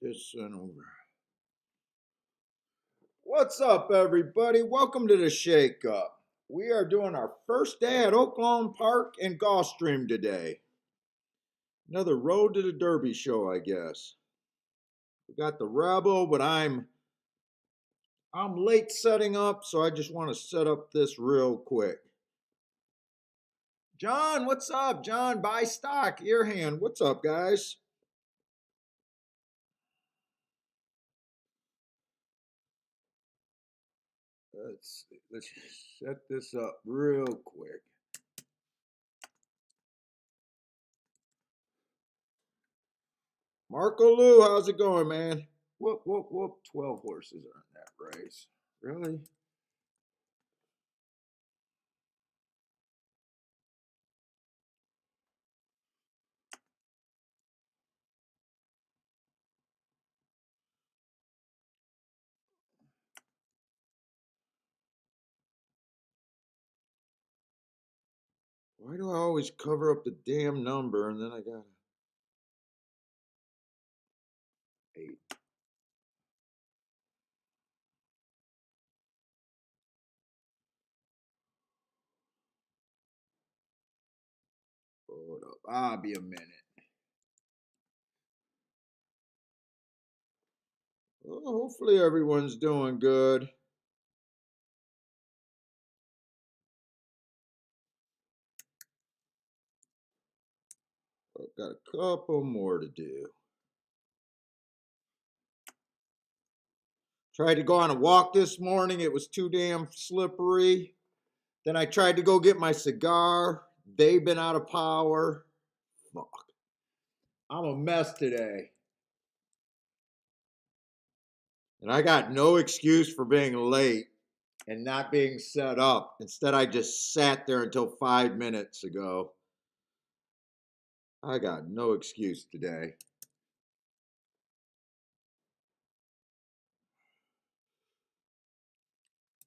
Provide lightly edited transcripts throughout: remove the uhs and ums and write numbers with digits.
This sent over. What's up, everybody? Welcome to the Shake Up. We are doing our first day at Oaklawn Park and Gulfstream today. Another Road to the Derby show, I guess. We got the Rebel, but I'm late setting up, so I just want to set up this real quick. John, what's up? John, buy stock, Earhand. What's up, guys? Let's set this up real quick. Marco Lou, how's it going, man? Whoop, whoop, whoop. 12 horses on that race. Really? Why do I always cover up the damn number and then I gotta 8? Hold up. I'll be a minute. Well, hopefully everyone's doing good. I've got a couple more to do. Tried to go on a walk this morning. It was too damn slippery. Then I tried to go get my cigar. They've been out of power. Fuck. I'm a mess today. And I got no excuse for being late and not being set up. Instead, I just sat there until 5 minutes ago. I got no excuse today.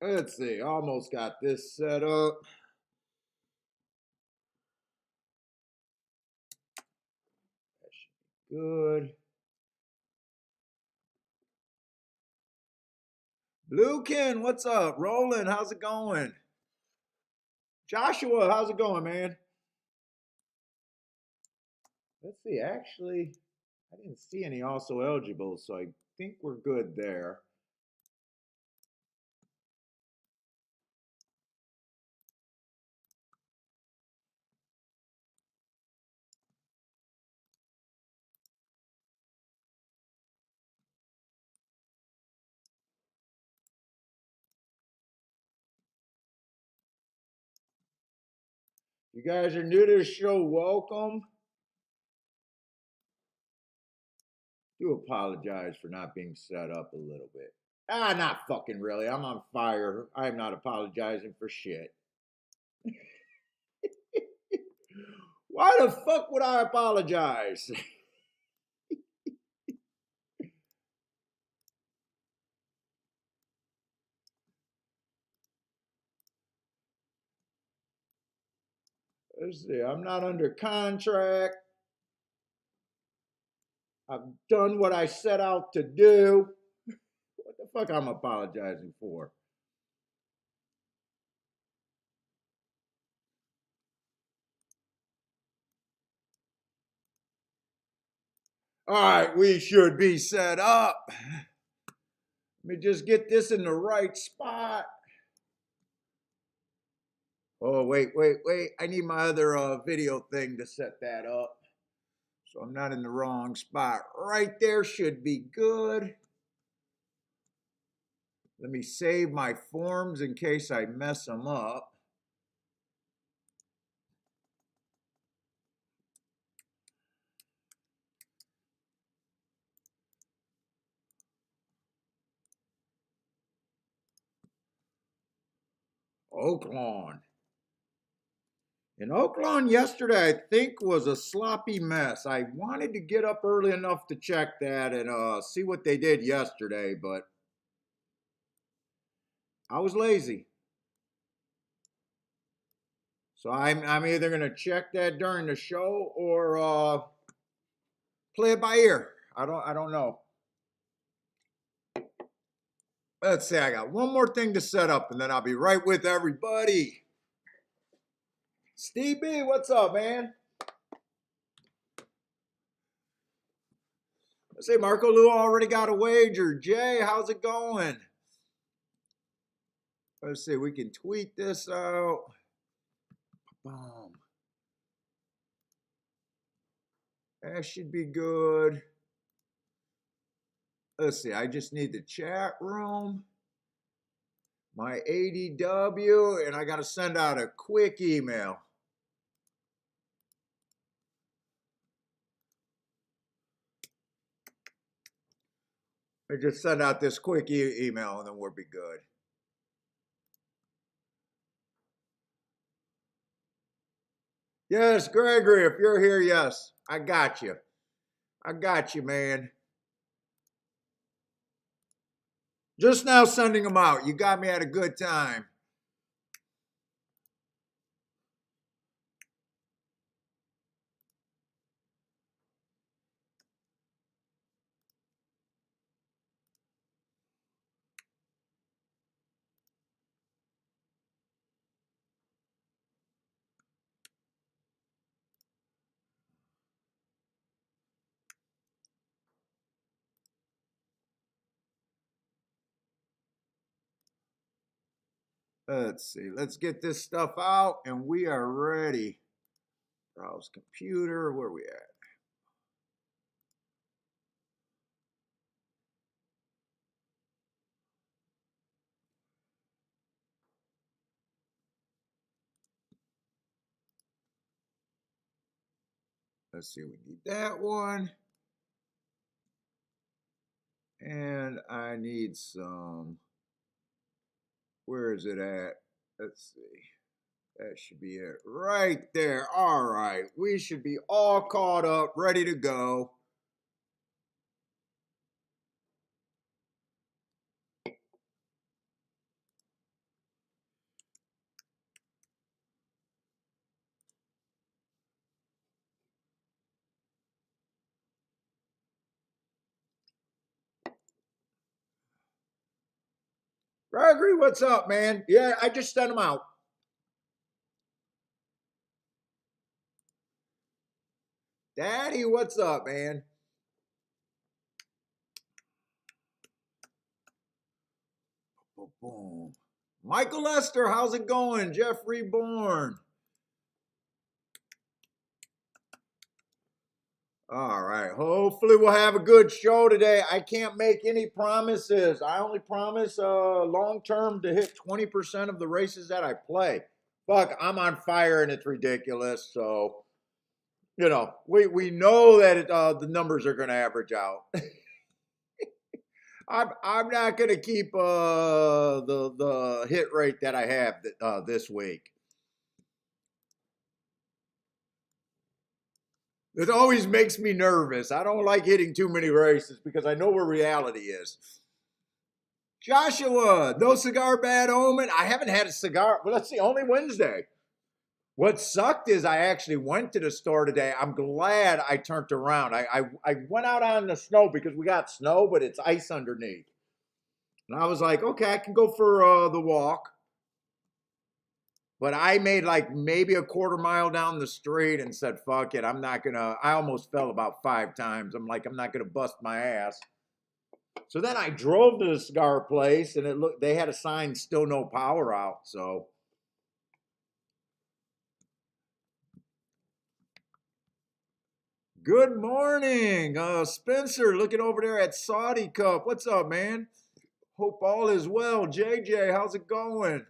Let's see, almost got this set up. That should be good. Bluekin, what's up? Roland, how's it going? Joshua, how's it going, man? Let's see, actually, I didn't see any also eligible, so I think we're good there. You guys are new to the show, welcome. Do apologize for not being set up a little bit. Not fucking really. I'm on fire. I'm not apologizing for shit. Why the fuck would I apologize? Let's see. I'm not under contract. I've done what I set out to do. What the fuck I'm apologizing for? All right, we should be set up. Let me just get this in the right spot. Oh, wait. I need my other video thing to set that up. So I'm not in the wrong spot. Right there should be good. Let me save my forms in case I mess them up. Oaklawn. In Oaklawn yesterday, I think was a sloppy mess. I wanted to get up early enough to check that and see what they did yesterday, but I was lazy. So I'm either gonna check that during the show or play it by ear. I don't know. Let's see, I got one more thing to set up and then I'll be right with everybody. Steve B, what's up, man? Let's see, Marco Lou already got a wager. Jay, how's it going? Let's see, we can tweet this out. Boom. That should be good. Let's see, I just need the chat room, my ADW, and I got to send out a quick email. I just send out this quick email and then we'll be good. Yes, Gregory, if you're here, yes, I got you. I got you, man. Just now sending them out. You got me at a good time. Let's see. Let's get this stuff out and we are ready. Browse computer. Where are we at? Let's see. We need that one. And I need some. Where is it at? Let's see. That should be it right there. All right. We should be all caught up, ready to go. Gregory, what's up, man? Yeah, I just sent them out. Daddy, what's up, man? Boom. Michael Lester, how's it going? Jeffrey Bourne. All right. Hopefully we'll have a good show today. I can't make any promises. I only promise long term to hit 20% of the races that I play. Fuck, I'm on fire and it's ridiculous. So, you know, we know that the numbers are going to average out. I'm not going to keep the hit rate that I have this week. It always makes me nervous. I don't like hitting too many races because I know where reality is. Joshua, no cigar, bad omen. I haven't had a cigar. Well, let's see, only Wednesday. What sucked is I actually went to the store today. I'm glad I turned around. I went out on the snow because we got snow, but it's ice underneath. And I was like, okay, I can go for the walk. But I made like maybe a quarter mile down the street and said, fuck it, I'm not going to. I almost fell about 5 times. I'm like, I'm not going to bust my ass. So then I drove to the cigar place and they had a sign, still no power out. So. Good morning. Spencer, looking over there at Saudi Cup. What's up, man? Hope all is well. JJ, how's it going?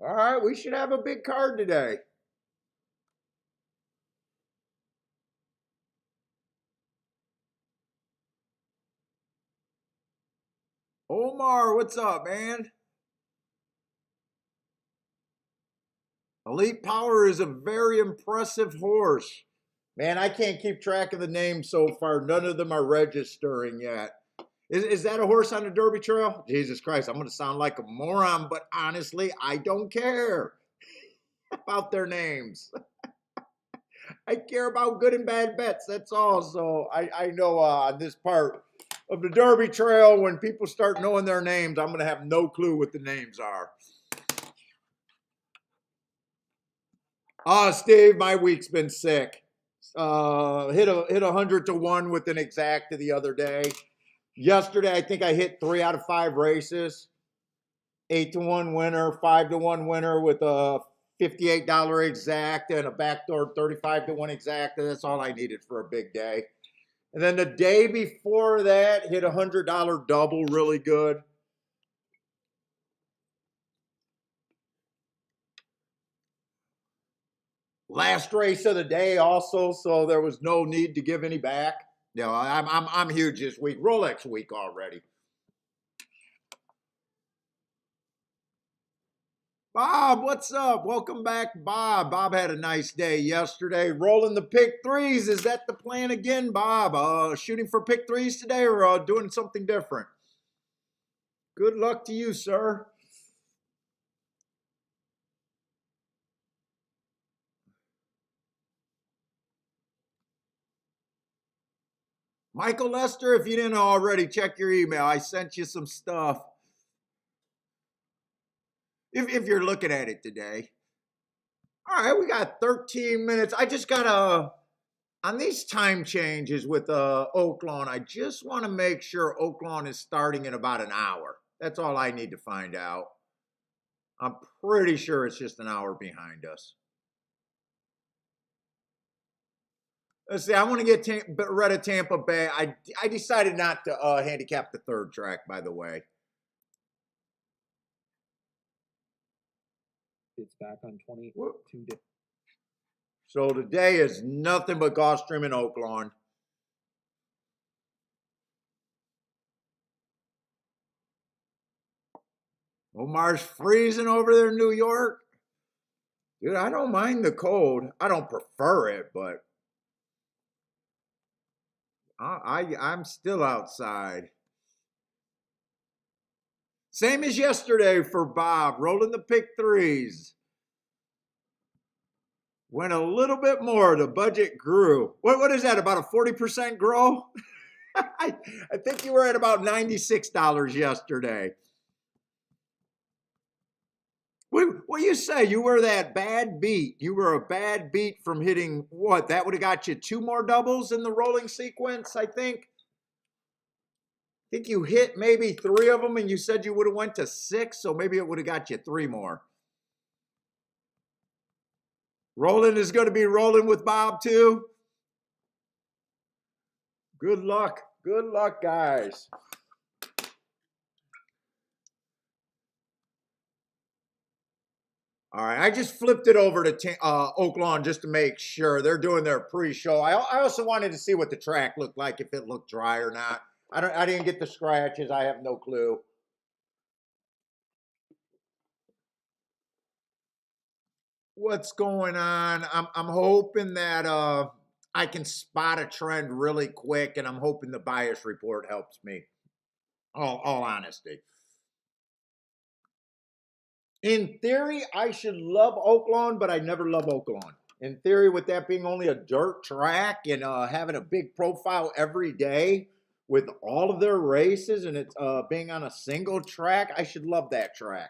All right, we should have a big card today. Omar, what's up, man? Elite Power is a very impressive horse. Man, I can't keep track of the names so far. None of them are registering yet. Is that a horse on the Derby Trail? Jesus Christ, I'm going to sound like a moron, but honestly, I don't care about their names. I care about good and bad bets. That's all. So I know on this part of the Derby Trail, when people start knowing their names, I'm going to have no clue what the names are. Steve, my week's been sick. Hit 100 to 1 with an exacta the other day. Yesterday, I think I hit 3 out of 5 races. 8 to 1 winner, 5 to 1 winner with a $58 exacta and a backdoor 35 to 1 exacta. That's all I needed for a big day. And then the day before that, hit a $100 double, really good. Last race of the day also, so there was no need to give any back. You know, I'm huge this week. Rolex week already. Bob, what's up? Welcome back, Bob. Bob had a nice day yesterday. Rolling the pick threes. Is that the plan again, Bob? Shooting for pick threes today or doing something different? Good luck to you, sir. Michael Lester, if you didn't already, check your email. I sent you some stuff. If you're looking at it today. All right, we got 13 minutes. I just got on these time changes with Oaklawn, I just want to make sure Oaklawn is starting in about an hour. That's all I need to find out. I'm pretty sure it's just an hour behind us. Let's see, I want to get rid of Tampa Bay. I decided not to handicap the third track, by the way. It's back on 22 days. So today is nothing but Gulfstream and Oaklawn. Omar's freezing over there in New York. Dude, I don't mind the cold. I don't prefer it, but I'm still outside. Same as yesterday for Bob, rolling the pick threes. Went a little bit more. The budget grew. What is that? About a 40% grow? I think you were at about $96 yesterday. What do you say? You were that bad beat. You were a bad beat from hitting what? That would have got you 2 more doubles in the rolling sequence, I think. I think you hit maybe 3 of them and you said you would have went to 6, so maybe it would have got you 3 more. Roland is going to be rolling with Bob too. Good luck. Good luck, guys. All right, I just flipped it over to Oaklawn just to make sure they're doing their pre-show. I also wanted to see what the track looked like, if it looked dry or not. I didn't get the scratches. I have no clue. What's going on? I'm hoping that I can spot a trend really quick, and I'm hoping the bias report helps me. All honesty. In theory, I should love Oaklawn, but I never love Oaklawn. In theory, with that being only a dirt track and having a big profile every day with all of their races and it's being on a single track, I should love that track.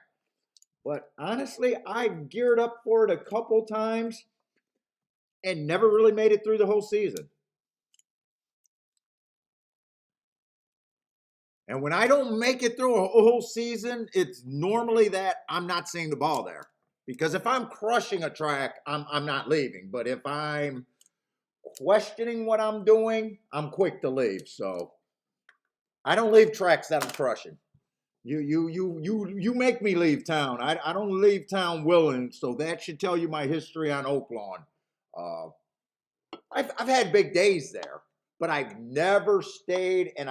But honestly, I've geared up for it a couple times and never really made it through the whole season. And when I don't make it through a whole season, it's normally that I'm not seeing the ball there. Because if I'm crushing a track, I'm not leaving. But if I'm questioning what I'm doing, I'm quick to leave. So I don't leave tracks that I'm crushing. You make me leave town. I don't leave town willing. So that should tell you my history on Oaklawn. I've had big days there, but I've never stayed, and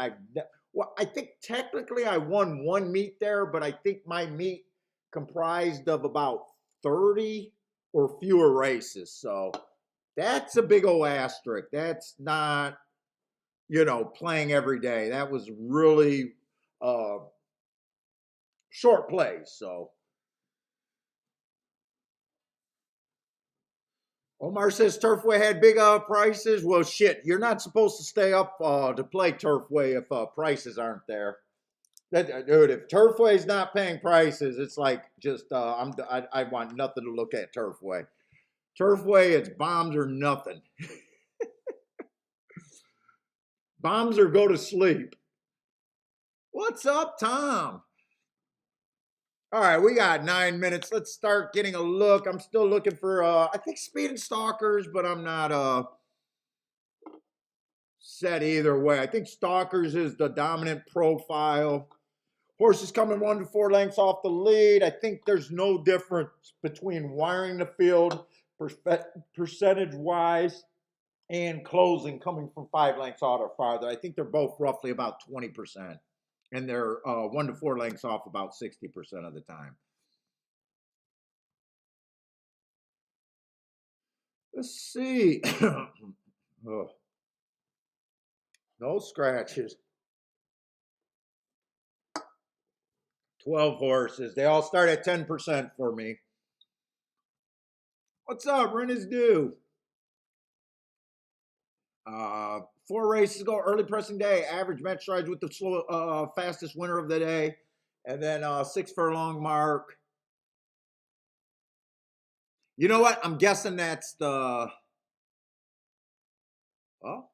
well, I think technically I won 1 meet there, but I think my meet comprised of about 30 or fewer races. So that's a big old asterisk. That's not, playing every day. That was really short plays. So Omar says Turfway had big prices. Well, shit, you're not supposed to stay up to play Turfway if prices aren't there. Dude, if Turfway's not paying prices, it's like just I want nothing to look at Turfway. Turfway, it's bombs or nothing. Bombs or go to sleep. What's up, Tom? All right, we got 9 minutes. Let's start getting a look. I'm still looking for I think Speed and Stalkers, but I'm not set either way. I think Stalkers is the dominant profile. Horse is coming 1 to 4 lengths off the lead. I think there's no difference between wiring the field percentage wise and closing coming from 5 lengths out or farther. I think they're both roughly about 20%. And they're 1 to 4 lengths off about 60% of the time. Let's see. Oh, no scratches. 12 horses. They all start at 10% for me. What's up? Rent is due. 4 races go early pressing day. Average match strides with the slow, fastest winner of the day. And then 6 furlong mark. You know what? I'm guessing that's the... Well,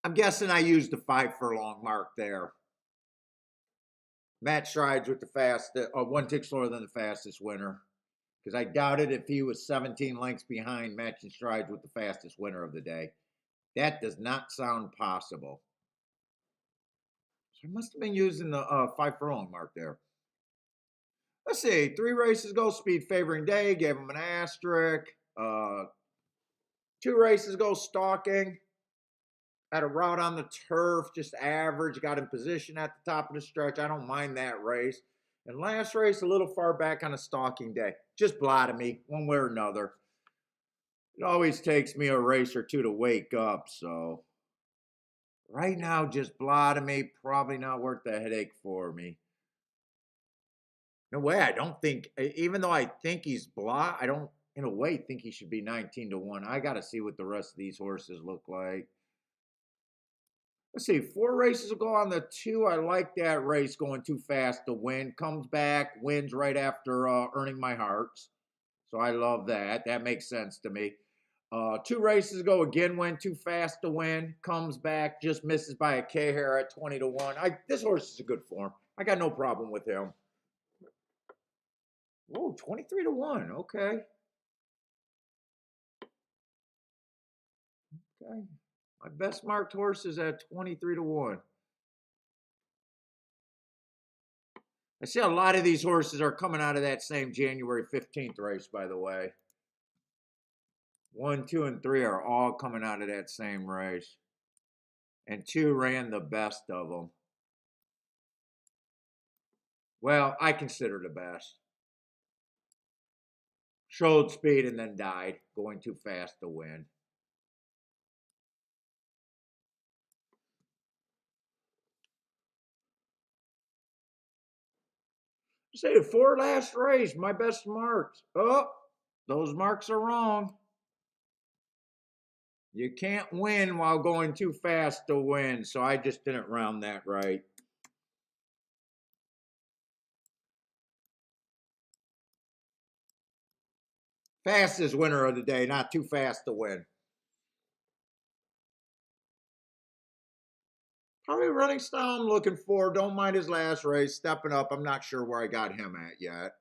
I'm guessing I used the 5 furlong mark there. Match strides with the fastest, 1 tick slower than the fastest winner. Because I doubted if he was 17 lengths behind matching strides with the fastest winner of the day. That does not sound possible. So I must have been using the 5 furlong mark there. Let's see. 3 races go. Speed favoring day. Gave him an asterisk. 2 races go. Stalking. Had a route on the turf. Just average. Got in position at the top of the stretch. I don't mind that race. And last race, a little far back on a stalking day. Just blotted me one way or another. It always takes me a race or two to wake up, so right now, just blotted me. Probably not worth the headache for me. No way, I don't think, even though I think he's blot, I don't, in a way, think he should be 19 to 1. I got to see what the rest of these horses look like. Let's see, 4 races will go on the 2. I like that race going too fast to win. Comes back, wins right after earning my hearts. So I love that. That makes sense to me. 2 races ago, again went too fast to win. Comes back, just misses by a K hair at 20 to 1. This horse is a good form. I got no problem with him. Whoa, 23 to 1. Okay. Okay. My best marked horse is at 23 to 1. I see a lot of these horses are coming out of that same January 15th race, by the way. 1, 2, and 3 are all coming out of that same race. And 2 ran the best of them. Well, I consider the best. Showed speed and then died, going too fast to win. Say the 4 last race, my best marks. Oh, those marks are wrong. You can't win while going too fast to win, so I just didn't round that right. Fastest winner of the day, not too fast to win. Probably running style I'm looking for. Don't mind his last race. Stepping up. I'm not sure where I got him at yet.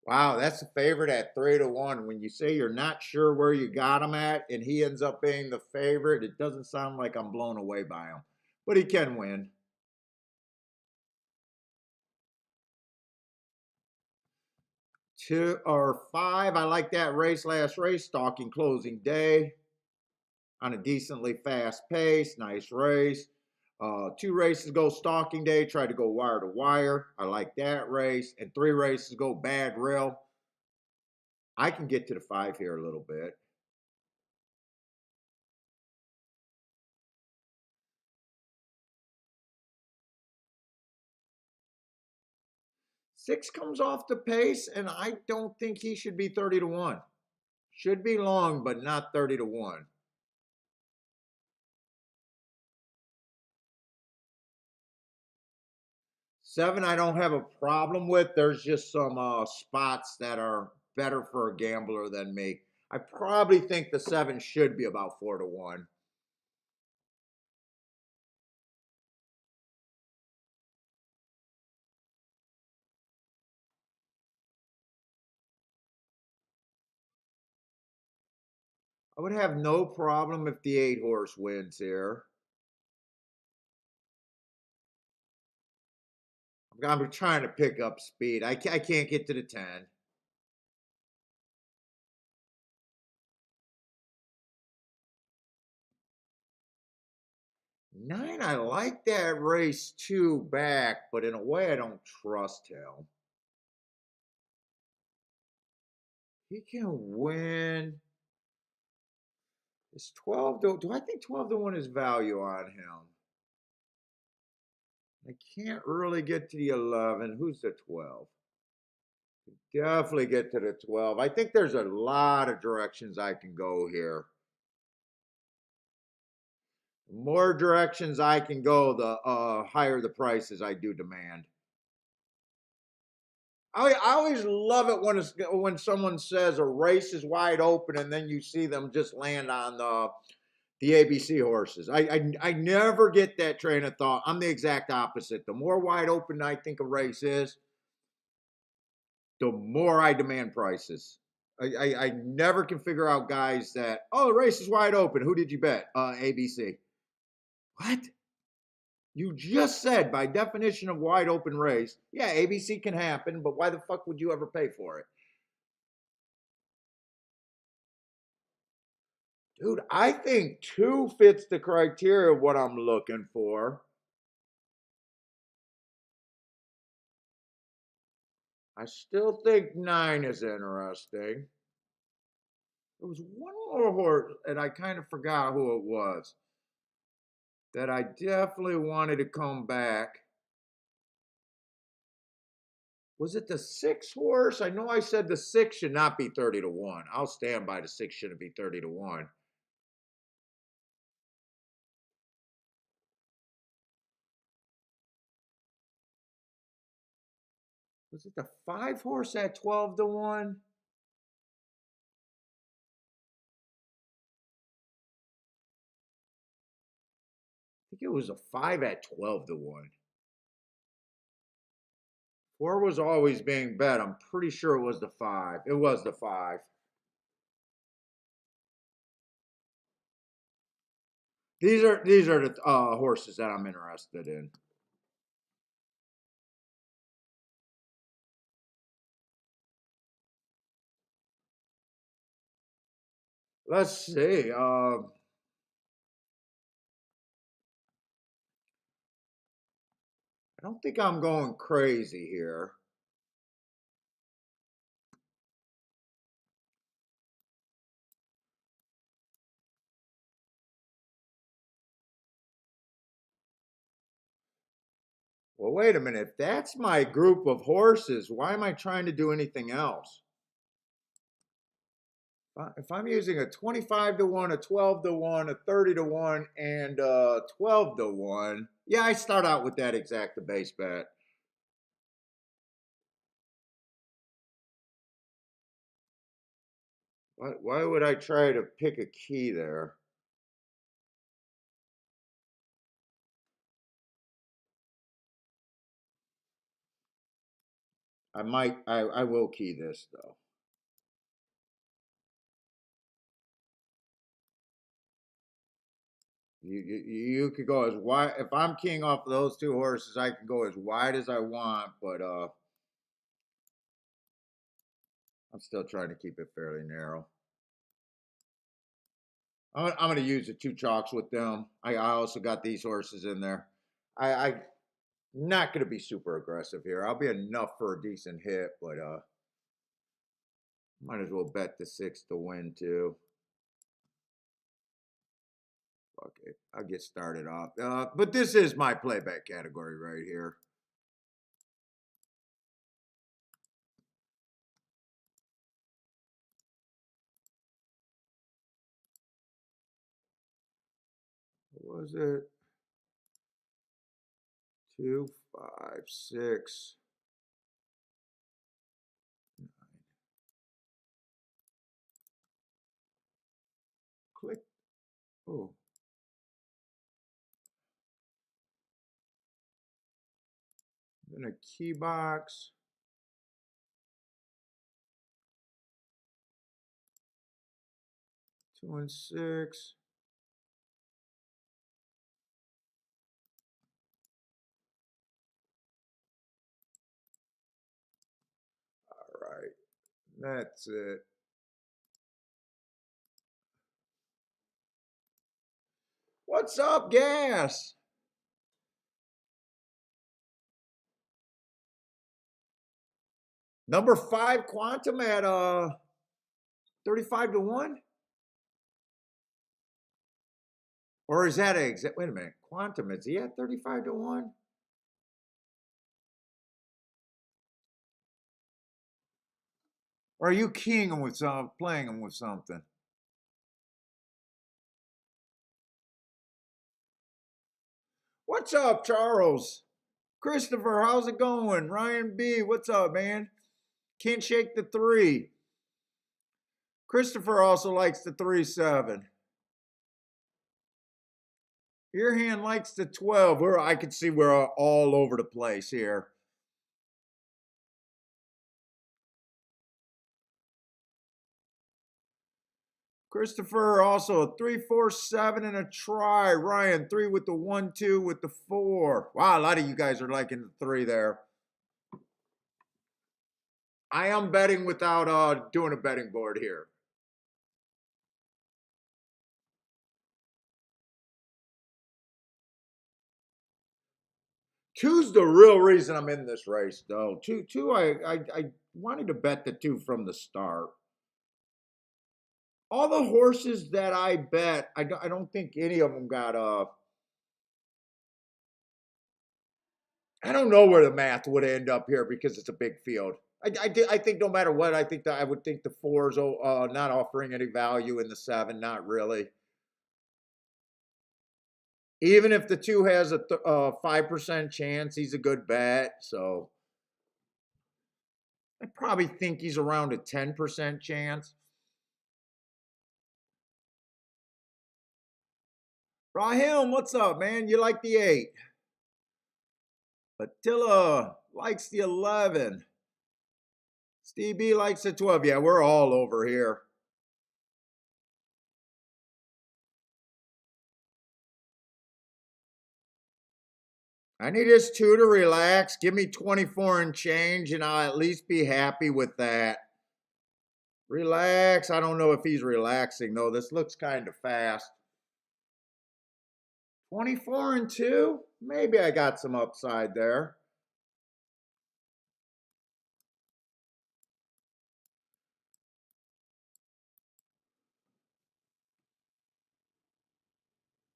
Wow, that's a favorite at 3 to 1. When you say you're not sure where you got him at and he ends up being the favorite, it doesn't sound like I'm blown away by him. But he can win. 2 or 5. I like that race, last race, stalking closing day on a decently fast pace. Nice race. 2 races go stalking day, try to go wire to wire. I like that race. And 3 races go bad rail. I can get to the 5 here a little bit. Six comes off the pace, and I don't think he should be 30 to 1. Should be long, but not 30 to 1. 7, I don't have a problem with. There's just some spots that are better for a gambler than me. I probably think the 7 should be about 4 to 1. I would have no problem if the 8 horse wins here. I'm trying to pick up speed. I can't get to the 10. Nine, I like that race too back, but in a way I don't trust him. He can win. Is 12 to, do I think 12 to 1 is value on him? I can't really get to the 11. Who's the 12? Definitely get to the 12. I think there's a lot of directions I can go here. The more directions I can go, the higher the prices I do demand. I always love it when someone says a race is wide open and then you see them just land on the ABC horses. I never get that train of thought. I'm the exact opposite. The more wide open I think a race is, the more I demand prices. I never can figure out guys that, oh, the race is wide open. Who did you bet? ABC. What? You just said by definition of wide open race, yeah, ABC can happen, but why the fuck would you ever pay for it? Dude, I think 2 fits the criteria of what I'm looking for. I still think 9 is interesting. There was one more horse, and I kind of forgot who it was, that I definitely wanted to come back. Was it the 6 horse? I know I said the 6 should not be 30 to 1. I'll stand by the 6 shouldn't be 30 to 1. Was it the 5 horse at 12 to 1? I think it was a 5 at 12 to 1. 4 was always being bet. I'm pretty sure it was the 5. It was the 5. These are the horses that I'm interested in. Let's see. I don't think I'm going crazy here. Well, wait a minute. If that's my group of horses, why am I trying to do anything else? If I'm using a 25 to 1, a 12 to 1, a 30 to 1, and a 12 to 1, yeah, I start out with that exact base bet. Why would I try to pick a key there? I will key this though. You could go as wide. If I'm keying off of those 2 horses, I can go as wide as I want, but I'm still trying to keep it fairly narrow. I'm going to use the 2 chalks with them. I also got these horses in there. I'm not going to be super aggressive here. I'll be enough for a decent hit, but might as well bet the 6 to win too. Okay, I'll get started off. But this is my playback category right here. was it? 2, 5, 6, 9. Click. Oh. Then a key box. 2 and 6. All right. That's it. What's up, gas? Number 5 quantum at 35 to 1? Or is that wait a minute, quantum, is he at 35 to 1? Or are you keying him with playing him with something? What's up, Charles? Christopher, how's it going? Ryan B, what's up, man? Can't shake the 3. Christopher also likes the 3-7. Your hand likes the 12. I can see we're all over the place here. Christopher also a 3, 4, 7 and a try. Ryan 3 with the 1, 2 with the 4. Wow, a lot of you guys are liking the 3 there. I am betting without doing a betting board here. Two's the real reason I'm in this race, though. Two. I wanted to bet the 2 from the start. All the horses that I bet, I don't think any of them got I don't know where the math would end up here because it's a big field. I think no matter what, I would think the 4's not offering any value, in the 7, not really. Even if the 2 has a 5% chance, he's a good bet. So I probably think he's around a 10% chance. Rahim, what's up, man? You like the 8? Attila likes the 11. Steve B likes the 12. Yeah, we're all over here. I need his 2 to relax. Give me 24 and change, and I'll at least be happy with that. Relax. I don't know if he's relaxing, though. This looks kind of fast. 24 and 2? Maybe I got some upside there.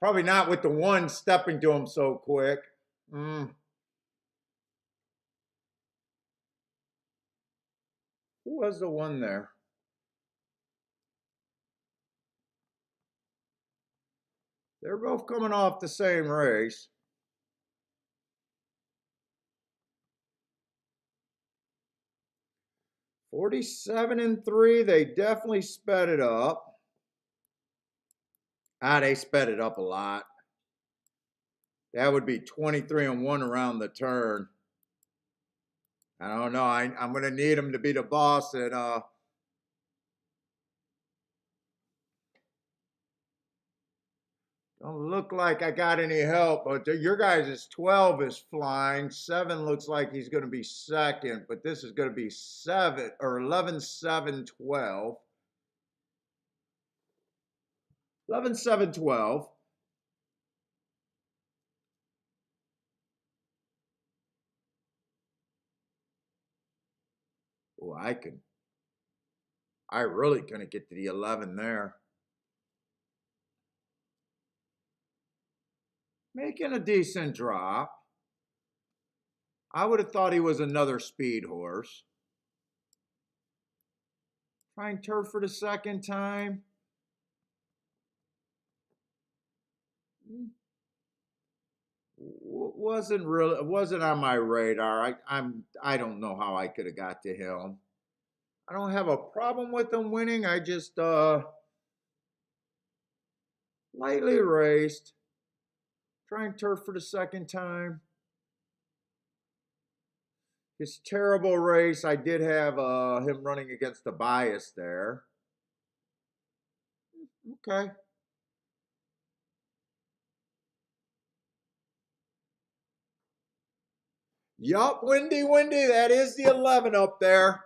Probably not with the 1 stepping to him so quick. Who was the 1 there? They're both coming off the same race. $47 and 3. They definitely sped it up. They sped it up a lot. That would be 23 and 1 around the turn. I don't know. I'm going to need him to be the boss. And don't look like I got any help. But your guys' 12 is flying. 7 looks like he's going to be second. But this is going to be 7 or 11, 7, 12. 11, 7, 12. Oh, I really couldn't get to the 11 there. Making a decent drop. I would have thought he was another speed horse. Trying turf for the second time. wasn't on my radar. I don't know how I could have got to him. I don't have a problem with him winning. I just lightly raced. Trying turf for the second time. His terrible race. I did have him running against the bias there. Okay. Yup, windy. That is the 11 up there.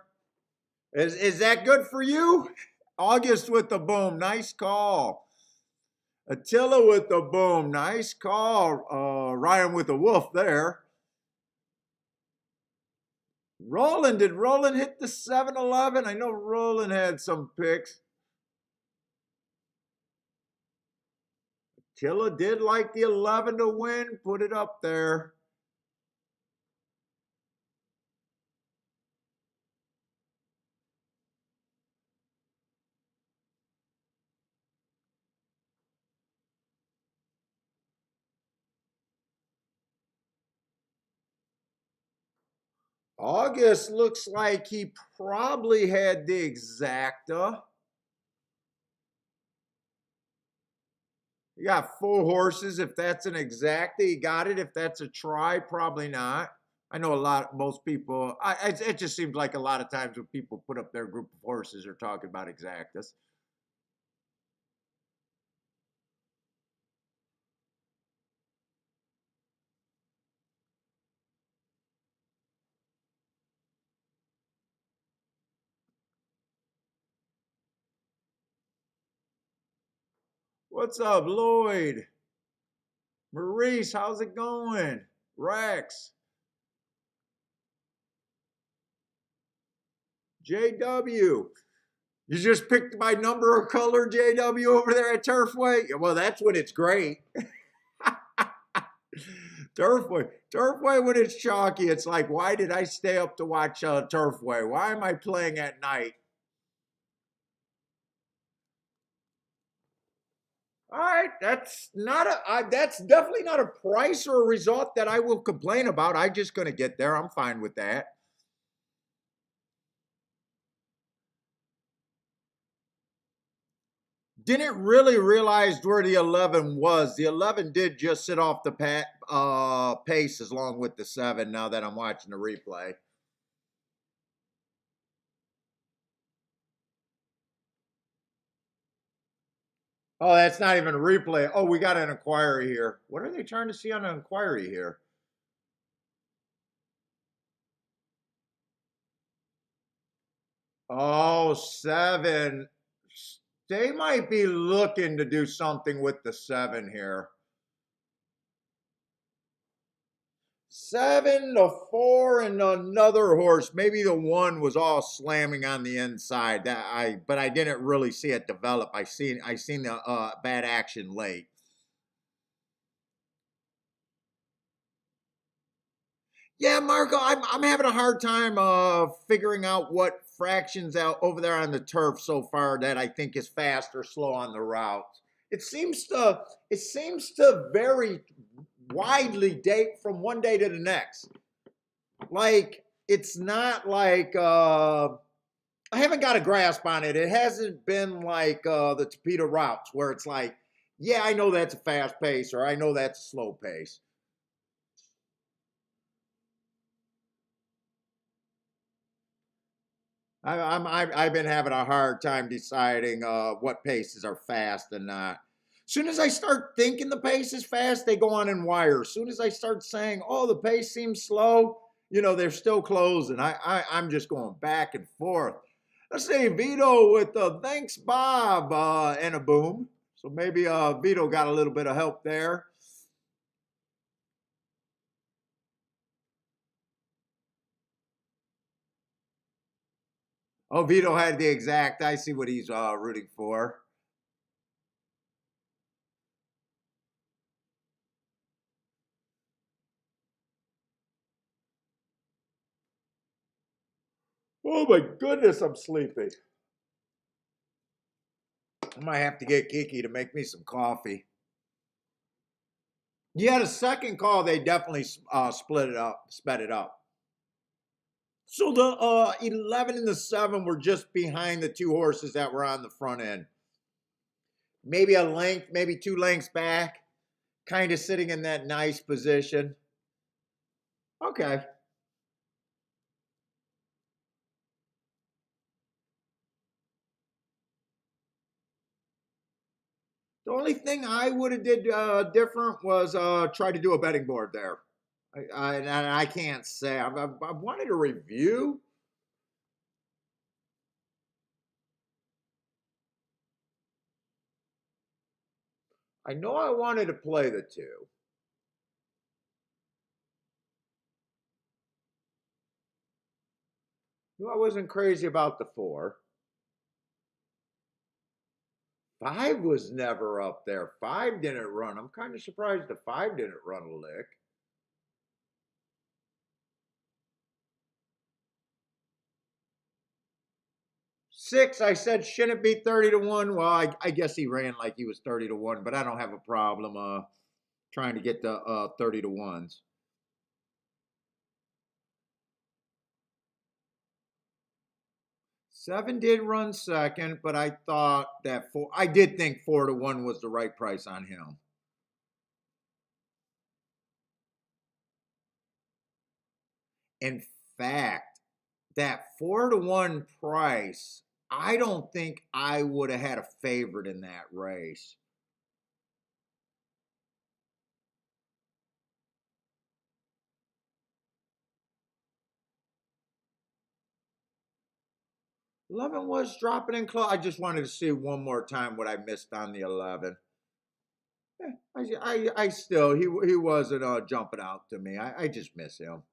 Is that good for you? August with the boom. Nice call. Attila with the boom. Nice call. Ryan with the wolf there. Roland. Did Roland hit the 7-11? I know Roland had some picks. Attila did like the 11 to win. Put it up there. August looks like he probably had the exacta. You got 4 horses. If that's an exacta, you got it. If that's a try, probably not. I know most people, it just seems like a lot of times when people put up their group of horses are talking about exactas. What's up, Lloyd? Maurice, how's it going? Rex. JW. You just picked my number or color, JW, over there at Turfway? Well, that's when it's great. Turfway when it's chalky, it's like, why did I stay up to watch Turfway? Why am I playing at night? All right, that's definitely not a price or a result that I will complain about. I'm just going to get there. I'm fine with that. Didn't really realize where the 11 was. The 11 did just sit off the pace along with the 7 now that I'm watching the replay. Oh, that's not even a replay. Oh, we got an inquiry here. What are they trying to see on an inquiry here? Oh, 7. They might be looking to do something with the 7 here. 7 to 4 and another horse. Maybe the 1 was all slamming on the inside. But I didn't really see it develop. I seen the bad action late. Yeah, Marco, I'm having a hard time figuring out what fractions out over there on the turf so far that I think is fast or slow on the route. It seems to vary widely date from one day to the next. Like it's not like I haven't got a grasp on it. It hasn't been like the Tapeta routes where it's like, yeah, I know that's a fast pace or I know that's a slow pace. I've been having a hard time deciding what paces are fast and not. As soon as I start thinking the pace is fast, they go on and wire. As soon as I start saying, "Oh, the pace seems slow," they're still closing. I'm just going back and forth. Let's say Vito with the thanks, Bob, and a boom. So maybe Vito got a little bit of help there. Oh, Vito had the exact. I see what he's rooting for. Oh my goodness, I'm sleepy. I might have to get Kiki to make me some coffee. Yeah, the second call, they definitely sped it up. So the 11 and the 7 were just behind the two horses that were on the front end. Maybe a length, maybe 2 lengths back, kind of sitting in that nice position. Okay. The only thing I would have did different was try to do a betting board there. And I can't say. I've wanted a review. I know I wanted to play the 2. I wasn't crazy about the 4. 5 was never up there. 5 didn't run. I'm kind of surprised the 5 didn't run a lick. 6, I said, shouldn't be 30-1. Well, I guess he ran like he was 30-1, but I don't have a problem trying to get the 30-1s. 7 did run second, but I thought that I did think 4-1 was the right price on him. In fact, that 4-1 price, I don't think I would have had a favorite in that race. Eleven was dropping in close. I just wanted to see one more time what I missed on the 11. I still he wasn't jumping out to me. I just miss him.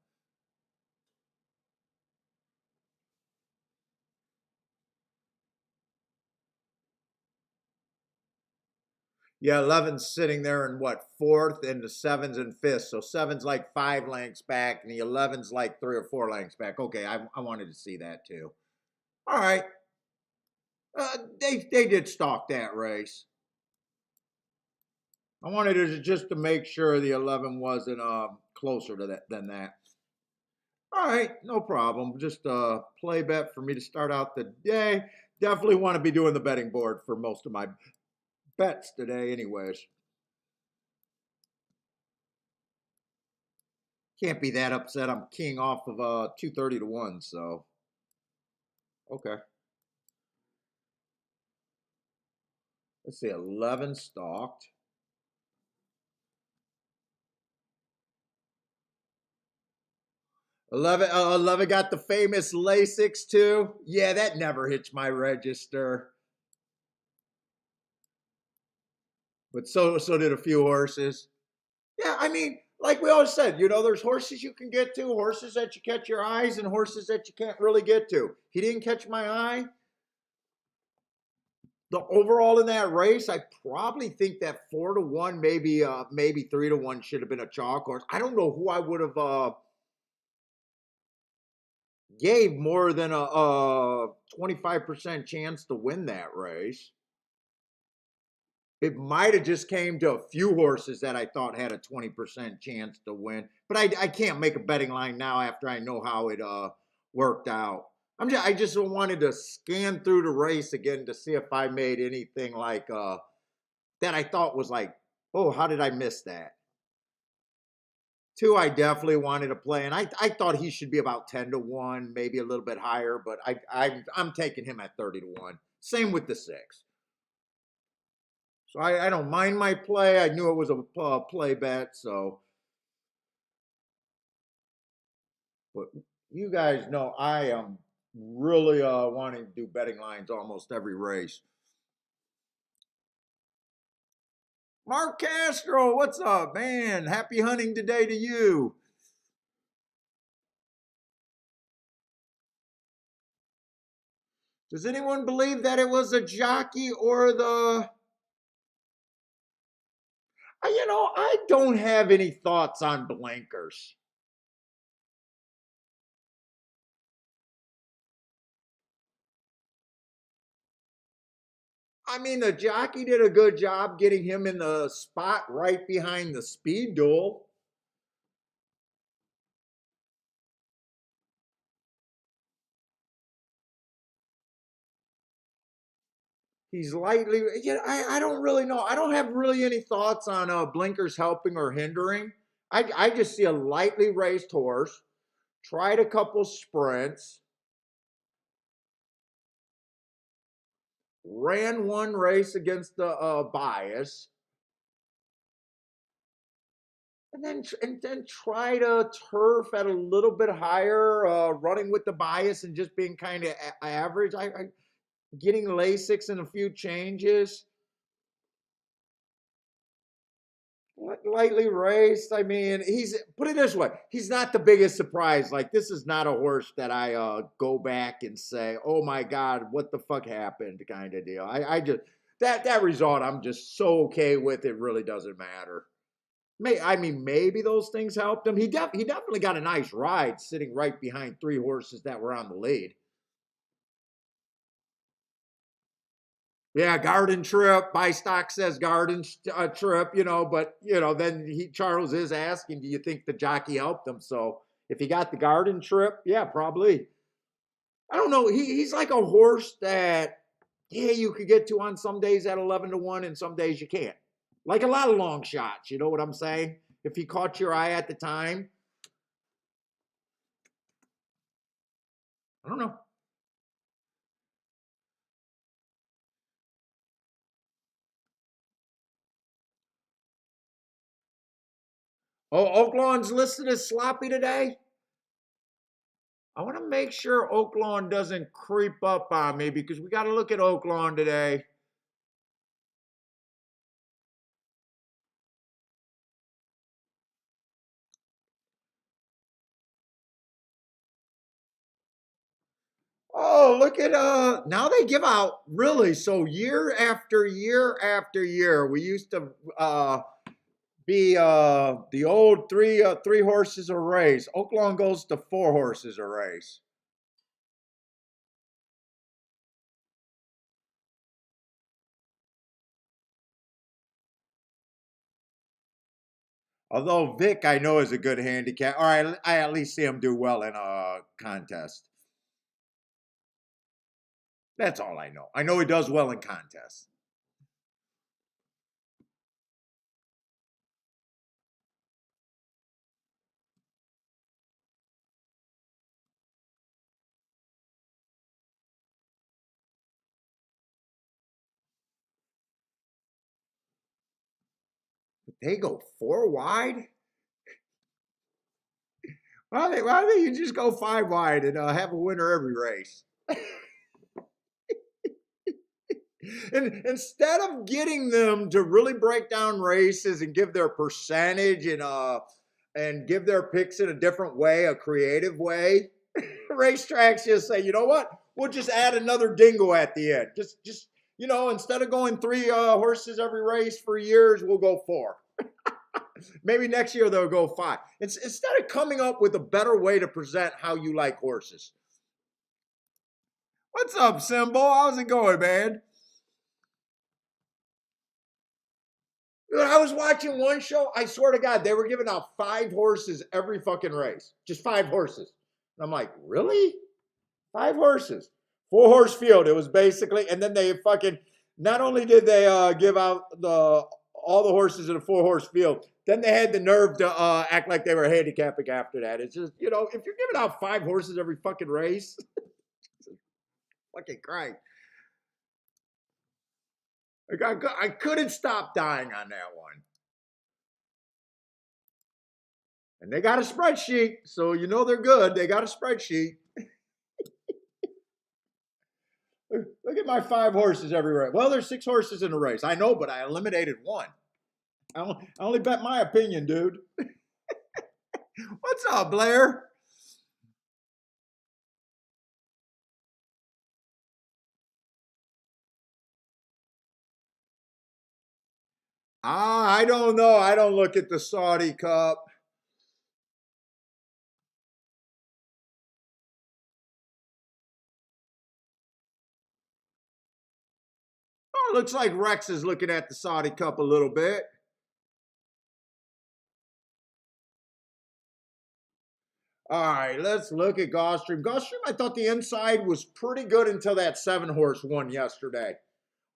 Yeah, 11's sitting there in what, 4th, and the 7's in 5th. So 7's like 5 lengths back, and the 11's like 3 or 4 lengths back. Okay, I wanted to see that too. All right, they did stalk that race. I wanted to just to make sure the 11 wasn't closer to that than that. All right, no problem. Just a play bet for me to start out the day. Definitely want to be doing the betting board for most of my bets today, anyways. Can't be that upset. I'm keying off of 230-1, so okay. Let's see, 11 stalked. 11 got the famous Lasix too. Yeah, that never hits my register. But so did a few horses. Yeah, I mean, like we always said, there's horses you can get to, horses that you catch your eyes, and horses that you can't really get to. He didn't catch my eye. The overall in that race, I probably think that 4-1, maybe 3-1 should have been a chalk horse. I don't know who I would have gave more than a 25% chance to win that race. It might have just came to a few horses that I thought had a 20% chance to win, but I can't make a betting line now after I know how it worked out. I just wanted to scan through the race again to see if I made anything like that I thought was like, oh, how did I miss that? 2, I definitely wanted to play, and I thought he should be about 10-1, maybe a little bit higher, but I'm taking him at 30-1. Same with the 6. So I don't mind my play. I knew it was a play bet, so. But you guys know I am really wanting to do betting lines almost every race. Mark Castro, what's up, man? Happy hunting today to you. Does anyone believe that it was a jockey or the... I don't have any thoughts on blinkers. I mean, the jockey did a good job getting him in the spot right behind the speed duel. He's lightly, yeah, I don't really know. I don't have really any thoughts on blinkers helping or hindering. I just see a lightly raced horse, tried a couple sprints, ran one race against the bias, and then try to turf at a little bit higher, running with the bias and just being kind of average. I getting Lasix and a few changes. Lightly raced. I mean, he's put it this way: he's not the biggest surprise. Like this is not a horse that I go back and say, "Oh my God, what the fuck happened?" kind of deal. I just that result, I'm just so okay with. It really doesn't matter. I mean, maybe those things helped him. He definitely got a nice ride sitting right behind three horses that were on the lead. Yeah, garden trip. My stock says garden trip, but then Charles is asking, do you think the jockey helped him? So if he got the garden trip, yeah, probably. I don't know. He's like a horse that, yeah, you could get to on some days at 11-1, and some days you can't. Like a lot of long shots. You know what I'm saying? If he caught your eye at the time, I don't know. Oh, Oaklawn's listed as sloppy today. I want to make sure Oaklawn doesn't creep up on me because we got to look at Oaklawn today. Oh, look at now they give out really so year after year after year. We used to be the old three horses a race. Oaklawn goes to four horses a race. Although Vic, I know, is a good handicap. All right, I at least see him do well in a contest. That's all I know. I know he does well in contests. They go four wide. Why don't you just go five wide and have a winner every race? And instead of getting them to really break down races and give their percentage and give their picks in a different way, a creative way, racetracks just say, you know what? We'll just add another dingo at the end. Just instead of going three horses every race for years, we'll go four. Maybe next year they'll go five. Instead of coming up with a better way to present how you like horses. What's up, Symbol? How's it going, man? I was watching one show. I swear to God, they were giving out five horses every fucking race. Just five horses. And I'm like, really? Five horses. Four horse field. It was basically, and then they fucking, not only did they give out all the horses in a four horse field, then they had the nerve to act like they were handicapping after that. It's just, if you're giving out five horses every fucking race, fucking Christ. Like I couldn't stop dying on that one. And they got a spreadsheet, so they're good. They got a spreadsheet. Look at my five horses every race. Well, there's six horses in a race. I know, but I eliminated one. I only bet my opinion, dude. What's up, Blair? I don't know. I don't look at the Saudi Cup. Oh, looks like Rex is looking at the Saudi Cup a little bit. All right, let's look at Gulfstream. Gulfstream, I thought the inside was pretty good until that 7-horse won yesterday.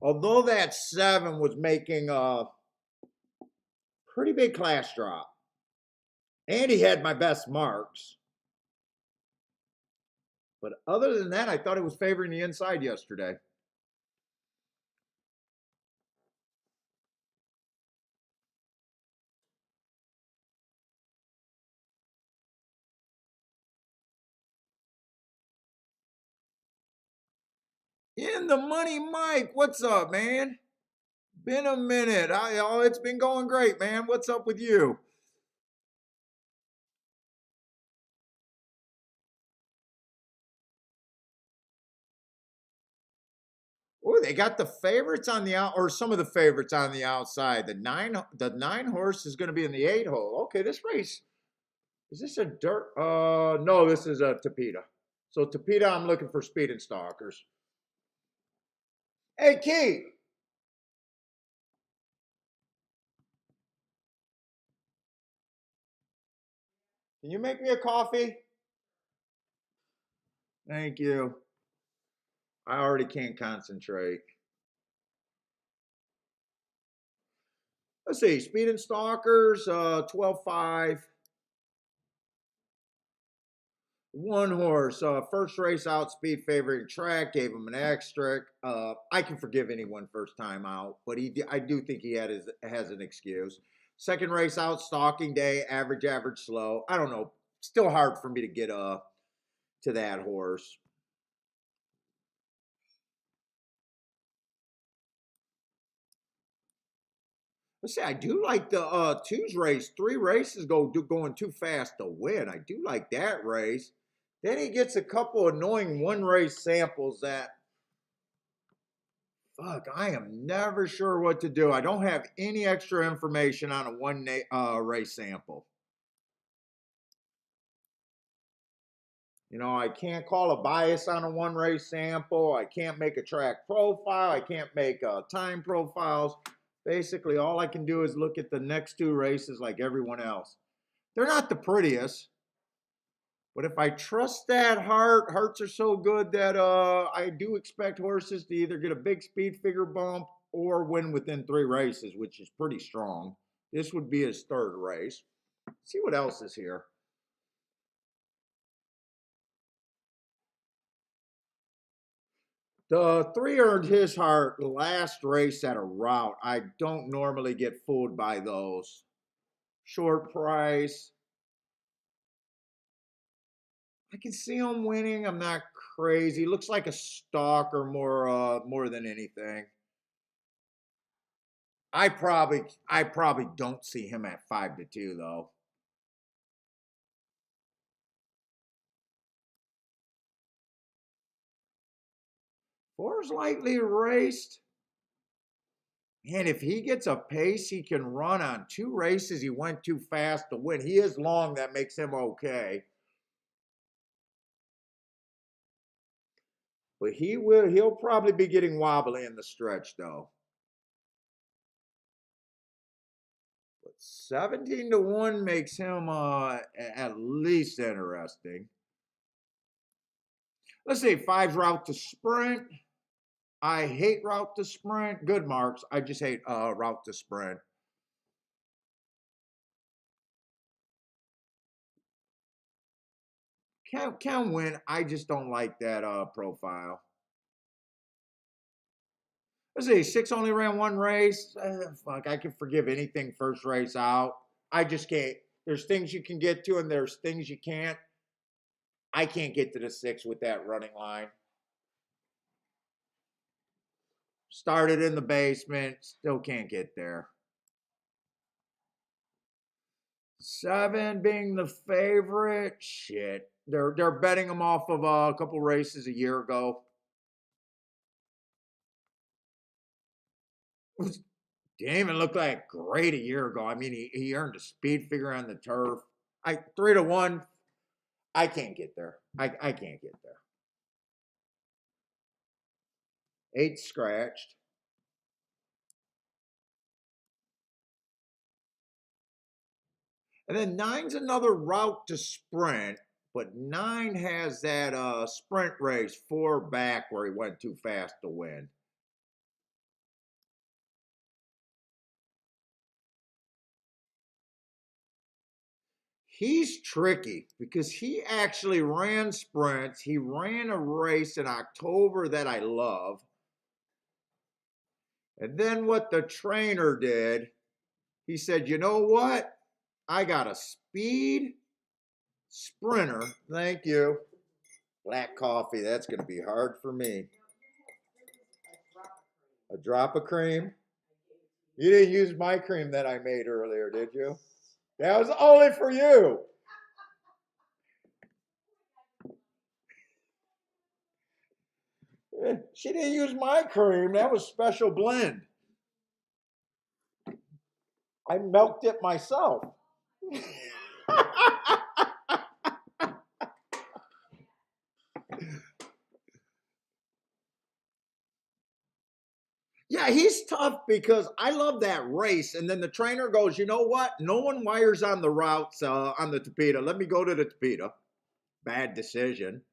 Although that 7 was making a pretty big class drop. And he had my best marks. But other than that, I thought it was favoring the inside yesterday. In the money, Mike. What's up, man? Been a minute. It's been going great, man. What's up with you? Oh, they got the favorites on the out, or some of the favorites on the outside. The nine horse is going to be in the 8 hole. Okay, this race is this a dirt? No, this is a Tapeta. So Tapeta, I'm looking for speed and stalkers. Hey, Keith. Can you make me a coffee? Thank you. I already can't concentrate. Let's see. Speed and Stalkers, 12-5. 1 horse, first race out, speed favoring track, gave him an extra. I can forgive anyone first time out, but I do think he has an excuse. Second race out, stalking day, average, slow. I don't know. Still hard for me to get to that horse. Let's see, I do like the 2's race. 3 races going too fast to win. I do like that race. Then he gets a couple annoying 1 race samples that, fuck, I am never sure what to do. I don't have any extra information on a 1 race sample. You know, I can't call a bias on a 1 race sample. I can't make a track profile. I can't make time profiles. Basically, all I can do is look at the next 2 races like everyone else. They're not the prettiest. But if I trust that hearts are so good that I do expect horses to either get a big speed figure bump or win within 3 races, which is pretty strong. This would be his 3rd race. Let's see what else is here. The 3 earned his heart last race at a route. I don't normally get fooled by those. Short price. I can see him winning. I'm not crazy. Looks like a stalker more than anything. I probably don't see him at 5-2 though. Four's lightly raced. And if he gets a pace he can run on 2 races, he went too fast to win. He is long, that makes him okay. But he'll probably be getting wobbly in the stretch though. But 17-1 makes him at least interesting. Let's see, 5's route to sprint. I hate route to sprint. Good marks. I just hate route to sprint. Can win. I just don't like that profile. Let's see, 6 only ran 1 race. Fuck, I can forgive anything first race out. I just can't. There's things you can get to and there's things you can't. I can't get to the 6 with that running line. Started in the basement, still can't get there. 7 being the favorite. Shit. They're betting them off of a couple races a year ago. Didn't even look like great a year ago. I mean, he earned a speed figure on the turf. 3-1. I can't get there. I can't get there. 8 scratched. And then 9's another route to sprint, but 9 has that sprint race 4 back where he went too fast to win. He's tricky because he actually ran sprints. He ran a race in October that I love. And then what the trainer did, he said, you know what? I got a speed sprinter. Thank you. Black coffee, that's going to be hard for me. A drop of cream? You didn't use my cream that I made earlier, did you? That was only for you. She didn't use my cream. That was special blend. I milked it myself. Yeah, he's tough because I love that race. And then the trainer goes, you know what? No one wires on the routes on the Tapeta. Let me go to the Tapeta. Bad decision.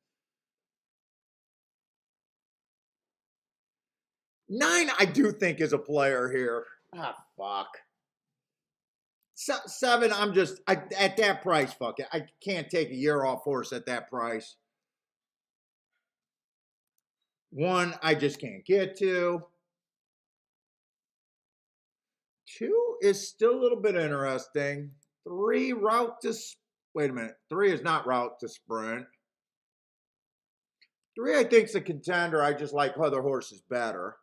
9, I do think is a player here. Ah, fuck. 7, at that price, fuck it. I can't take a year off horse at that price. 1, I just can't get to. 2 is still a little bit interesting. 3, route to, wait a minute. 3 is not route to sprint. 3, I think, is a contender. I just like other horses better.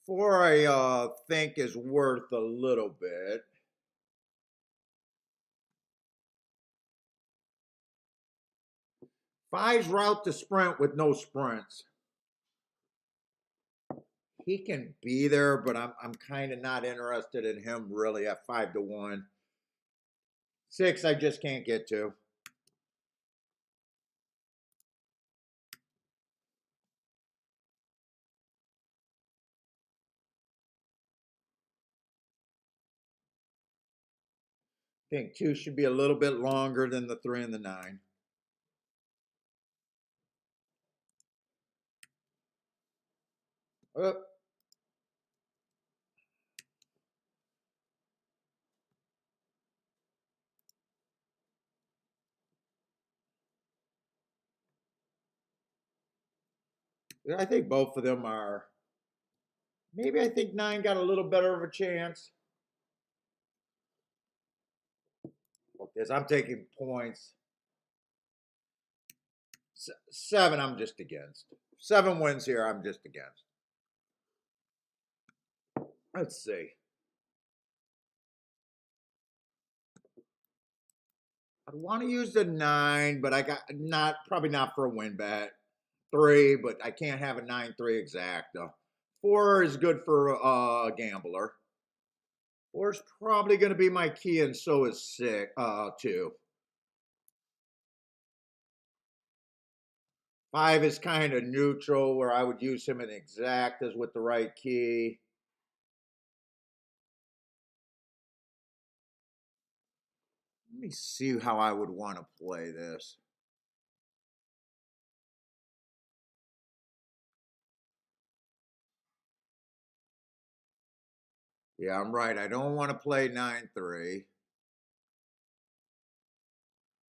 Four, I think is worth a little bit. Five's route to sprint with no sprints. He can be there, but I'm kind of not interested in him really at 5-1. 6, I just can't get to. I think 2 should be a little bit longer than the 3 and the 9. I think both of them are. Maybe I think 9 got a little better of a chance. Because I'm taking points. 7, I'm just against. 7 wins here, I'm just against. Let's see. I want to use the 9, but I got probably not for a win bet. 3, but I can't have a 9-3 exact. 4 is good for a gambler. 4 is probably going to be my key, and so is 2. 5 is kind of neutral, where I would use him in exact as with the right key. Let me see how I would want to play this. Yeah, I'm right. I don't want to play 9-3.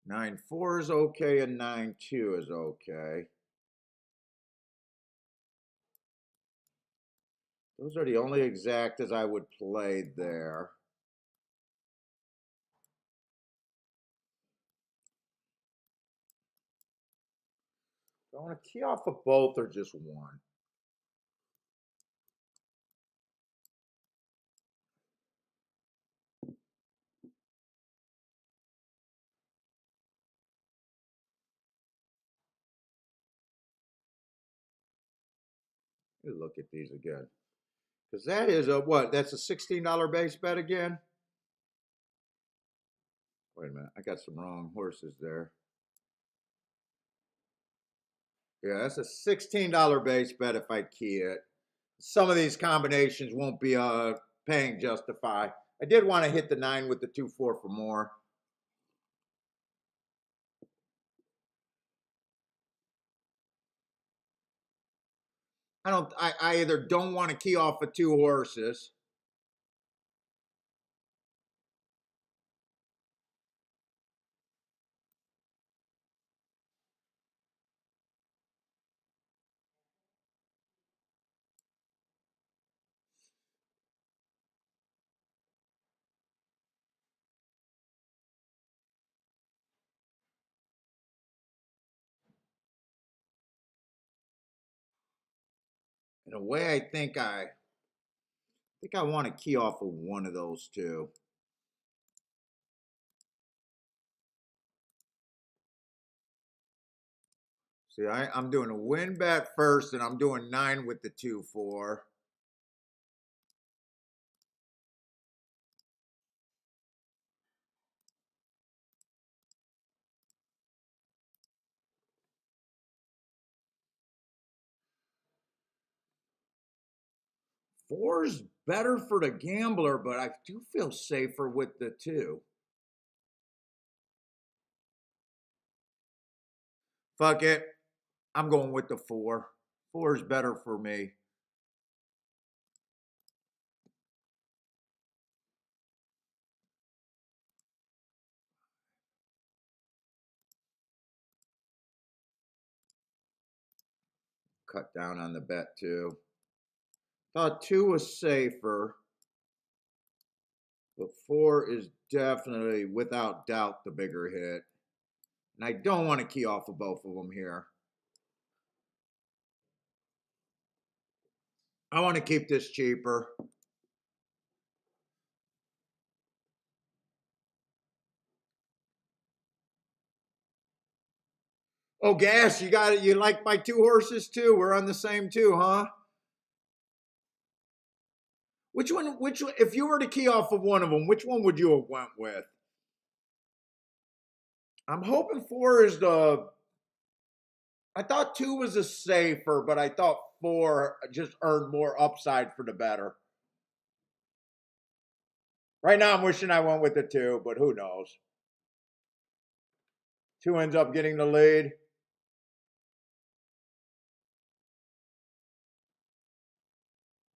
9-4 is okay, and 9-2 is okay. Those are the only exactas I would play there. Do I want to key off of both or just one? Let me look at these again. Because that is a what? That's a $16 base bet again? Wait a minute. I got some wrong horses there. Yeah, that's a $16 base bet if I key it. Some of these combinations won't be paying justify. I did want to hit the 9 with the 2-4 for more. I either don't want to key off of 2 horses. In a way, I think I want to key off of one of those two. See, I'm doing a win bet first, and I'm doing 9 with the 2-4. Four's better for the gambler, but I do feel safer with the 2. Fuck it. I'm going with the 4. 4 is better for me. Cut down on the bet too. Thought 2 was safer, but 4 is definitely, without doubt, the bigger hit. And I don't want to key off of both of them here. I want to keep this cheaper. Oh, Gas, you got it. You like my 2 horses too? We're on the same 2, huh? Which one, if you were to key off of one of them, which one would you have went with? I'm hoping 4 is I thought 2 was a safer, but I thought 4 just earned more upside for the better. Right now, I'm wishing I went with the 2, but who knows? 2 ends up getting the lead.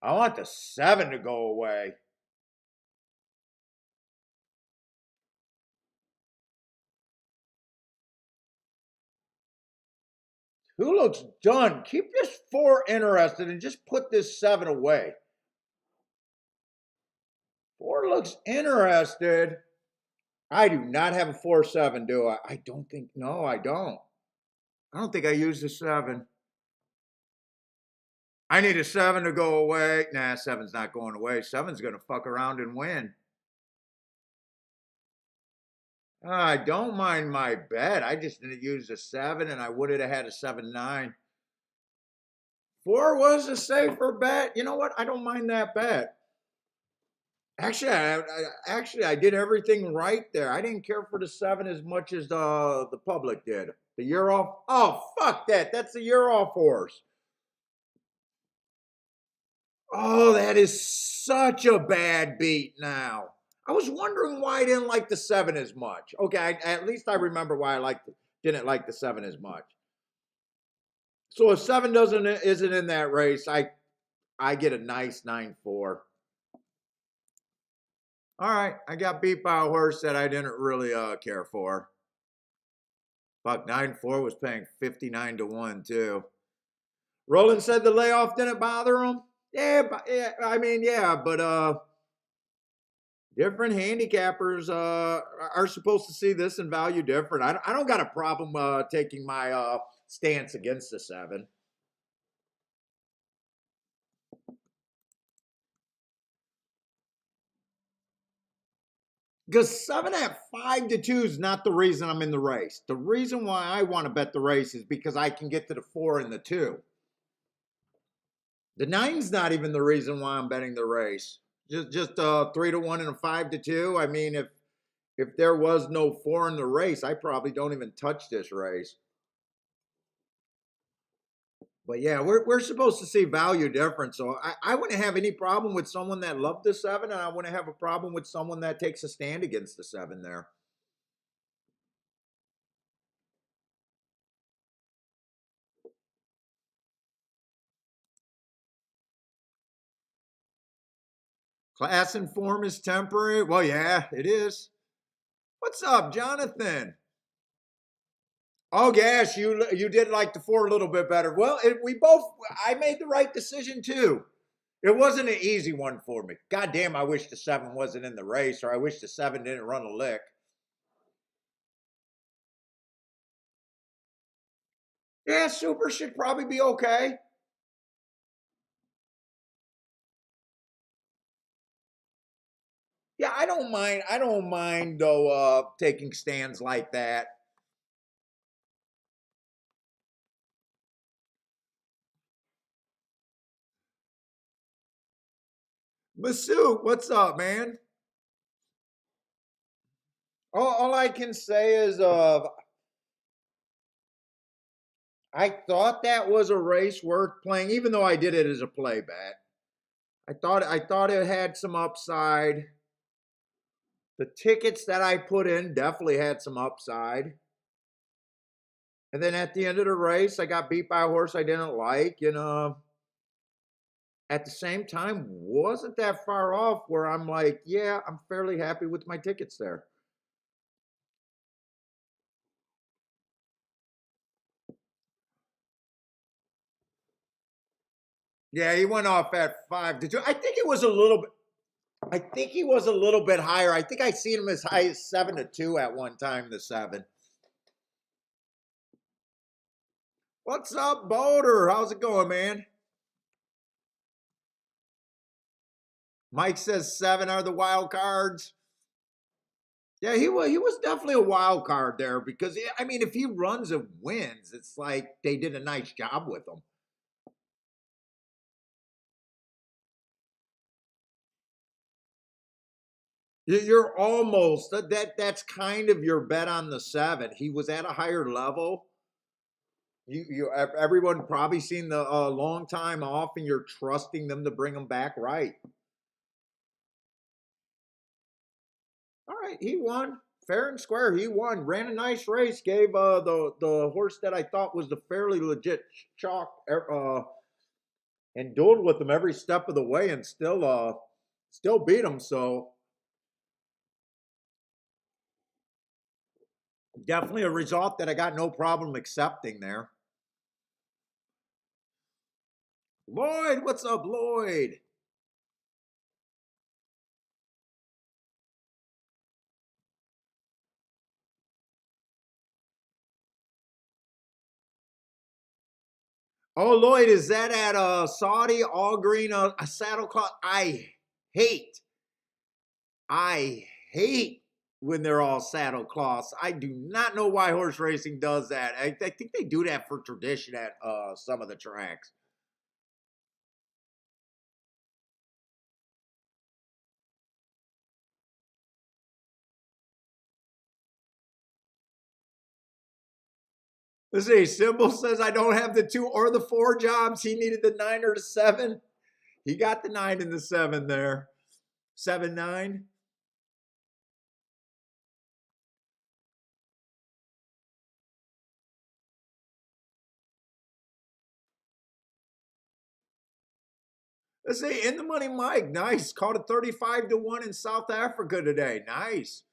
I want the 7 to go away. Who looks done? Keep this 4 interested and just put this 7 away. 4 looks interested. I do not have a 4-7, do I? I don't think, no, I don't. I don't think I used the 7. I need a 7 to go away. Nah, 7's not going away. 7's going to fuck around and win. I don't mind my bet. I just didn't use the 7, and I would have had a 7-9. 4 was a safer bet. You know what? I don't mind that bet. Actually, I did everything right there. I didn't care for the 7 as much as the public did. The year off. Oh, fuck that. That's the year off horse. Oh, that is such a bad beat now. I was wondering why I didn't like the 7 as much. Okay, at least I remember why didn't like the 7 as much. So if 7 isn't in that race, I get a nice 9-4. All right, I got beat by a horse that I didn't really care for. Fuck, 9-4 was paying 59 to 1 too. Roland said the layoff didn't bother him. Yeah, but different handicappers are supposed to see this and value different. I don't got a problem taking my stance against the 7. Because 7 at 5 to 2 is not the reason I'm in the race. The reason why I want to bet the race is because I can get to the 4 and the 2. The 9's not even the reason why I'm betting the race. Just 3 to 1 and a 5 to 2. I mean, if there was no 4 in the race, I probably don't even touch this race. But yeah, we're supposed to see value difference. So I wouldn't have any problem with someone that loved the 7, and I wouldn't have a problem with someone that takes a stand against the 7 there. Class and form is temporary. Well, yeah, it is. What's up, Jonathan? Oh gosh, you did like the 4 a little bit better. Well, we both. I made the right decision too. It wasn't an easy one for me. God damn, I wish the 7 wasn't in the race, or I wish the 7 didn't run a lick. Yeah, Super should probably be okay. Yeah, I don't mind. I don't mind though taking stands like that. Masood, what's up, man? All I can say is I thought that was a race worth playing, even though I did it as a play bet. I thought it had some upside. The tickets that I put in definitely had some upside. And then at the end of the race, I got beat by a horse I didn't like. At the same time, wasn't that far off where I'm like, yeah, I'm fairly happy with my tickets there. Yeah, he went off at 5-2. I think it was a little bit. I think he was a little bit higher. I think I seen him as high as 7-2 at one time. The 7. What's up, Boulder? How's it going, man? Mike says 7 are the wild cards. Yeah, he was definitely a wild card there because I mean, if he runs and wins, it's like they did a nice job with him. You're almost that's kind of your bet on the 7. He was at a higher level. Everyone probably seen the long time off, and you're trusting them to bring him back right. All right, he won fair and square. He won, ran a nice race, gave the horse that I thought was the fairly legit chalk and dueled with him every step of the way, and still beat him. So definitely a result that I got no problem accepting there. Lloyd, what's up, Lloyd? Oh, Lloyd, is that at Saudi all green a saddle cloth? Hate, I hate when they're all saddle cloths. I do not know why horse racing does that. I think they do that for tradition at some of the tracks. Let's see. Symbol says I don't have the 2 or the 4 jobs. He needed the 9 or the 7. He got the 9 and the 7 there. 7-9. Let's see. In the money, Mike. Nice. Caught a 35-1 in South Africa today. Nice.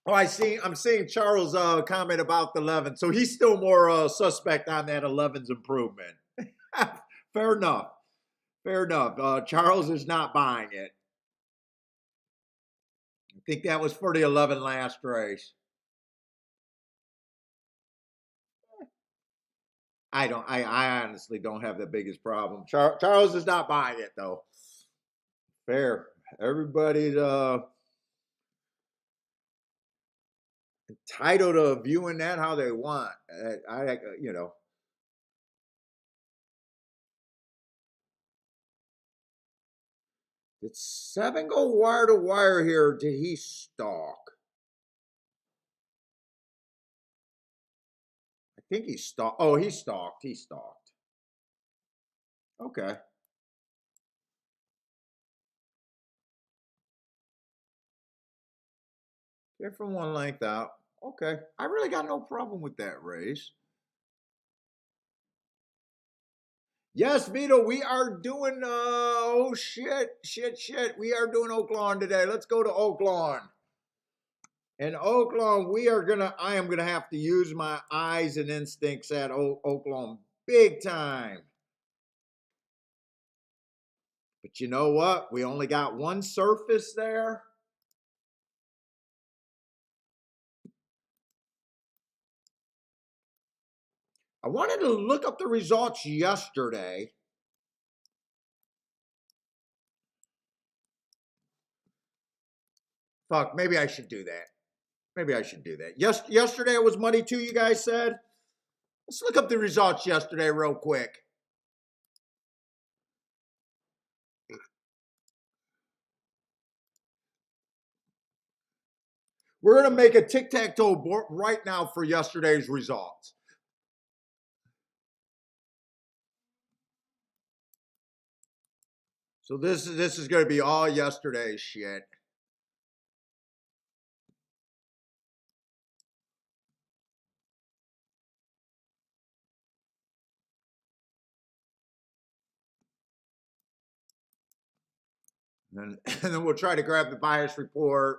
Oh, I see. I'm seeing Charles' comment about the 11. So he's still more suspect on that 11's improvement. Fair enough. Fair enough. Charles is not buying it. I think that was for the 11 last race. I honestly don't have the biggest problem. Charles is not buying it though. Fair. Everybody's entitled to viewing that how they want. You know. Did 7 go wire to wire here? Or did he stalk? I think he stalked. Oh, he stalked. He stalked. Okay. Get from one length out. Okay. I really got no problem with that race. Yes, Vito, we are doing, oh shit. We are doing Oaklawn today. Let's go to Oaklawn. In Oaklawn, I am gonna have to use my eyes and instincts at Oaklawn big time. But you know what? We only got one surface there. I wanted to look up the results yesterday. Fuck, maybe I should do that. Maybe I should do that. Yesterday it was muddy too, you guys said? Let's look up the results yesterday real quick. We're going to make a tic-tac-toe board right now for yesterday's results. So this is going to be all yesterday's shit. And then we'll try to grab the bias report.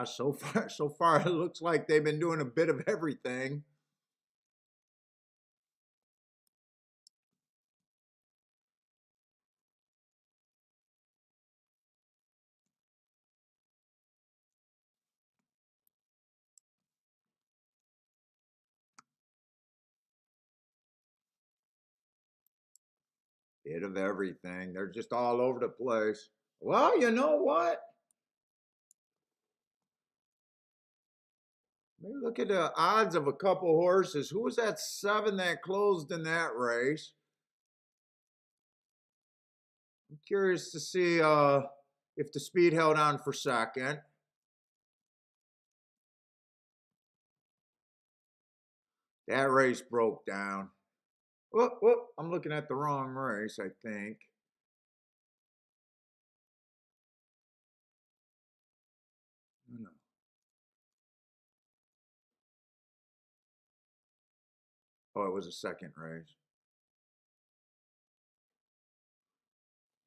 So far it looks like they've been doing a bit of everything. Bit of everything. They're just all over the place. Well, you know what? Maybe look at the odds of a couple horses. Who was that 7 that closed in that race? I'm curious to see if the speed held on for second. That race broke down. Whoop, whoop. I'm looking at the wrong race, I think. No. Oh, it was a second race.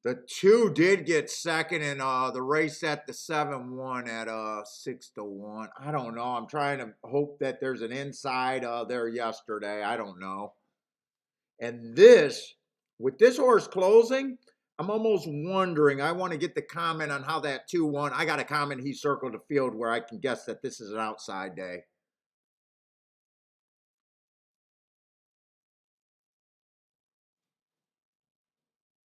The 2 did get second in the race at the 7-1 at 6-1. I don't know. I'm trying to hope that there's an inside there yesterday. I don't know. And with this horse closing, I'm almost wondering. I want to get the comment on how that 2-1. I got a comment he circled the field where I can guess that this is an outside day.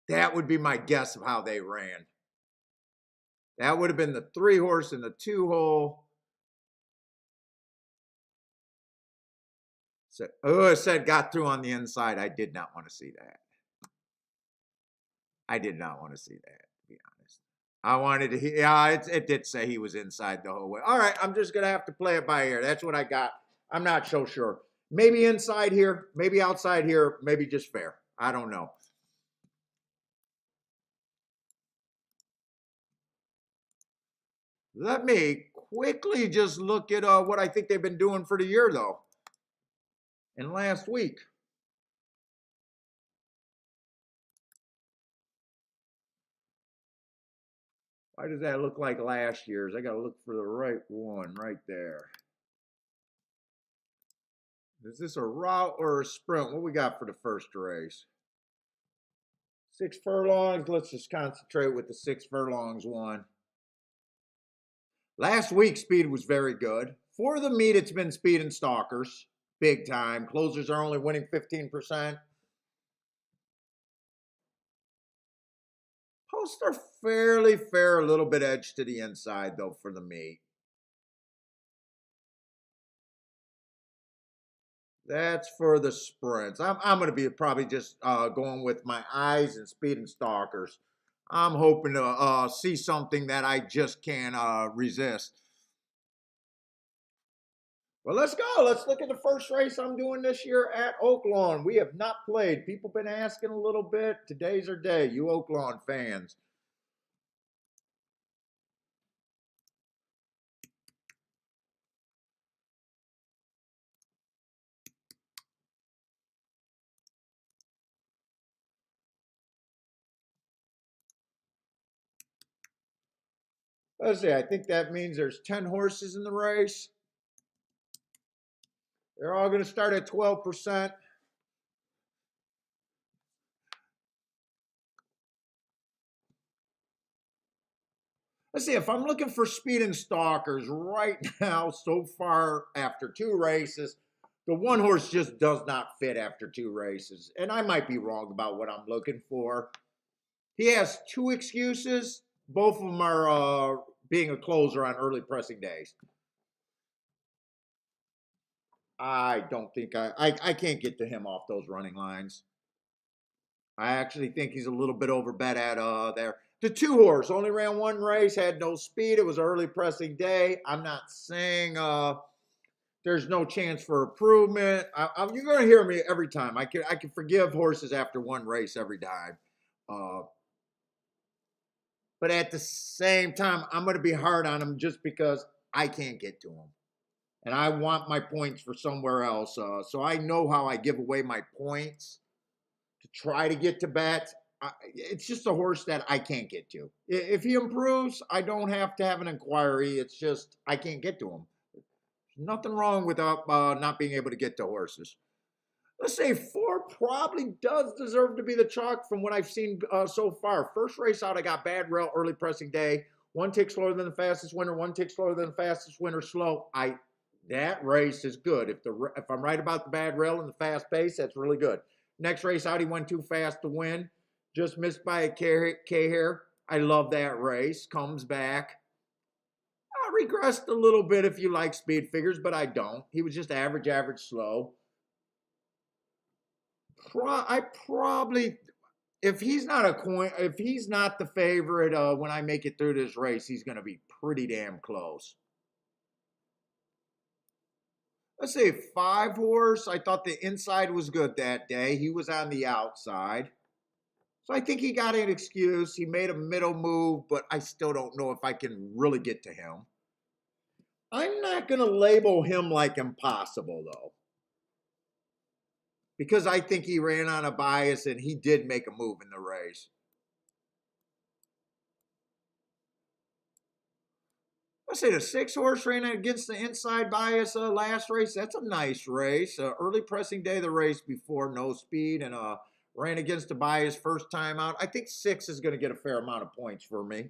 That would be my guess of how they ran. That would have been the 3 horse in the 2 hole. So, it said got through on the inside. I did not want to see that. I did not want to see that, to be honest. I wanted to, yeah, it did say he was inside the whole way. All right, I'm just going to have to play it by ear. That's what I got. I'm not so sure. Maybe inside here, maybe outside here, maybe just fair. I don't know. Let me quickly just look at what I think they've been doing for the year, though. And last week. Why does that look like last year's? I got to look for the right one right there. Is this a route or a sprint? What we got for the first race? 6 furlongs. Let's just concentrate with the 6 furlongs one. Last week, speed was very good. For the meet, it's been speed and stalkers. big time. Closers are only winning 15%. Posts are fairly fair, a little bit edge to the inside, though, for the meat. That's for the sprints. I'm going to be probably just going with my eyes and speed and stalkers. I'm hoping to see something that I just can't resist. Well, let's go. Let's look at the first race I'm doing this year at Oaklawn. We have not played. People been asking a little bit. Today's our day, you Oaklawn fans. Let's see. I think that means there's 10 horses in the race. They're all going to start at 12%. Let's see, if I'm looking for speed and stalkers right now, so far after 2 races, the one horse just does not fit after 2 races. And I might be wrong about what I'm looking for. He has 2 excuses. Both of them are being a closer on early pressing days. I don't think I can't get to him off those running lines. I actually think he's a little bit overbet at there. The 2 horse only ran 1 race, had no speed. It was early pressing day. I'm not saying there's no chance for improvement. You're going to hear me every time. I can forgive horses after 1 race every time. But at the same time, I'm going to be hard on him just because I can't get to him. And I want my points for somewhere else. So I know how I give away my points to try to get to bets. It's just a horse that I can't get to. If he improves, I don't have to have an inquiry. It's just I can't get to him. Nothing wrong with not being able to get to horses. Let's say 4 probably does deserve to be the chalk from what I've seen so far. First race out, I got bad rail, early pressing day. 1 tick slower than the fastest winner, 1 tick slower than the fastest winner, slow. That race is good. If I'm right about the bad rail and the fast pace, that's really good. Next race out, he went too fast to win. Just missed by a K-hair. I love that race. Comes back. I regressed a little bit if you like speed figures, but I don't. He was just average, slow. I probably, if he's not if he's not the favorite when I make it through this race, he's going to be pretty damn close. Let's say 5 horse. I thought the inside was good that day. He was on the outside. So I think he got an excuse. He made a middle move, but I still don't know if I can really get to him. I'm not going to label him like impossible, though, because I think he ran on a bias and he did make a move in the race. Let's say the 6 horse ran against the inside bias last race. That's a nice race. Early pressing day of the race before, no speed, and ran against the bias first time out. I think 6 is going to get a fair amount of points for me.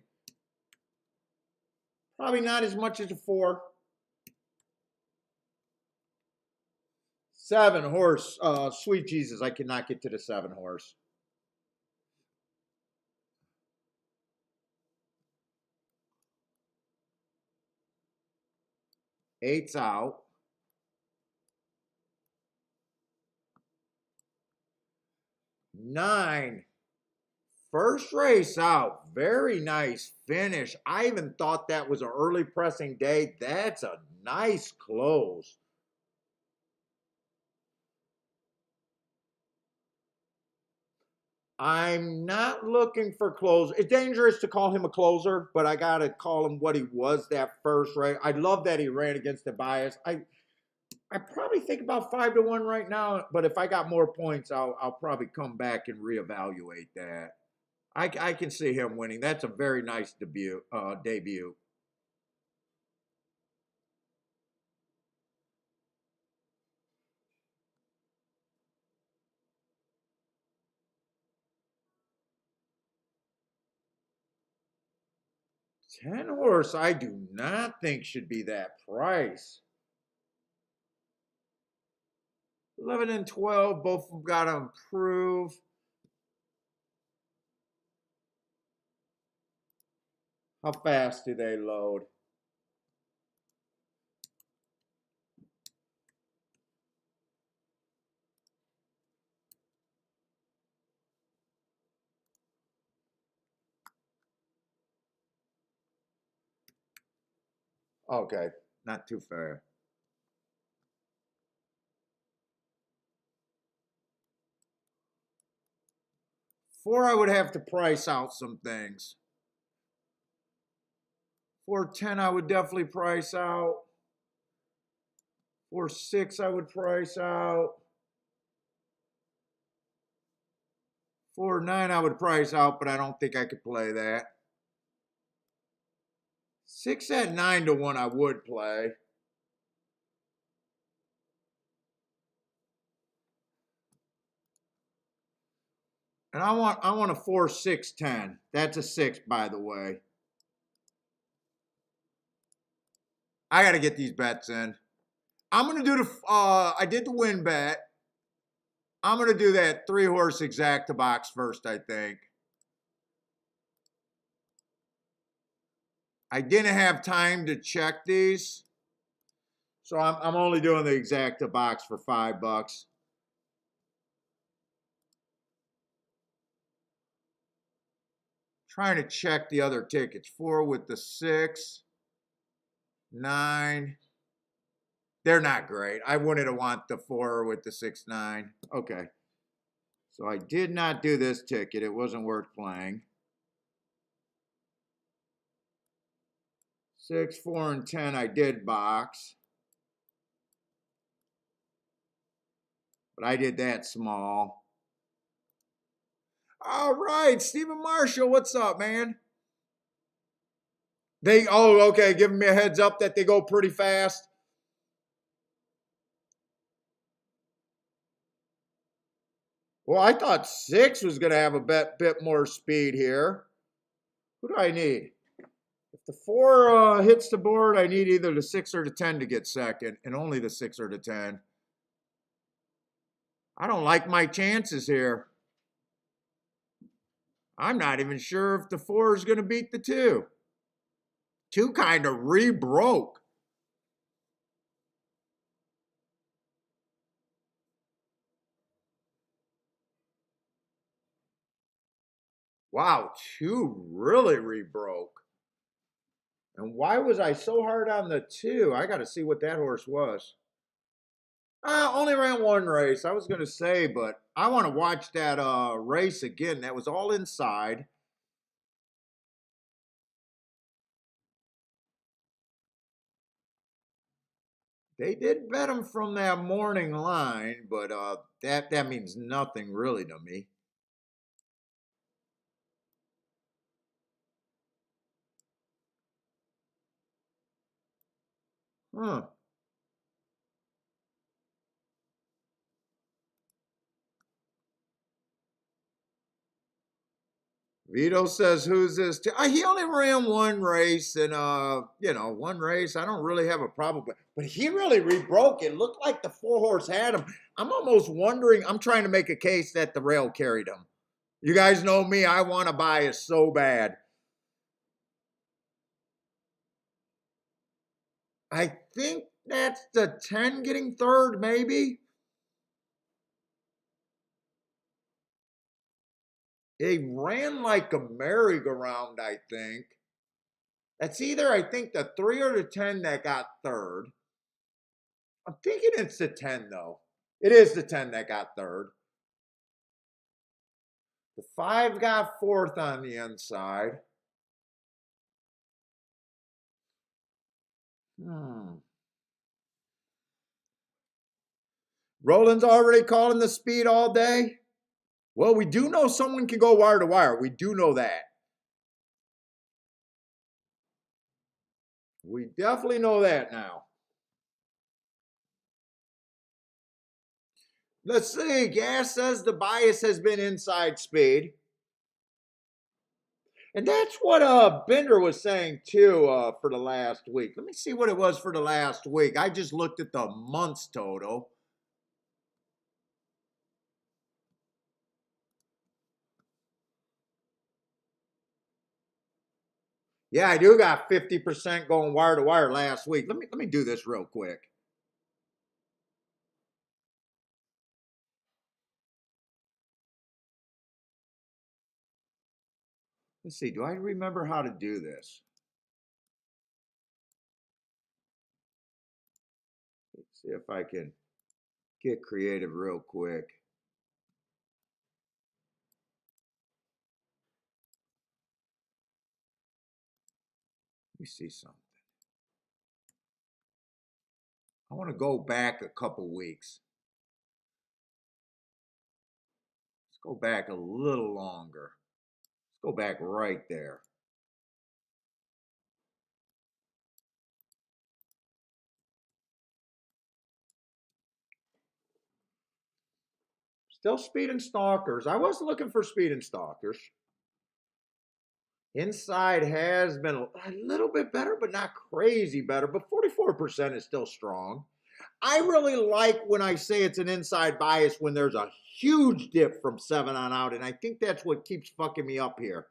Probably not as much as a 4. 7 horse, sweet Jesus, I cannot get to the 7 horse. 8's out. 9, first race out. Very nice finish. I even thought that was an early pressing day. That's a nice close. I'm not looking for close. It's dangerous to call him a closer, but I got to call him what he was that first race. I love that he ran against the bias. I probably think about 5-1 right now, but if I got more points, I'll probably come back and reevaluate that. I can see him winning. That's a very nice debut. Debut. Ten horse, I do not think should be that price. 11 and 12, both of them got to improve. How fast do they load? Okay, not too fair. Four, I would have to price out some things. 410, I would definitely price out. 4-6, I would price out. 4-9, I would price out, but I don't think I could play that. 6 at 9 to 1, I would play. And I want a 4-6-10. That's a 6, by the way. I got to get these bets in. I'm going to do the, I did the win bet. I'm going to do that 3-horse exacta box first, I think. I didn't have time to check these. So I'm only doing the exacta box for $5. Trying to check the other tickets. 4 with the 6. 9. They're not great. I wouldn't have want the 4 with the 6-9. Okay. So I did not do this ticket. It wasn't worth playing. 6, 4, and 10 I did box. But I did that small. All right, Stephen Marshall, what's up, man? Okay, giving me a heads up that they go pretty fast. Well, I thought 6 was going to have a bit more speed here. Who do I need? If the 4 hits the board, I need either the 6 or the 10 to get second, and only the 6 or the 10. I don't like my chances here. I'm not even sure if the 4 is going to beat the 2. 2 kind of re-broke. Wow, 2 really re-broke. And why was I so hard on the 2? I got to see what that horse was. Only ran 1 race. I was going to say, but I want to watch that race again. That was all inside. They did bet him from that morning line, but that means nothing really to me. Huh. Vito says, who's this? He only ran 1 race, and, 1 race. I don't really have a problem with. But he really rebroke. It looked like the 4-horse had him. I'm almost wondering. I'm trying to make a case that the rail carried him. You guys know me. I want to buy it so bad. I think that's the 10 getting third, maybe. They ran like a merry-go-round, I think. That's either, I think, the 3 or the 10 that got third. I'm thinking it's the 10, though. It is the 10 that got third. The 5 got fourth on the inside. Roland's already calling the speed all day. Well, we do know someone can go wire to wire. We do know that. We definitely know that now. Let's see. Gas says the bias has been inside speed. And that's what Bender was saying too for the last week. Let me see what it was for the last week. I just looked at the months total. Yeah, I do got 50% going wire to wire last week. Let me do this real quick. Let's see, do I remember how to do this? Let's see if I can get creative real quick. Let me see something. I want to go back a couple weeks. Let's go back a little longer. Let's go back right there. Still speed and stalkers. I was looking for speed and stalkers. Inside has been a little bit better, but not crazy better. But 44% is still strong. I really like when I say it's an inside bias when there's a huge dip from 7 on out. And I think that's what keeps fucking me up here.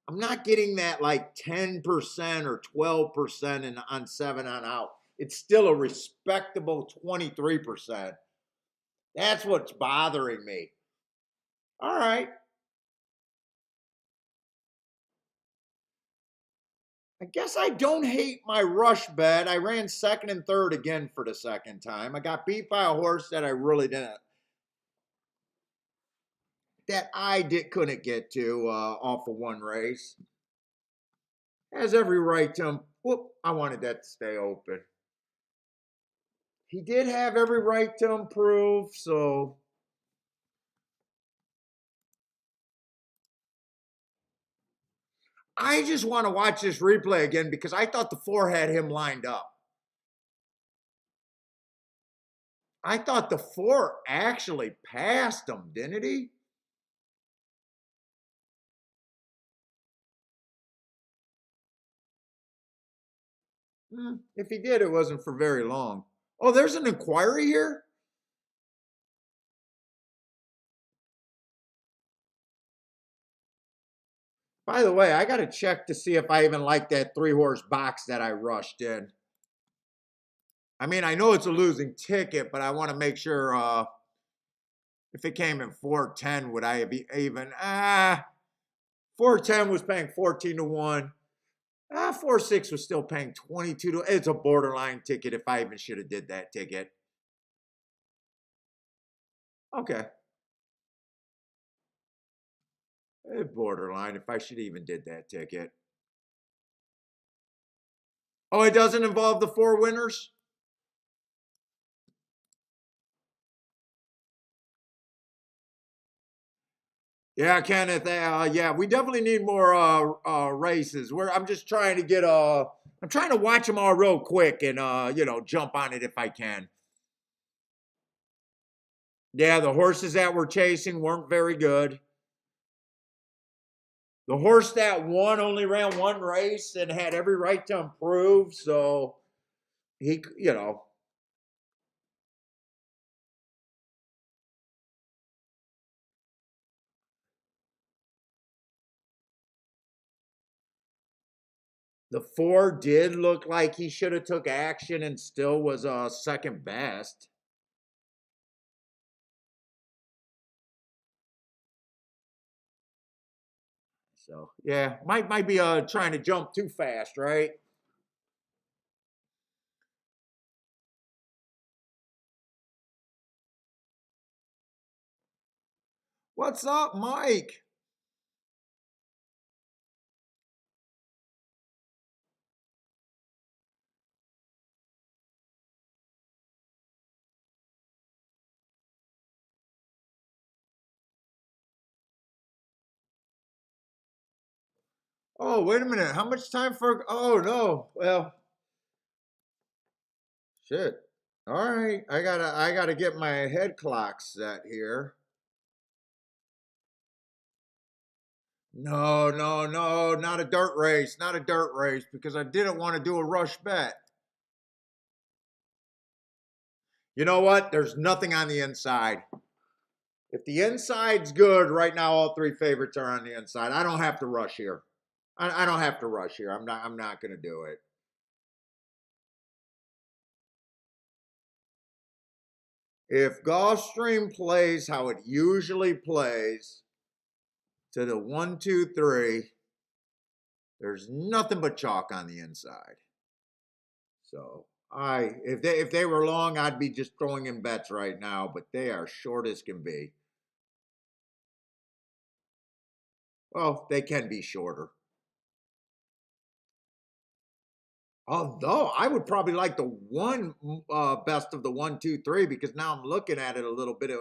I'm not getting that like 10% or 12% on 7 on out. It's still a respectable 23%. That's what's bothering me. All right. I guess I don't hate my rush bet. I ran second and third again for the second time. I got beat by a horse that I really didn't, that couldn't get to off of one race. Has every right to. Whoop! I wanted that to stay open. He did have every right to improve, so. I just want to watch this replay again because I thought the 4 had him lined up. I thought the 4 actually passed him, didn't he? If he did, it wasn't for very long. Oh, there's an inquiry here? By the way, I got to check to see if I even like that 3-horse box that I rushed in. I mean, I know it's a losing ticket, but I want to make sure if it came in 410, would I be even? 410 was paying 14 to 1. 4-6 was still paying 22 to. It's a borderline ticket if I even should have did that ticket. Okay. It's borderline if I should even did that ticket. Oh, it doesn't involve the 4 winners? Yeah, Kenneth. Yeah, we definitely need more races. I'm just trying to get I'm trying to watch them all real quick and jump on it if I can. Yeah, the horses that we're chasing weren't very good. The horse that won only ran 1 race and had every right to improve, so he, the 4 did look like he should have took action and still was second best. So yeah, might be trying to jump too fast, right? What's up, Mike? Oh, wait a minute. How much time for? Oh no. Well, shit. All right. I gotta get my head clock set here. No, no, no, not a dirt race. Not a dirt race because I didn't want to do a rush bet. You know what? There's nothing on the inside. If the inside's good, right now all 3 favorites are on the inside. I don't have to rush here. I don't have to rush here. I'm not going to do it. If Gulfstream plays how it usually plays to the 1, 2, 3, there's nothing but chalk on the inside. So if they were long, I'd be just throwing in bets right now, but they are short as can be. Well, they can be shorter. Although I would probably like the one best of the 1, 2, 3 because now I'm looking at it a little bit.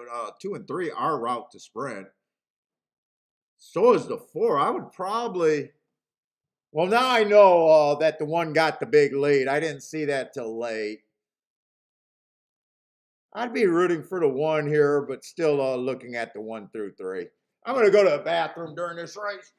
2 and 3 are route to sprint. So is the 4. I would probably. Well, now I know that the 1 got the big lead. I didn't see that till late. I'd be rooting for the 1 here, but still looking at the 1 through 3. I'm going to go to the bathroom during this race.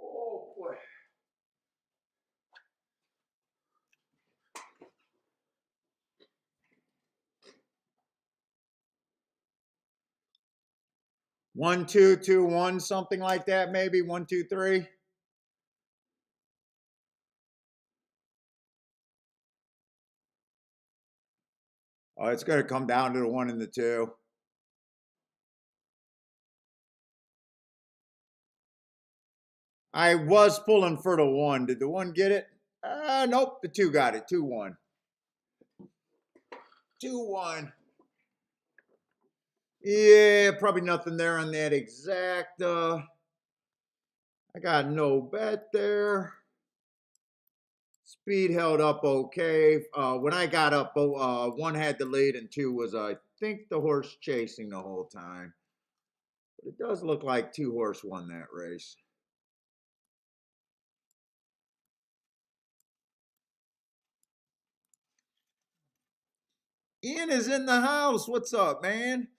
Oh, boy. 1, 2, 2, 1, something like that, maybe 1, 2, 3. Oh, it's going to come down to the 1 and the 2. I was pulling for the 1. Did the 1 get it? Nope, the 2 got it. 2, 1. 2, 1. Yeah, probably nothing there on that exact. I got no bet there. Speed held up okay. When I got up, 1 had the lead and 2 was, I think, the horse chasing the whole time. But it does look like 2 horse won that race. Ian is in the house. What's up, man?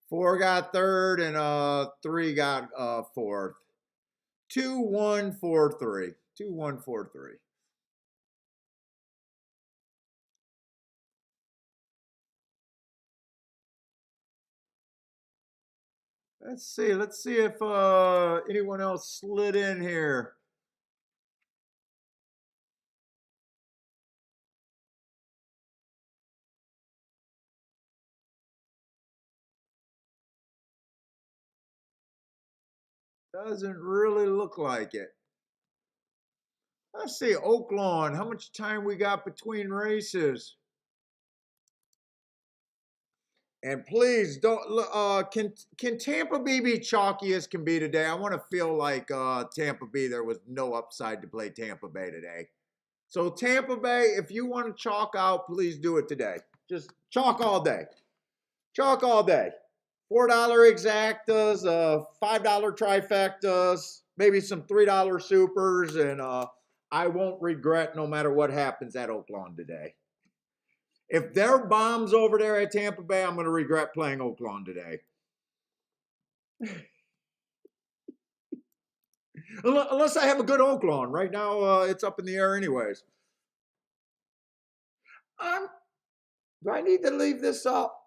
Four got third and 3 got fourth. 2, 1, 4, 3. 2, 1, 4, 3. Let's see. Let's see if anyone else slid in here. Doesn't really look like it. Let's see, Oaklawn. How much time we got between races? And please don't. Can Tampa Bay be chalky as can be today? I want to feel like Tampa Bay. There was no upside to play Tampa Bay today. So Tampa Bay, if you want to chalk out, please do it today. Just chalk all day. Chalk all day. $4 exactas, $5 trifectas, maybe some $3 supers, and I won't regret no matter what happens at Oaklawn today. If there are bombs over there at Tampa Bay, I'm going to regret playing Oaklawn today. Unless I have a good Oaklawn. Right now, it's up in the air anyways. Do I need to leave this up?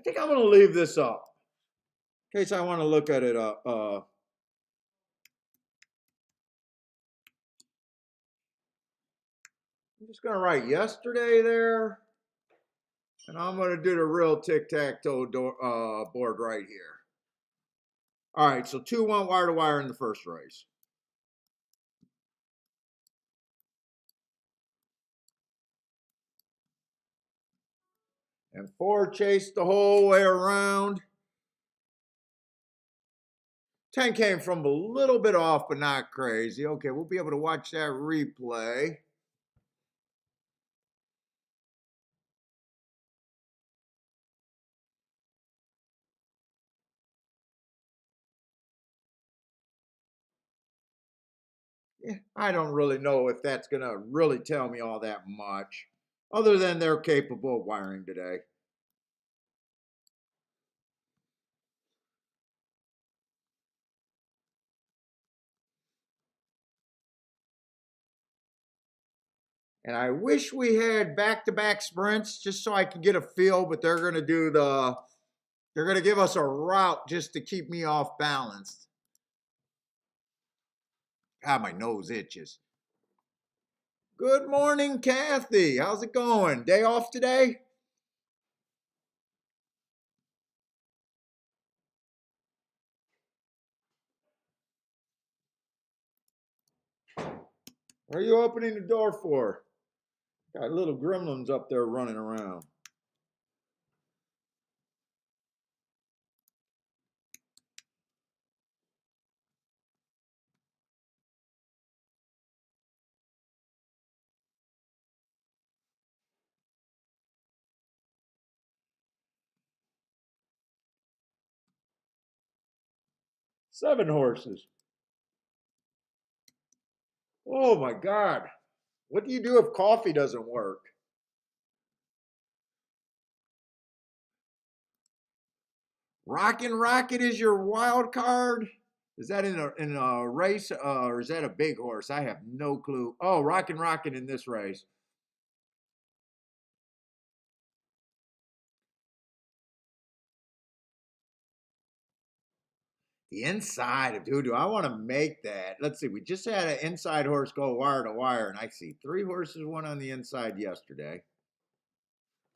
think I'm going to leave this up in case I want to look at it. I'm just going to write yesterday there. And I'm going to do the real tic-tac-toe board right here. All right, so 2-1 wire-to-wire in the first race. And 4 chased the whole way around. 10 came from a little bit off, but not crazy. Okay, we'll be able to watch that replay. Yeah, I don't really know if that's going to really tell me all that much, other than they're capable of wiring today. And I wish we had back-to-back sprints just so I could get a feel, but they're going to do they're going to give us a route just to keep me off balance. God, my nose itches. Good morning, Kathy. How's it going? Day off today? What are you opening the door for? Got little gremlins up there running around. Seven horses. Oh my God. What do you do if coffee doesn't work? Rockin' Rocket is your wild card? Is that in a race or is that a big horse? I have no clue. Oh, Rockin' Rocket in this race. The inside of Doodoo. I want to make that. Let's see. We just had an inside horse go wire to wire, and I see 3 horses went on the inside yesterday.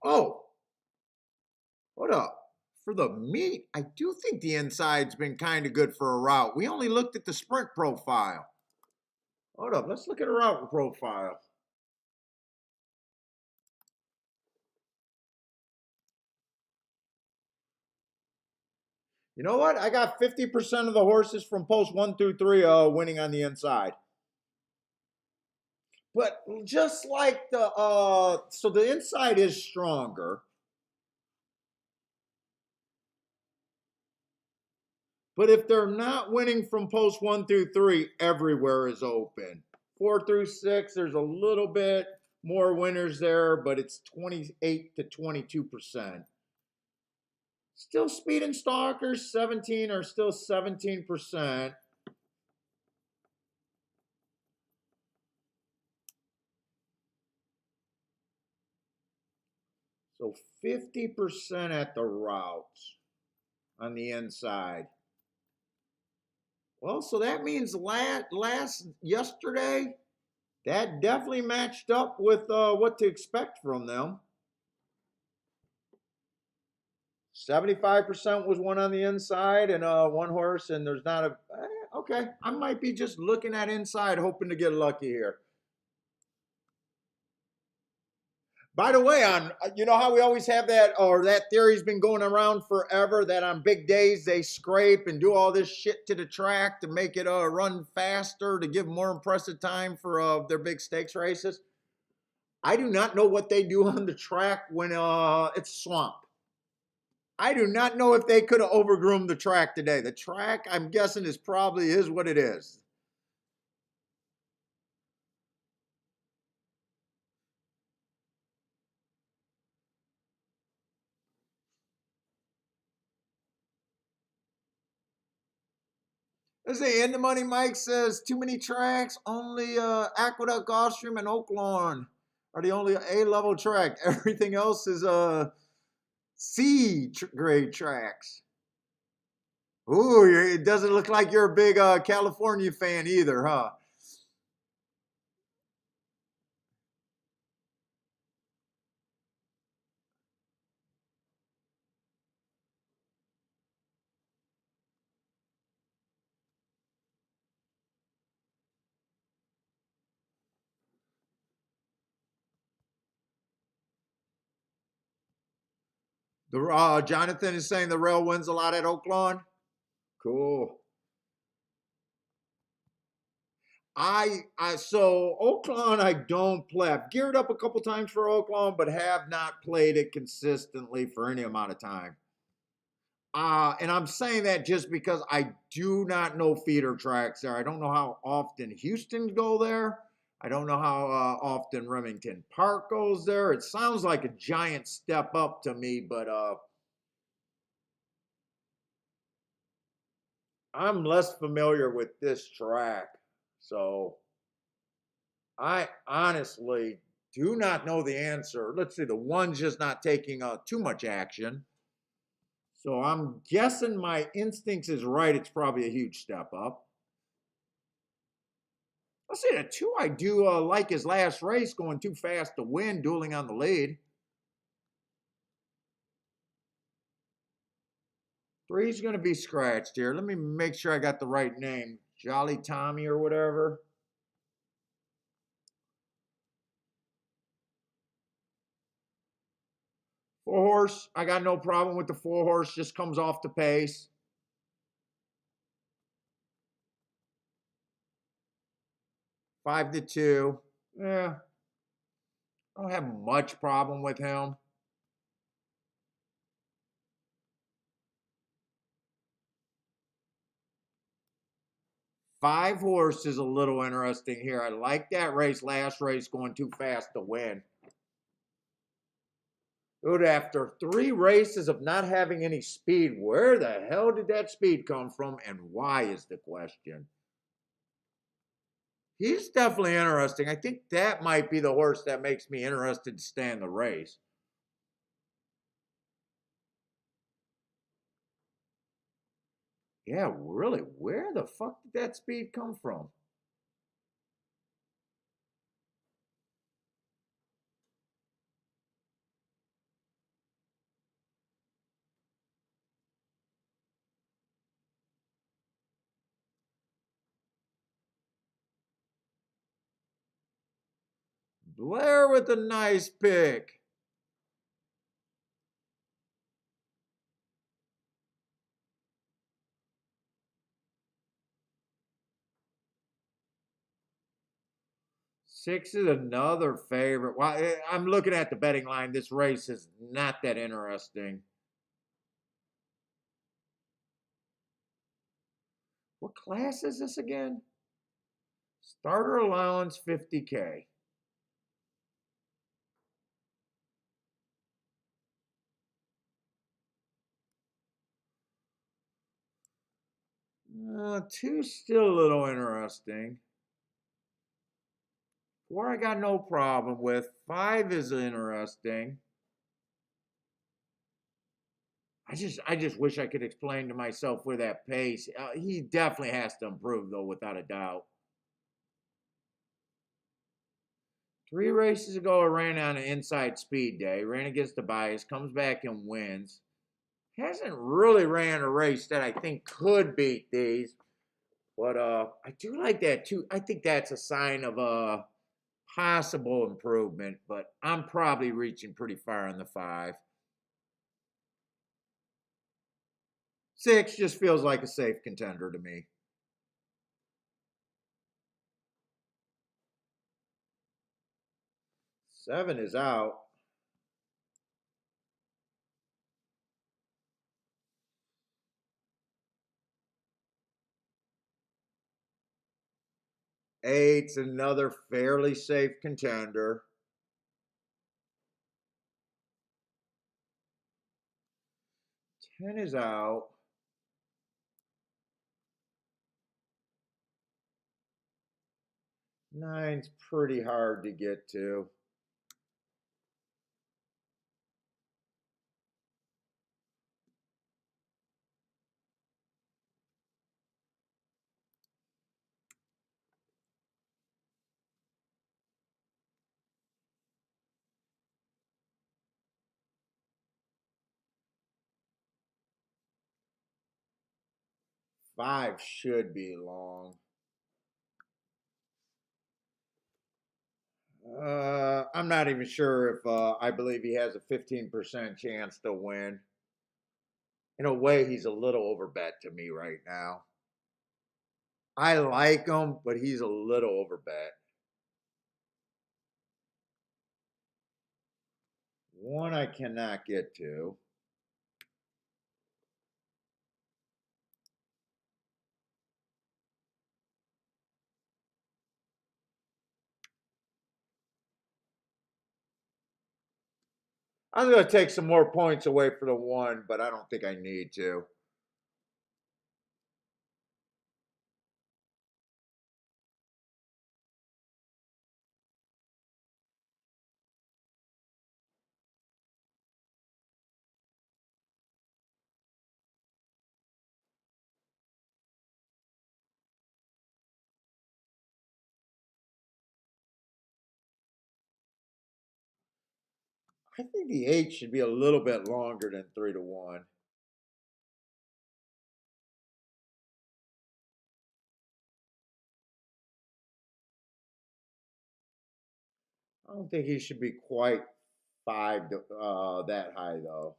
Oh, hold up. For the meet, I do think the inside's been kind of good for a route. We only looked at the sprint profile. Hold up. Let's look at a route profile. You know what? I got 50% of the horses from post 1 through 3 winning on the inside. But just like so the inside is stronger. But if they're not winning from post 1 through 3, everywhere is open. 4 through 6, there's a little bit more winners there, but it's 28 to 22%. Still speed and stalkers, 17 are still 17%. So 50% at the routes on the inside. Well, so that means yesterday, that definitely matched up with what to expect from them. 75% was one on the inside and 1 horse, and there's not a okay. I might be just looking at inside, hoping to get lucky here. By the way, you know how we always have that, or that theory's been going around forever, that on big days they scrape and do all this shit to the track to make it run faster, to give more impressive time for their big stakes races. I do not know what they do on the track when it's swamp. I do not know if they could have overgroomed the track today. The track, I'm guessing, probably is what it is. Let's see, In the Money Mike says, too many tracks, only Aqueduct, Gulfstream, and Oaklawn are the only A-level track. Everything else is C grade tracks. Ooh, it doesn't look like you're a big California fan either, huh? The Jonathan is saying the rail wins a lot at Oaklawn. Cool. So Oaklawn I don't play. I've geared up a couple times for Oaklawn, but have not played it consistently for any amount of time. And I'm saying that just because I do not know feeder tracks there. I don't know how often Houston go there. I don't know how often Remington Park goes there. It sounds like a giant step up to me, but I'm less familiar with this track. So I honestly do not know the answer. Let's see, the one's just not taking too much action. So I'm guessing my instincts is right. It's probably a huge step up. Let's see, the two I do like his last race, going too fast to win, dueling on the lead. Three's going to be scratched here. Let me make sure I got the right name. Jolly Tommy or whatever. Four horse, I got no problem with the four horse, just comes off the pace. 5-2. Yeah, I don't have much problem with him. Five horse is a little interesting here. I like that race, last race, going too fast to win. Dude, after 3 races of not having any speed, where the hell did that speed come from and why is the question? He's definitely interesting. I think that might be the horse that makes me interested to stay in the race. Yeah, really, where the fuck did that speed come from? Blair with a nice pick. Six is another favorite. Well, I'm looking at the betting line. This race is not that interesting. What class is this again? Starter allowance 50K. Two still a little interesting. Four I got no problem with. Five is interesting. I just wish I could explain to myself where that pace. He definitely has to improve though, without a doubt. 3 races ago, I ran on an inside speed day. Ran against the bias, comes back and wins. Hasn't really ran a race that I think could beat these. But I do like that too. I think that's a sign of a possible improvement, but I'm probably reaching pretty far on the 5. 6 just feels like a safe contender to me. 7 is out. 8's another fairly safe contender. 10 is out. 9's pretty hard to get to. 5 should be long. I'm not even sure if I believe he has a 15% chance to win. In a way, he's a little overbet to me right now. I like him, but he's a little overbet. One I cannot get to. I'm going to take some more points away for the 1, but I don't think I need to. I think the 8 should be a little bit longer than 3 to 1. I don't think he should be quite 5 to, that high, though.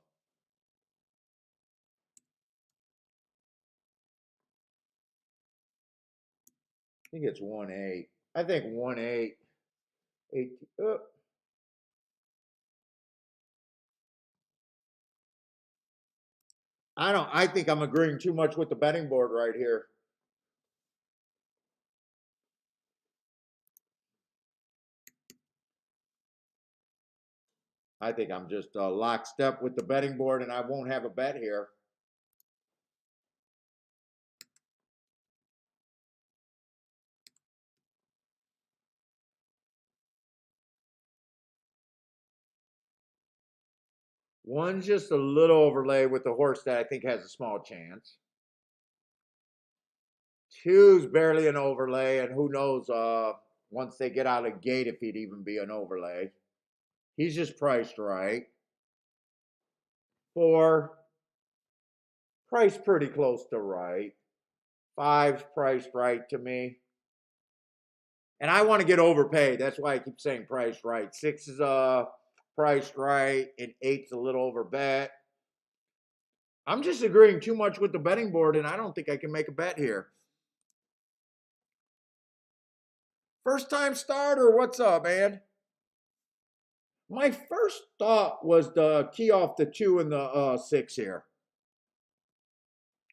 I think it's 1-8. I think 1-8. 8. I think I'm agreeing too much with the betting board right here. I think I'm just lockstep with the betting board and I won't have a bet here. One's just a little overlay with the horse that I think has a small chance. 2's barely an overlay, and who knows once they get out of the gate if he'd even be an overlay. He's just priced right. 4, priced pretty close to right. 5's priced right to me. And I want to get overpaid. That's why I keep saying priced right. 6 is priced right, and 8's a little overbet. I'm just agreeing too much with the betting board, and I don't think I can make a bet here. First time starter, what's up, man? My first thought was the key off the 2 and the 6 here.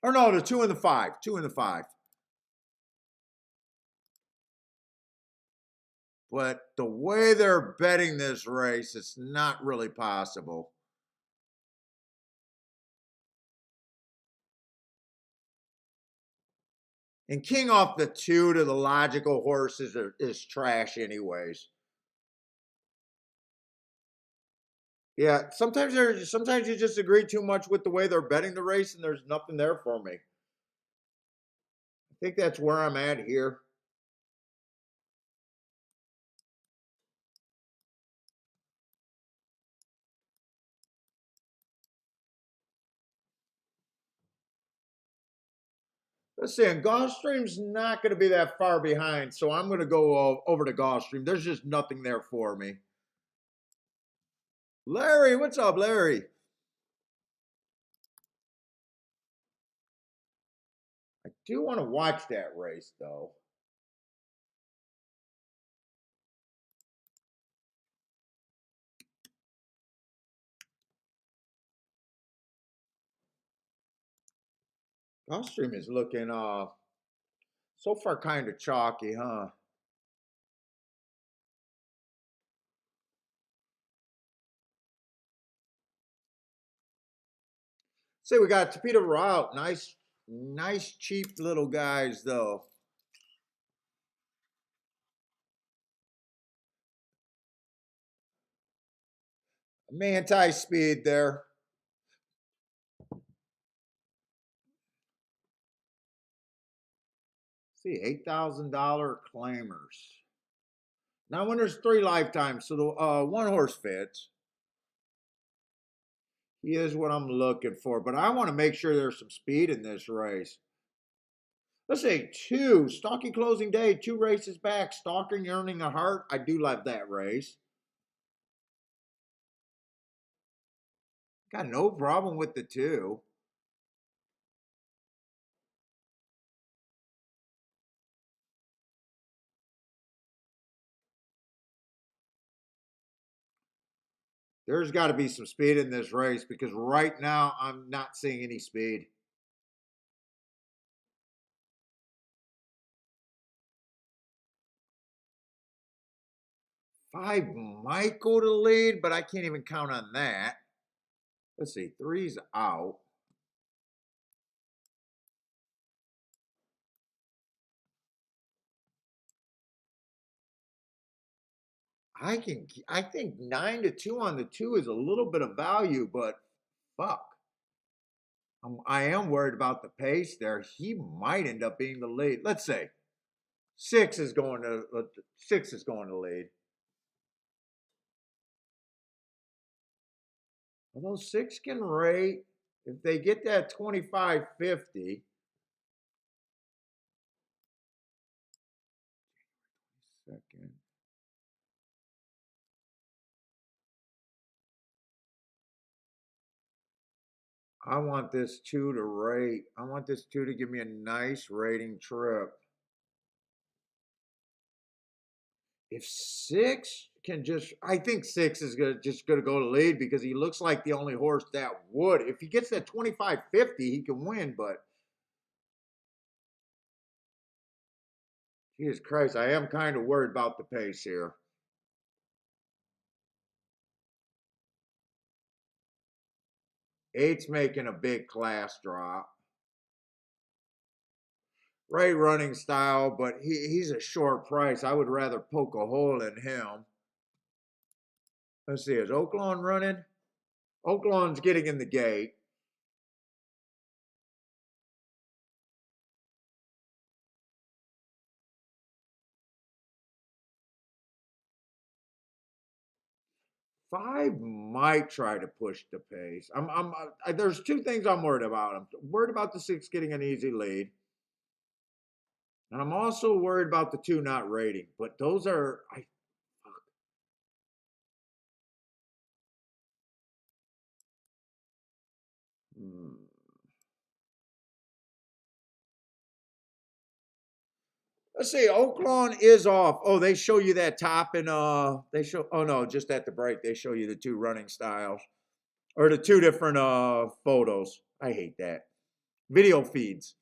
Or no, the 2 and the 5. 2 and the 5. But the way they're betting this race, it's not really possible. And king off the 2 to the logical horses is trash anyways. Yeah, sometimes you just agree too much with the way they're betting the race and there's nothing there for me. I think that's where I'm at here. Let's see, and Gulfstream's not going to be that far behind, so I'm going to go over to Gulfstream. There's just nothing there for me. Larry, what's up, Larry? I do want to watch that race, though. Gulfstream is looking so far kind of chalky, huh? See, we got Tapita Route. Nice, cheap little guys, though. Manti speed there. See, $8,000 claimers. Now, when there's 3 lifetimes, so the 1 horse fits. He is what I'm looking for, but I want to make sure there's some speed in this race. Let's say 2. Stalking closing day, 2 races back. Stalking earning a heart. I do love that race. Got no problem with the 2. There's got to be some speed in this race because right now I'm not seeing any speed. 5 might go to lead, but I can't even count on that. Let's see, 3's out. I think 9-2 on the 2 is a little bit of value, but fuck. I am worried about the pace there. He might end up being the lead. Let's say 6 is going to lead. Although 6 can rate if they get that 25-50. Second. I want this 2 to rate. I want this 2 to give me a nice rating trip. If 6 can just, I think 6 is just gonna go to lead because he looks like the only horse that would. If he gets that 25-50, he can win, but Jesus Christ, I am kind of worried about the pace here. 8's making a big class drop. Right running style, but he's a short price. I would rather poke a hole in him. Let's see, is Oaklawn running? Oaklawn's getting in the gate. Five might try to push the pace. There's 2 things I'm worried about. I'm worried about the 6 getting an easy lead. And I'm also worried about the 2 not rating. But those are, Let's see, Oaklawn is off. Oh, they show you that top and they show, oh no, just at the break, they show you the 2 running styles. Or the 2 different photos. I hate that. Video feeds.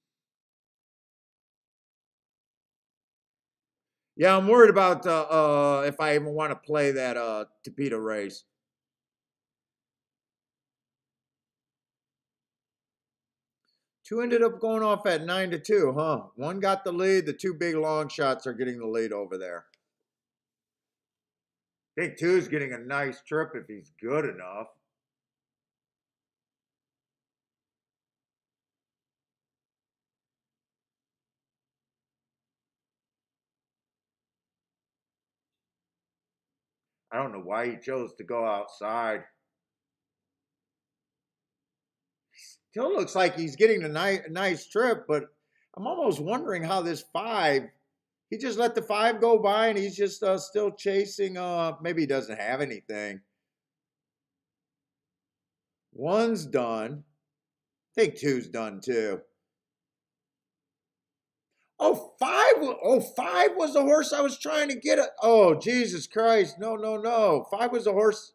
Yeah, I'm worried about if I even want to play that Tapeta race. 2 ended up going off at 9-2, huh? 1 got the lead. The 2 big long shots are getting the lead over there. I think 2 is getting a nice trip if he's good enough. I don't know why he chose to go outside. Still looks like he's getting a nice trip, but I'm almost wondering how this 5, he just let the 5 go by and he's just still chasing. Maybe he doesn't have anything. 1's done. I think 2's done too. Oh, 5 was the horse I was trying to get. Oh, Jesus Christ. No. 5 was the horse.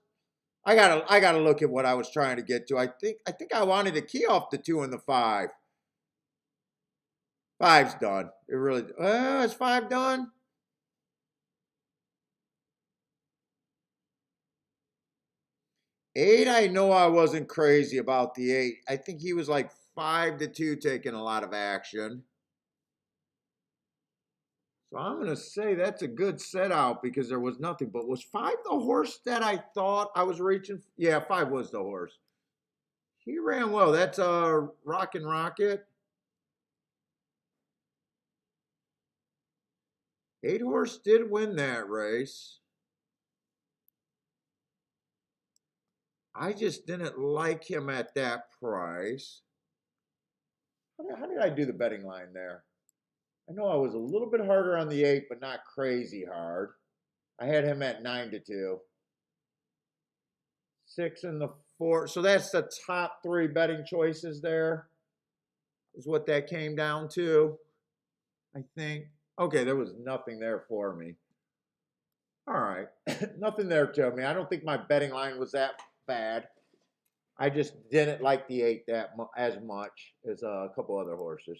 I gotta look at what I was trying to get to. I think I wanted to key off the 2 and the 5. 5's done. It really is 5 done? Eight, I know I wasn't crazy about the 8. I think he was like 5-2 taking a lot of action. So I'm going to say that's a good set out because there was nothing. But was 5 the horse that I thought I was reaching? Yeah, 5 was the horse. He ran well. That's Rockin' Rocket. 8 horse did win that race. I just didn't like him at that price. How did I do the betting line there? I know I was a little bit harder on the 8, but not crazy hard. I had him at 9-2. 6 and the 4. So that's the top 3 betting choices there, is what that came down to, I think. Okay, there was nothing there for me. All right, nothing there to me. I don't think my betting line was that bad. I just didn't like the 8 as much as a couple other horses.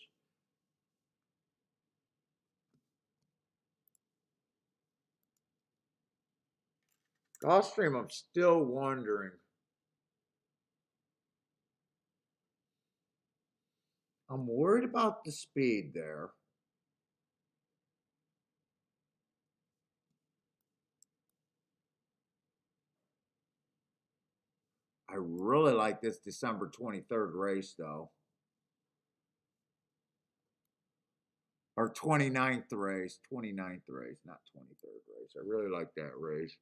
Gulfstream, I'm still wondering. I'm worried about the speed there. I really like this December 23rd race, though. Or 29th race. 29th race, not 23rd race. I really like that race.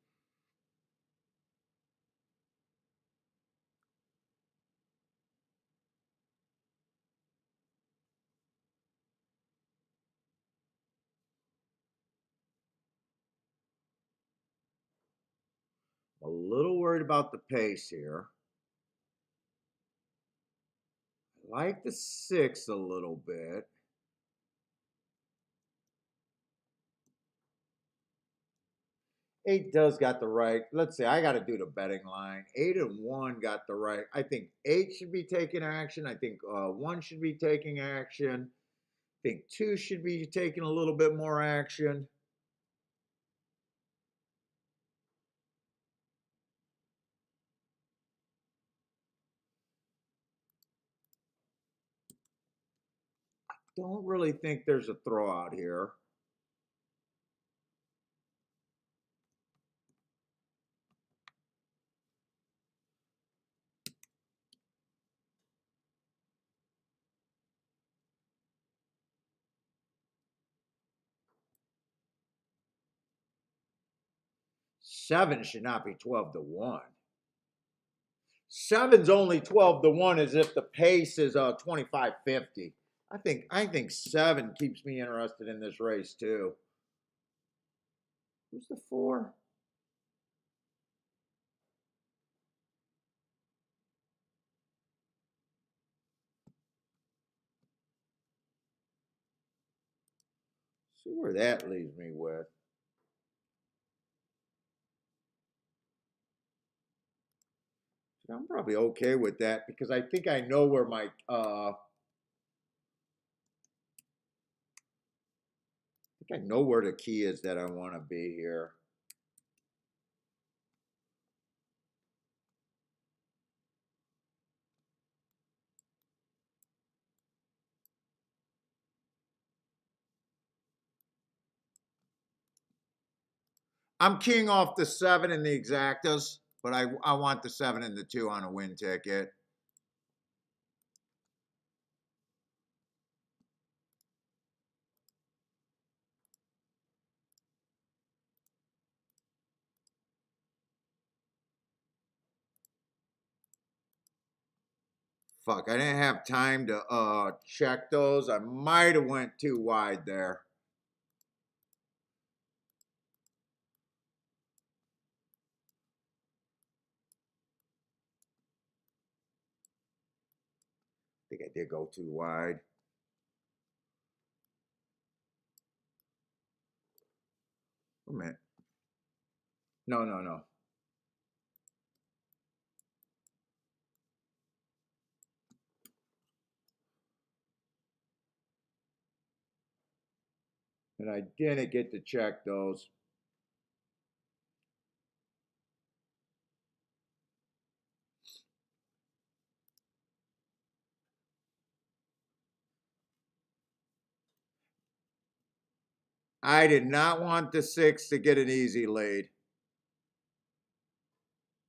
A little worried about the pace here. I like the 6 a little bit. 8 does got the right. Let's see, I got to do the betting line. 8 and 1 got the right. I think 8 should be taking action. I think 1 should be taking action. I think 2 should be taking a little bit more action. Don't really think there's a throwout here. Seven should not be 12-1. Seven's only 12-1 as if the pace is 25-50. I think 7 keeps me interested in this race too. Who's the 4? See where that leaves me with. I'm probably okay with that because I think I know where my I think I know where the key is that I want to be here. I'm keying off the 7 and the exactas, but I want the 7 and the 2 on a win ticket. Fuck, I didn't have time to check those. I might have went too wide there. I think I did go too wide. Wait a minute. No. And I didn't get to check those. I did not want the 6 to get an easy lead.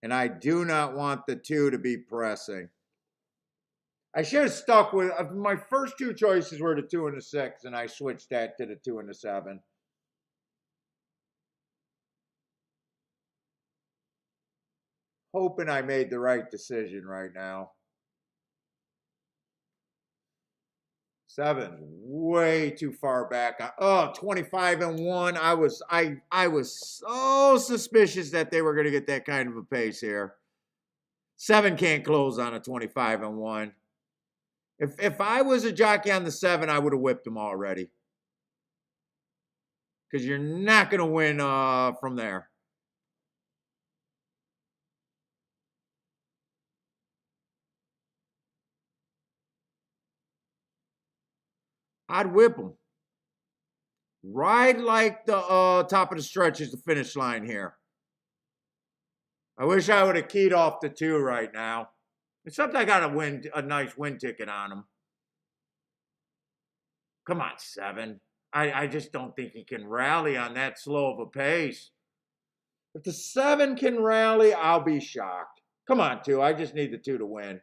And I do not want the 2 to be pressing. I should have stuck with my first 2 choices were the 2 and the 6, and I switched that to the 2 and the 7. Hoping I made the right decision right now. Seven's way too far back. Oh, 25-1. I was so suspicious that they were going to get that kind of a pace here. 7 can't close on a 25-1. If I was a jockey on the 7, I would have whipped him already. Because you're not going to win from there. I'd whip him. Right like the top of the stretch is the finish line here. I wish I would have keyed off the 2 right now. Except I got a nice win ticket on him. Come on, 7. I just don't think he can rally on that slow of a pace. If the 7 can rally, I'll be shocked. Come on, 2. I just need the 2 to win.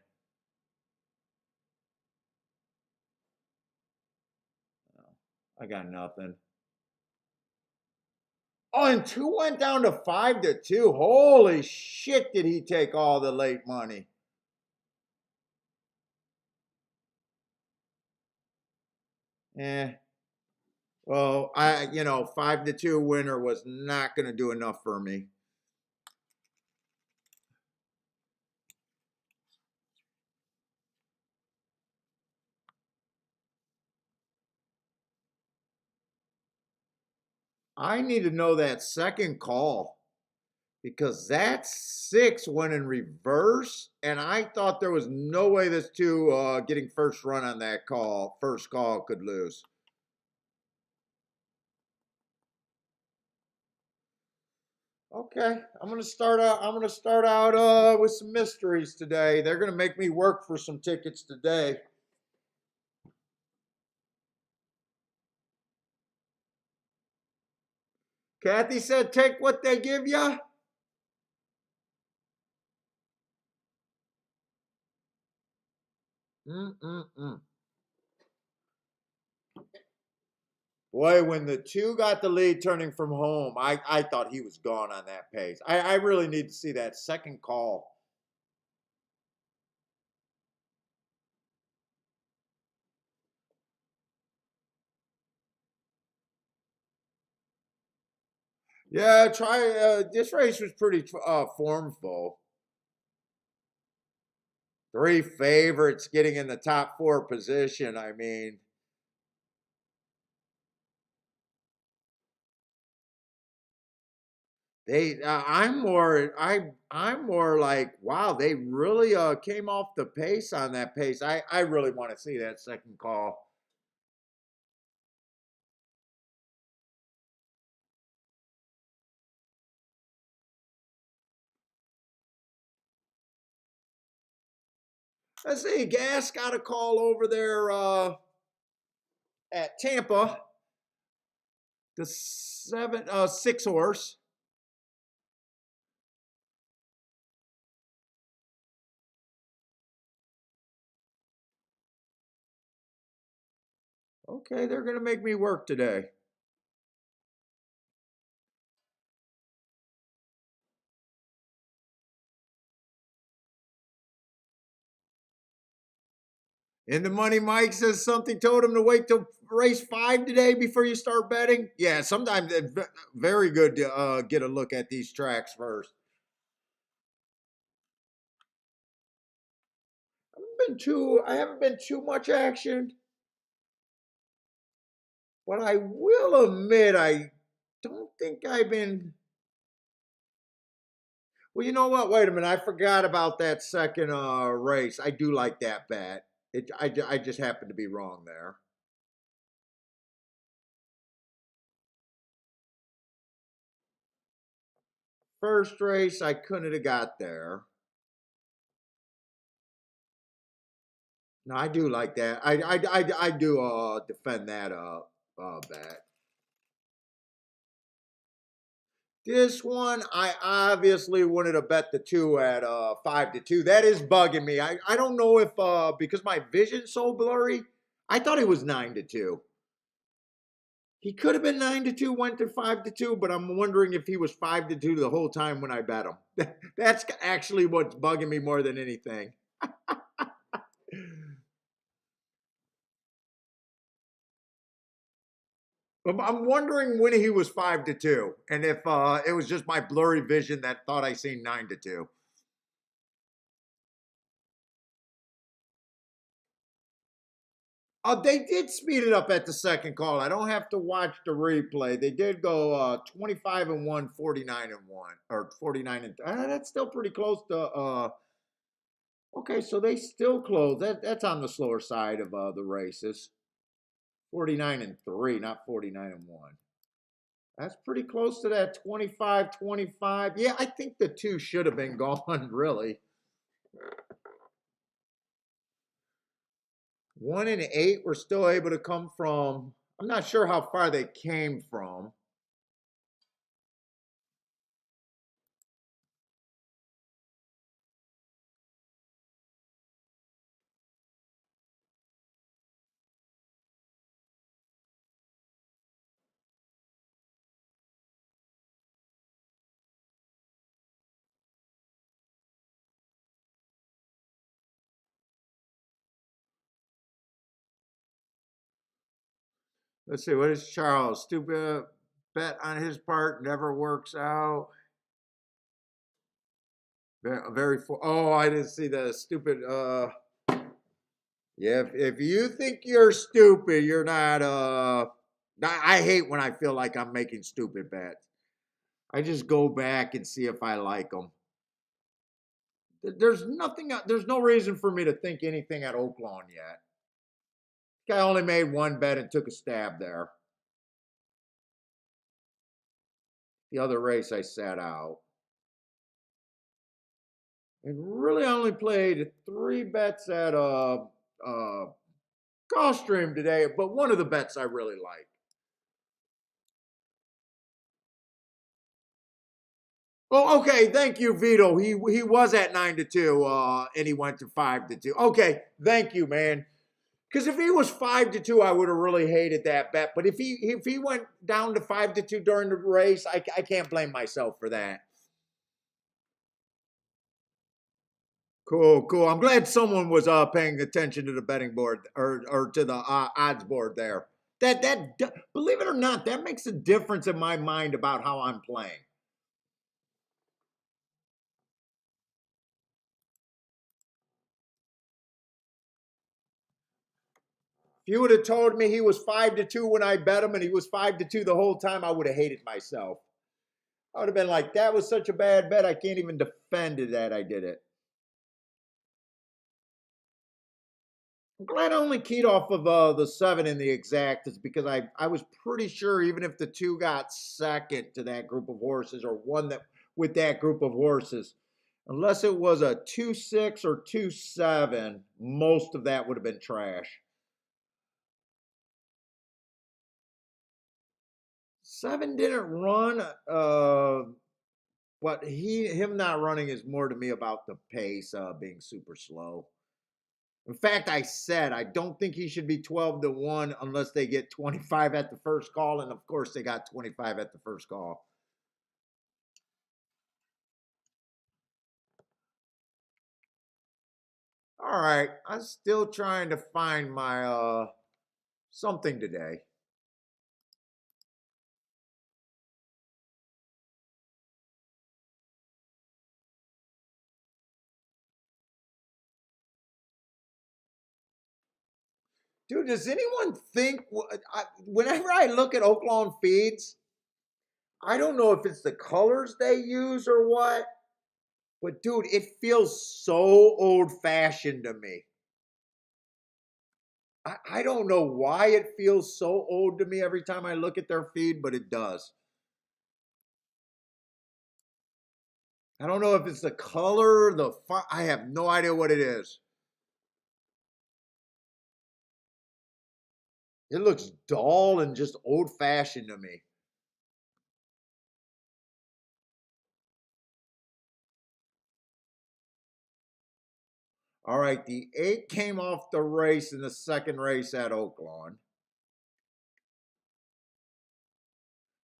I got nothing. Oh, and 2 went down to 5-2. Holy shit, did he take all the late money. Well, 5-2 winner was not going to do enough for me. I need to know that second call because that 6 went in reverse, and I thought there was no way this 2 getting first run on that first call could lose. Okay, I'm gonna start out with some mysteries today. They're gonna make me work for some tickets today. Kathy said, take what they give you. Boy, when the 2 got the lead turning from home, I thought he was gone on that pace. I really need to see that second call. Yeah, this race was pretty formful. 3 favorites getting in the top 4 position. I mean, I'm more like, wow, they really came off the pace on that pace. I really want to see that second call. Let's see, Gas got a call over there at Tampa. The 6 horse. Okay, they're gonna make me work today. And the money Mike says something told him to wait till race 5 today before you start betting. Yeah, sometimes it's very good to get a look at these tracks first. I haven't been too much action, but I will admit I don't think I've been. Well, you know what? Wait a minute. I forgot about that second race. I do like that bet. I just happened to be wrong there. First race, I couldn't have got there. No, I do like that. I do defend that bet. This one, I obviously wanted to bet the 2 at 5-2. That is bugging me. I don't know if because my vision's so blurry, I thought it was 9-2. He could have been 9-2, went to 5-2, but I'm wondering if he was 5-2 the whole time when I bet him. That's actually what's bugging me more than anything. I'm wondering when he was 5-2, and if it was just my blurry vision that thought I seen 9-2. They did speed it up at the second call. I don't have to watch the replay. They did go 25-1, 49-1, or 49 and that's still pretty close to. Okay, so they still close. That's on the slower side of the races. 49-3, not 49-1. That's pretty close to that 25-25. Yeah, I think the two should have been gone, really. 1 and 8 were still able to come from. I'm not sure how far they came from. Let's see, what is Charles? Stupid bet on his part never works out. Very oh, I didn't see the stupid yeah, if you think you're stupid, you're not I hate when I feel like I'm making stupid bets. I just go back and see if I like them. There's nothing, there's no reason for me to think anything at Oaklawn yet. Guy only made one bet and took a stab there. The other race I sat out. And really only played 3 bets at Gulfstream today, but one of the bets I really like. Oh, okay. Thank you, Vito. He was at 9-2, and he went to 5-2. Okay, thank you, man. Because if he was 5-2, I would have really hated that bet. But if he went down to 5-2 during the race, I can't blame myself for that. Cool. I'm glad someone was paying attention to the betting board or to the odds board there. That believe it or not, that makes a difference in my mind about how I'm playing. If you would have told me he was 5-2 when I bet him and he was 5-2 the whole time, I would have hated myself. I would have been like, that was such a bad bet. I can't even defend it that I did it. I'm glad I only keyed off of the 7 in the exact is because I was pretty sure even if the 2 got second to that group of horses or won that with that group of horses, unless it was a 2-6 or 2-7, most of that would have been trash. 7 didn't run, but him not running is more to me about the pace being super slow. In fact, I said I don't think he should be 12-1 unless they get 25 at the first call, and of course they got 25 at the first call. All right, I'm still trying to find my something today. Dude, does anyone think whenever I look at Oaklawn feeds, I don't know if it's the colors they use or what, but dude, it feels so old-fashioned to me. I don't know why it feels so old to me every time I look at their feed, but it does. I don't know if it's the color, the font. I have no idea what it is. It looks dull and just old-fashioned to me. All right, the 8 came off the race in the second race at Oaklawn.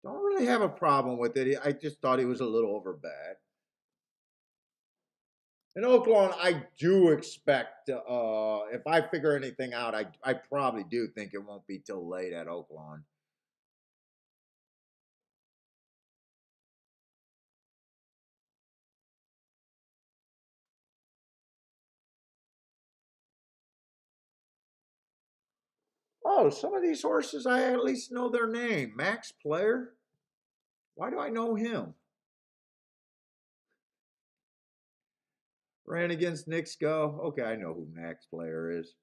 Don't really have a problem with it. I just thought he was a little overbad. In Oaklawn, I do expect, if I figure anything out, I probably do think it won't be till late at Oaklawn. Oh, some of these horses I at least know their name. Max Player. Why do I know him? Ran against Nick Skull. Okay, I know who Max Player is.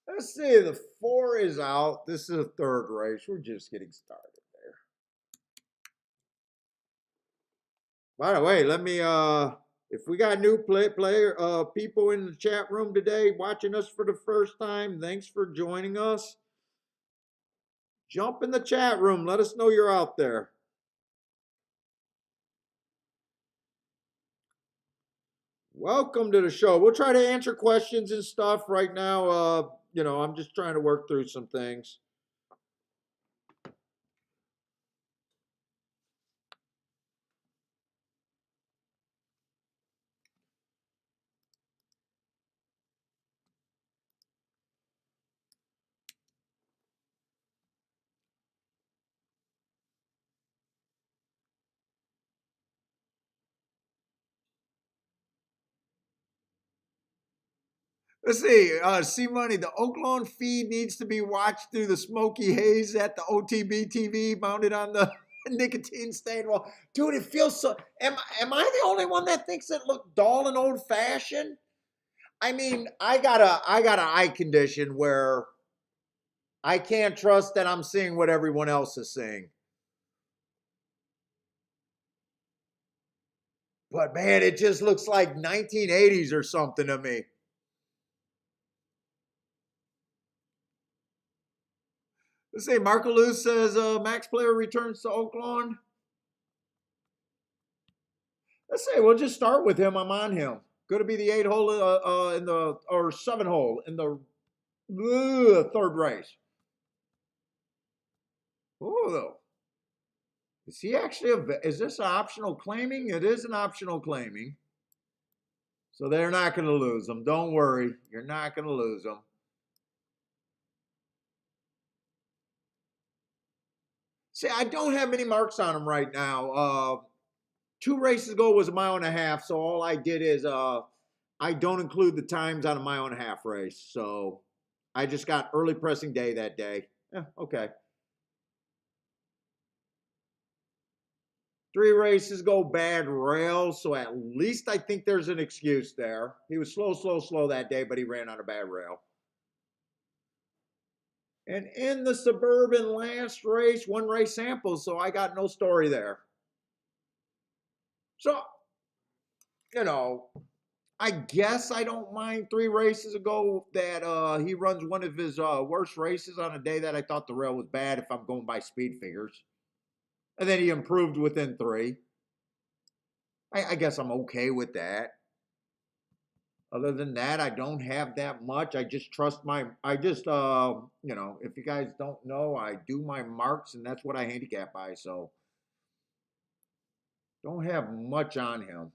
Let's see, the 4 is out. This is a third race. We're just getting started there. By the way, let me if we got new people in the chat room today watching us for the first time, thanks for joining us. Jump in the chat room. Let us know you're out there. Welcome to the show. We'll try to answer questions and stuff right now. I'm just trying to work through some things. Let's see. C-Money, the Oaklawn feed needs to be watched through the smoky haze at the OTB TV mounted on the nicotine stain wall. Dude, it feels so. Am I the only one that thinks it looked dull and old fashioned? I mean, I got an eye condition where I can't trust that I'm seeing what everyone else is seeing. But man, it just looks like 1980s or something to me. Let's see, Marco Luz says Max Player returns to Oaklawn. Let's say we'll just start with him. I'm on him. Going to be the 8 hole or 7 hole in the third race. Oh, is he actually is this an optional claiming? It is an optional claiming. So they're not going to lose him. Don't worry. You're not going to lose him. See, I don't have many marks on him right now. 2 races ago was a 1.5 miles. So all I did is I don't include the times on a 1.5 miles race. So I just got early pressing day that day. Okay. 3 races go bad rail, so at least I think there's an excuse there. He was slow that day, but he ran on a bad rail. And in the Suburban last race, 1 race sample, so I got no story there. So, I guess I don't mind 3 races ago that he runs one of his worst races on a day that I thought the rail was bad if I'm going by speed figures. And then he improved within 3. I guess I'm okay with that. Other than that, I don't have that much. I just trust if you guys don't know, I do my marks and that's what I handicap by. So don't have much on him.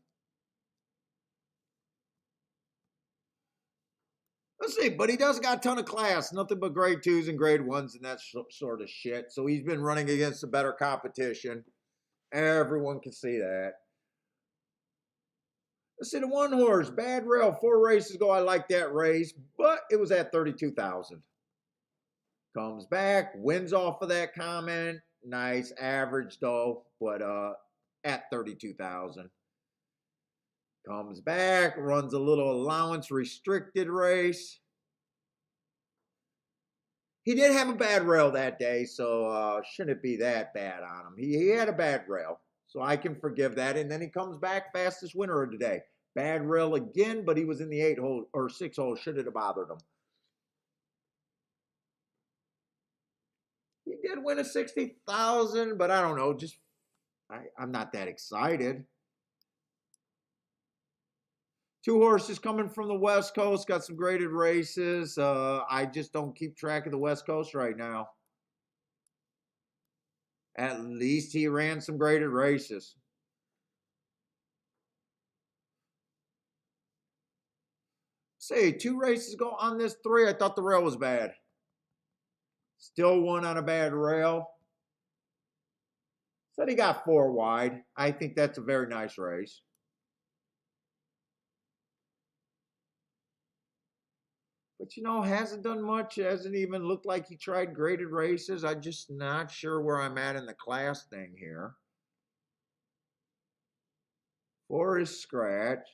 Let's see, but he does got a ton of class. Nothing but grade 2s and grade 1s and that sort of shit. So he's been running against a better competition. Everyone can see that. Let's see, the 1 horse, bad rail, 4 races ago. I liked that race, but it was at 32,000. Comes back, wins off of that comment. Nice average though, but at 32,000. Comes back, runs a little allowance restricted race. He did have a bad rail that day, so shouldn't be that bad on him. He had a bad rail, so I can forgive that. And then he comes back, fastest winner of the day. Bad rail again, but he was in the 8 hole or 6 hole. Shouldn't have bothered him. He did win a 60,000, but I don't know. I'm not that excited. 2 horses coming from the West Coast, got some graded races. I just don't keep track of the West Coast right now. At least he ran some graded races. Say 2 races go on this 3. I thought the rail was bad. Still won on a bad rail. Said he got 4 wide. I think that's a very nice race. But you know, hasn't done much. Hasn't even looked like he tried graded races. I'm just not sure where I'm at in the class thing here. 4 is scratch.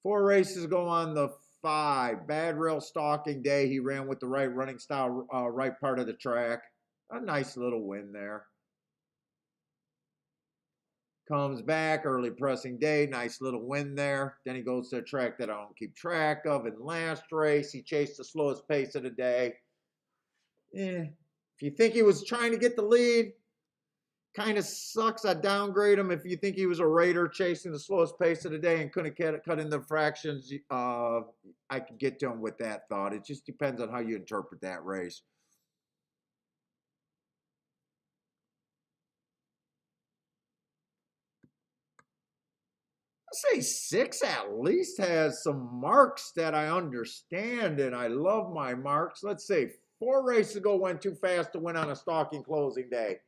Four races go on the 5. Bad rail stalking day. He ran with the right running style, right part of the track. A nice little win there. Comes back, early pressing day, nice little win there. Then he goes to a track that I don't keep track of. In last race, he chased the slowest pace of the day. If you think he was trying to get the lead, kind of sucks. I downgrade him. If you think he was a raider chasing the slowest pace of the day and couldn't cut in the fractions, I could get to him with that thought. It just depends on how you interpret that race. I say 6 at least has some marks that I understand, and I love my marks. Let's say 4 races ago went too fast to win on a stalking closing day.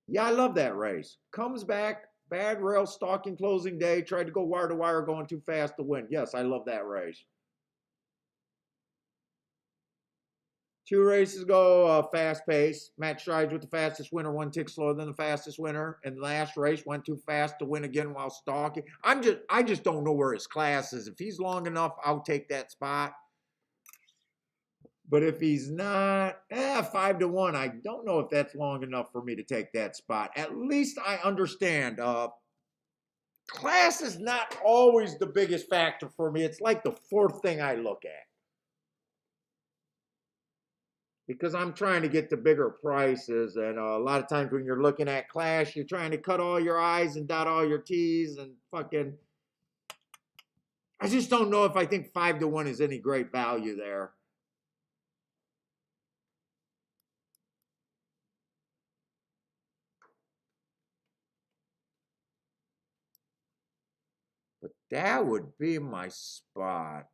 Yeah, I love that race. Comes back, bad rail stalking closing day, tried to go wire to wire, going too fast to win. Yes, I love that race. 2 races ago, fast pace. Match strides with the fastest winner, 1 tick slower than the fastest winner. And last race went too fast to win again while stalking. I just don't know where his class is. If he's long enough, I'll take that spot. But if he's not, 5 to 1. I don't know if that's long enough for me to take that spot. At least I understand. Class is not always the biggest factor for me. It's like the 4th thing I look at. Because I'm trying to get to bigger prices, and a lot of times when you're looking at class, you're trying to cut all your I's and dot all your T's and fucking. I just don't know if I think 5 to 1 is any great value there. But that would be my spot.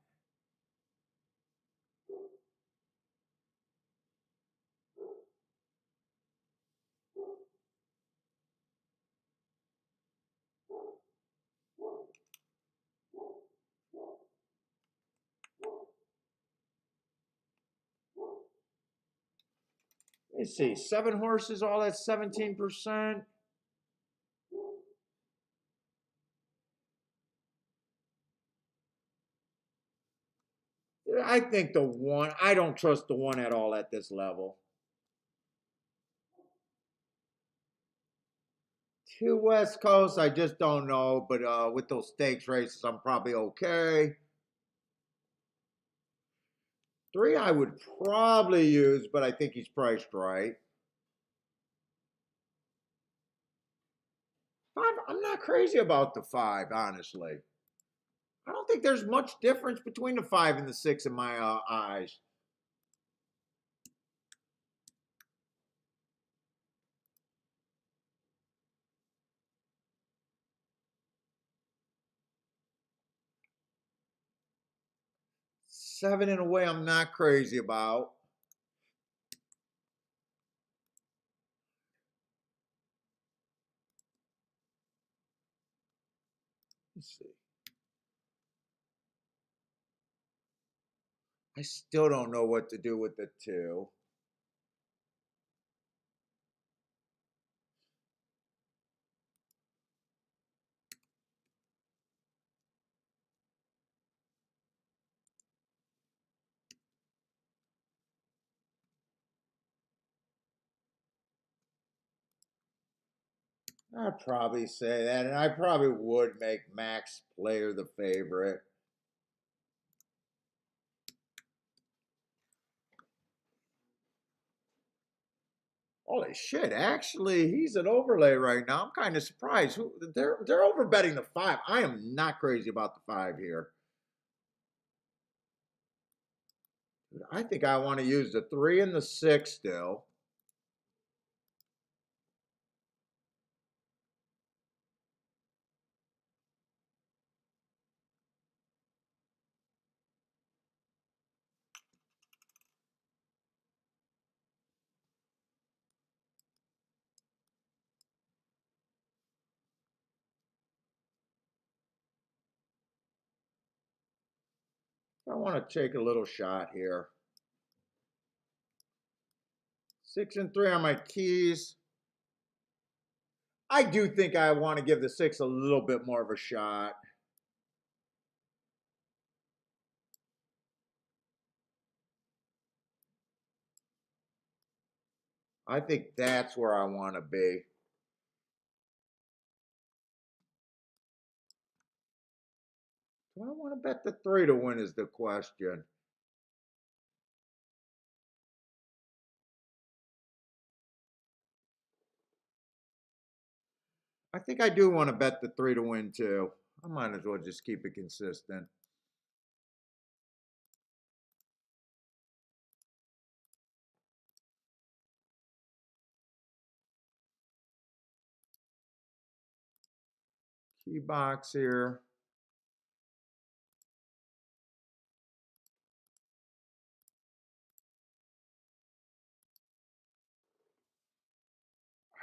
Let's see, 7 horses, all that's 17%. I think the 1, I don't trust the 1 at all at this level. 2 West Coast, I just don't know, but with those stakes races, I'm probably okay. 3 I would probably use, but I think he's priced right. 5, I'm not crazy about the 5, honestly. I don't think there's much difference between the 5 and the 6 in my eyes. Seven in a way I'm not crazy about. Let's see. I still don't know what to do with the 2. I'd probably say that, and I probably would make Max Player the favorite. Holy shit! Actually, he's an overlay right now. I'm kind of surprised. They're overbetting the 5. I am not crazy about the 5 here. I think I want to use the 3 and the 6 still. I want to take a little shot here. 6 and 3 on my keys. I do think I want to give the 6 a little bit more of a shot. I think that's where I want to be. Do I want to bet the 3 to win is the question. I think I do want to bet the 3 to win too. I might as well just keep it consistent. Key box here.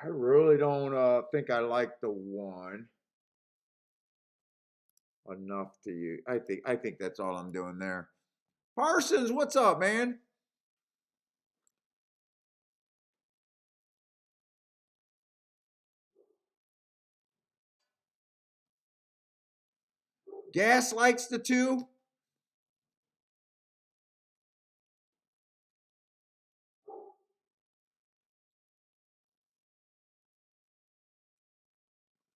I really don't think I like the 1 enough to use. I think that's all I'm doing there. Parsons, what's up, man? Gas likes the 2.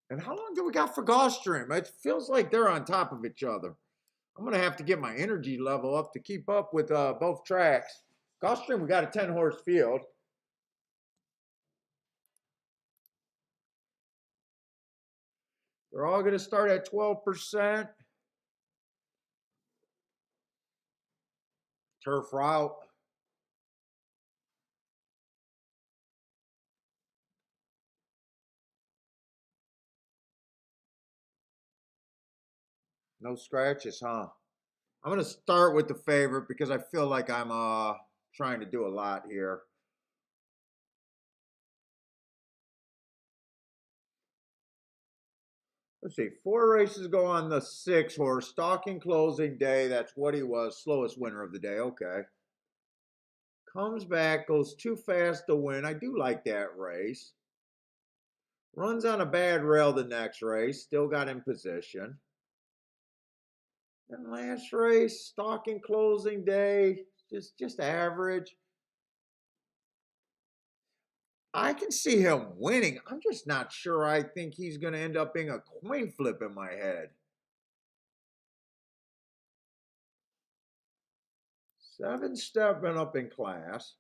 And how long do we got for Gulfstream? It feels like they're on top of each other. I'm going to have to get my energy level up to keep up with both tracks. Gulfstream, we got a 10-horse field. They're all going to start at 12%. Turf route. No scratches, huh? I'm going to start with the favorite because I feel like I'm trying to do a lot here. Let's see, 4 races go on the 6-horse. Stalking closing day, that's what he was. Slowest winner of the day, okay. Comes back, goes too fast to win. I do like that race. Runs on a bad rail the next race. Still got in position. And last race, stalking closing day, just average. I can see him winning. I'm just not sure I think he's going to end up being a coin flip in my head. 7 stepping up in class.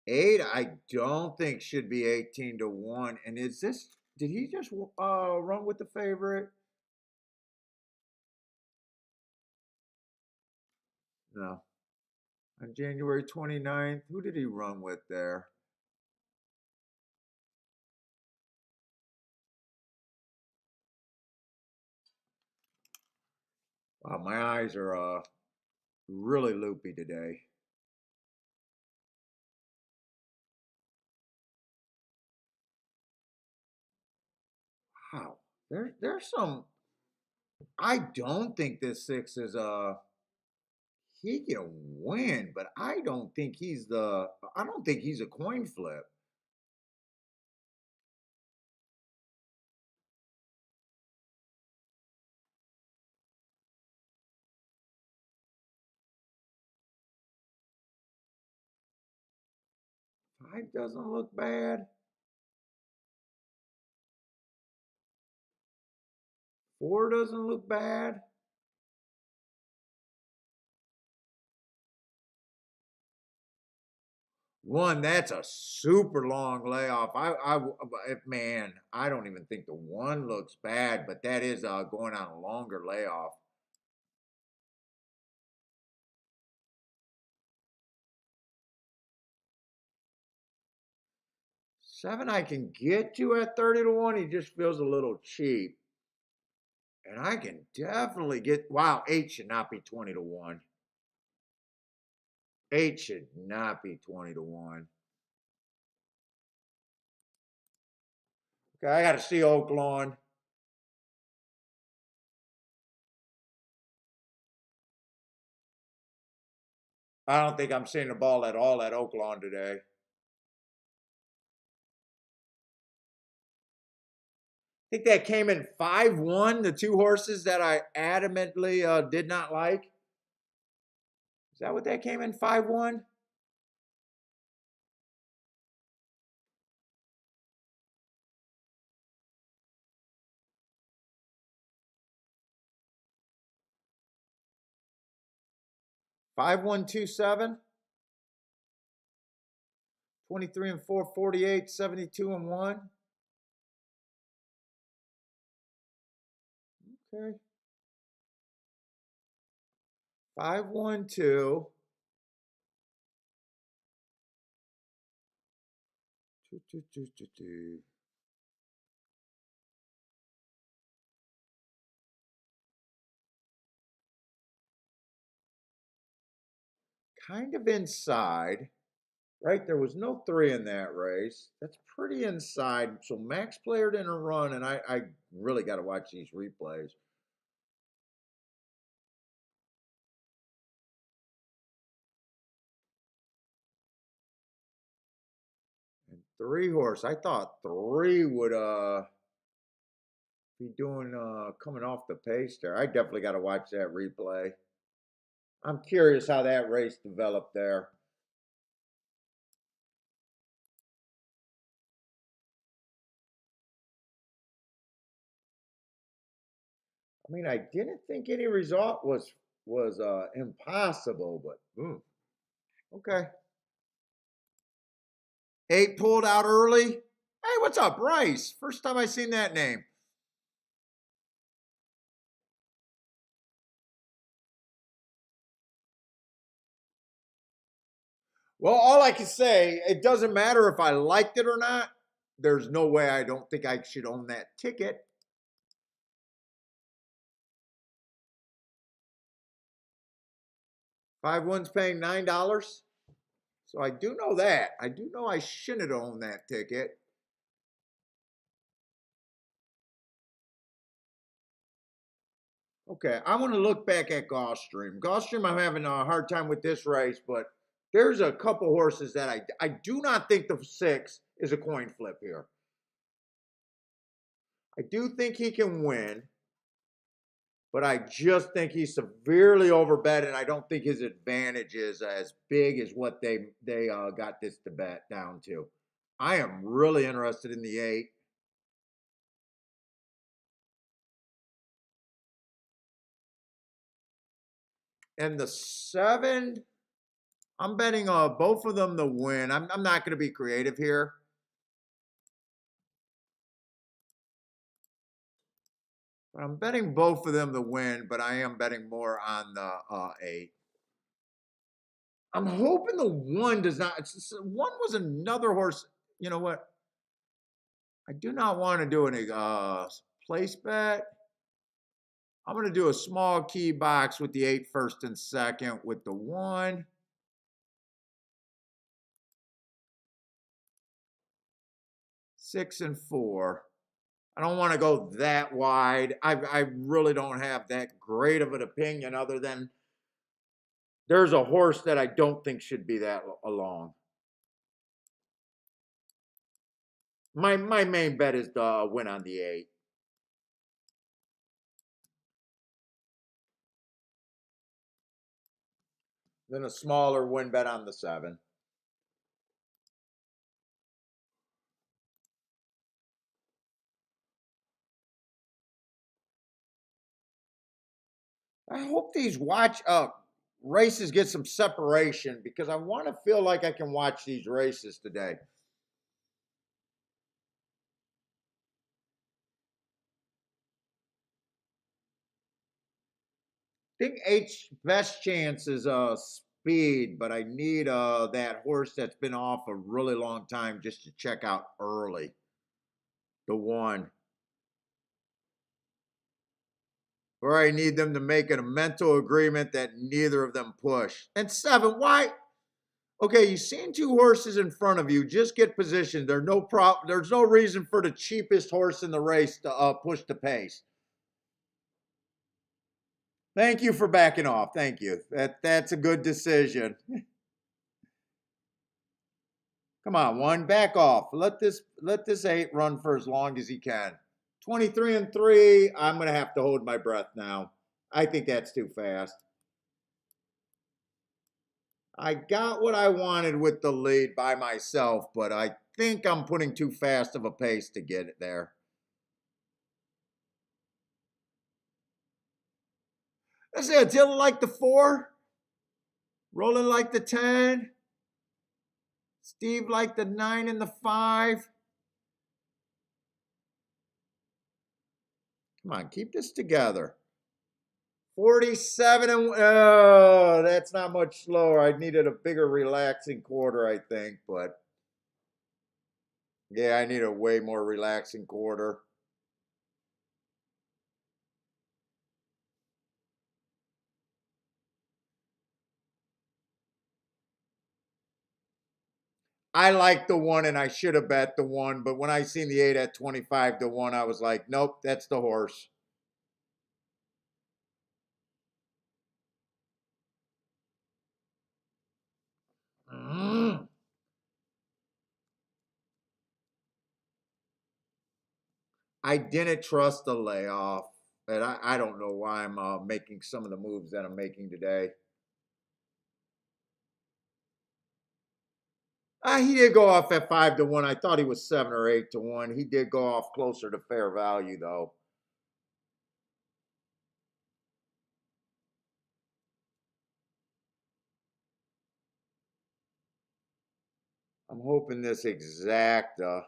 Eight, I don't think should be 18 to 1. And is this, did he just run with the favorite? No. On January 29th, who did he run with there? Wow, my eyes are really loopy today. Wow. There's some, I don't think this 6 is he can win, but I don't think he's a coin flip. Five doesn't look bad. 4 doesn't look bad. One, that's a super long layoff. Man, I don't even think the 1 looks bad, but that is going on a longer layoff. Seven I can get to at 30 to 1. He just feels a little cheap. And I can definitely get, wow, 8 should not be 20 to 1. 8 should not be 20 to 1. Okay, I got to see Oaklawn. I don't think I'm seeing the ball at all at Oaklawn today. I think that came in 5-1, the two horses that I adamantly did not like. Is that what that came in 5-1? Five one two seven. 23 and 4, 48, 72 and 1. Okay. 512. 2. Kind of inside, right? There was no 3 in that race. That's pretty inside. So Max Player didn't run, and I really got to watch these replays. And 3 horse. I thought 3 would be doing coming off the pace there. I definitely got to watch that replay. I'm curious how that race developed there. I mean, I didn't think any result was impossible, but okay. 8 pulled out early. Hey, what's up, Bryce? First time I seen that name. Well, all I can say, it doesn't matter if I liked it or not. There's no way I don't think I should own that ticket. 5-1's paying $9. So I do know that. I do know I shouldn't own that ticket. Okay, I want to look back at Gulfstream. Gulfstream, I'm having a hard time with this race, but there's a couple horses that I do not think the 6 is a coin flip here. I do think he can win, but I just think he's severely overbet, and I don't think his advantage is as big as what they got this to bet down to. I am really interested in the 8. And the 7, I'm betting both of them to win. I'm not going to be creative here. I'm betting both of them to win, but I am betting more on the 8. I'm hoping the 1 does not. 1 was another horse. You know what? I do not want to do any place bet. I'm going to do a small key box with the 8 first and second with the 1. Six and 4. I don't want to go that wide. I really don't have that great of an opinion other than there's a horse that I don't think should be that along. My main bet is the win on the 8. Then a smaller win bet on the 7. I hope these races get some separation because I want to feel like I can watch these races today. I think 8's best chance is speed, but I need that horse that's been off a really long time just to check out early. The 1. Or I need them to make a mental agreement that neither of them push. And 7, why? Okay, you've seen 2 horses in front of you. Just get positioned. There's no reason for the cheapest horse in the race to push the pace. Thank you for backing off. Thank you. That's a good decision. Come on, 1, back off. Let this 8 run for as long as he can. 23-3. I'm gonna have to hold my breath now. I think that's too fast. I got what I wanted with the lead by myself, but I think I'm putting too fast of a pace to get it there. That's it. Tilting like the 4. Rolling like the 10. Steve like the 9 and the 5. Come on, keep this together. 47 and oh, that's not much slower. I needed a bigger relaxing quarter, I think, but yeah, I need a way more relaxing quarter. I like the 1 and I should have bet the 1, but when I seen the 8 at 25-1, I was like, nope, that's the horse. I didn't trust the layoff, and I don't know why I'm making some of the moves that I'm making today. He did go off at 5-1. I thought he was 7 or 8-1. He did go off closer to fair value, though. I'm hoping this exacta.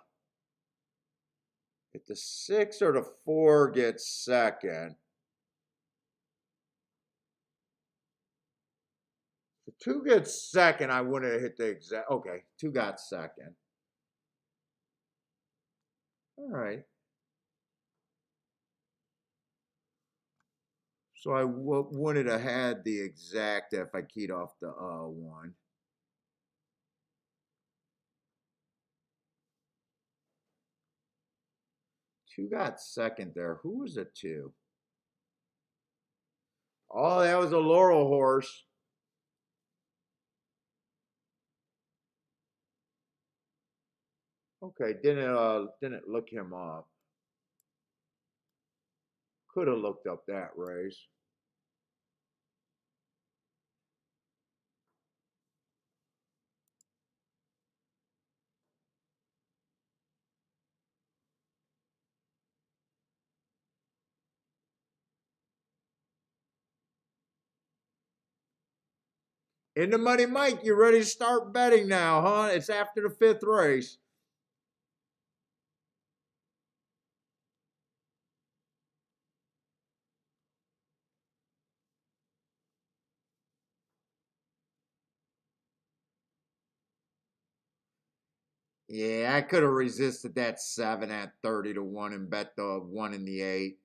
If the 6 or the 4 gets second. If the 2 gets second, I wouldn't have hit the exact. Okay, 2 got second. All right. So I wouldn't have had the exact if I keyed off the 1. Two got second there. Who was a 2? Oh, that was a Laurel horse. Okay, didn't look him up. Could have looked up that race. In the money, Mike, you ready to start betting now, huh? It's after the 5th race. Yeah, I could have resisted that 7 at 30-1 and bet the 1 and the 8.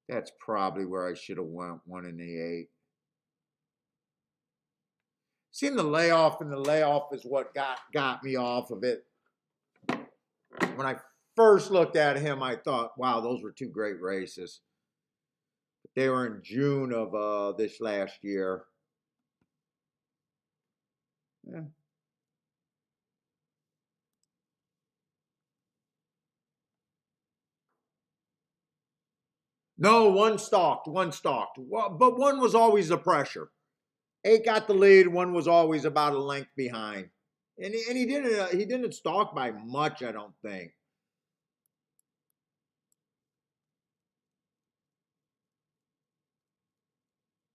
That's probably where I should have went 1 and the 8. Seen the layoff, and the layoff is what got me off of it. When I first looked at him, I thought, wow, those were 2 great races. They were in June of this last year. Yeah. No, 1 stalked, 1 stalked. But 1 was always the pressure. 8 got the lead, 1 was always about a length behind. And he didn't stalk by much, I don't think.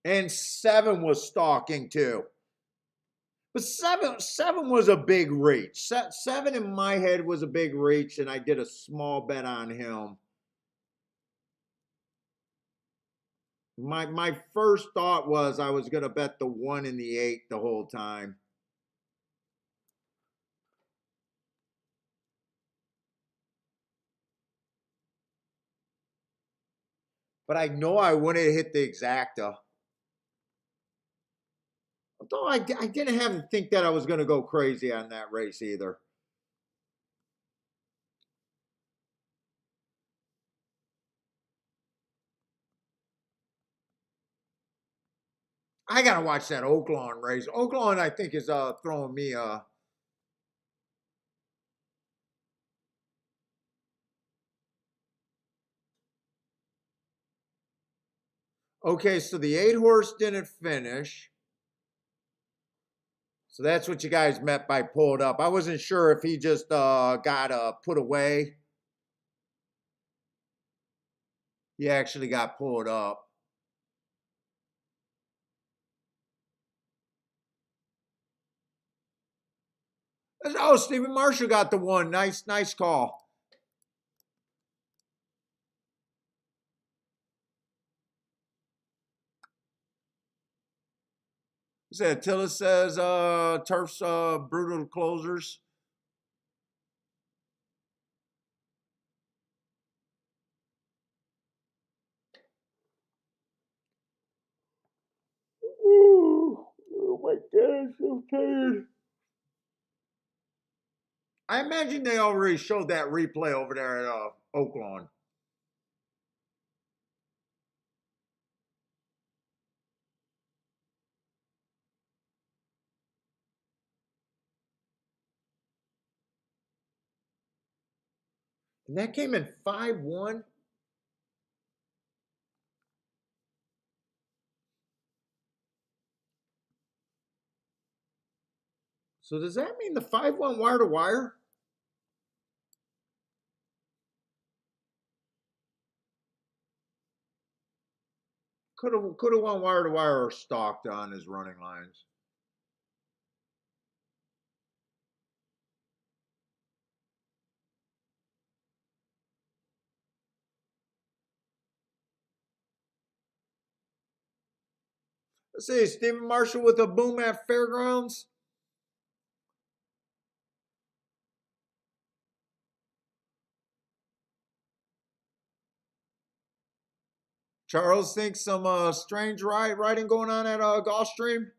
And 7 was stalking too. But 7 was a big reach. 7 in my head was a big reach, and I did a small bet on him. My first thought was I was gonna bet the 1 and the 8 the whole time. But I know I wouldn't have hit the exacta. Although I didn't have to think that I was gonna go crazy on that race either. I gotta watch that Oaklawn race. Oaklawn, I think, is throwing me okay, so the 8 horse didn't finish. So that's what you guys meant by pulled up. I wasn't sure if he just got put away. He actually got pulled up. Oh, Stephen Marshall got the 1. Nice call. Attila says Turf's brutal closers. Ooh, oh my gosh, I'm tired. I imagine they already showed that replay over there at Oaklawn. And that came in 5-1. So does that mean the 5-1 wire to wire? Could have won wire to wire or stalked on his running lines. Let's see, Stephen Marshall with a boom at Fairgrounds. Charles thinks some strange riding going on at Gulfstream.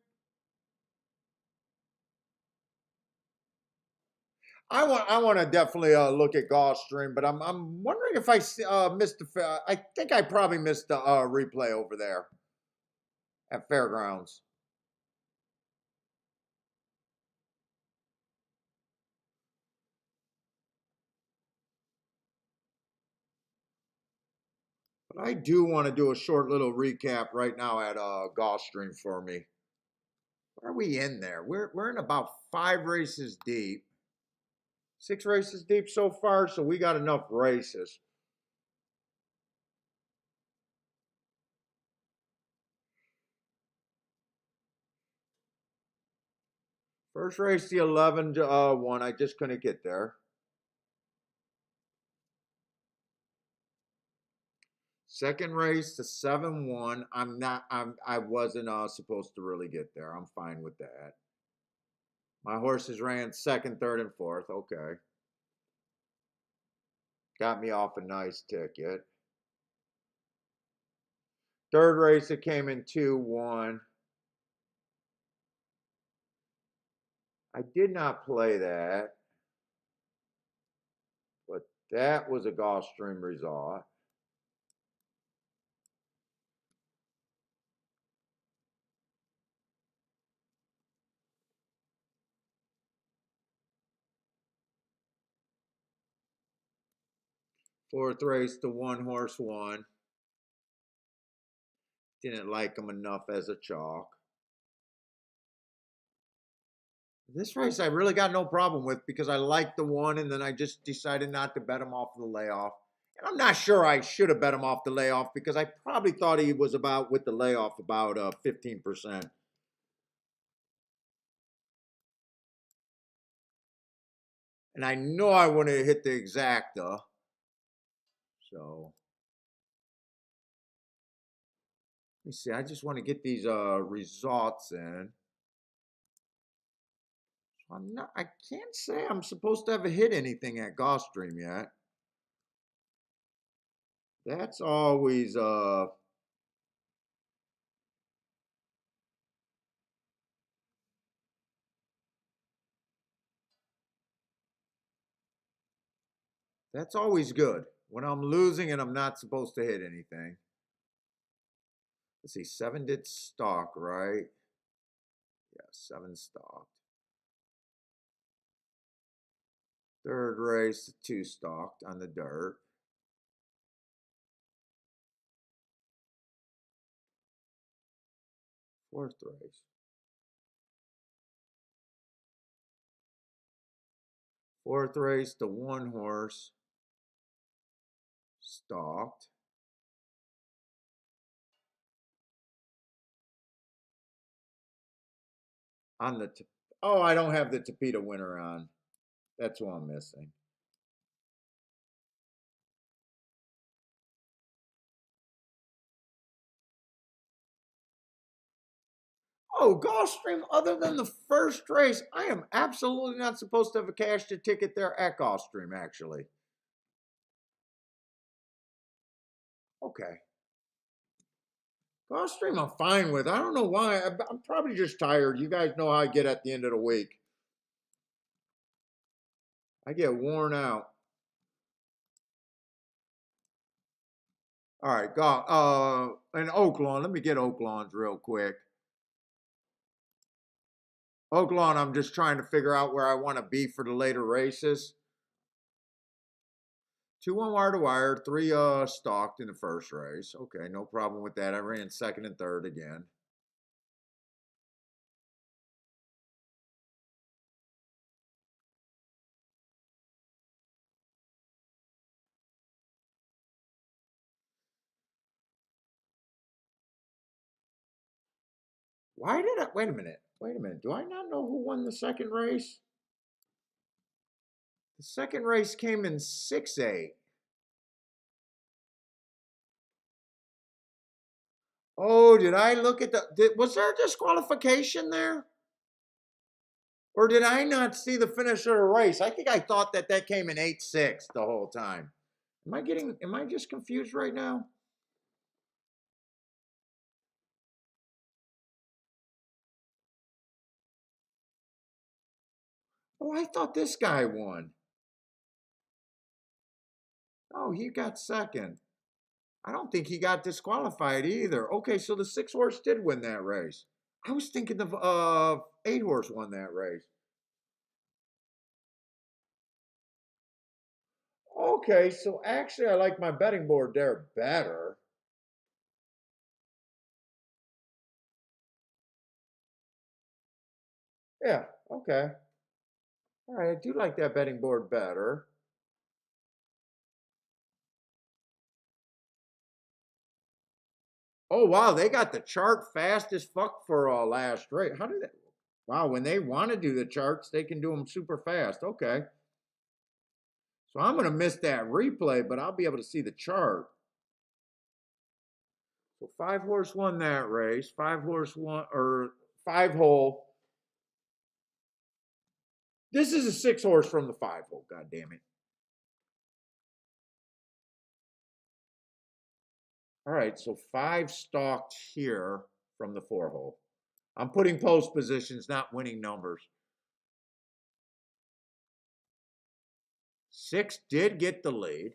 I want to definitely look at Gulfstream, but I'm wondering if I missed the. I think I probably missed the replay over there at Fairgrounds. But I do want to do a short little recap right now at Gulfstream for me. Where are we in there? We're in about 5 races deep. 6 races deep so far, so we got enough races. First race, the 11-1. I just couldn't get there. Second race, the 7-1. I wasn't supposed to really get there. I'm fine with that. My horses ran second, third, and fourth. Okay. Got me off a nice ticket. Third race, it came in 2-1. I did not play that, but that was a Gulfstream result. Fourth race, the 1 horse won. Didn't like him enough as a chalk. This race I really got no problem with because I liked the 1 and then I just decided not to bet him off the layoff. And I'm not sure I should have bet him off the layoff because I probably thought he was about, with the layoff, about 15%. And I know I wouldn't have hit the exacta. So Let me see. I just want to get these results in. I can't say I'm supposed to have hit anything at Gulfstream yet. That's always that's always good when I'm losing and I'm not supposed to hit anything. Let's see, 7 did stalk, right? Yeah, 7 stalked. Third race, 2 stalked on the dirt. Fourth race. Fourth race, the 1 horse stalked. On the oh, I don't have the Tapeta winner on. That's what I'm missing. Oh, Gulfstream, other than the first race, I am absolutely not supposed to have cashed a ticket there at Gulfstream, actually. Okay. Gulfstream, I'm fine with. I don't know why. I'm probably just tired. You guys know how I get at the end of the week. I get worn out. All right, go. And Oaklawn. Let me get Oaklawn's real quick. Oaklawn, I'm just trying to figure out where I want to be for the later races. 2 on wire to wire, 3 stalked in the first race. Okay, no problem with that. I ran second and third again. Why did I wait a minute? Wait a minute. Do I not know who won the second race? The second race came in 6-8. Oh, did I look at was there a disqualification there? Or did I not see the finish of the race? I think I thought that came in 8-6 the whole time. Am I just confused right now? Oh, I thought this guy won. Oh, he got second. I don't think he got disqualified either. Okay, so the 6 horse did win that race. I was thinking the 8 horse won that race. Okay, so actually I like my betting board there better. Yeah, okay. All right, I do like that betting board better. Oh wow, they got the chart fast as fuck for last race. How did that? Wow, when they want to do the charts, they can do them super fast. Okay. So I'm going to miss that replay, but I'll be able to see the chart. So 5 horse won that race. 5 horse won, or 5 hole. This is a 6 horse from the 5 hole. God damn it. All right, so 5 stalked here from the 4 hole. I'm putting post positions, not winning numbers. 6 did get the lead.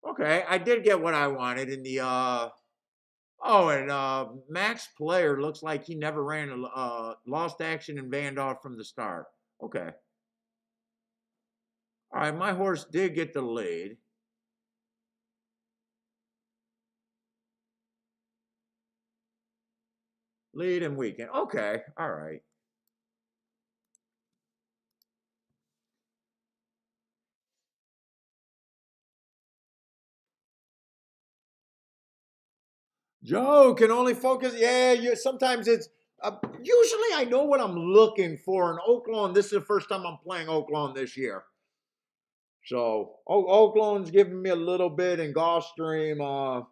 Okay, I did get what I wanted in the oh, and Max Player looks like he never ran a lost action and banned off from the start. Okay. All right, my horse did get the lead. Lead and weekend. Okay, all right. Joe can only focus. Yeah, sometimes it's. Usually I know what I'm looking for in Oaklawn. This is the first time I'm playing Oaklawn this year. So Oaklawn's giving me a little bit in Gulfstream.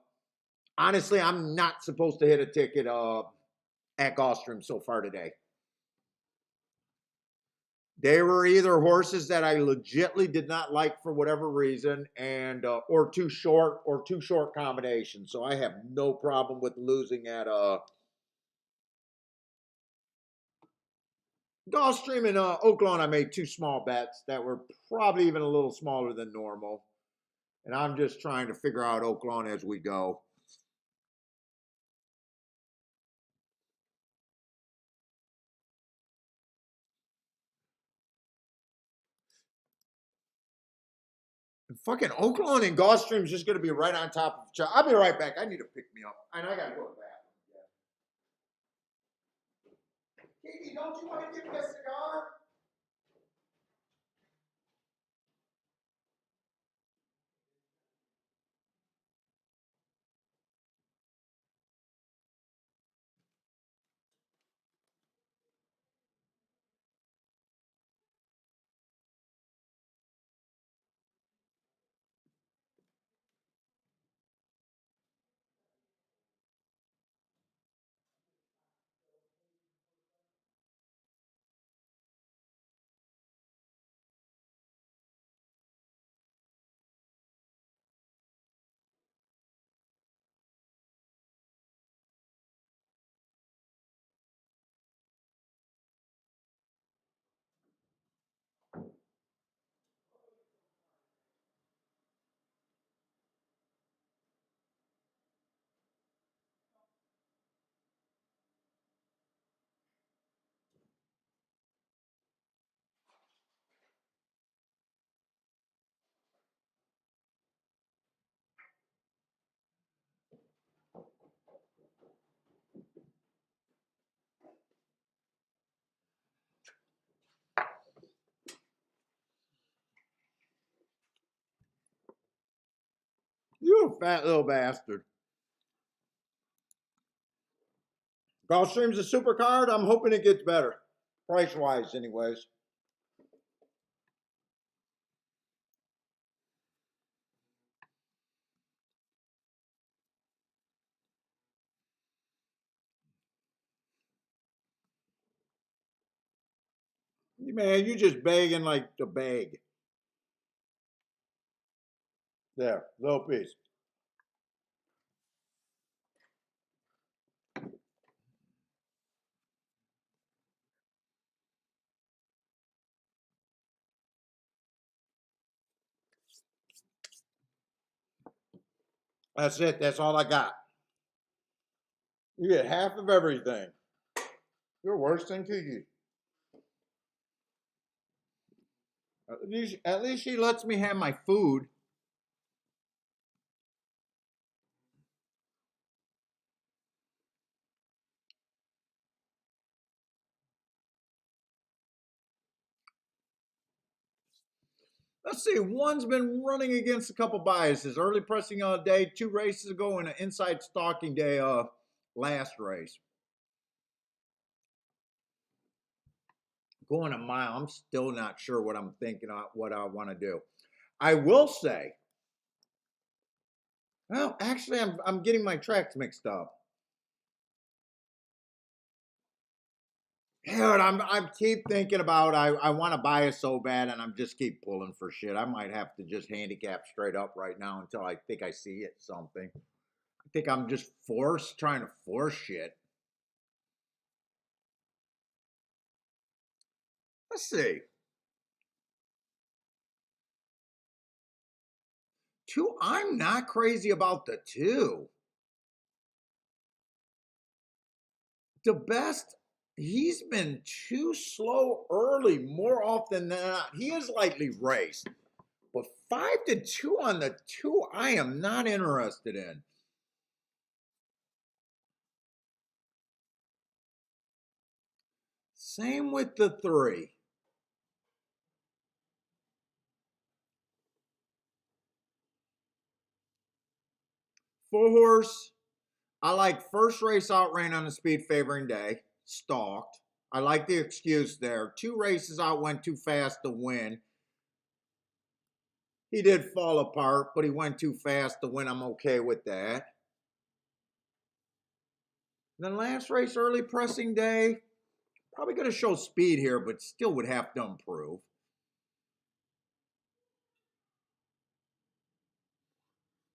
honestly, I'm not supposed to hit a ticket at Gulfstream so far today. They were either horses that I legitly did not like for whatever reason, and or too short combinations. So I have no problem with losing at Gulfstream and Oaklawn. I made two small bets that were probably even a little smaller than normal, and I'm just trying to figure out Oaklawn as we go. And fucking Oaklawn and Gulfstream is just going to be right on top of each other. I'll be right back. I need to pick me up, and I got to go to the bathroom. Kiki, don't you want to give me a cigar? You a fat little bastard. Gulfstream's a super card. I'm hoping it gets better. Price wise, anyways. Man, you just begging like to beg. There, little piece. That's it. That's all I got. You get half of everything. You're worse than Kiki. At least she lets me have my food. Let's see. One's been running against a couple biases. Early pressing on a day, 2 races ago, and an inside stalking day. Last race. Going a mile. I'm still not sure what I'm thinking. What I want to do. I will say. Well, actually, I'm getting my tracks mixed up. Dude, I keep thinking about I want to buy it so bad, and I'm just keep pulling for shit. I might have to just handicap straight up right now until I think I see it something. I think I'm just trying to force shit. Let's see. Two, I'm not crazy about the two. The best, he's been too slow early more often than not. He is lightly raced. But 5-2 on the two, I am not interested in. Same with the three. Four horse, I like first race outran on a speed favoring day, stalked. I like the excuse there. 2 races out went too fast to win. He did fall apart, but he went too fast to win. I'm okay with that. then last race, early pressing day. Probably going to show speed here, but still would have to improve.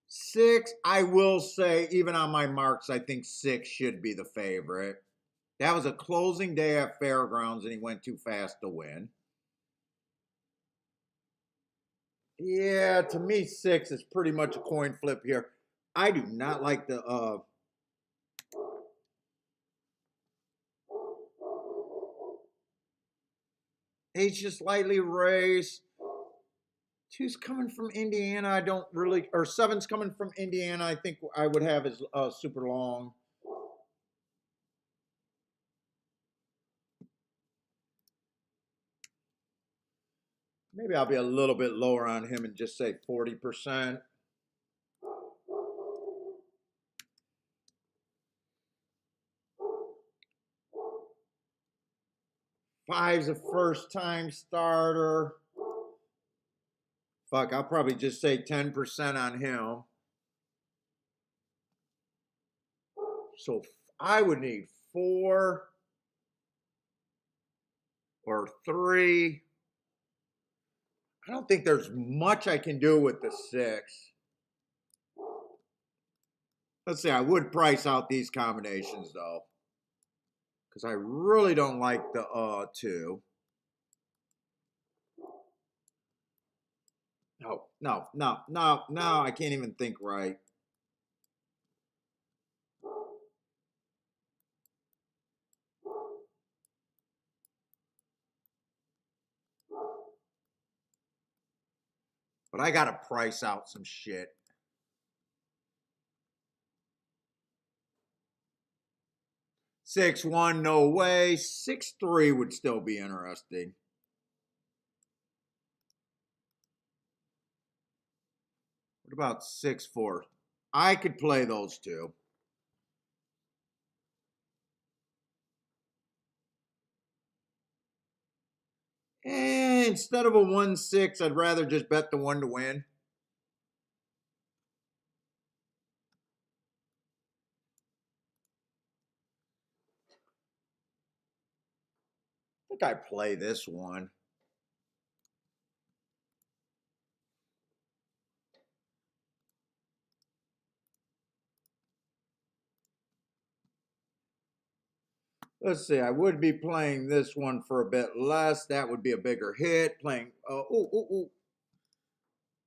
Six, I will say, even on my marks, I think six should be the favorite. That was a closing day at Fairgrounds, and he went too fast to win. Yeah, to me, six is pretty much a coin flip here. I do not like the H just lightly race. Two's coming from Indiana. I don't really, or seven's coming from Indiana. I think I would have as super long. Maybe I'll be a little bit lower on him and just say 40%. Five's a first time starter. Fuck, I'll probably just say 10% on him. So I would need 4 or 3. I don't think there's much I can do with the 6. Let's see, I would price out these combinations though, because I really don't like the 2. No, I can't even think right. But I gotta price out some shit. 6-1, no way. 6-3 would still be interesting. What about 6-4? I could play those two. And instead of a 1-6, I'd rather just bet the 1 to win. I think I play this one. Let's see, I would be playing this one for a bit less. That would be a bigger hit. Playing,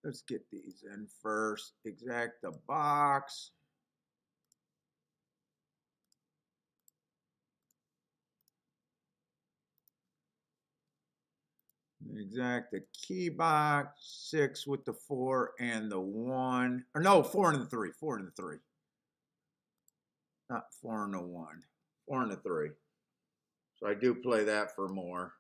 let's get these in first. Exact the box. Exact the key box. 6 with the 4 and the 1. Or no, 4 and the 3. 4 and the 3. Not 4 and the 1. 4 and the 3. So I do play that for more.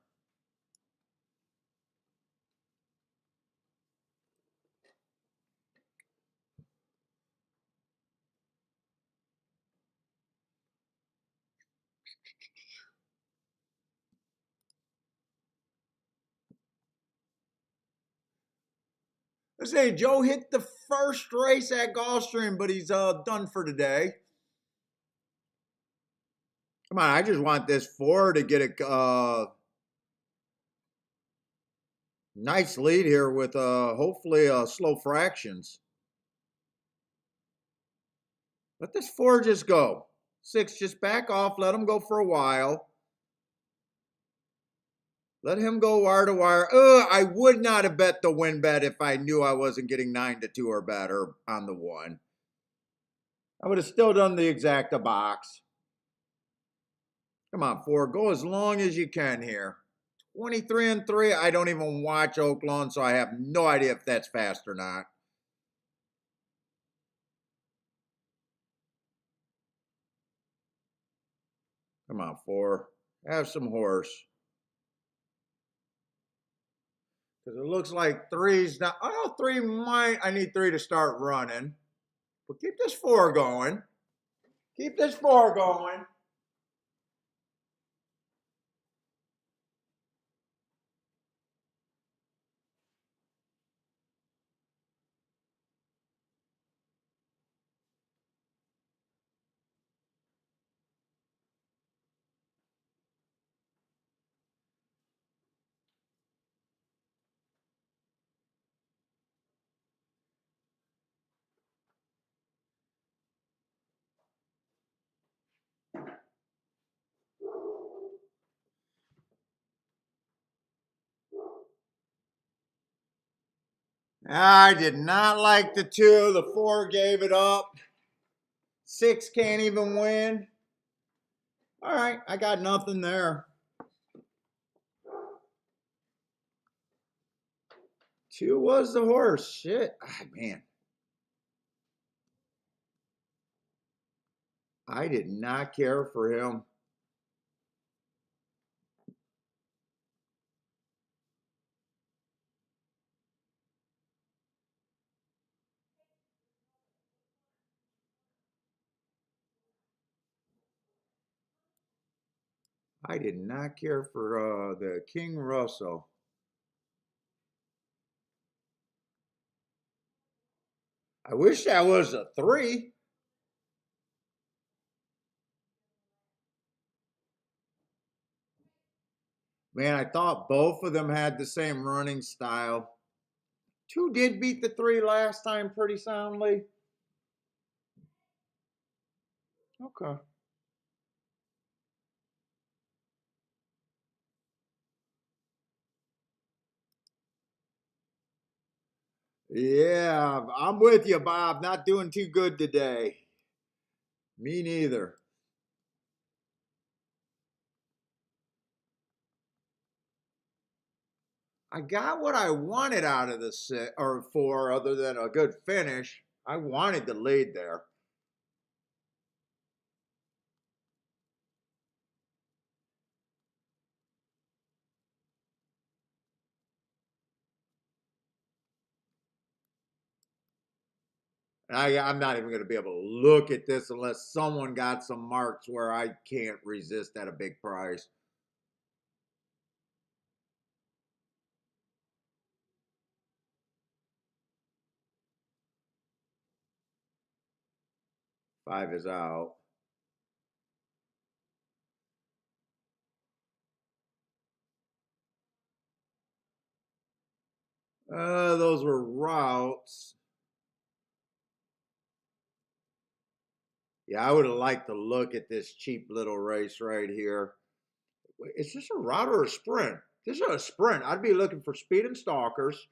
Let's say Joe hit the first race at Gulfstream, but he's done for today. Come on, I just want this 4 to get a nice lead here with hopefully slow fractions. Let this 4 just go. 6, just back off. Let him go for a while. Let him go wire to wire. I would not have bet the win bet if I knew I wasn't getting 9-2 or better on the 1. I would have still done the exacta box. Come on, 4. Go as long as you can here. 23-3. I don't even watch Oaklawn, so I have no idea if that's fast or not. Come on, 4. Have some horse. Because it looks like 3's not. Oh, 3 might. I need 3 to start running. But keep this 4 going. Keep this 4 going. I did not like the 2. The 4 gave it up. 6 can't even win. All right, I got nothing there. 2 was the horse. Shit. Ah, man. I did not care for him. I did not care for the King Russell. I wish that was a 3. Man, I thought both of them had the same running style. 2 did beat the 3 last time pretty soundly. Okay. Yeah, I'm with you, Bob. Not doing too good today. Me neither. I got what I wanted out of the 6 or 4, other than a good finish. I wanted the lead there. I'm not even going to be able to look at this unless someone got some marks where I can't resist at a big price. Five is out. Those were routes. Yeah, I would have liked to look at this cheap little race right here. Is this a route or a sprint? This is a sprint. I'd be looking for speed and stalkers.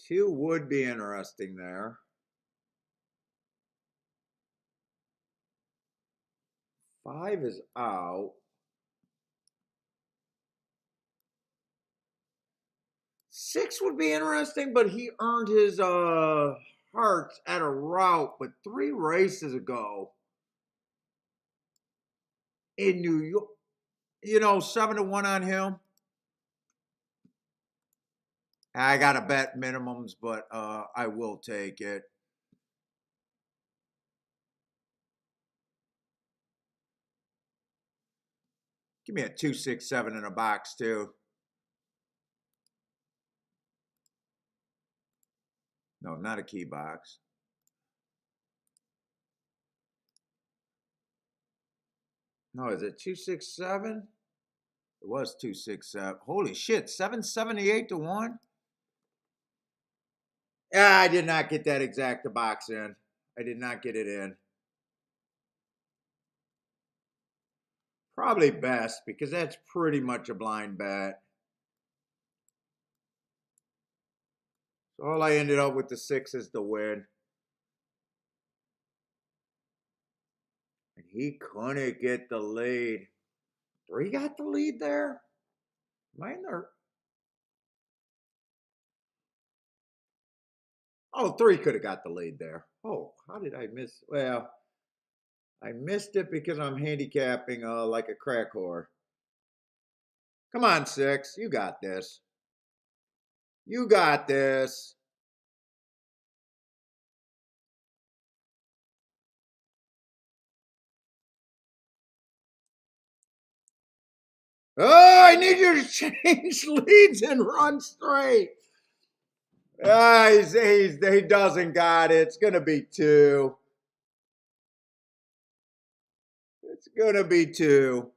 Two would be interesting there. Five is out. Six would be interesting, but he earned his hearts at a route, but 3 races ago in New York. 7-1 on him. I got to bet minimums, but I will take it. Give me a 2-6-7 in a box too. No, not a key box. No, is it 2-6-7? It was 2-6-7. Holy shit, 778 to 1. Yeah, I did not get that exact box in. I did not get it in. Probably best because that's pretty much a blind bet. So all I ended up with the 6 is the win. And he couldn't get the lead. 3 got the lead there? Am I in there? Oh, 3 could have got the lead there. Oh, how did I miss? Well, I missed it because I'm handicapping like a crack whore. Come on, 6. You got this. You got this. Oh, I need you to change leads and run straight. He doesn't got it. It's going to be 2. It's going to be 2.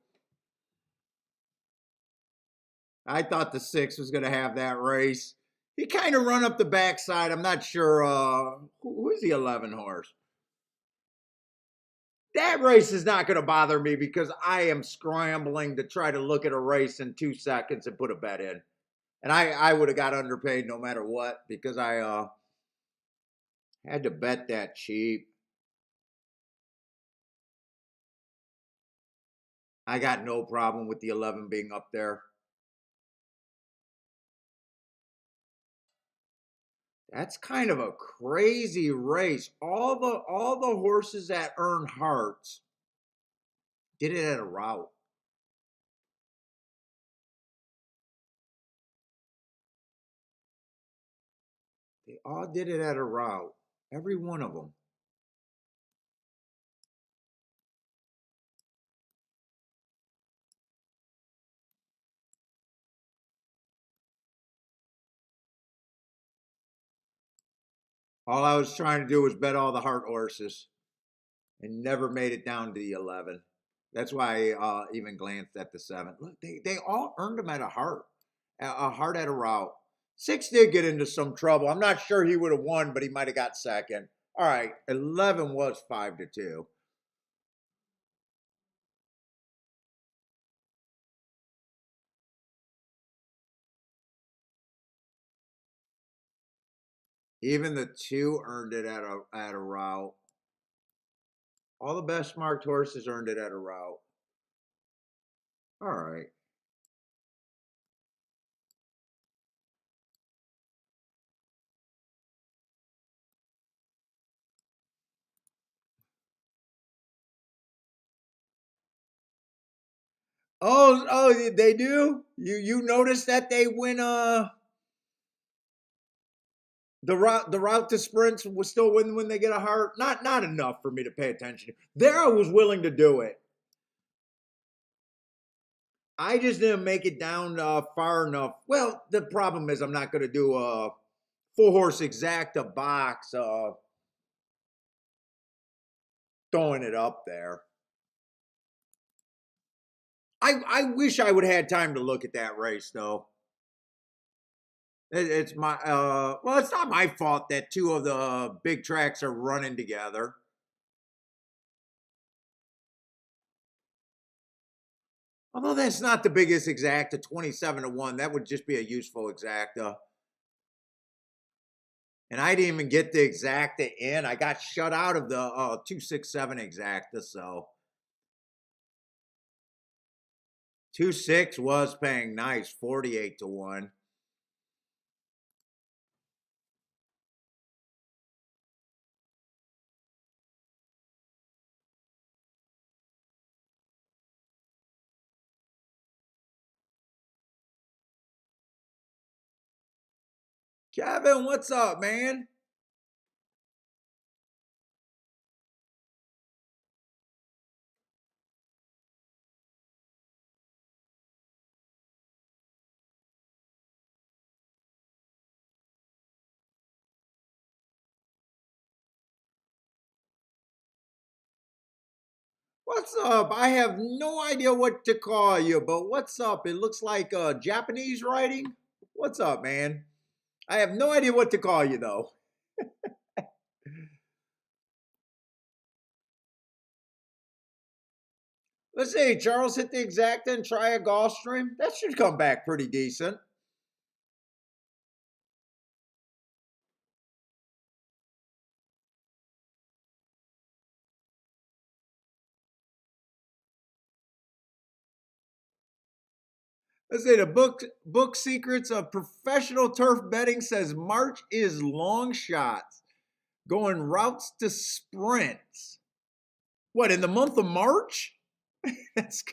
I thought the 6 was going to have that race. He kind of run up the backside. I'm not sure. Who's the 11 horse? That race is not going to bother me because I am scrambling to try to look at a race in 2 seconds and put a bet in. And I would have got underpaid no matter what because I had to bet that cheap. I got no problem with the 11 being up there. That's kind of a crazy race. All the horses that earn hearts did it at a route. They all did it at a route. Every one of them. All I was trying to do was bet all the heart horses and never made it down to the 11. That's why I even glanced at the 7. Look, they all earned them at a heart at a route. 6 did get into some trouble. I'm not sure he would have won, but he might have got second. All right, 11 was 5-2. Even the 2 earned it at a route. All the best marked horses earned it at a route. All right. Oh, they do. You notice that they win the route to sprints was still when they get a heart. Not enough for me to pay attention. There I was willing to do it. I just didn't make it down far enough. Well, the problem is I'm not going to do a full horse exacta box throwing it up there. I wish I would have had time to look at that race though. It's my well, it's not my fault that 2 of the big tracks are running together. Although that's not the biggest exacta, 27-1. That would just be a useful exacta. And I didn't even get the exacta in. I got shut out of the 267 exacta, so 2-6 was paying nice, 48-1. Kevin, what's up, man? What's up? I have no idea what to call you, but what's up? It looks like Japanese writing. What's up, man? I have no idea what to call you, though. Let's see. Charles hit the exacta and try a Gulfstream. That should come back pretty decent. Let's see. The book secrets of professional turf betting says March is long shots, going routes to sprints. What, in the month of March? That's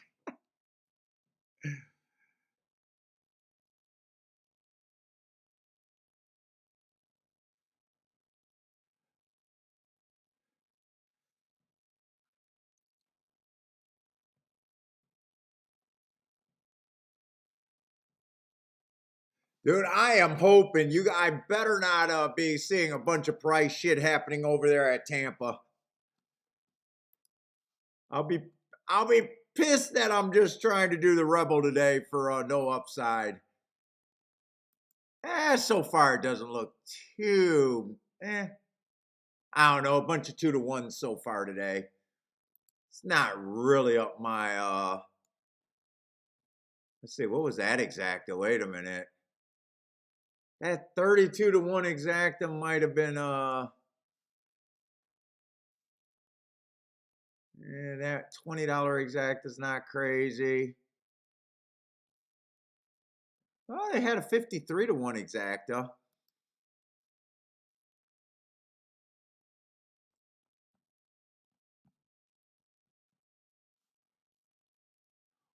Dude, I am hoping I better not be seeing a bunch of price shit happening over there at Tampa. I'll be I'll be pissed that I'm just trying to do the Rebel today for no upside. So far it doesn't look too I don't know, a bunch of 2-to-1s so far today. It's not really up my let's see, what was that exacta? Wait a minute. That 32 to 1 exacta might have been that $20 exacta is not crazy. Oh, they had a 53 to 1 exacta.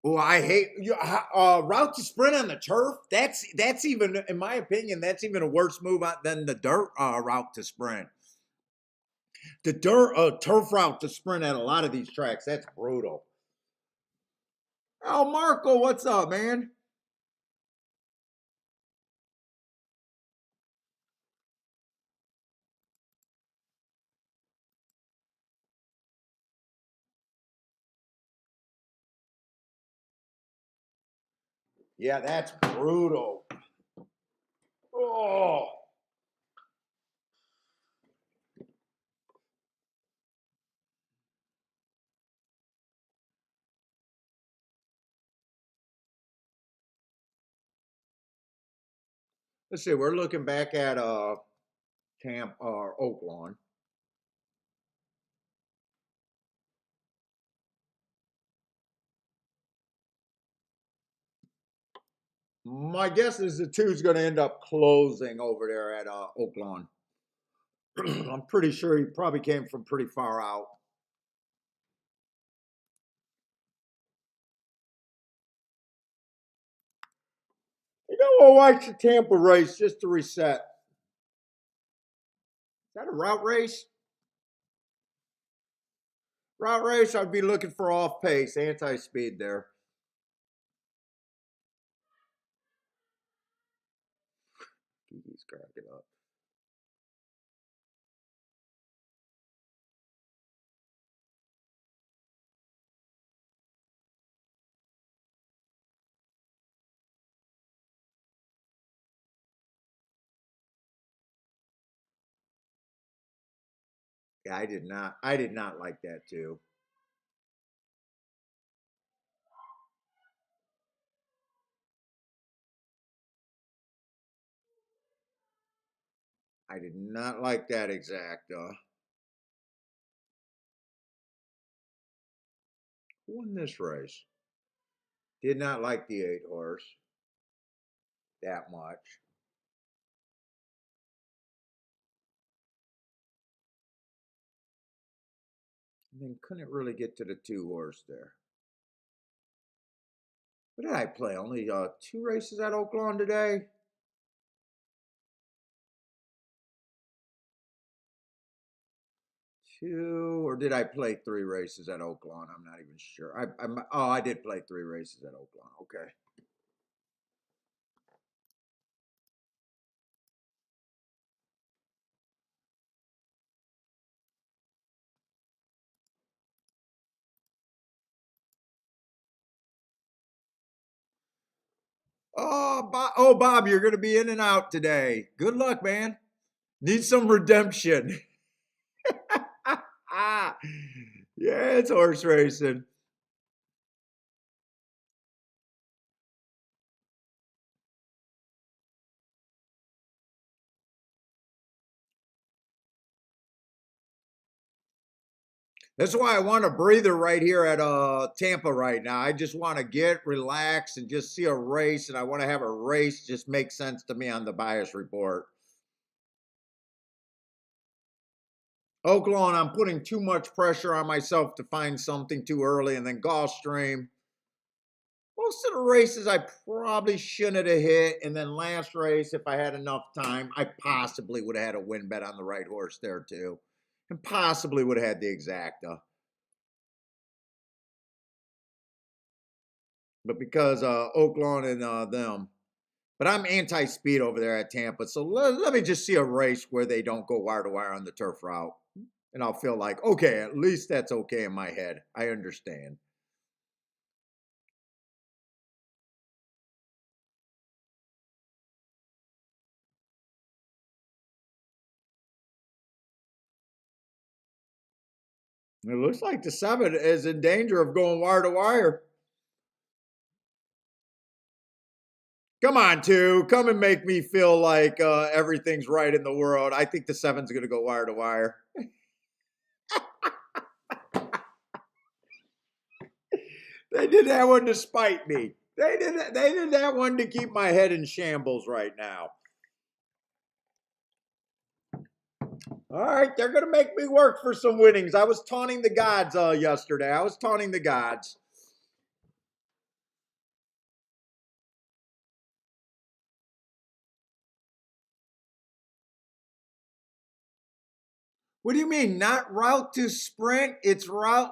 Oh, I hate route to sprint on the turf. That's even, in my opinion, that's even a worse move than the dirt route to sprint. The dirt turf route to sprint at a lot of these tracks, that's brutal. Oh, Marco, what's up, man? Yeah, that's brutal. Oh. Let's see, we're looking back at Oaklawn. My guess is the two's going to end up closing over there at Oaklawn. I'm pretty sure he probably came from pretty far out. You know, I'll watch the Tampa race just to reset. Is that a route race? Route race, I'd be looking for off pace, anti speed there. He's cracking up. Yeah, I did not. I did not like that too. I did not like that exact. Who won this race? Did not like the 8 horse that much. And then couldn't really get to the 2 horse there. What did I play? Only 2 races at Oaklawn today? Two, or did I play 3 races at Oaklawn? I'm not even sure. I did play 3 races at Oaklawn. Okay. Bob, you're going to be in and out today. Good luck, man. Need some redemption. Yeah, it's horse racing. That's why I want a breather right here at Tampa right now. I just want to get relaxed and just see a race, and I want to have a race just make sense to me on the bias report. Oaklawn, I'm putting too much pressure on myself to find something too early, and then Gulfstream. Most of the races I probably shouldn't have hit, and then last race, if I had enough time, I possibly would have had a win bet on the right horse there too, and possibly would have had the exacta. But because Oaklawn and them, but I'm anti-speed over there at Tampa, so let me just see a race where they don't go wire to wire on the turf route, and I'll feel like, okay, at least that's okay in my head. I understand. It looks like the 7 is in danger of going wire to wire. Come on, 2. Come and make me feel like everything's right in the world. I think the 7's going to go wire to wire. They did that one to spite me. They did that one to keep my head in shambles right now. All right, they're going to make me work for some winnings. I was taunting the gods yesterday. I was taunting the gods. What do you mean? Not route to sprint? It's route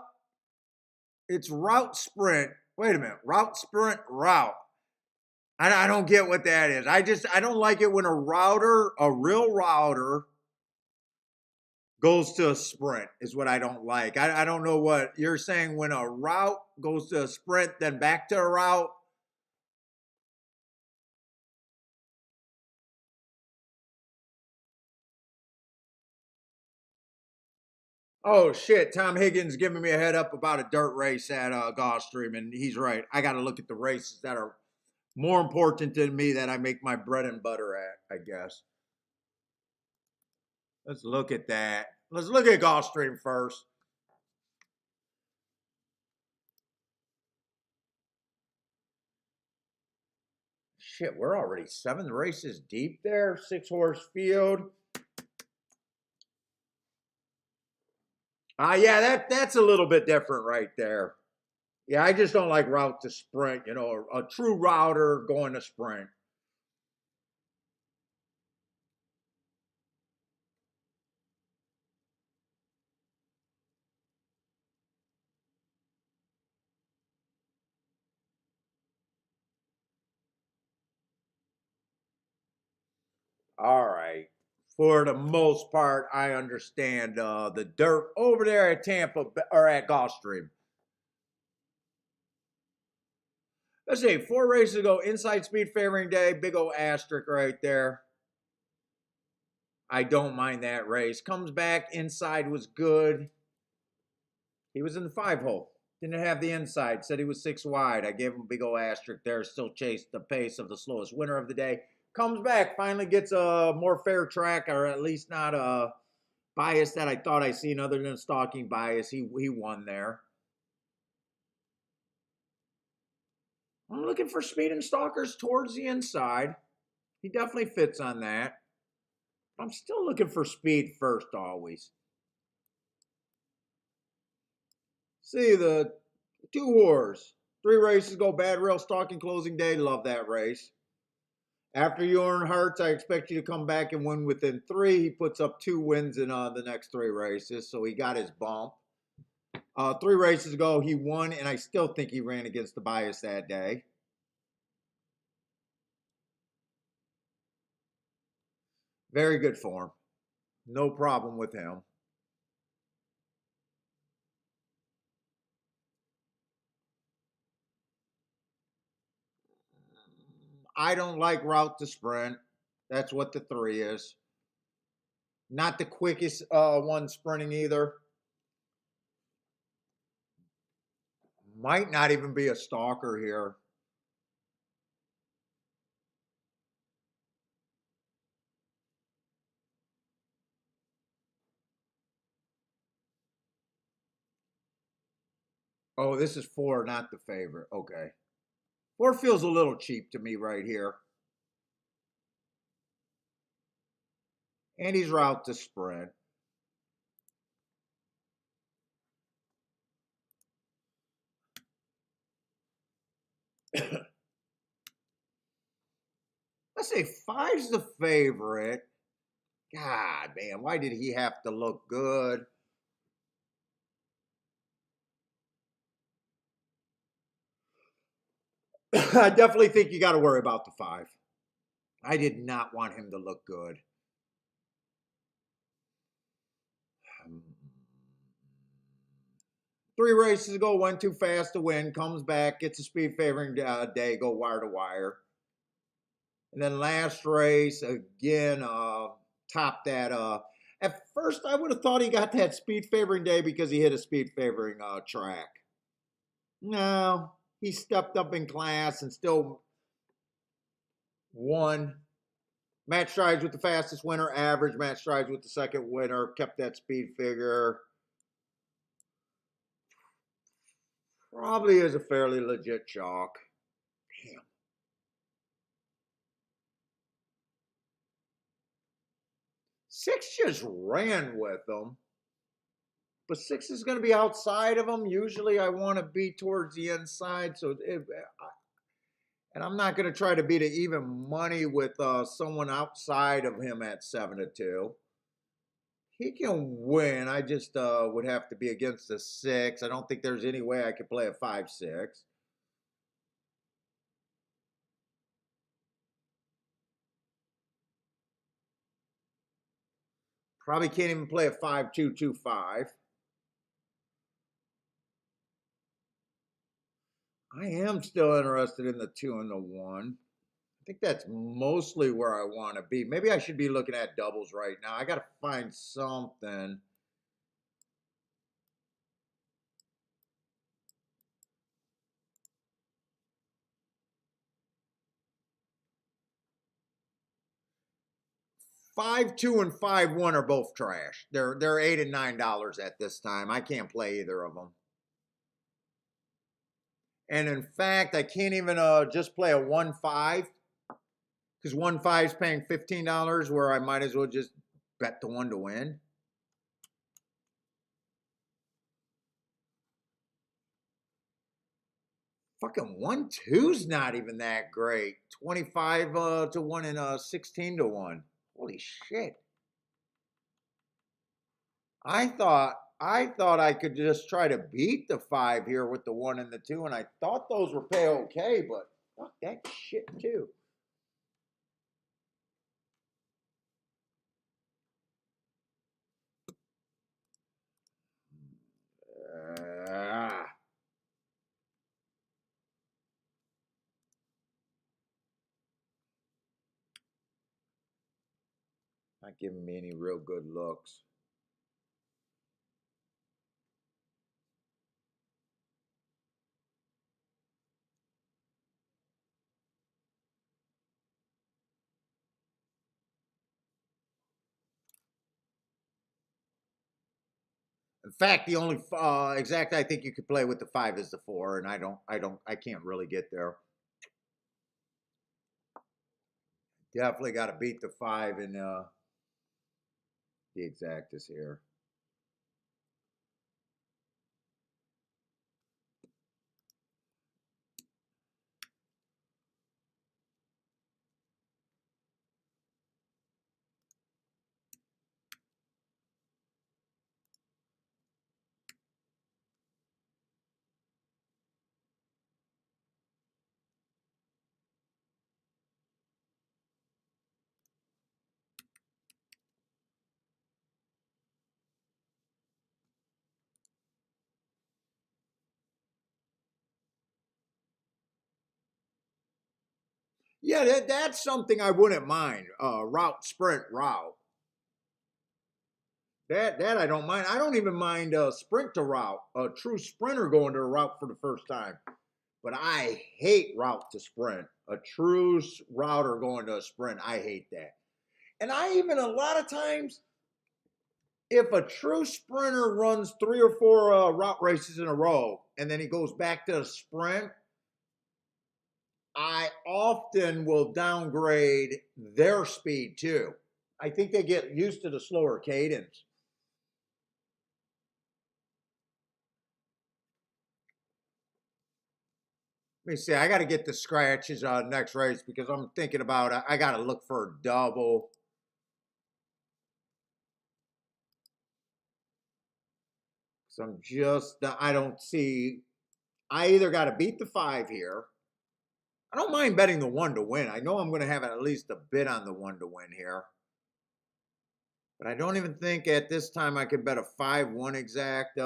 sprint. Wait a minute. Route sprint route. I don't get what that is. I don't like it when a real router goes to a sprint is what I don't like. I don't know what you're saying when a route goes to a sprint, then back to a route. Oh shit, Tom Higgins giving me a head up about a dirt race at Gulfstream, and he's right. I got to look at the races that are more important to me that I make my bread and butter at, I guess. Let's look at that. Let's look at Gulfstream first. Shit, we're already 7 races deep there. 6-horse field. Yeah, that's a little bit different right there. Yeah, I just don't like route to sprint, a true router going to sprint. All right. For the most part, I understand the dirt over there at Tampa or at Gulfstream. Let's see, 4 races ago, inside speed favoring day, big old asterisk right there. I don't mind that race. Comes back, inside was good. He was in the 5-hole. Didn't have the inside. Said he was 6 wide. I gave him a big old asterisk there. Still chased the pace of the slowest winner of the day. Comes back, finally gets a more fair track, or at least not a bias that I thought I seen other than stalking bias. He won there. I'm looking for speed and stalkers towards the inside. He definitely fits on that. I'm still looking for speed first always. See the 2 wars. 3 races go bad rail stalking closing day. Love that race. After you earn Hearts, I expect you to come back and win within 3. He puts up 2 wins in the next 3 races, so he got his bump. 3 races ago, he won, and I still think he ran against the bias that day. Very good form. No problem with him. I don't like route to sprint. That's what the 3 is. Not the quickest one sprinting either. Might not even be a stalker here. Oh, this is 4, not the favorite. Okay. 4 feels a little cheap to me right here. And he's route to sprint. Let's say 5's the favorite. God, man, why did he have to look good? I definitely think you got to worry about the 5. I did not want him to look good. 3 races ago, went too fast to win, comes back, gets a speed favoring day, go wire to wire. And then last race, again, topped that. At first, I would have thought he got that speed favoring day because he hit a speed favoring track. No, he stepped up in class and still won. Match strides with the fastest winner, average match strides with the second winner, kept that speed figure. Probably is a fairly legit chalk. Damn. Six just ran with them. But six is going to be outside of them. Usually I want to be towards the inside. And I'm not going to try to beat an even money with someone outside of him at 7-2. He can win. I just would have to be against the six. I don't think there's any way I could play a 5-6. Probably can't even play a 5-2-2-5. I am still interested in the 2 and the 1. I think that's mostly where I want to be. Maybe I should be looking at doubles right now. I got to find something. Five, two, and 5-1 are both trash. They're $8 and $9 at this time. I can't play either of them. And in fact, I can't even just play a 1-5 because 1-5 is paying $15, where I might as well just bet the 1 to win. Fucking 1-2's not even that great. 25 to 1 and 16 to 1. Holy shit. I thought I could just try to beat the 5 here with the 1 and the 2, and I thought those were pay okay, but fuck that shit too. Not giving me any real good looks. In fact, the only exact I think you could play with the 5 is the 4, and I can't really get there. Definitely got to beat the 5 in the exactus here. Yeah, that's something I wouldn't mind. Route, sprint, route. That I don't mind. I don't even mind sprint to route. A true sprinter going to a route for the first time. But I hate route to sprint. A true router going to a sprint. I hate that. And I even a lot of times, if a true sprinter runs 3 or 4 route races in a row and then he goes back to a sprint, I often will downgrade their speed too. I think they get used to the slower cadence. Let me see. I got to get the scratches next race because I'm thinking about I got to look for a double. So I'm just I don't see. I either got to beat the 5 here. I don't mind betting the 1 to win. I know I'm going to have at least a bit on the 1 to win here. But I don't even think at this time I could bet a 5-1 exact.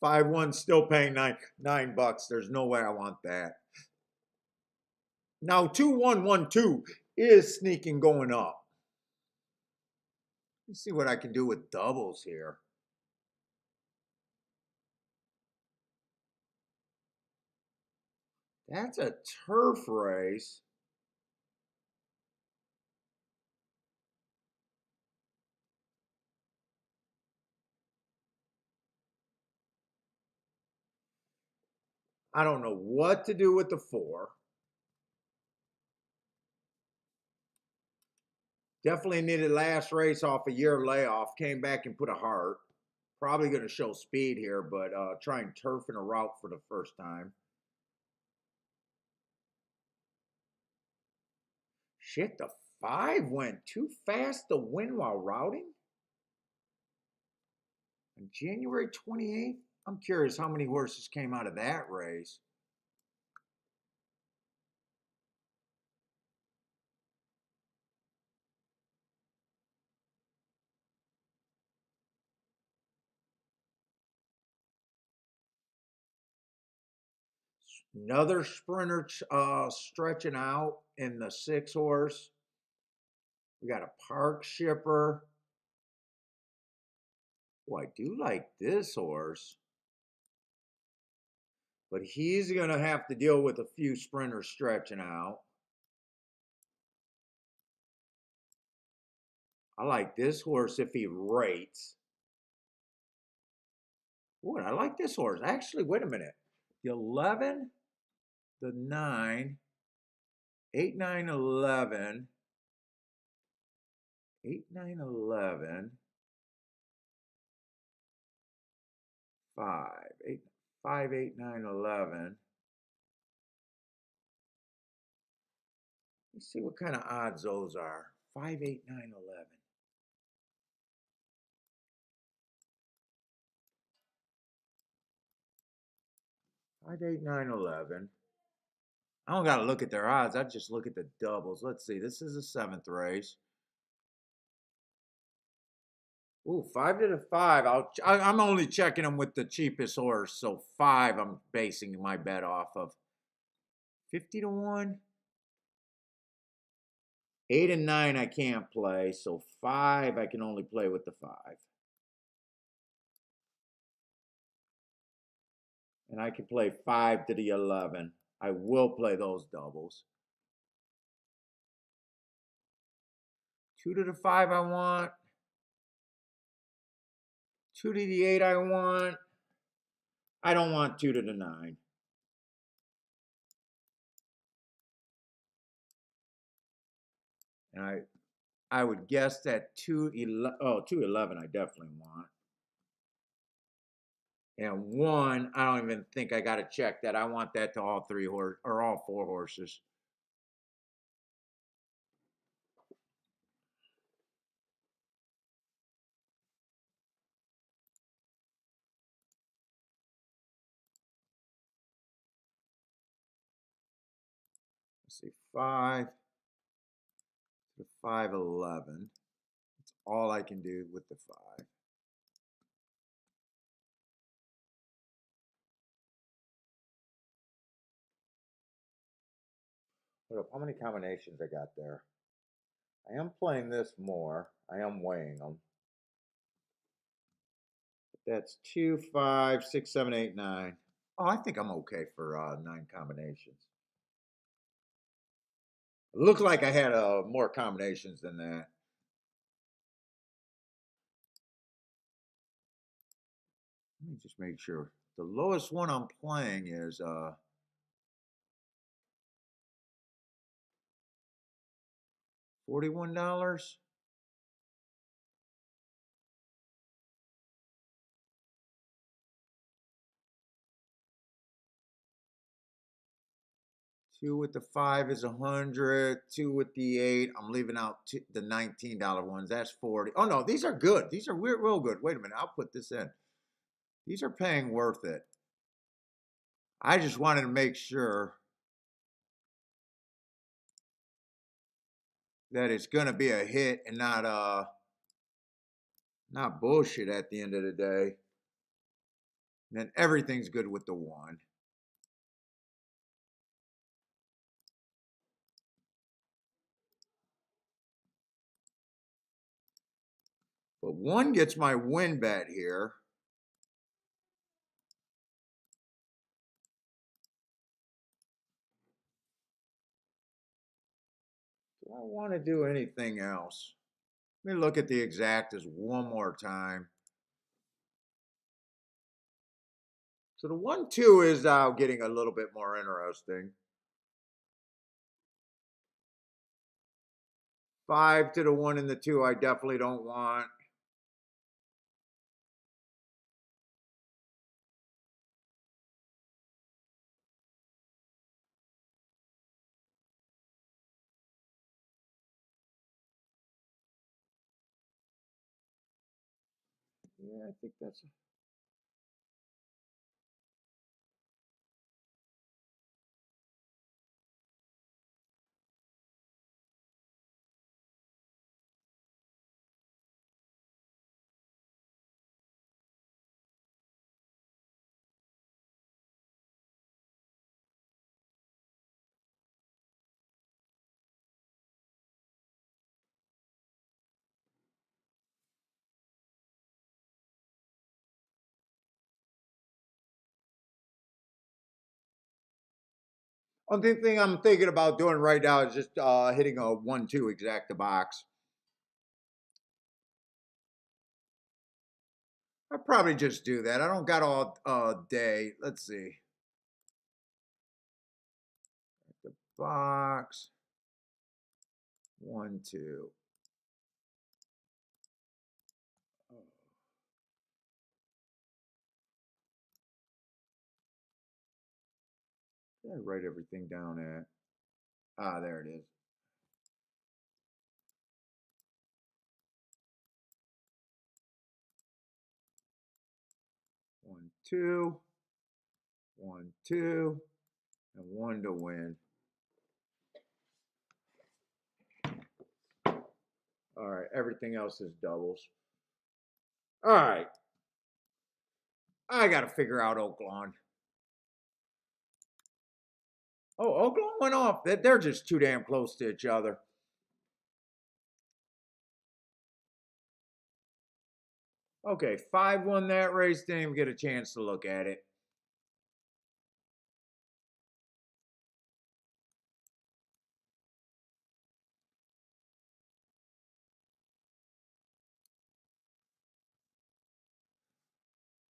5-1 still paying nine bucks. There's no way I want that. Now 2-1-1-2 is sneaking going up. Let's see what I can do with doubles here. That's a turf race. I don't know what to do with the 4. Definitely needed last race off a year layoff. Came back and put a heart. Probably going to show speed here, but trying turf in a route for the first time. Shit, the 5 went too fast to win while routing? On January 28th? I'm curious how many horses came out of that race. Another sprinter stretching out in the 6 horse. We got a park shipper. Oh, I do like this horse. But he's going to have to deal with a few sprinters stretching out. I like this horse if he rates. Ooh, I like this horse. Actually, wait a minute. The 11, the 9, 8, 9, 11, 8, 9, 11, 5, 8, 5, 8, 9, 11. Let's see what kind of odds those are. 5, 8, 9, 11. 5, 8, 9, 11. I don't got to look at their odds. I just look at the doubles. Let's see. This is the 7th race. Ooh, 5 to the 5. I'm only checking them with the cheapest horse. So 5 I'm basing my bet off of. 50 to 1. 8 and 9 I can't play. So 5 I can only play with the 5. And I can play 5 to the 11. I will play those doubles. 2 to the 5 I want. 2 to the 8 I want. I don't want 2 to the 9. And I would guess that 211 I definitely want. And 1, I don't even think I got to check that. I want that to all 3 horses or all 4 horses. Let's see, 5 to 511. That's all I can do with the 5. Hold up, how many combinations I got there? I am playing this more. I am weighing them. That's 2, 5, 6, 7, 8, 9. Oh, I think I'm okay for 9 combinations. It looked like I had more combinations than that. Let me just make sure. The lowest one I'm playing is $41. Two with the 5 is 100. 2 with the 8. I'm leaving out the $19 ones. That's 40. Oh no, these are good. These are real good. Wait a minute. I'll put this in. These are paying worth it. I just wanted to make sure that it's going to be a hit and not bullshit at the end of the day. And then everything's good with the 1. But 1 gets my win bet here. Do I want to do anything else? Let me look at the exactas one more time. So the 1-2 is now getting a little bit more interesting. 5 to the 1 and the 2, I definitely don't want. Yeah, I think that's. Only thing I'm thinking about doing right now is just hitting a 1-2 exacta box. I'll probably just do that. I don't got all day. Let's see. The box. 1-2. Did I write everything down at? Ah, there it is. 1-2. 1-2. And 1 to win. All right, everything else is doubles. All right. I got to figure out Oaklawn. Oh, Oaklawn went off. They're just too damn close to each other. Okay, 5 won that race. Didn't even get a chance to look at it.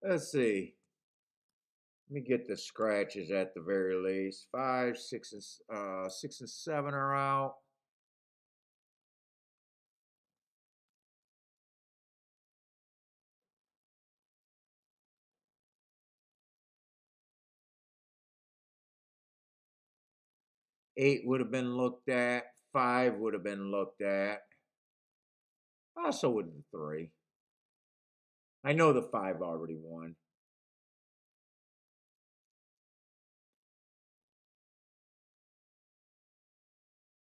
Let's see. Let me get the scratches at the very least. 5, 6, and 6 and 7 are out. Eight would have been looked at. 5 would have been looked at. Also would the 3. I know the 5 already won.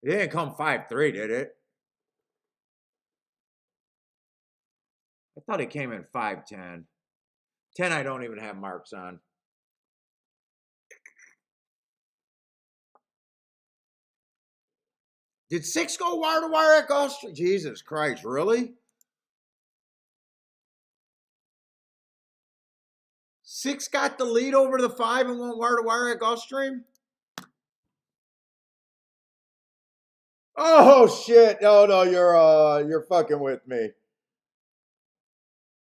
It didn't come 5-3, did it? I thought it came in 5-10. 10 I don't even have marks on. Did 6 go wire to wire at Gulfstream? Jesus Christ, really? 6 got the lead over the 5 and went wire to wire at Gulfstream? Oh shit! No, you're fucking with me.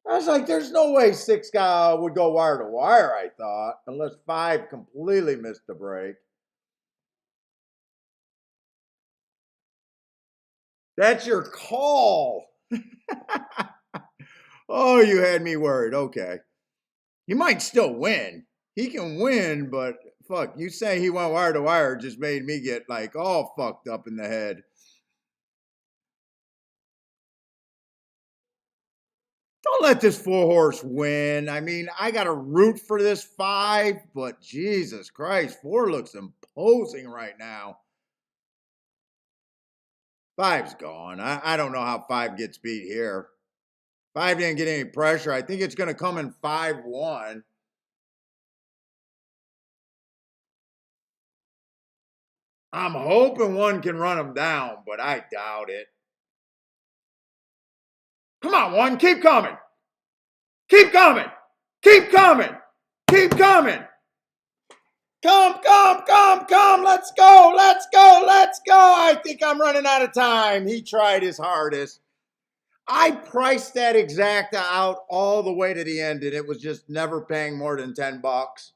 I was like, there's no way 6 would go wire to wire. I thought, unless 5 completely missed the break. That's your call. Oh, you had me worried. Okay, he might still win. He can win, but fuck, you saying he went wire to wire just made me get like all fucked up in the head. Don't let this 4-horse win. I mean, I got to root for this 5, but Jesus Christ, 4 looks imposing right now. 5's gone. I don't know how 5 gets beat here. 5 didn't get any pressure. I think it's going to come in 5-1. I'm hoping one can run them down, but I doubt it. Come on, one, keep coming. Keep coming. Keep coming. Keep coming. Come. Let's go. I think I'm running out of time. He tried his hardest. I priced that exacta out all the way to the end, and it was just never paying more than $10.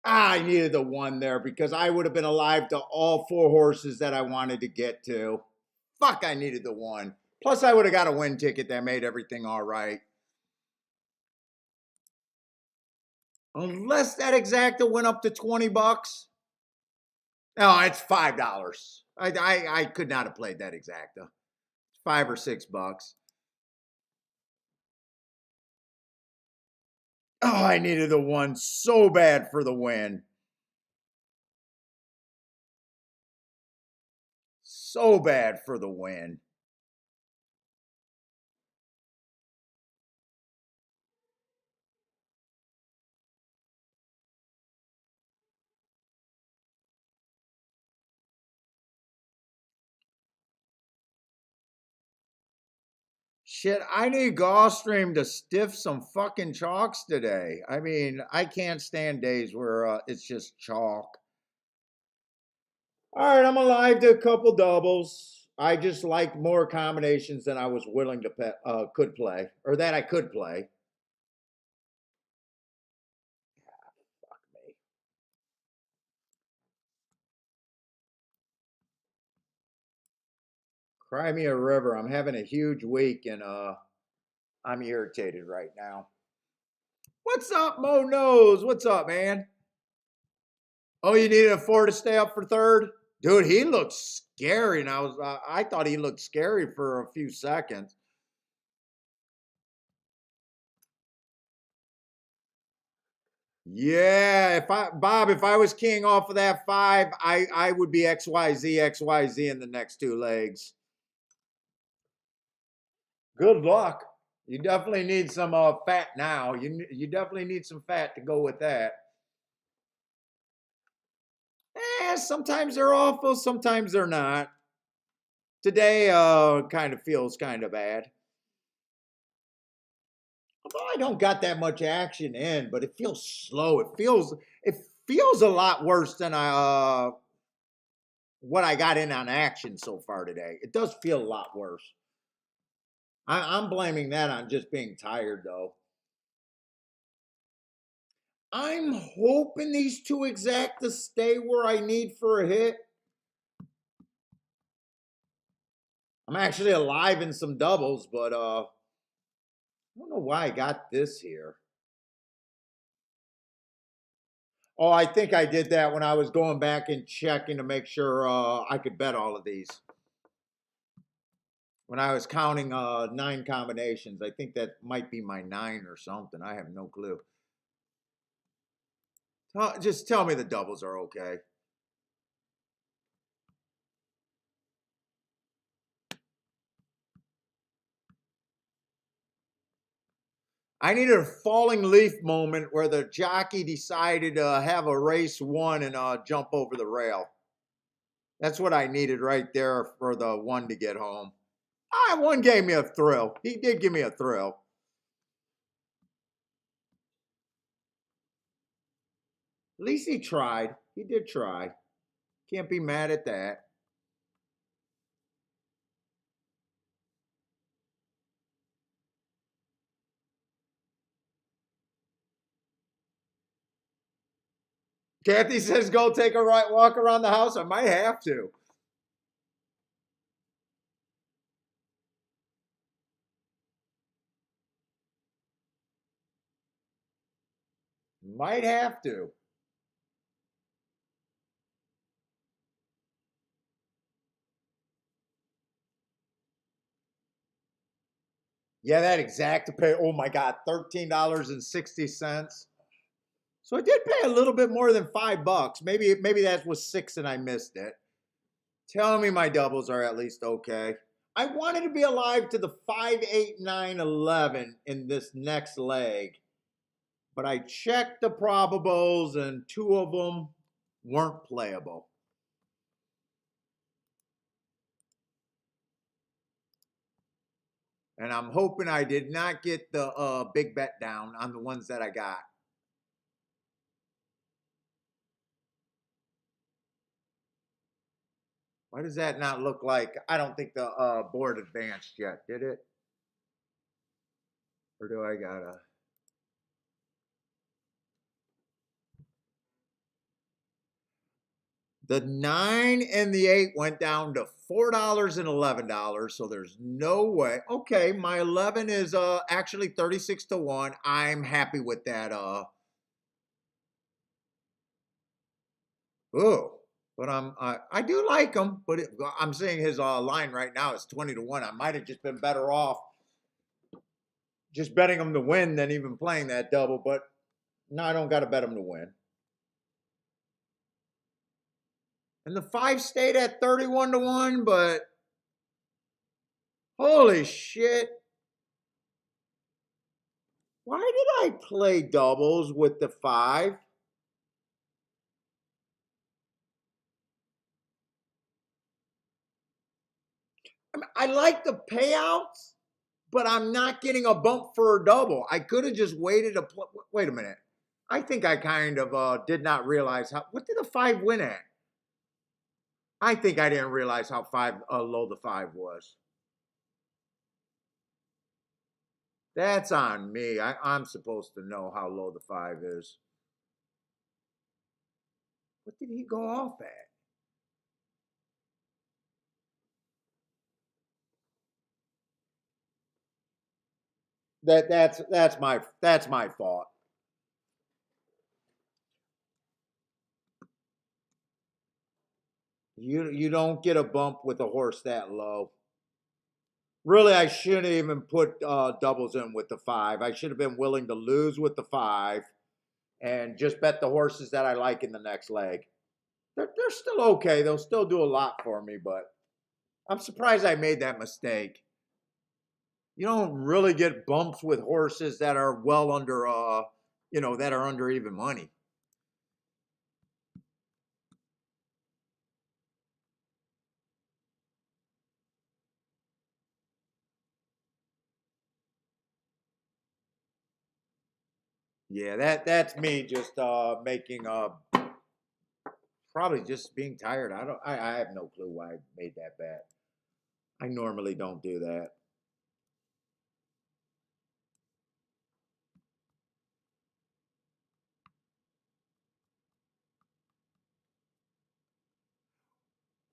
I needed the one there because I would have been alive to all 4 horses that I wanted to get to. Fuck, I needed the one. Plus, I would have got a win ticket that made everything all right. Unless that exacta went up to $20. No, it's $5. I could not have played that exacta. $5 or $6. Oh, I needed the one so bad for the win. So bad for the win. Shit, I need Gulfstream to stiff some fucking chalks today. I mean, I can't stand days where it's just chalk. All right, I'm alive to a couple doubles. I just like more combinations than I was willing to could play, or that I could play. Fuck me. Cry me a river. I'm having a huge week and I'm irritated right now. What's up, Mo Nose? What's up, man? Oh, you needed a 4 to stay up for third? Dude, he looks scary, and I thought he looked scary for a few seconds. Yeah, Bob, if I was king off of that 5, I would be XYZ in the next 2 legs. Good luck. You definitely need some fat now. You definitely need some fat to go with that. Sometimes they're awful, sometimes they're not. Today kind of feels kind of bad. Although I don't got that much action in, but it feels slow. It feels a lot worse than what I got in on action so far today. It does feel a lot worse. I'm blaming that on just being tired though. I'm hoping these 2 exactas stay where I need for a hit. I'm actually alive in some doubles, but I don't know why I got this here. Oh, I think I did that when I was going back and checking to make sure I could bet all of these. When I was counting 9 combinations, I think that might be my 9 or something. I have no clue. Just tell me the doubles are okay. I needed a falling leaf moment where the jockey decided to have a race 1 and jump over the rail. That's what I needed right there for the 1 to get home. 1 gave me a thrill. He did give me a thrill. At least he tried. He did try. Can't be mad at that. Kathy says go take a walk around the house. I might have to. Might have to. Yeah, that exact pay. Oh my God, $13.60. So I did pay a little bit more than $5. Maybe that was 6 and I missed it. Tell me my doubles are at least okay. I wanted to be alive to the 5, 8, 9, 11 in this next leg, but I checked the probables and 2 of them weren't playable. And I'm hoping I did not get the big bet down on the ones that I got. Why does that not look like, I don't think the board advanced yet, did it? Or do I gotta? The 9 and the 8 went down to $4 and $11, so there's no way. Okay, my 11 is actually 36 to 1. I'm happy with that. Oh, but I do like him, but I'm seeing his line right now is 20 to 1. I might have just been better off just betting him to win than even playing that double, but no, I don't got to bet him to win. And the 5 stayed at 31 to 1, but holy shit. Why did I play doubles with the 5? I like the payouts, but I'm not getting a bump for a double. I could have just waited a wait a minute. I think I kind of did not realize what did the 5 win at? I think I didn't realize how low the 5 was. That's on me. I'm supposed to know how low the 5 is. What did he go off at? That's my fault. You don't get a bump with a horse that low. Really, I shouldn't even put doubles in with the 5. I should have been willing to lose with the 5 and just bet the horses that I like in the next leg. They're still okay. They'll still do a lot for me, but I'm surprised I made that mistake. You don't really get bumps with horses that are well under, that are under even money. Yeah, that's me just making probably just being tired. I have no clue why I made that bet. I normally don't do that.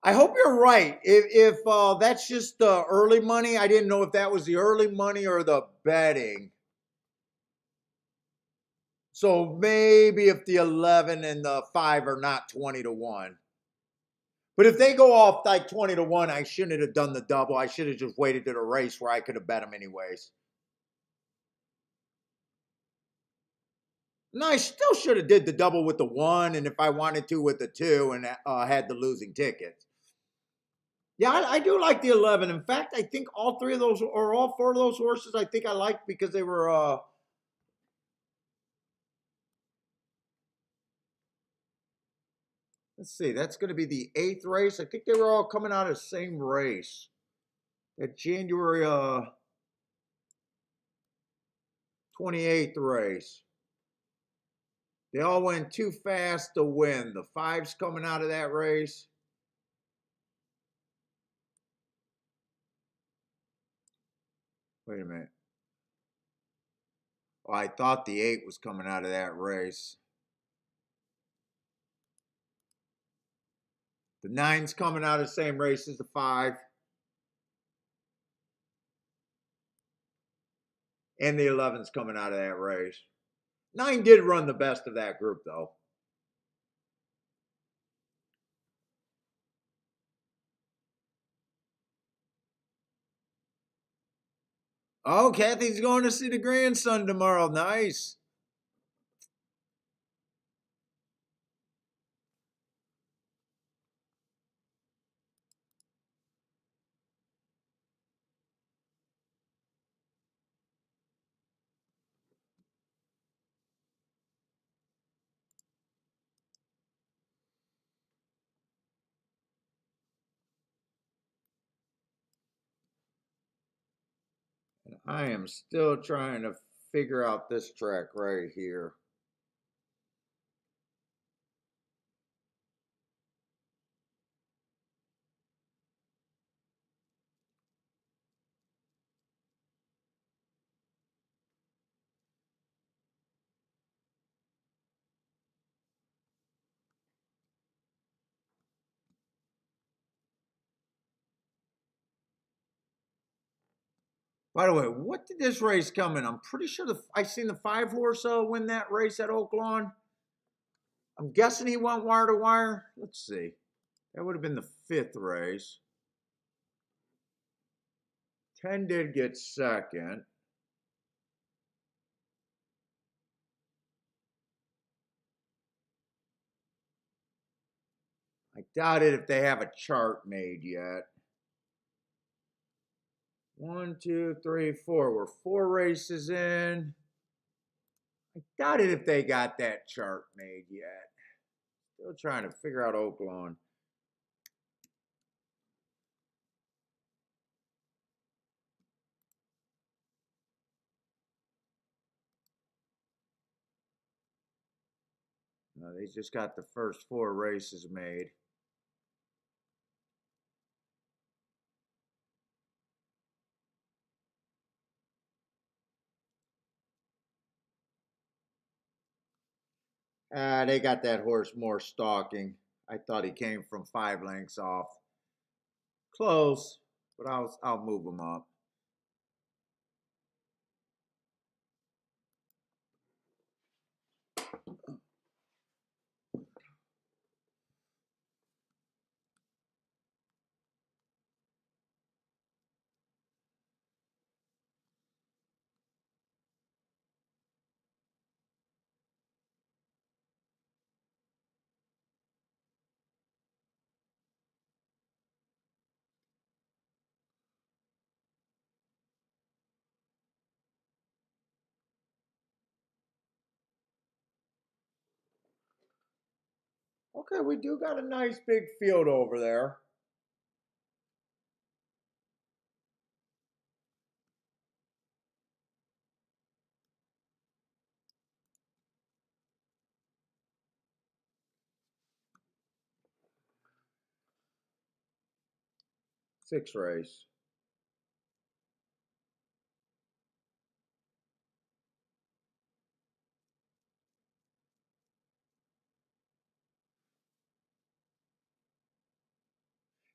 I hope you're right. If that's just the early money, I didn't know if that was the early money or the betting. So maybe if the 11 and the 5 are not 20 to 1. But if they go off like 20 to 1, I shouldn't have done the double. I should have just waited to the race where I could have bet them anyways. No, I still should have did the double with the 1, and if I wanted to with the 2, and had the losing tickets. Yeah, I do like the 11. In fact, I think all 3 of those or all 4 of those horses I think I liked because they were let's see, that's going to be the 8th race. I think they were all coming out of the same race. That January 28th race. They all went too fast to win. The 5's coming out of that race. Wait a minute. Oh, I thought the 8 was coming out of that race. The 9's coming out of the same race as the 5. And the 11's coming out of that race. 9 did run the best of that group, though. Oh, Kathy's going to see the grandson tomorrow. Nice. I am still trying to figure out this track right here. By the way, what did this race come in? I'm pretty sure I seen the 5 horse win that race at Oaklawn. I'm guessing he went wire to wire. Let's see. That would have been the 5th race. 10 did get second. I doubt it if they have a chart made yet. 1, 2, 3, 4. We're 4 races in. I doubt it if they got that chart made yet. Still trying to figure out Oaklawn. No, they just got the first 4 races made. They got that horse more stalking. I thought he came from 5 lengths off. Close, but I'll move him up. Okay, we do got a nice big field over there. Sixth race.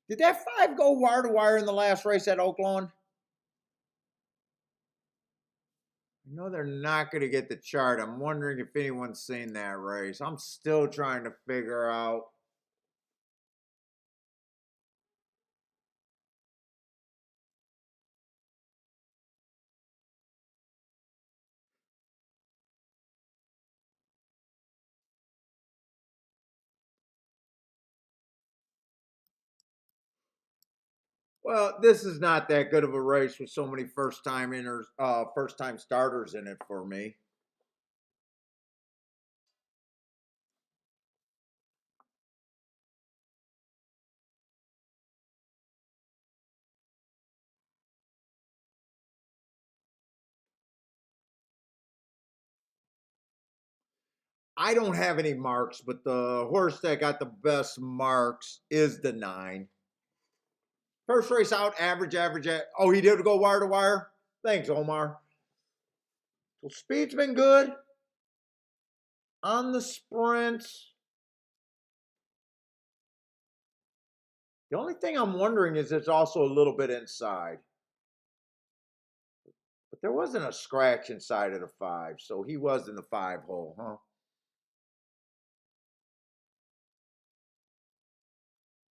Did that 5 go wire to wire in the last race at Oaklawn? I know they're not going to get the chart. I'm wondering if anyone's seen that race. I'm still trying to figure out. Well, this is not that good of a race with so many first time starters in it for me. I don't have any marks, but the horse that got the best marks is the 9. First race out, average. Oh, he did go wire to wire. Thanks, Omar. So speed's been good on the sprints. The only thing I'm wondering is it's also a little bit inside. But there wasn't a scratch inside of the 5, so he was in the 5 hole, huh?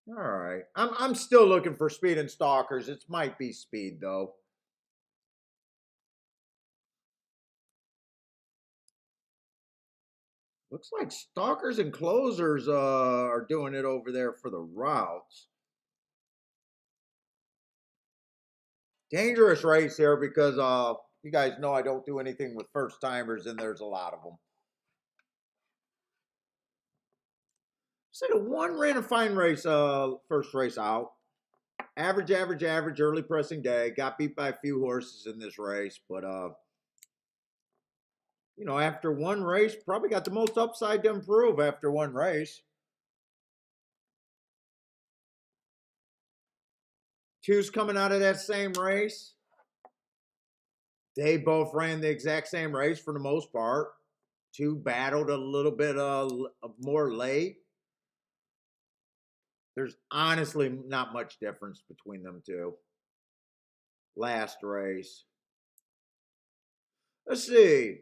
All right. I'm still looking for speed and stalkers. It might be speed though. Looks like stalkers and closers are doing it over there for the routes. Dangerous race here because you guys know I don't do anything with first timers, and there's a lot of them. Say the 1 ran a fine race, first race out. Average, average, average, early pressing day. Got beat by a few horses in this race, but you know, after one race, probably got the most upside to improve after one race. Two's coming out of that same race. They both ran the exact same race for the most part. Two battled a little bit more late. There's honestly not much difference between them two. Last race. Let's see.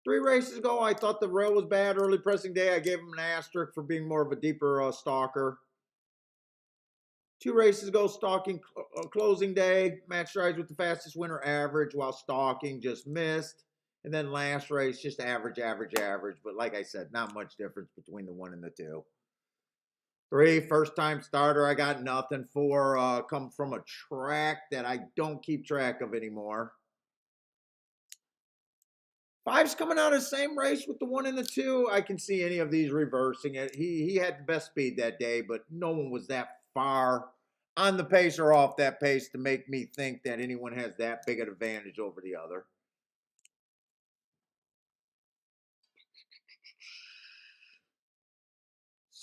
3 races ago, I thought the rail was bad. Early pressing day, I gave him an asterisk for being more of a deeper stalker. 2 races ago, stalking closing day, match strides with the fastest winner average, while stalking just missed. And then last race, just average, average, average. But like I said, not much difference between the 1 and the 2. 3, first time starter, I got nothing. 4, come from a track that I don't keep track of anymore. 5's coming out of the same race with the 1 and the 2. I can see any of these reversing it. He had the best speed that day, but no one was that far on the pace or off that pace to make me think that anyone has that big an advantage over the other.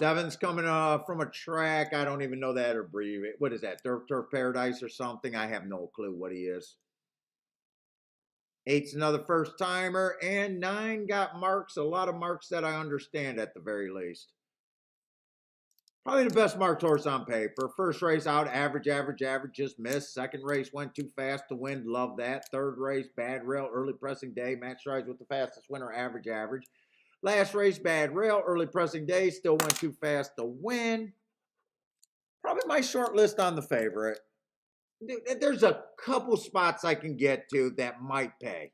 7's coming from a track. I don't even know that or breathe. What is that? Turf Paradise or something? I have no clue what he is. 8's another first timer. And 9 got marks. A lot of marks that I understand at the very least. Probably the best marked horse on paper. First race out, average, average, average, just missed. Second race went too fast to win. Love that. Third race, bad rail, early pressing day. Match strides with the fastest winner, average, average. Last race, bad rail, early pressing day. Still went too fast to win. Probably my short list on the favorite. There's a couple spots I can get to that might pay.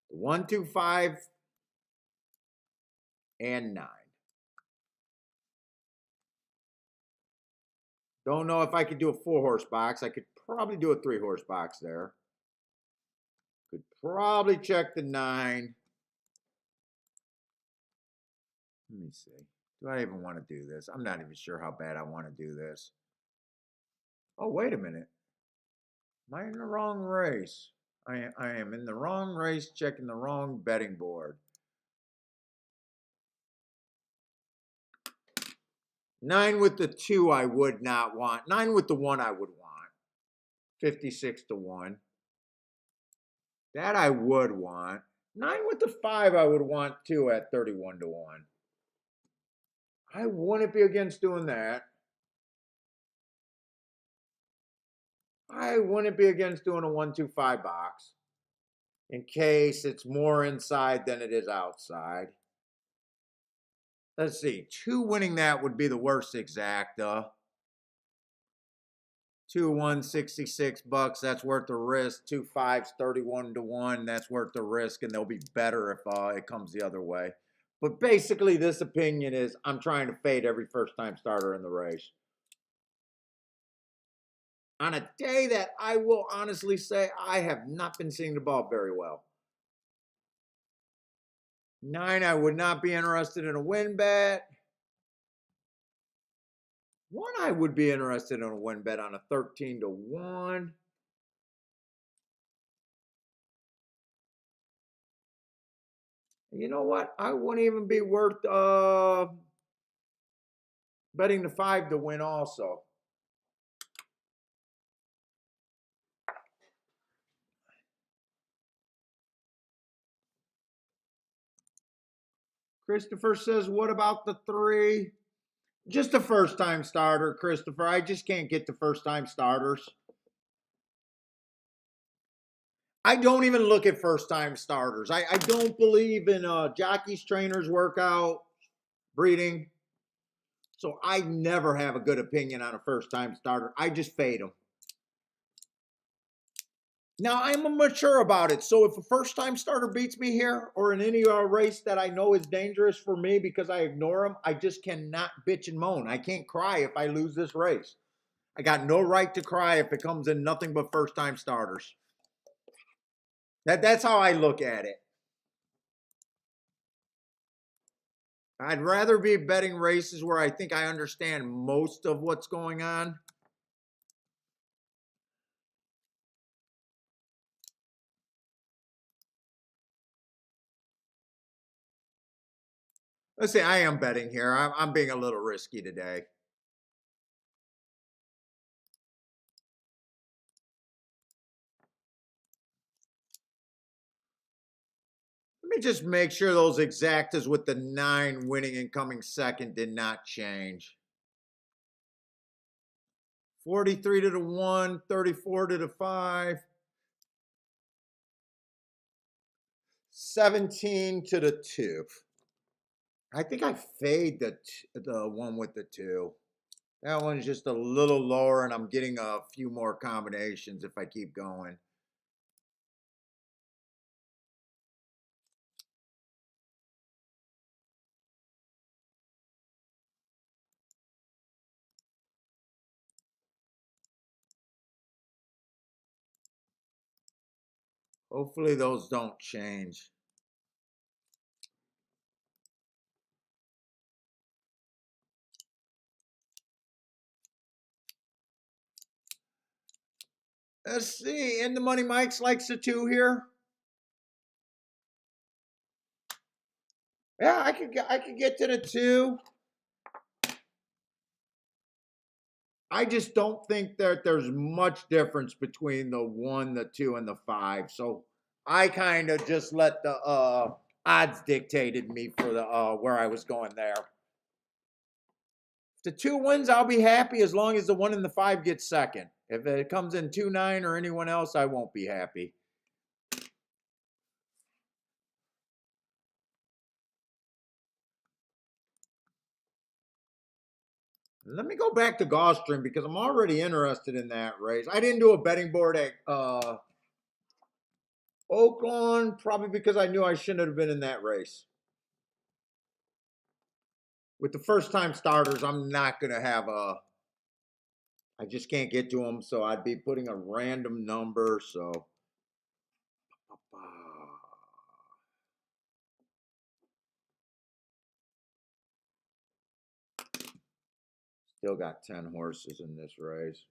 1, 2, 5, and 9. Don't know if I could do a 4-horse box. I could probably do a 3-horse box there. Could probably check the 9. Let me see. Do I even want to do this? I'm not even sure how bad I want to do this. Oh, wait a minute. Am I in the wrong race? I am in the wrong race, checking the wrong betting board. 9 with the 2 I would not want. 9 with the 1 I would want. 56 to 1. That I would want. 9 with the 5 I would want too at 31 to 1. I wouldn't be against doing that. I wouldn't be against doing a 1, 2, 5 box in case it's more inside than it is outside. Let's see. 2 winning that would be the worst exacta. 2 1, 66 bucks. That's worth the risk. 2 5s, 31 to 1. That's worth the risk, and they'll be better if it comes the other way. But basically, this opinion is I'm trying to fade every first-time starter in the race. On a day that I will honestly say I have not been seeing the ball very well. 9, I would not be interested in a win bet. 1, I would be interested in a win bet on a 13 to 1. You know what? I wouldn't even be worth betting the 5 to win also. Christopher says, what about the 3? Just a first-time starter, Christopher. I just can't get to first-time starters. I don't even look at first-time starters. I don't believe in jockeys, trainers, workout, breeding. So I never have a good opinion on a first-time starter. I just fade them. Now, I'm mature about it. So if a first-time starter beats me here or in any race that I know is dangerous for me because I ignore him, I just cannot bitch and moan. I can't cry if I lose this race. I got no right to cry if it comes in nothing but first-time starters. That's how I look at it. I'd rather be betting races where I think I understand most of what's going on Let's say I am betting here. I'm being a little risky today. Let me just make sure those exactas with the 9 winning and coming second did not change. 43 to the 1, 34 to the 5, 17 to the 2. I think I fade the one with the 2. That one's just a little lower, and I'm getting a few more combinations if I keep going. Hopefully those don't change. Let's see. In the money, Mike's likes the 2 here. Yeah, I could get to the 2. I just don't think that there's much difference between the 1, the 2, and the 5. So I kind of just let the odds dictated me for the where I was going there. If the 2 wins, I'll be happy as long as the 1 and the 5 gets second. If it comes in 2-9 or anyone else, I won't be happy. Let me go back to Gulfstream because I'm already interested in that race. I didn't do a betting board at Oaklawn, probably because I knew I shouldn't have been in that race. With the first time starters, I'm not going to have I just can't get to them, so I'd be putting a random number, so. Still got 10 horses in this race.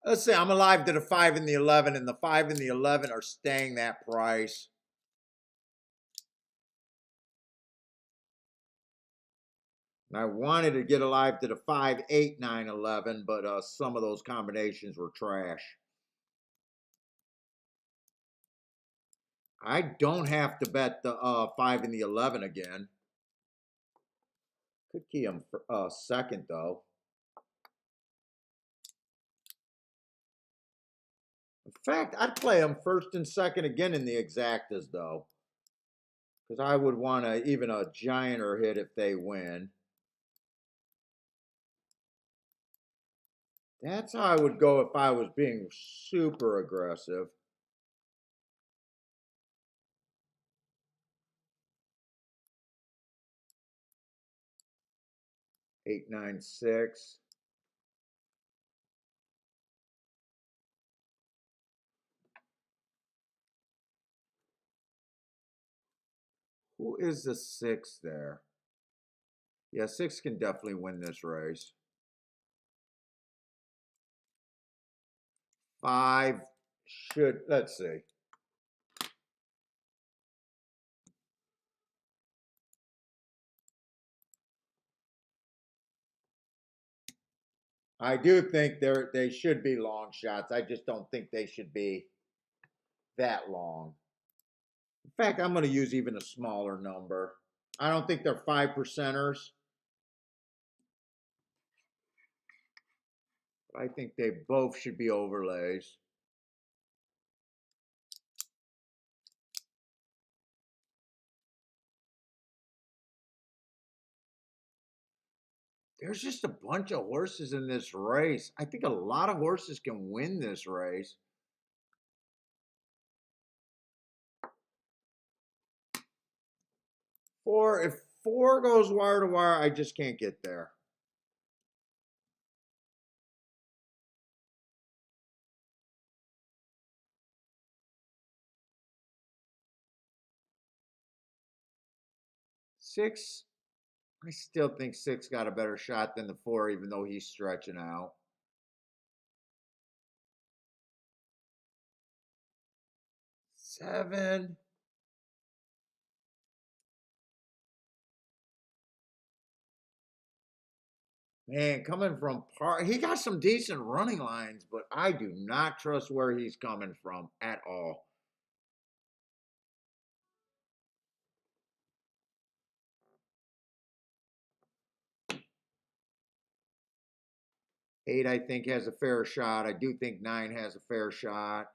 Let's say I'm alive to the 5 and the 11, and the 5 and the 11 are staying that price. And I wanted to get alive to the 5, 8, 9, 11, but some of those combinations were trash. I don't have to bet the 5 and the 11 again. Could key him second, though. In fact, I'd play him first and second again in the exactas, though. Because I would want even a gianter hit if they win. That's how I would go if I was being super aggressive. Eight, 9, 6. Who is the 6 there? Yeah, 6 can definitely win this race. 5 should, let's see. I do think they should be long shots. I just don't think they should be that long. In fact, I'm going to use even a smaller number. I don't think they're 5%ers. I think they both should be overlays. There's just a bunch of horses in this race. I think a lot of horses can win this race. If 4 goes wire to wire, I just can't get there. Six, I still think 6 got a better shot than the 4, even though he's stretching out. 7. Man, coming from Park, he got some decent running lines, but I do not trust where he's coming from at all. Eight, I think, has a fair shot. I do think 9 has a fair shot.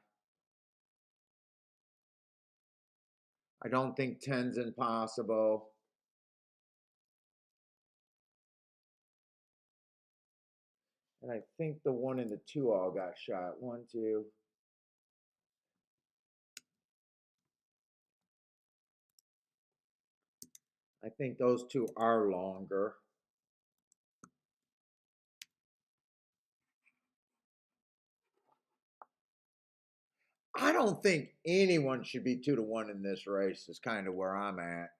I don't think 10's impossible. And I think the 1 and the 2 all got shot. 1, 2. I think those 2 are longer. I don't think anyone should be 2-1 in this race, is kind of where I'm at.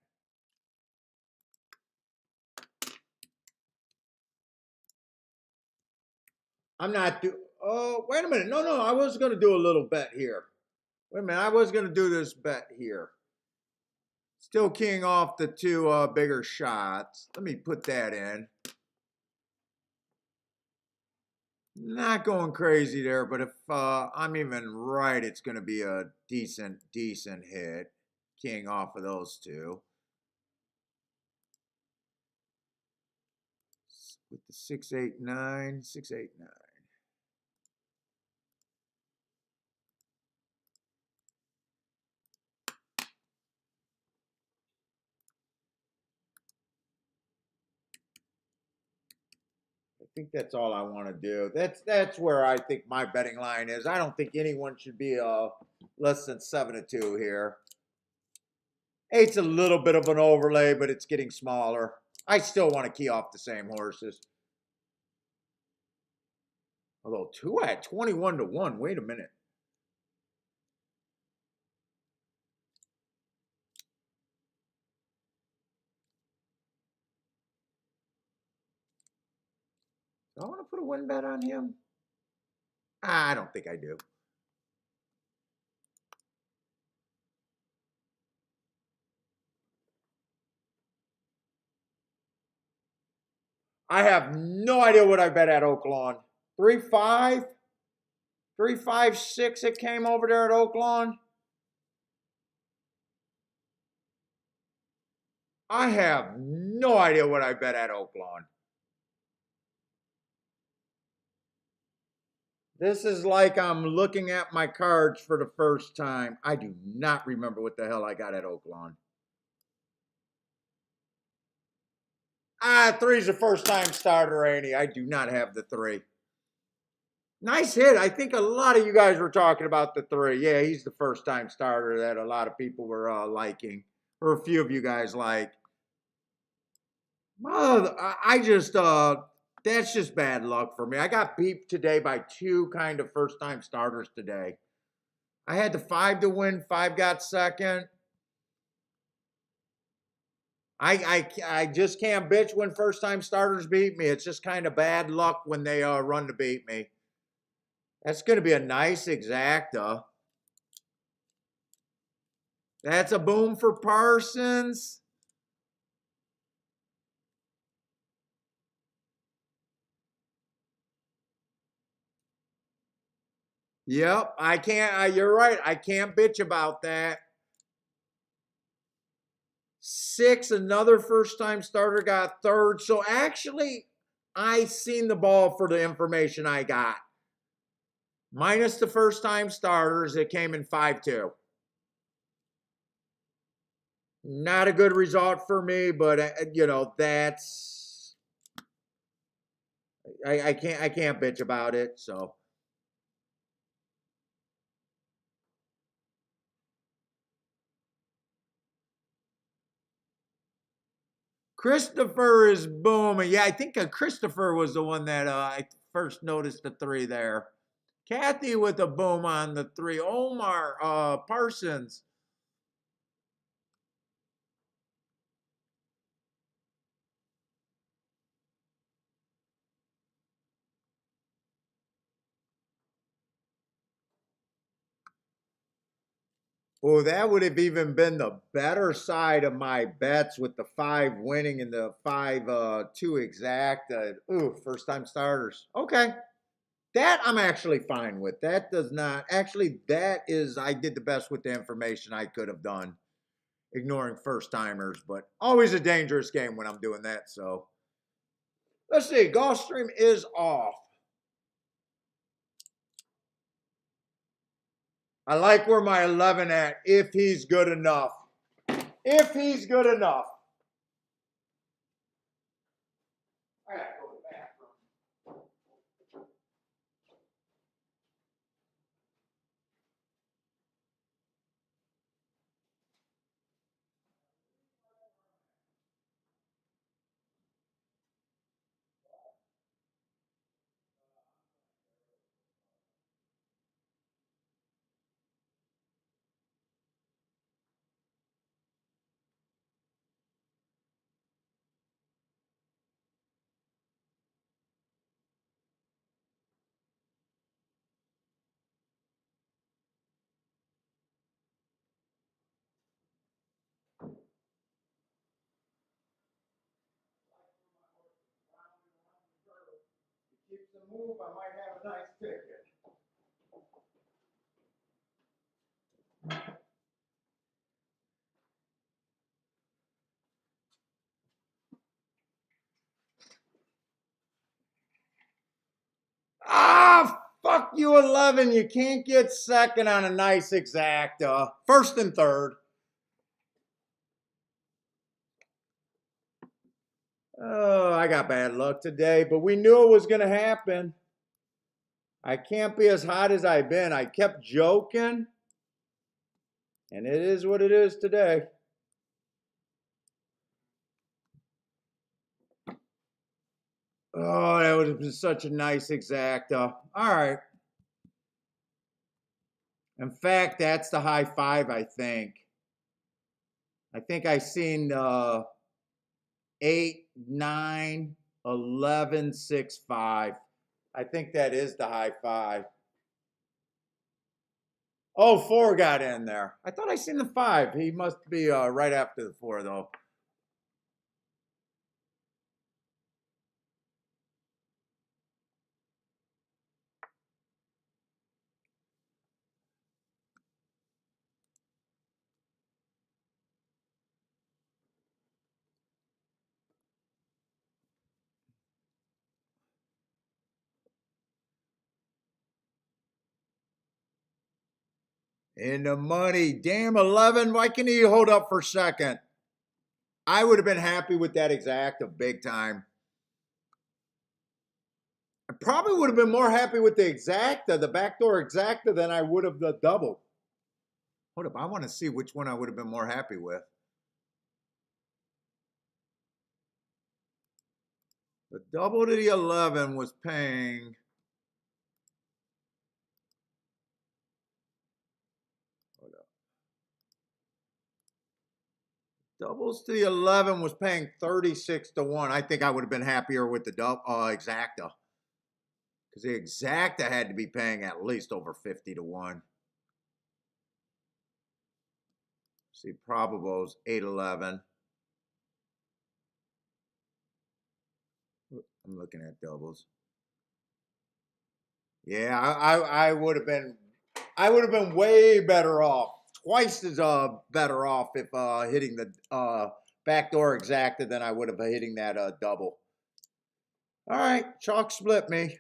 I'm not oh, wait a minute. No, no, I was going to do a little bet here. Wait a minute. I was going to do this bet here. Still keying off the 2 bigger shots. Let me put that in. Not going crazy there, but if I'm even right, it's going to be a decent hit. Keying off of those 2. With the 6, 8, 9, 6, 8, 9. I think that's all I want to do. That's where I think my betting line is. I don't think anyone should be less than 7-2 here. 8's a little bit of an overlay, but it's getting smaller. I still want to key off the same horses. Although 2 at 21-1. Wait a minute. Do I want to put a win bet on him? I don't think I do. I have no idea what I bet at Oaklawn. 3-5? 3-5-6 it came over there at Oaklawn. I have no idea what I bet at Oaklawn. This is like I'm looking at my cards for the first time. I do not remember what the hell I got at Oaklawn. 3's a first time starter, ain't he? I do not have the 3. Nice hit. I think a lot of you guys were talking about the 3. Yeah, he's the first time starter that a lot of people were liking, or a few of you guys like. I just, that's just bad luck for me. I got beat today by 2 kind of first time starters today. I had the 5 to win, 5 got second. I just can't bitch when first time starters beat me. It's just kind of bad luck when they run to beat me. That's going to be a nice exacta. That's a boom for Parsons. Yep, I can't. You're right. I can't bitch about that. 6, another first time starter got third. So actually, I seen the ball for the information I got. Minus the first time starters, it came in 5-2. Not a good result for me, but you know, that's I can't bitch about it. So Christopher is booming. Yeah, I think Christopher was the one that I first noticed the 3 there. Kathy with a boom on the 3. Omar Parsons. Oh, that would have even been the better side of my bets with the 5 winning and the 5 2 exact. Ooh, first time starters. Okay. That I'm actually fine with. That does not actually, that is, I did the best with the information I could have done, ignoring first timers, but always a dangerous game when I'm doing that. So let's see. Gulfstream is off. I like where my 11 at if he's good enough. If he's good enough. I gotta go to the bathroom. Keeps the move, I might have a nice ticket. Ah, fuck you, 11. You can't get second on a nice exacta. First and third. Oh, I got bad luck today, but we knew it was going to happen. I can't be as hot as I've been. I kept joking, and it is what it is today. Oh, that would have been such a nice exacta. All right. In fact, that's the high 5, I think. I think I seen 8, 9, 11, 6, 5. I think that is the high 5. Oh, 4 got in there. I thought I seen the 5. He must be right after the 4, though. In the money. Damn, 11. Why can't he hold up for second? I would have been happy with that exacta big time. I probably would have been more happy with the exacta, the backdoor exacta, than I would have the double. Hold up. I want to see which one I would have been more happy with. The double to the 11 was paying. Hold up. Doubles to the 11 was paying 36 to 1. I think I would have been happier with the exacta. Because the exacta had to be paying at least over 50 to 1. See, probables 811. I'm looking at doubles. Yeah, I would have been way better off, twice as better off if hitting the backdoor exacta than I would have hitting that double. All right, chalk split me.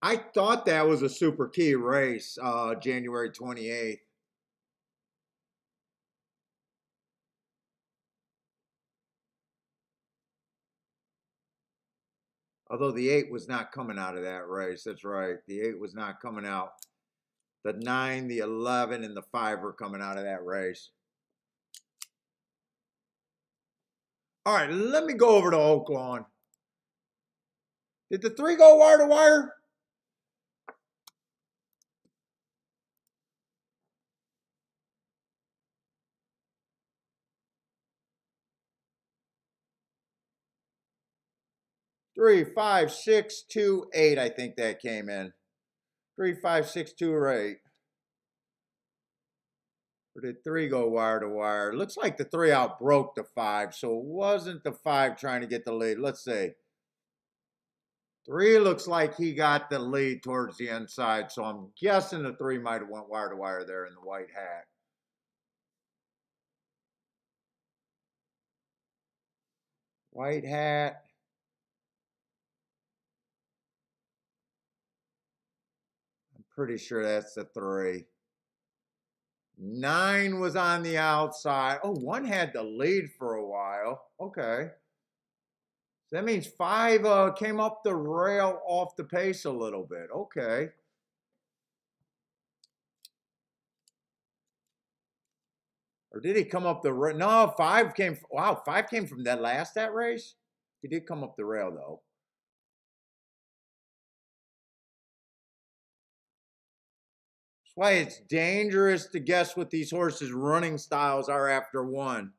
I thought that was a super key race, January 28th. Although the 8 was not coming out of that race. That's right. The 8 was not coming out. The 9, the 11, and the 5 were coming out of that race. All right, let me go over to Oaklawn. Did the 3 go wire to wire? 3, 5, 6, 2, 8. I think that came in. 3, 5, 6, 2, or 8. Or did 3 go wire to wire? Looks like the 3 outbroke the 5, so it wasn't the 5 trying to get the lead. Let's see. 3 looks like he got the lead towards the inside, so I'm guessing the 3 might have went wire to wire there in the white hat. White hat. I'm pretty sure that's the 3. 9 was on the outside. Oh, 1 had the lead for a while. Okay. So that means 5 came up the rail off the pace a little bit. Okay. Or did he come up the rail? No, 5 came. Wow, 5 came from that race. He did come up the rail though. That's why it's dangerous to guess what these horses' running styles are after 1.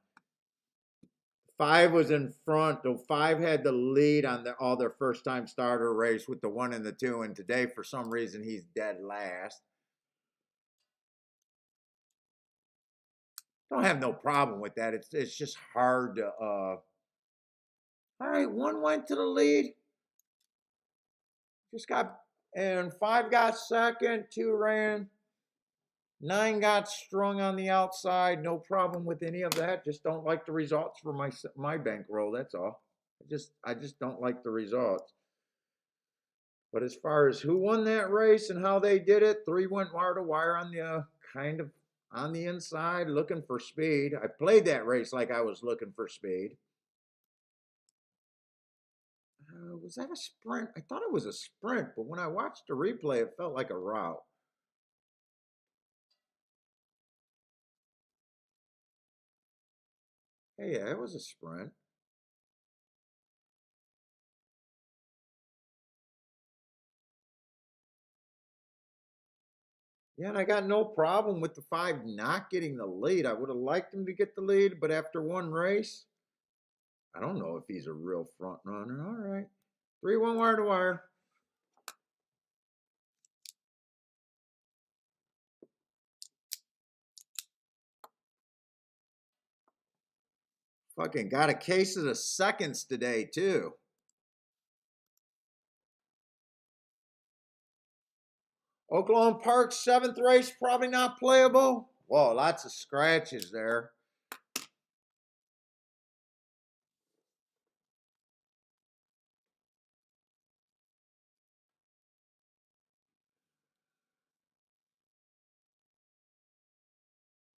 5 was in front, though 5 had the lead on all their first time starter race with the 1 and the 2, and today for some reason he's dead last. Don't have no problem with that. It's just hard to all right, 1 went to the lead. Just got, and 5 got second, 2 ran. 9 got strung on the outside. No problem with any of that. Just don't like the results for my bankroll. That's all. I just don't like the results. But as far as who won that race and how they did it, 3 went wire to wire on the kind of on the inside, looking for speed. I played that race like I was looking for speed. Was that a sprint? I thought it was a sprint, but when I watched the replay, it felt like a route. Hey, yeah, it was a sprint. Yeah, and I got no problem with the 5 not getting the lead. I would have liked him to get the lead, but after 1 race, I don't know if he's a real front runner. All right. 3 went wire to wire. Fucking got a case of the seconds today, too. Oaklawn Park, 7th race, probably not playable. Whoa, lots of scratches there.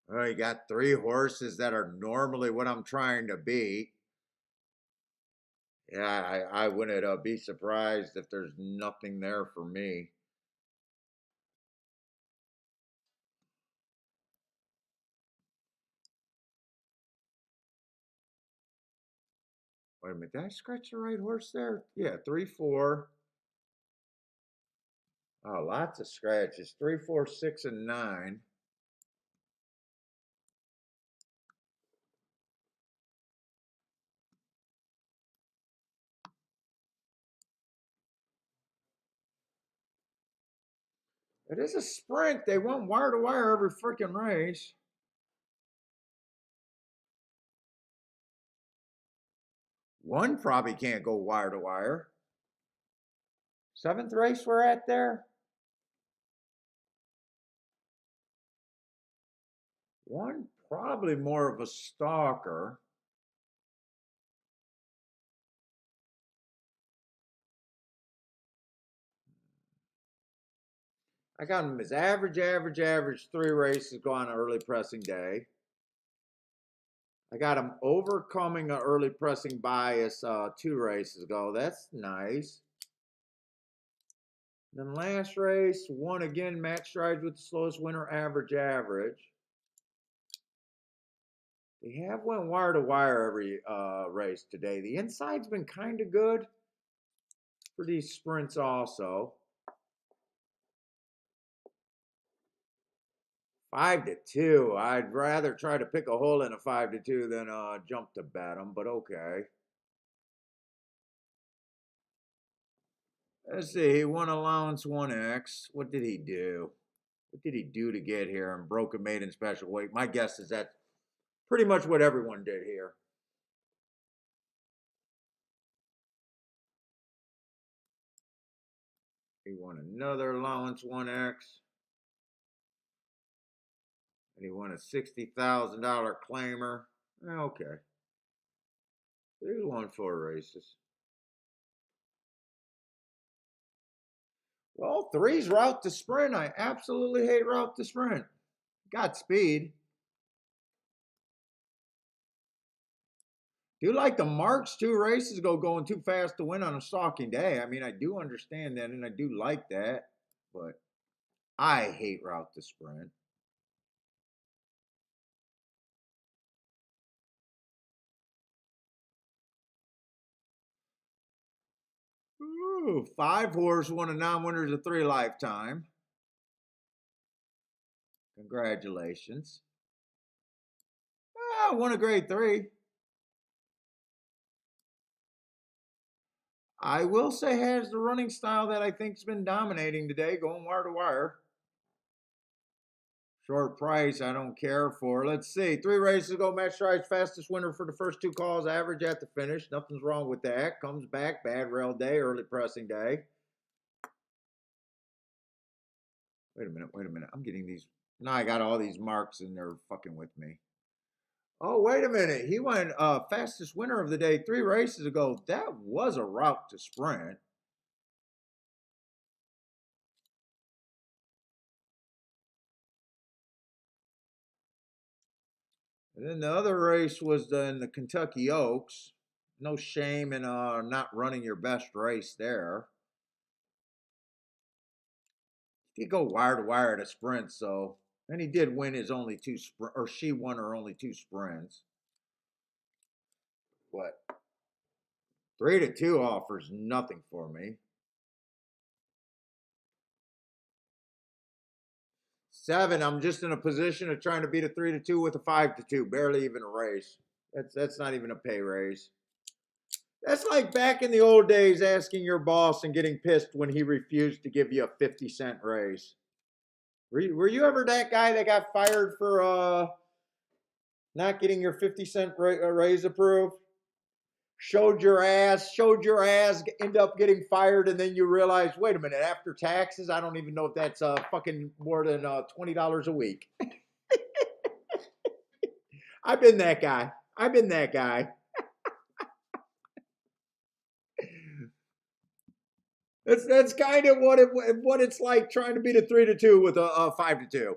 Well, you got 3 horses that are normally what I'm trying to beat. Yeah, I wouldn't be surprised if there's nothing there for me. Wait a minute, did I scratch the right horse there? Yeah, 3, 4. Oh, lots of scratches. 3, 4, 6, and 9. It is a sprint. They went wire to wire every freaking race. One probably can't go wire to wire. 7th race we're at there. 1 probably more of a stalker. I got him as average, 3 races go on an early pressing day. I got him overcoming an early pressing bias 2 races ago. That's nice. Then last race, 1 again, match strides with the slowest winner, average. They have went wire to wire every race today. The inside's been kind of good for these sprints also. 5 to 2. I'd rather try to pick a hole in a 5 to 2 than jump to bet them, but okay. Let's see. He won allowance 1X. What did he do? What did he do to get here and broke a maiden special weight? My guess is that's pretty much what everyone did here. He won another allowance 1X. And he won a $60,000 claimer. Okay. He's won 4 races. Well, 3's route to sprint. I absolutely hate route to sprint. Got speed. Do like the marks 2 races ago going too fast to win on a stalking day. I mean, I do understand that and I do like that, but I hate route to sprint. Ooh, 5 horse, one of non-winners of 3 lifetime. Congratulations. Won a grade 3. I will say has the running style that I think's been dominating today, going wire to wire. Short price, I don't care for. Let's see. 3 races ago, Matt Stride's fastest winner for the first 2 calls, average at the finish. Nothing's wrong with that. Comes back, bad rail day, early pressing day. Wait a minute. I'm getting these. Now I got all these marks and they're fucking with me. Oh, wait a minute. He went fastest winner of the day 3 races ago. That was a route to sprint. And then the other race was in the Kentucky Oaks. No shame in not running your best race there. He did go wire to wire at a sprint, so. And he did win his only 2 or she won her only 2 sprints. But 3-2 offers nothing for me. 7, I'm just in a position of trying to beat a 3-2 with a 5-2, barely even a race. That's not even a pay raise. That's like back in the old days asking your boss and getting pissed when he refused to give you a 50-cent raise. Were you ever that guy that got fired for not getting your 50-cent raise approved? Showed your ass, end up getting fired, and then you realize, wait a minute, after taxes, I don't even know if that's fucking more than $20 a week. I've been that guy. That's kind of what it's like trying to beat a 3-2 with a 5-2.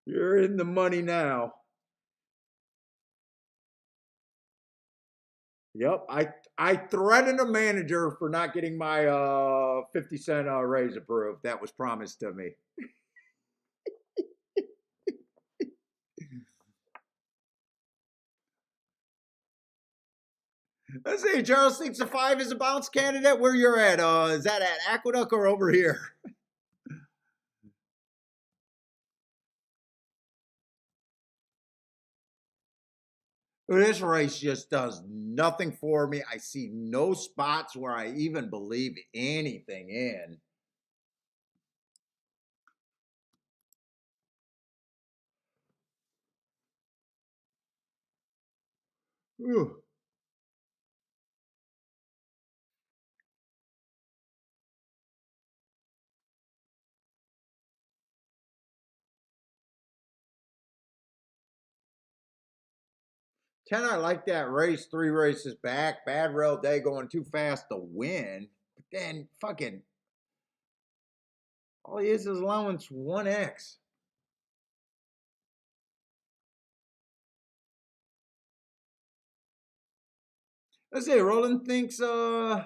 You're in the money now. Yep, I threatened a manager for not getting my 50-cent raise approved. That was promised to me. Let's see. Charles thinks a 5 is a bounce candidate. Where you're at? Is that at Aqueduct or over here? This race just does nothing for me. I see no spots where I even believe anything in. Whew. Ten, I like that race 3 races back. Bad rail day going too fast to win. But then fucking all he is allowance 1X. Let's see, Roland thinks who?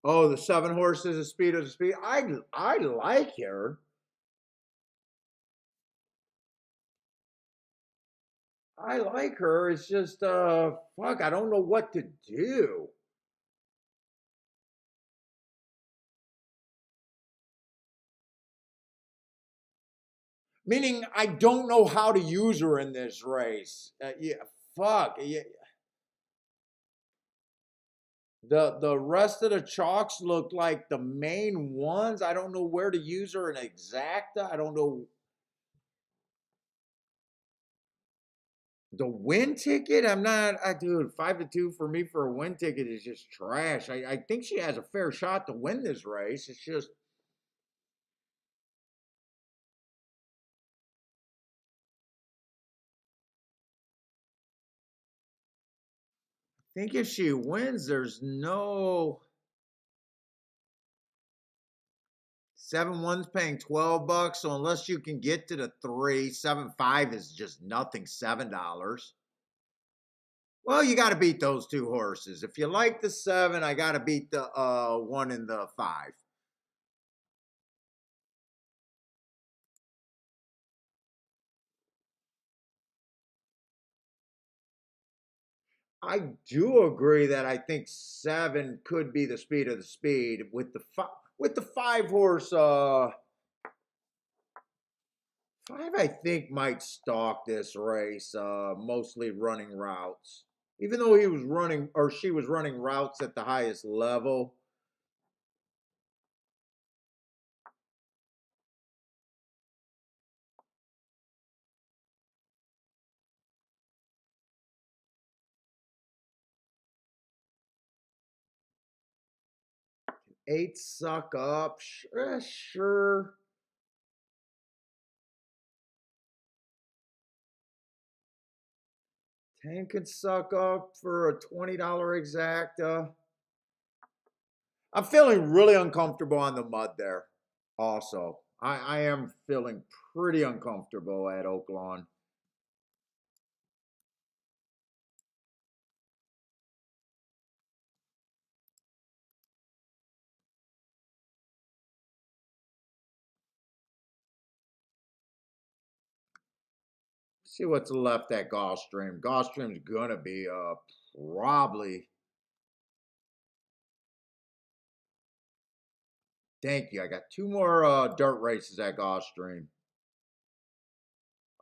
Oh, the 7 horses, the speed of the speed. I like her. I like her. It's just fuck, I don't know what to do. Meaning I don't know how to use her in this race. Yeah, fuck. Yeah. The rest of the chalks look like the main ones. I don't know where to use her in exacta. I don't know. The win ticket, I'm not, dude, 5-2 for me for a win ticket is just trash. I think she has a fair shot to win this race. It's just, I think if she wins, there's no 7-1's paying $12. So unless you can get to the 3, 7-5 is just nothing, $7. Well, you got to beat those two horses. If you like the 7, I got to beat the 1 and the 5. I do agree that I think 7 could be the speed of the speed with the 5 horse. 5, I think, might stalk this race. Mostly running routes, even though he was running or she was running routes at the highest level. Eight suck up, sure. 10 can suck up for a $20 exacta. I'm feeling really uncomfortable on the mud there. Also, I am feeling pretty uncomfortable at Oaklawn. See what's left at Gulfstream. Gulfstream's gonna be probably. Thank you. I got 2 more dirt races at Gulfstream.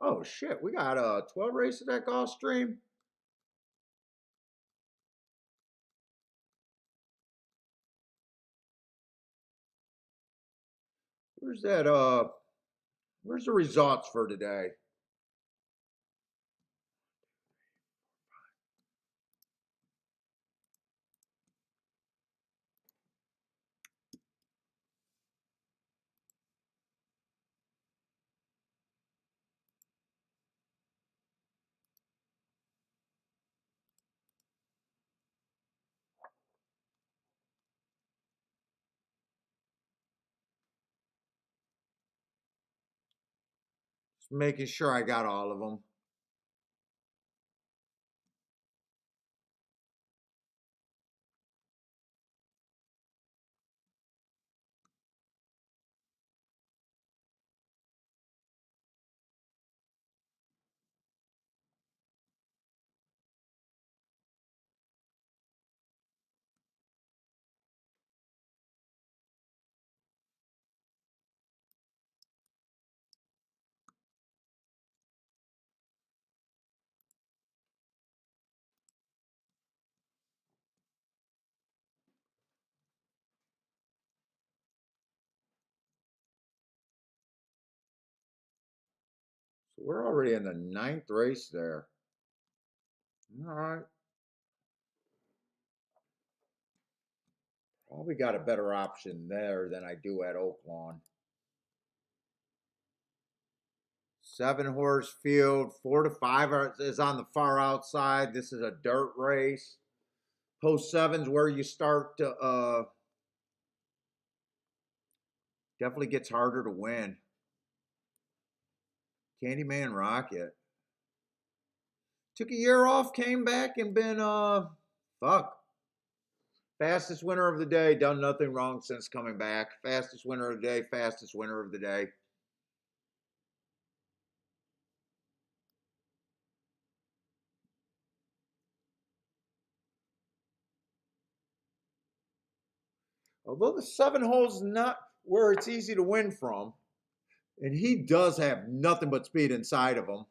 Oh shit, we got 12 races at Gulfstream. Where's that where's the results for today? Just making sure I got all of them. So we're already in the 9th race there. All right. Probably got a better option there than I do at Oaklawn. 7-horse field, 4 to 5 is on the far outside. This is a dirt race. Post 7's where you start to definitely gets harder to win. Candyman Rocket. Took a year off, came back and been fuck. Fastest winner of the day, done nothing wrong since coming back. Fastest winner of the day, fastest winner of the day. Although the 7 holes not where it's easy to win from. And he does have nothing but speed inside of him.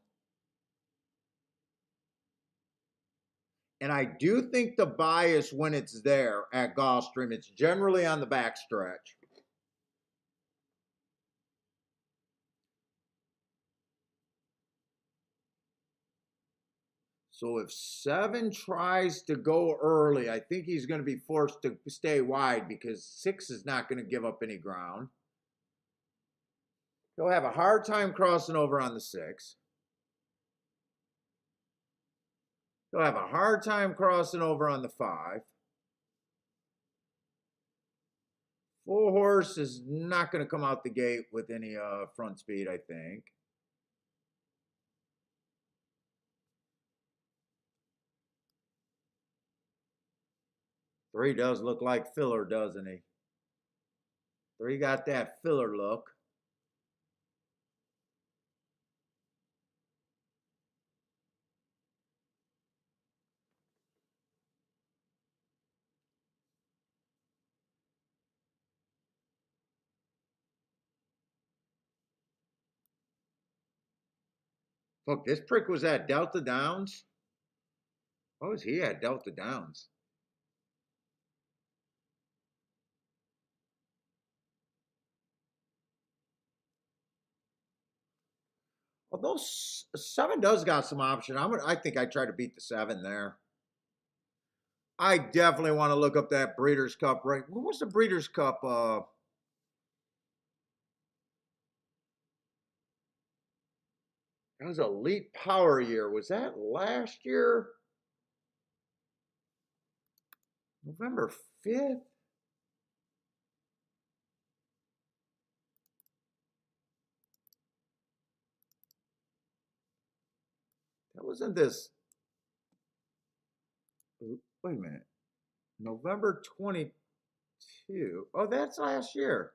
And I do think the bias when it's there at Gulfstream, it's generally on the backstretch. So if 7 tries to go early, I think he's going to be forced to stay wide because 6 is not going to give up any ground. He'll have a hard time crossing over on the 6. He'll have a hard time crossing over on the 5. 4 horse is not going to come out the gate with any front speed, I think. Three does look like filler, doesn't he? 3 got that filler look. Look, this prick was at Delta Downs. What was he at Delta Downs? Although 7 does got some option, I think I try to beat the 7 there. I definitely want to look up that Breeders' Cup. Right? What was the Breeders' Cup? That was Elite Power year. Was that last year? November 5th? That wasn't this. Wait a minute. November 22. Oh, that's last year.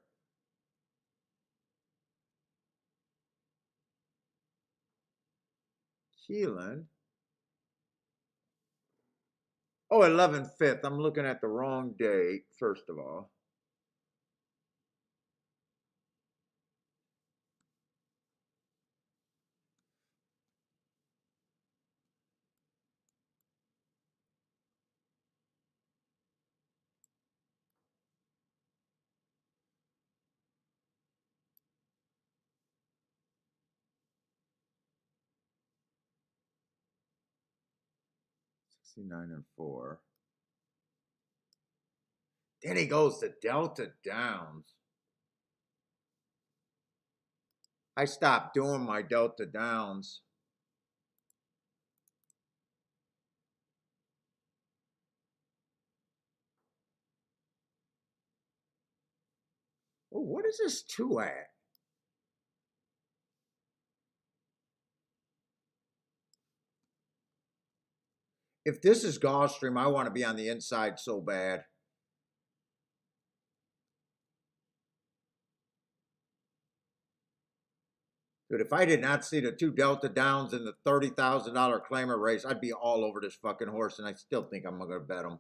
Keelan. Oh, 11/5. I'm looking at the wrong date, first of all. $69 and 4. Then he goes to Delta Downs. I stopped doing my Delta Downs. Oh, what is this 2 at? If this is Gulfstream, I want to be on the inside so bad. Dude, if I did not see the 2 Delta Downs in the $30,000 claimer race, I'd be all over this fucking horse, and I still think I'm going to bet him.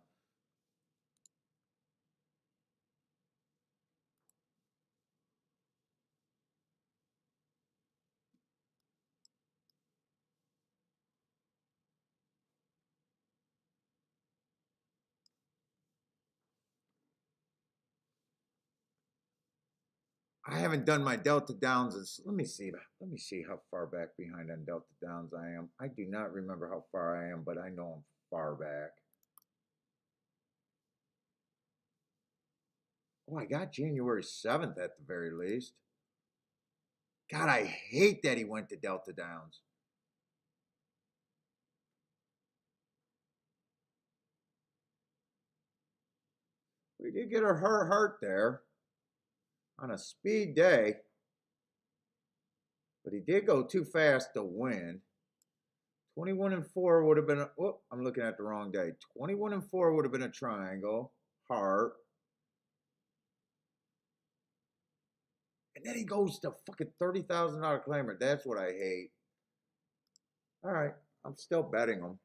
I haven't done my Delta Downs. Let me see how far back behind on Delta Downs I am. I do not remember how far I am, but I know I'm far back. Oh, I got January 7th at the very least. God, I hate that he went to Delta Downs. We did get her hurt there on a speed day, but he did go too fast to win. 21 and 4 would have been a, oh, I'm looking at the wrong day. 21 and 4 would have been a triangle, heart. And then he goes to fucking $30,000 claimer. That's what I hate. All right, I'm still betting him.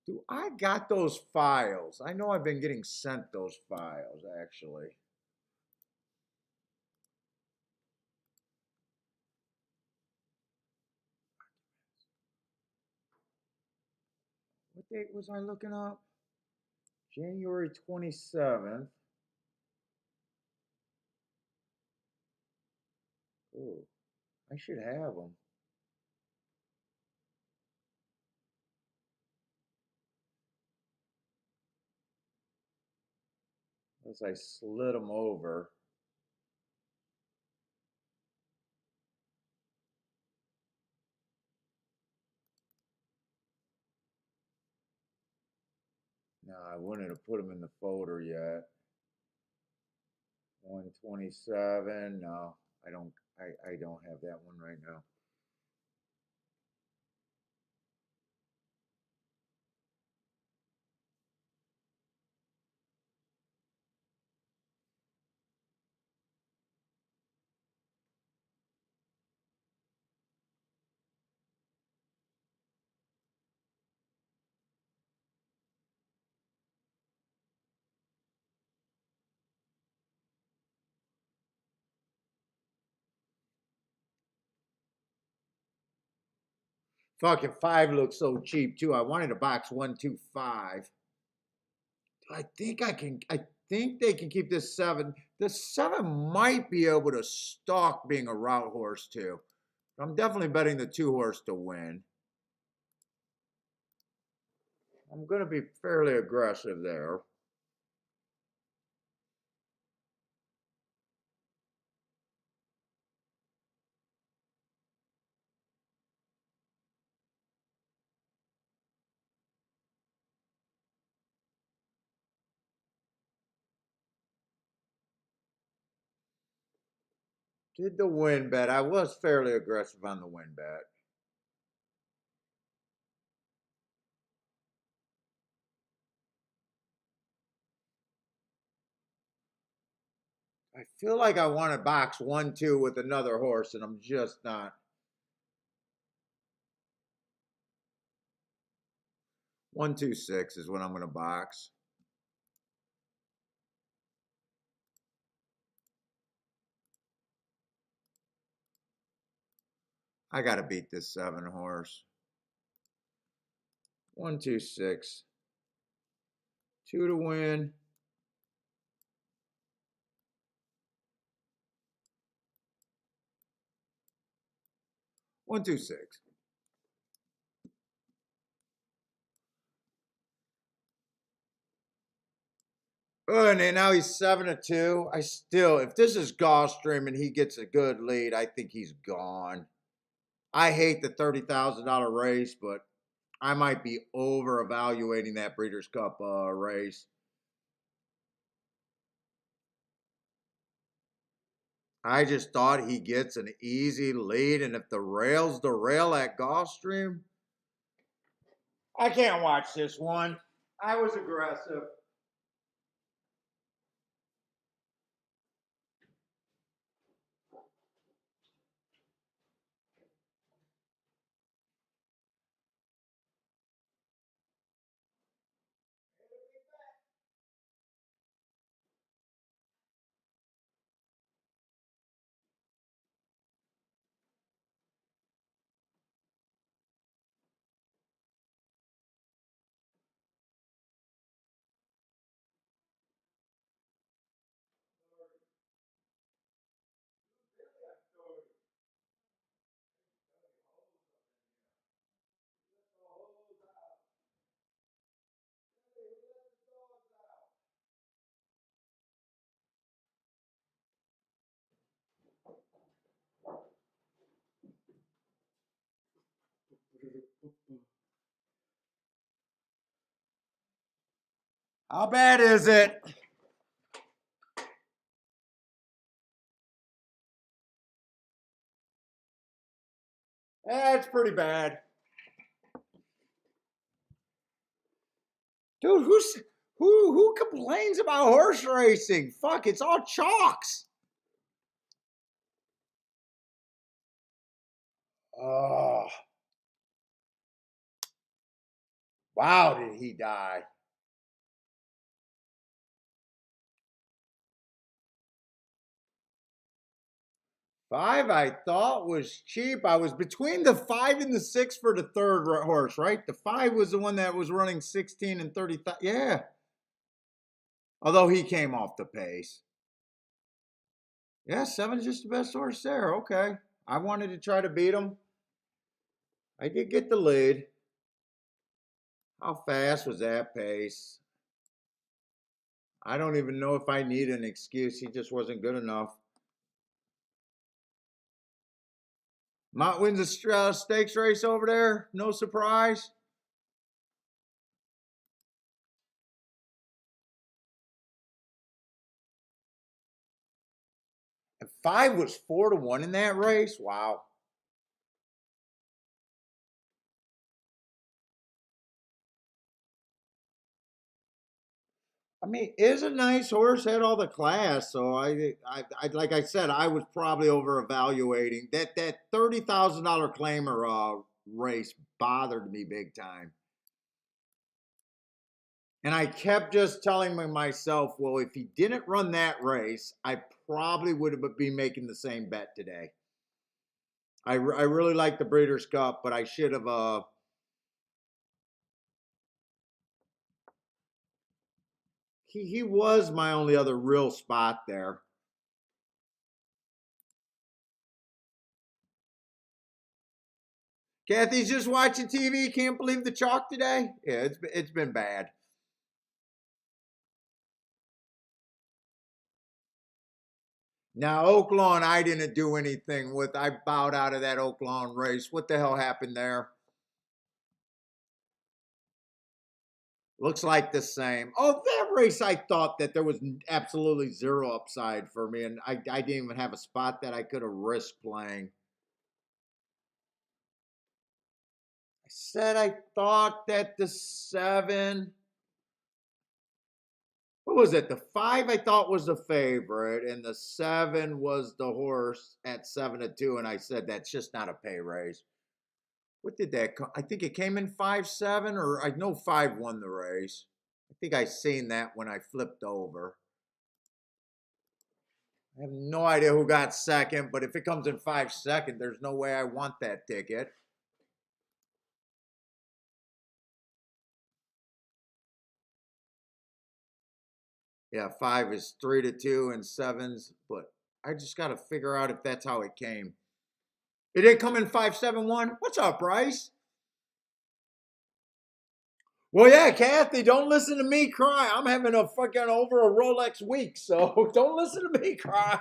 Do I got those files? I know I've been getting sent those files, actually. What date was I looking up? January 27th. Oh, I should have them. Unless I slid them over. No, I wouldn't have put them in the folder yet. 127. No, I don't. I don't have that one right now. Fucking 5 looks so cheap too. I wanted to box 125. I think I can. I think they can keep this 7. The 7 might be able to stalk being a route horse too. I'm definitely betting the 2 horse to win. I'm going to be fairly aggressive there. Did the win bet. I was fairly aggressive on the win bet. I feel like I want to box 1-2 with another horse, and I'm just not. 1-2-6 is what I'm going to box. I got to beat this 7 horse. 1-2-6. 2 to win. 1-2-6. Oh, and then now he's 7-2. I still, if this is Gulfstream and he gets a good lead, I think he's gone. I hate the $30,000 race, but I might be over evaluating that Breeders' Cup race. I just thought he gets an easy lead, and if the rail's the rail at Gulfstream, I can't watch this one. I was aggressive. How bad is it? It's pretty bad. Dude, who complains about horse racing? Fuck, it's all chalks. Oh. Wow, did he die? Five, I thought was cheap. I was between the 5 and the 6 for the third horse, right? The 5 was the one that was running 16 and 30. Yeah. Although he came off the pace. Yeah, 7 is just the best horse there. Okay. I wanted to try to beat him. I did get the lead. How fast was that pace? I don't even know if I need an excuse. He just wasn't good enough. Mott wins a stakes race over there. No surprise. And 5 was 4-1 in that race. Wow. I mean, is a nice horse, had all the class. So like I said, I was probably over evaluating that $30,000 claimer race bothered me big time. And I kept just telling myself, well, if he didn't run that race, I probably would have been making the same bet today. I really like the Breeders' Cup, but I should have. He was my only other real spot there. Kathy's just watching TV. Can't believe the chalk today. Yeah, it's been bad. Now, Oaklawn, I didn't do anything with. I bowed out of that Oaklawn race. What the hell happened there? Looks like the same. Oh, that race, I thought that there was absolutely zero upside for me, and I didn't even have a spot that I could have risked playing. I said I thought that the 7. What was it? The 5 I thought was the favorite, and the 7 was the horse at 7-2, and I said that's just not a pay raise. What did that come? I think it came in 5-7, or I know 5 won the race. I think I seen that when I flipped over. I have no idea who got second, but if it comes in 5 seconds, there's no way I want that ticket. Yeah, 5 is 3-2 and 7's, but I just got to figure out if that's how it came. It did come in 5-7-1. What's up, Bryce? Well, yeah, Kathy, don't listen to me cry. I'm having a fucking over a Rolex week, so don't listen to me cry.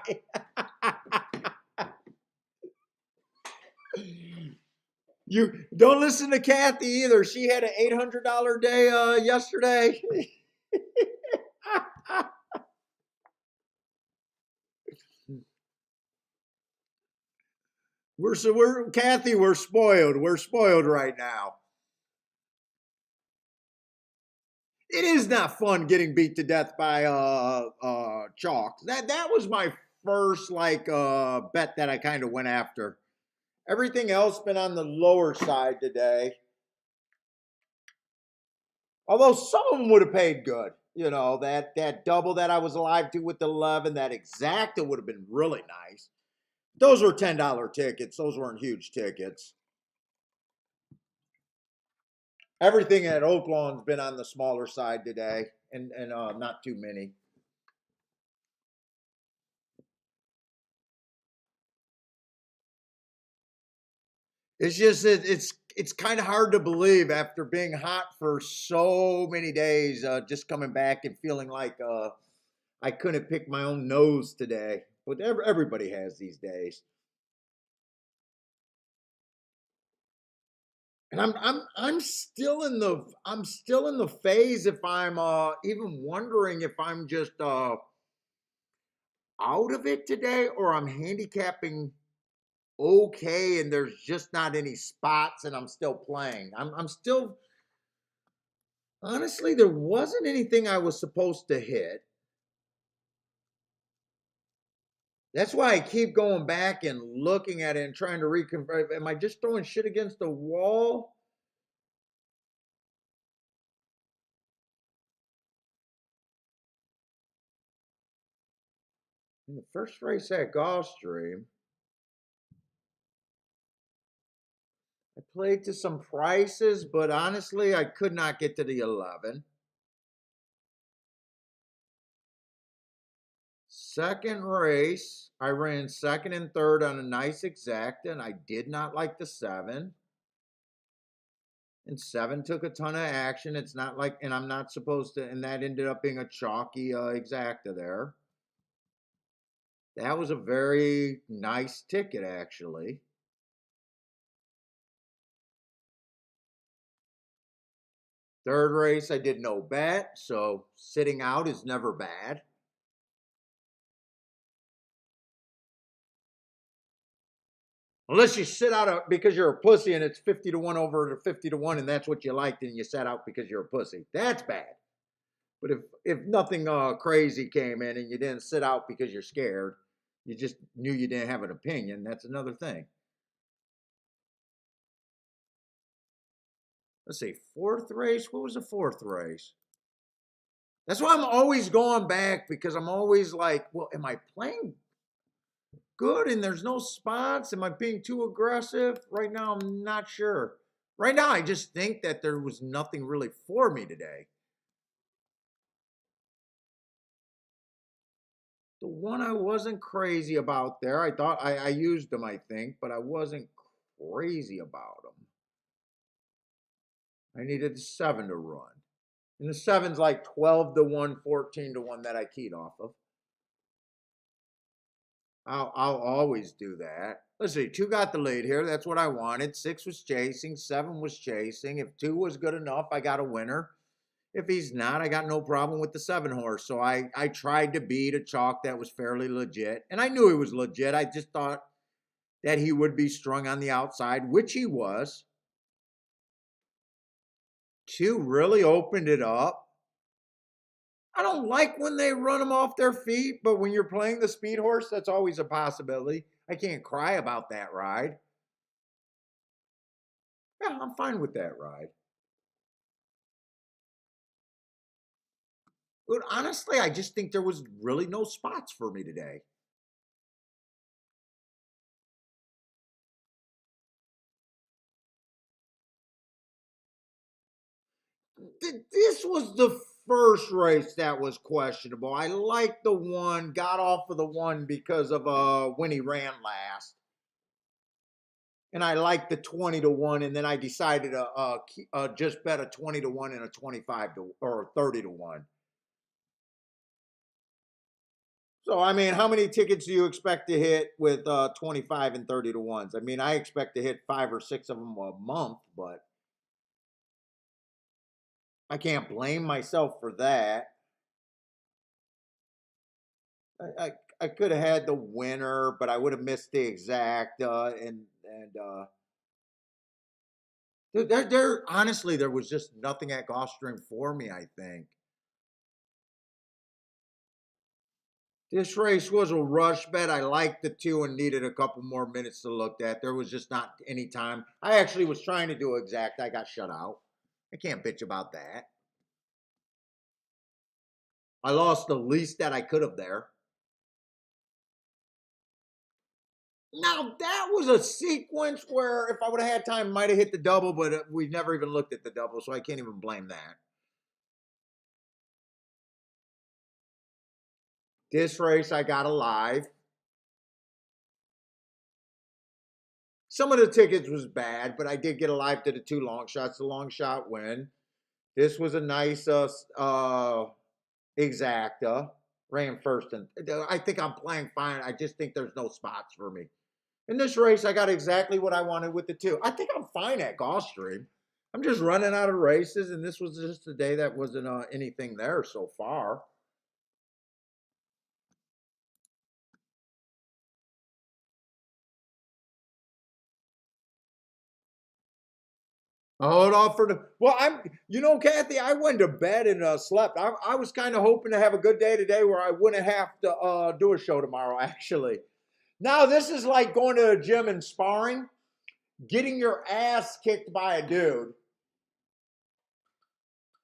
You don't listen to Kathy either. She had an $800 day yesterday. we're Kathy. We're spoiled. We're spoiled right now. It is not fun getting beat to death by chalk. That was my first bet that I kind of went after. Everything else been on the lower side today. Although some of them would have paid good. You know, that double that I was alive to with the 11, that exacta would have been really nice. Those were $10 tickets. Those weren't huge tickets. Everything at Oaklawn's been on the smaller side today, and not too many. It's just it's kind of hard to believe after being hot for so many days, just coming back and feeling like I couldn't pick my own nose today. But everybody has these days. And I'm still in the phase if I'm even wondering if I'm just out of it today or I'm handicapping okay and there's just not any spots and I'm still playing. I'm still honestly there wasn't anything I was supposed to hit. That's why I keep going back and looking at it and trying to reconvert. Am I just throwing shit against the wall? In the first race at Gulfstream, I played to some prices, but honestly, I could not get to the 11. Second race, I ran second and third on a nice exacta, and I did not like the 7. And 7 took a ton of action. It's not like, and I'm not supposed to, and that ended up being a chalky exacta there. That was a very nice ticket, actually. Third race, I did no bet, so sitting out is never bad. Unless you sit out because you're a pussy and it's 50 to 1 over to 50 to 1 and that's what you liked and you sat out because you're a pussy. That's bad. But if nothing crazy came in and you didn't sit out because you're scared, you just knew you didn't have an opinion, that's another thing. Let's see, fourth race. What was the fourth race? That's why I'm always going back because I'm always like, well, am I playing good and there's no spots? Am I being too aggressive? Right now, I'm not sure. Right now, I just think that there was nothing really for me today. The one I wasn't crazy about there, I thought I used them, I think, but I wasn't crazy about them. I needed 7 to run. And the 7's like 12 to 1, 14 to 1 that I keyed off of. I'll always do that. Let's see, 2 got the lead here. That's what I wanted. 6 was chasing, 7 was chasing. If 2 was good enough, I got a winner. If he's not, I got no problem with the 7 horse. So I tried to beat a chalk that was fairly legit. And I knew he was legit. I just thought that he would be strung on the outside, which he was. 2 really opened it up. I don't like when they run them off their feet, but when you're playing the speed horse, that's always a possibility. I can't cry about that ride. Yeah, I'm fine with that ride. But honestly, I just think there was really no spots for me today. This was the first race that was questionable. I liked the one, got off of the one because of when he ran last. And I liked the 20 to 1, and then I decided to just bet a 20 to 1 and a 25 to or 30 to 1. So, I mean, how many tickets do you expect to hit with 25 and 30 to 1s? I mean, I expect to hit 5 or 6 of them a month, but I can't blame myself for that. I could have had the winner, but I would have missed the exact there honestly there was just nothing at Gulfstream for me, I think. This race was a rush bet. I liked the 2 and needed a couple more minutes to look at. There was just not any time. I actually was trying to do exact. I got shut out. I can't bitch about that. I lost the least that I could have there. Now, that was a sequence where if I would have had time, might have hit the double, but we've never even looked at the double, so I can't even blame that. This race, I got alive. Some of the tickets was bad, but I did get alive to the 2 long shots. The long shot win. This was a nice exacta. Ran first, and I think I'm playing fine. I just think there's no spots for me. In this race, I got exactly what I wanted with the 2. I think I'm fine at Gulfstream. I'm just running out of races, and this was just a day that wasn't anything there so far. Hold on for the well. Kathy. I went to bed and slept. I was kind of hoping to have a good day today, where I wouldn't have to do a show tomorrow. Actually, now this is like going to a gym and sparring, getting your ass kicked by a dude,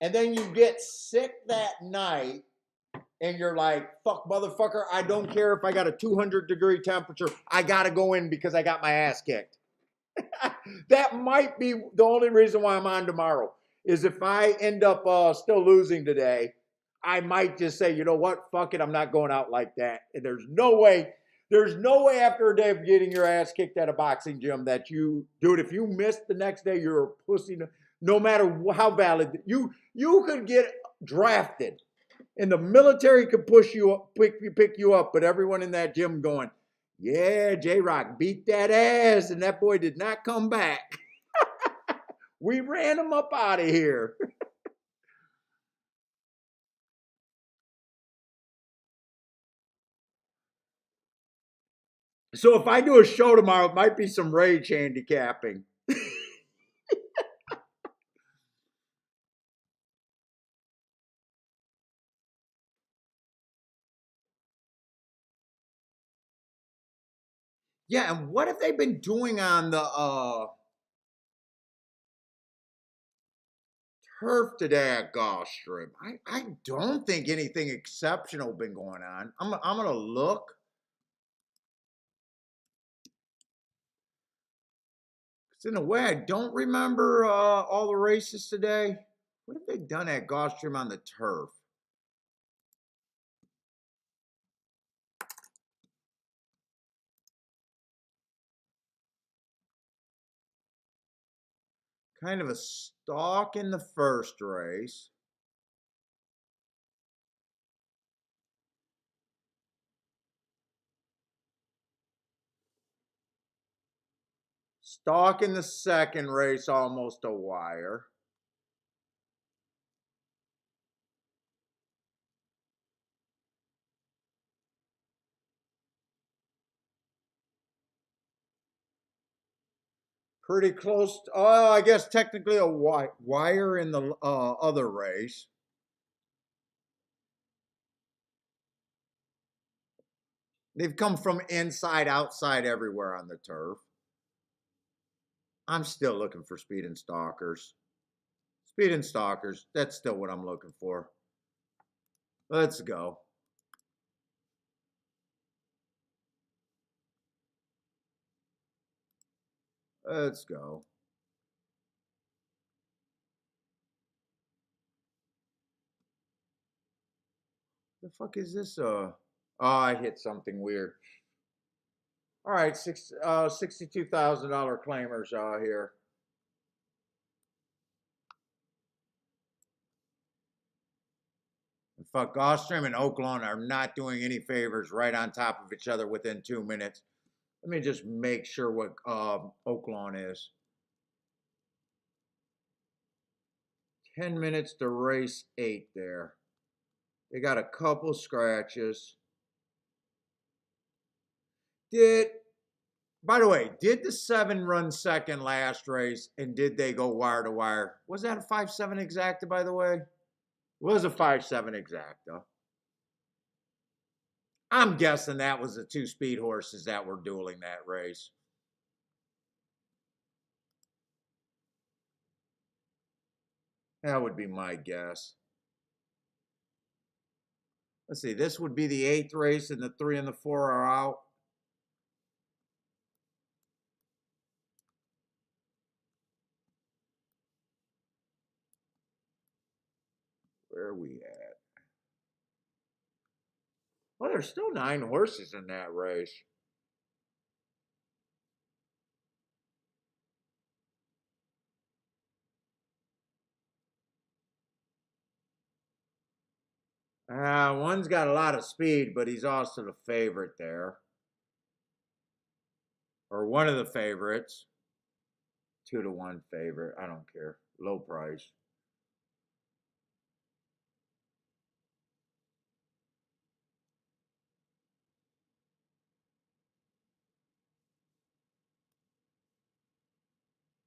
and then you get sick that night, and you're like, fuck, motherfucker, I don't care if I got a 200-degree temperature. I got to go in because I got my ass kicked. That might be the only reason why I'm on tomorrow, is if I end up still losing today, I might just say, you know what, fuck it, I'm not going out like that. And there's no way after a day of getting your ass kicked at a boxing gym that you, dude, if you missed the next day, you're a pussy. No matter how valid, you could get drafted and the military could push you up, pick you up, but everyone in that gym going, yeah, J-Rock beat that ass, and that boy did not come back. We ran him up out of here. So if I do a show tomorrow, it might be some rage handicapping. Yeah, and what have they been doing on the turf today at Gulfstream? I don't think anything exceptional been going on. I'm gonna look. Because in a way, I don't remember all the races today. What have they done at Gulfstream on the turf? Kind of a stalk in the first race. Stalk in the second race, almost a wire. Pretty close. Oh, I guess technically a wire in the other race. They've come from inside, outside, everywhere on the turf. I'm still looking for speed and stalkers. Speed and stalkers. That's still what I'm looking for. Let's go. Let's go. The fuck is this? Oh, I hit something weird. All right, $62,000 claimers here. Fuck, Gulfstream and Oaklawn are not doing any favors right on top of each other within 2 minutes. Let me just make sure what Oaklawn is. 10 minutes to race 8 there. They got a couple scratches. By the way, did the 7 run second last race, and did they go wire to wire? Was that a 5-7 exacta, by the way? It was a 5-7 exacta. I'm guessing that was the 2 speed horses that were dueling that race. That would be my guess. Let's see, this would be the 8th race, and the 3 and the 4 are out. Where are we at? Well, there's still 9 horses in that race. One's got a lot of speed, but he's also the favorite there. Or one of the favorites. 2-1 favorite. I don't care. Low price.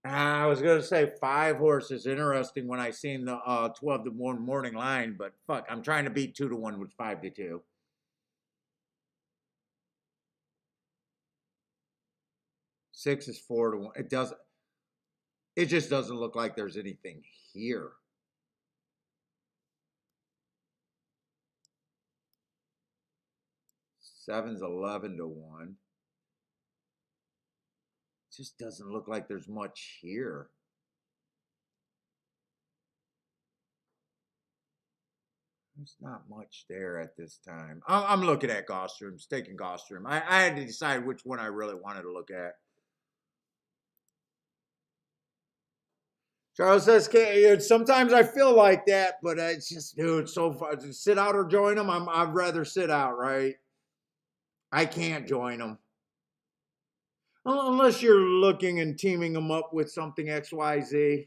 I was going to say 5 horses. Interesting when I seen the 12-1 morning line, but fuck, I'm trying to beat 2-1 with 5-2. 6 is 4-1. It just doesn't look like there's anything here. 7's 11 to 1. Just doesn't look like there's much here. There's not much there at this time. I'm looking at Gulfstream, taking Gulfstream. I had to decide which one I really wanted to look at. Charles says, sometimes I feel like that, but it's just, dude, so far to sit out or join them. I'd rather sit out, right? I can't join them. Unless you're looking and teaming them up with something XYZ.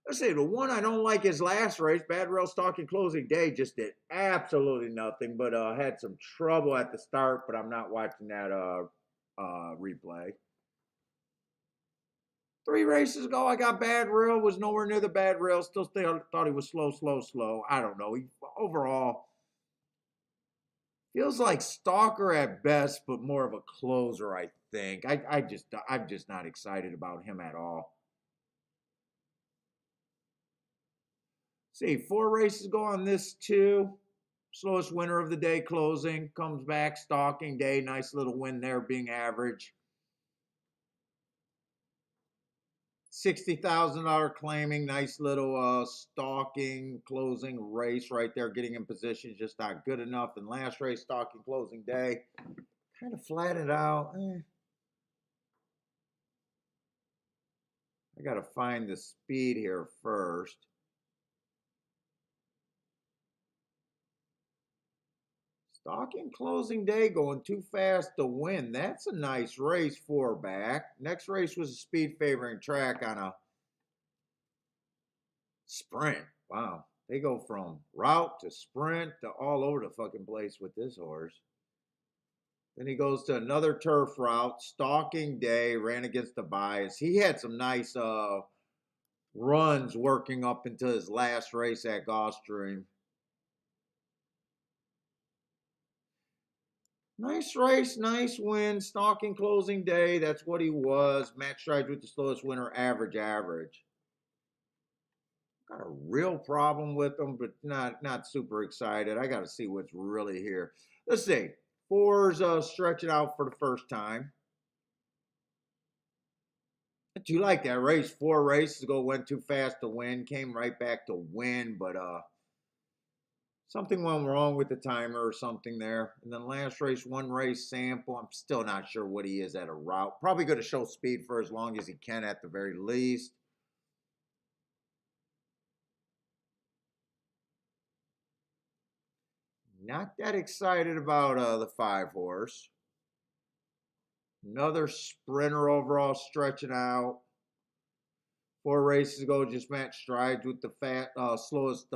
Let's say the one I don't like is last race. Bad Rail Stalking Closing Day just did absolutely nothing, but had some trouble at the start, but I'm not watching that replay. 3 races ago, I got Bad Rail, was nowhere near the Bad Rail. Still thought he was slow. I don't know. He overall feels like stalker at best, but more of a closer, I think. I'm just not excited about him at all. See, 4 races go on this too. Slowest winner of the day closing. Comes back, stalking day. Nice little win there, being average. $60,000 claiming. Nice little stalking closing race right there. Getting in position, just not good enough. And last race, stalking closing day. Kind of flattened out. I got to find the speed here first. Stalking closing day going too fast to win. That's a nice race, 4 back. Next race was a speed favoring track on a sprint. Wow. They go from route to sprint to all over the fucking place with this horse. Then he goes to another turf route. Stalking day, ran against the bias. He had some nice runs working up into his last race at Gulfstream. Nice race, nice win. Stalking closing day. That's what he was. Match strides with the slowest winner, average. Got a real problem with him, but not super excited. I got to see what's really here. Let's see. 4's stretching out for the first time. Do you like that race? 4 races ago, went too fast to win. Came right back to win, but something went wrong with the timer or something there. And then last race, 1 race sample. I'm still not sure what he is at a route. Probably going to show speed for as long as he can at the very least. Not that excited about the 5 horse. Another sprinter overall stretching out. 4 races ago, just matched strides with the slowest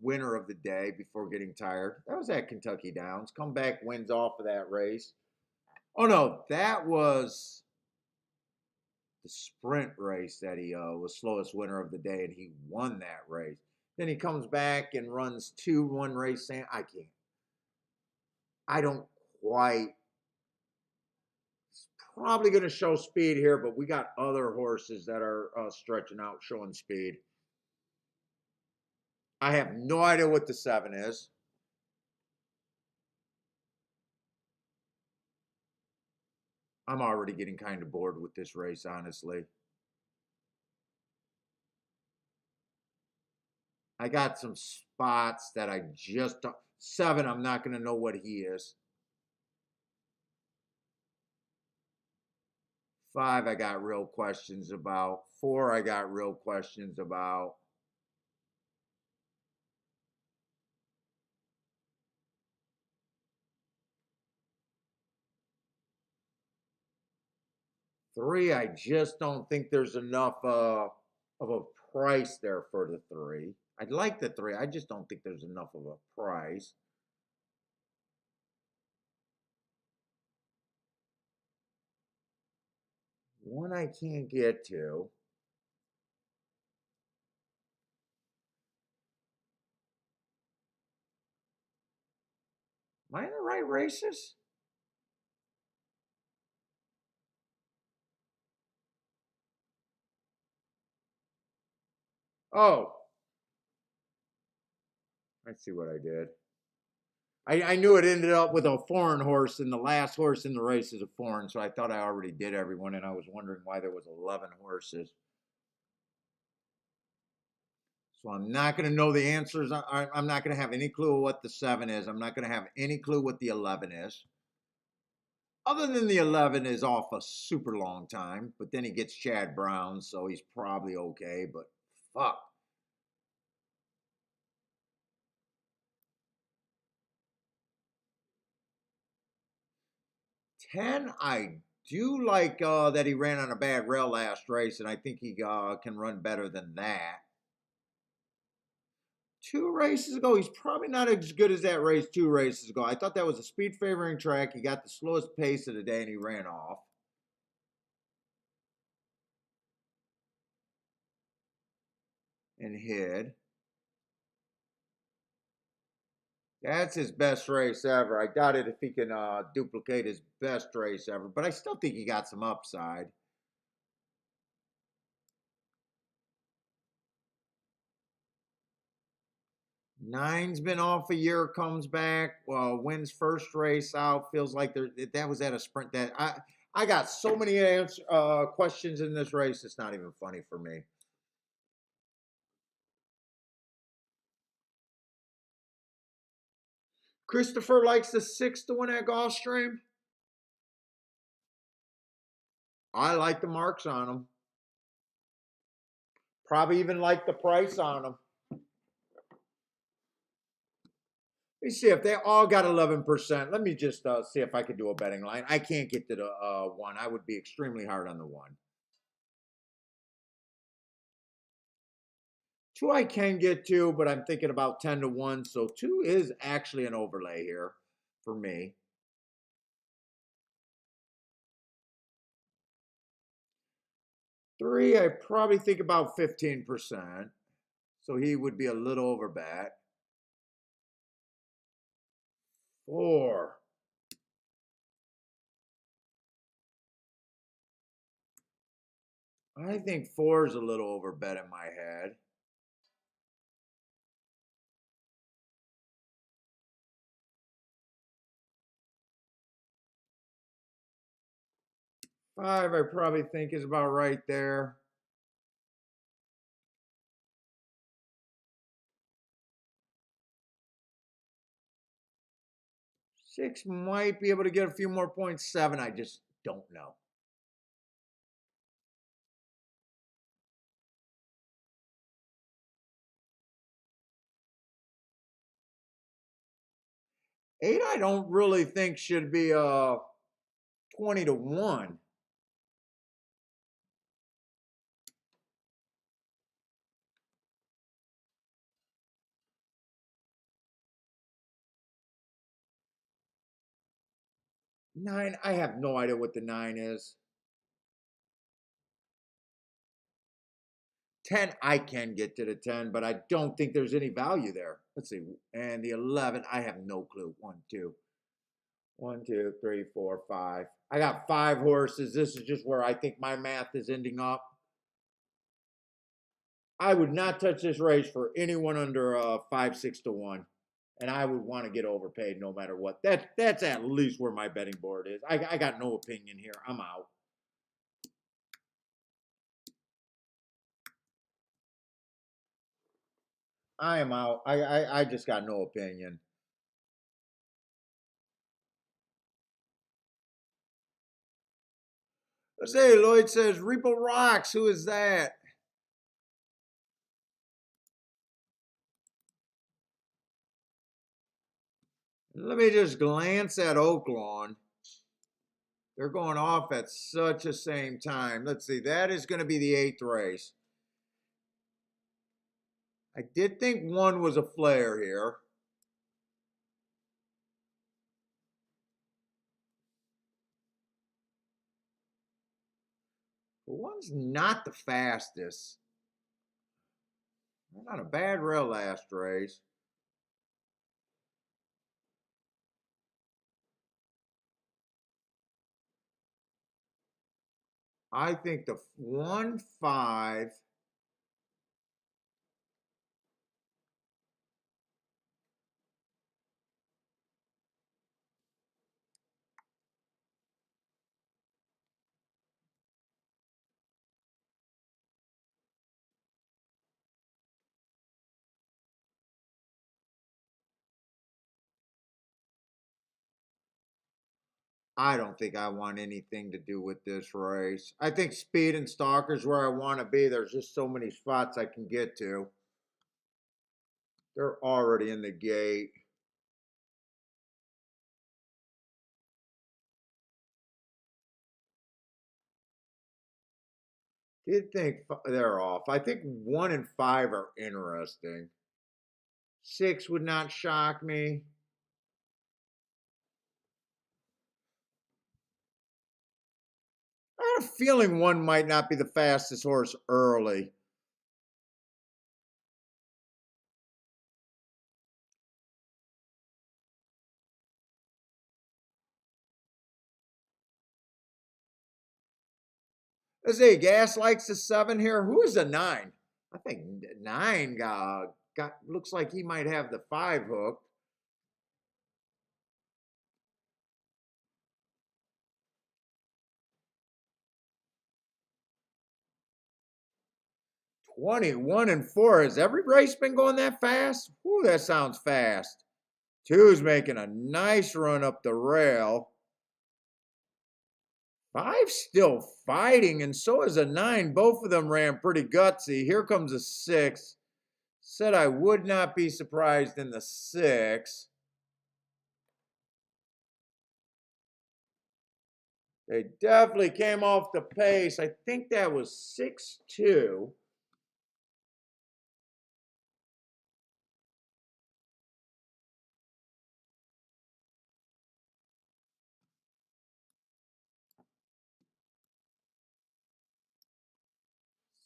winner of the day before getting tired. That was at Kentucky Downs. Comeback wins off of that race. Oh no, that was the sprint race that he was slowest winner of the day, and he won that race. Then he comes back and runs 2 1 race. I don't quite. It's probably going to show speed here, but we got other horses that are stretching out, showing speed. I have no idea what the 7 is. I'm already getting kind of bored with this race, honestly. I got some spots that I just don't. 7, I'm not going to know what he is. 5, I got real questions about. 4, I got real questions about. Three, I just don't think there's enough of a price there for the 3. I'd like the 3. I just don't think there's enough of a price. One I can't get to. Am I in the right races? Oh, I see what I did. I knew it ended up with a foreign horse, and the last horse in the race is a foreign, so I thought I already did everyone, and I was wondering why there was 11 horses. So I'm not going to know the answers. I'm not going to have any clue what the 7 is. I'm not going to have any clue what the 11 is. Other than the 11 is off a super long time, but then he gets Chad Brown, so he's probably okay, but fuck. 10, I do like that he ran on a bad rail last race, and I think he can run better than that. 2 races ago, he's probably not as good as that race 2 races ago. I thought that was a speed favoring track. He got the slowest pace of the day, and he ran off. And hid. That's his best race ever. I doubt it if he can duplicate his best race ever, but I still think he got some upside. Nine's been off a year, comes back, wins first race out. Feels like that was at a sprint. That I got so many questions in this race. It's not even funny for me. Christopher likes the 6 to win at Gulfstream. I like the marks on him. Probably even like the price on them. Let me see if they all got 11%. Let me just see if I can do a betting line. I can't get to the 1. I would be extremely hard on the 1. 2 I can get to, but I'm thinking about 10 to 1. So 2 is actually an overlay here for me. 3, I probably think about 15%. So he would be a little over bet. 4. I think 4 is a little over bet in my head. 5, I probably think is about right there. 6 might be able to get a few more points. 7, I just don't know. 8, I don't really think should be 20 to 1. 9, I have no idea what the 9 is. 10, I can get to the 10, but I don't think there's any value there. Let's see. And the 11, I have no clue. 1, 2. 1, 2, 3, 4, 5. I got 5 horses. This is just where I think my math is ending up. I would not touch this race for anyone under 5, 6 to 1. And I would want to get overpaid no matter what. That's at least where my betting board is. I got no opinion here. I'm out. I am out. I just got no opinion. Let's say Lloyd says Repo Rocks. Who is that? Let me just glance at Oaklawn. They're going off at such a same time. Let's see. That is going to be the 8th race. I did think 1 was a flare here. But 1's not the fastest. Not a bad rail last race. I think the 1, 5 I don't think I want anything to do with this race. I think speed and stalkers where I want to be. There's just so many spots I can get to. They're already in the gate. Did think they're off. I think 1 and 5 are interesting. 6 would not shock me. I have a feeling 1 might not be the fastest horse early. Let's see, Gas likes the 7 here. Who is a 9? I think 9 looks like he might have the 5 hooked. '21 and 4. Has every race been going that fast? Ooh, that sounds fast. 2's making a nice run up the rail. 5's still fighting, and so is a 9. Both of them ran pretty gutsy. Here comes a 6. Said I would not be surprised in the 6. They definitely came off the pace. I think that was 6-2.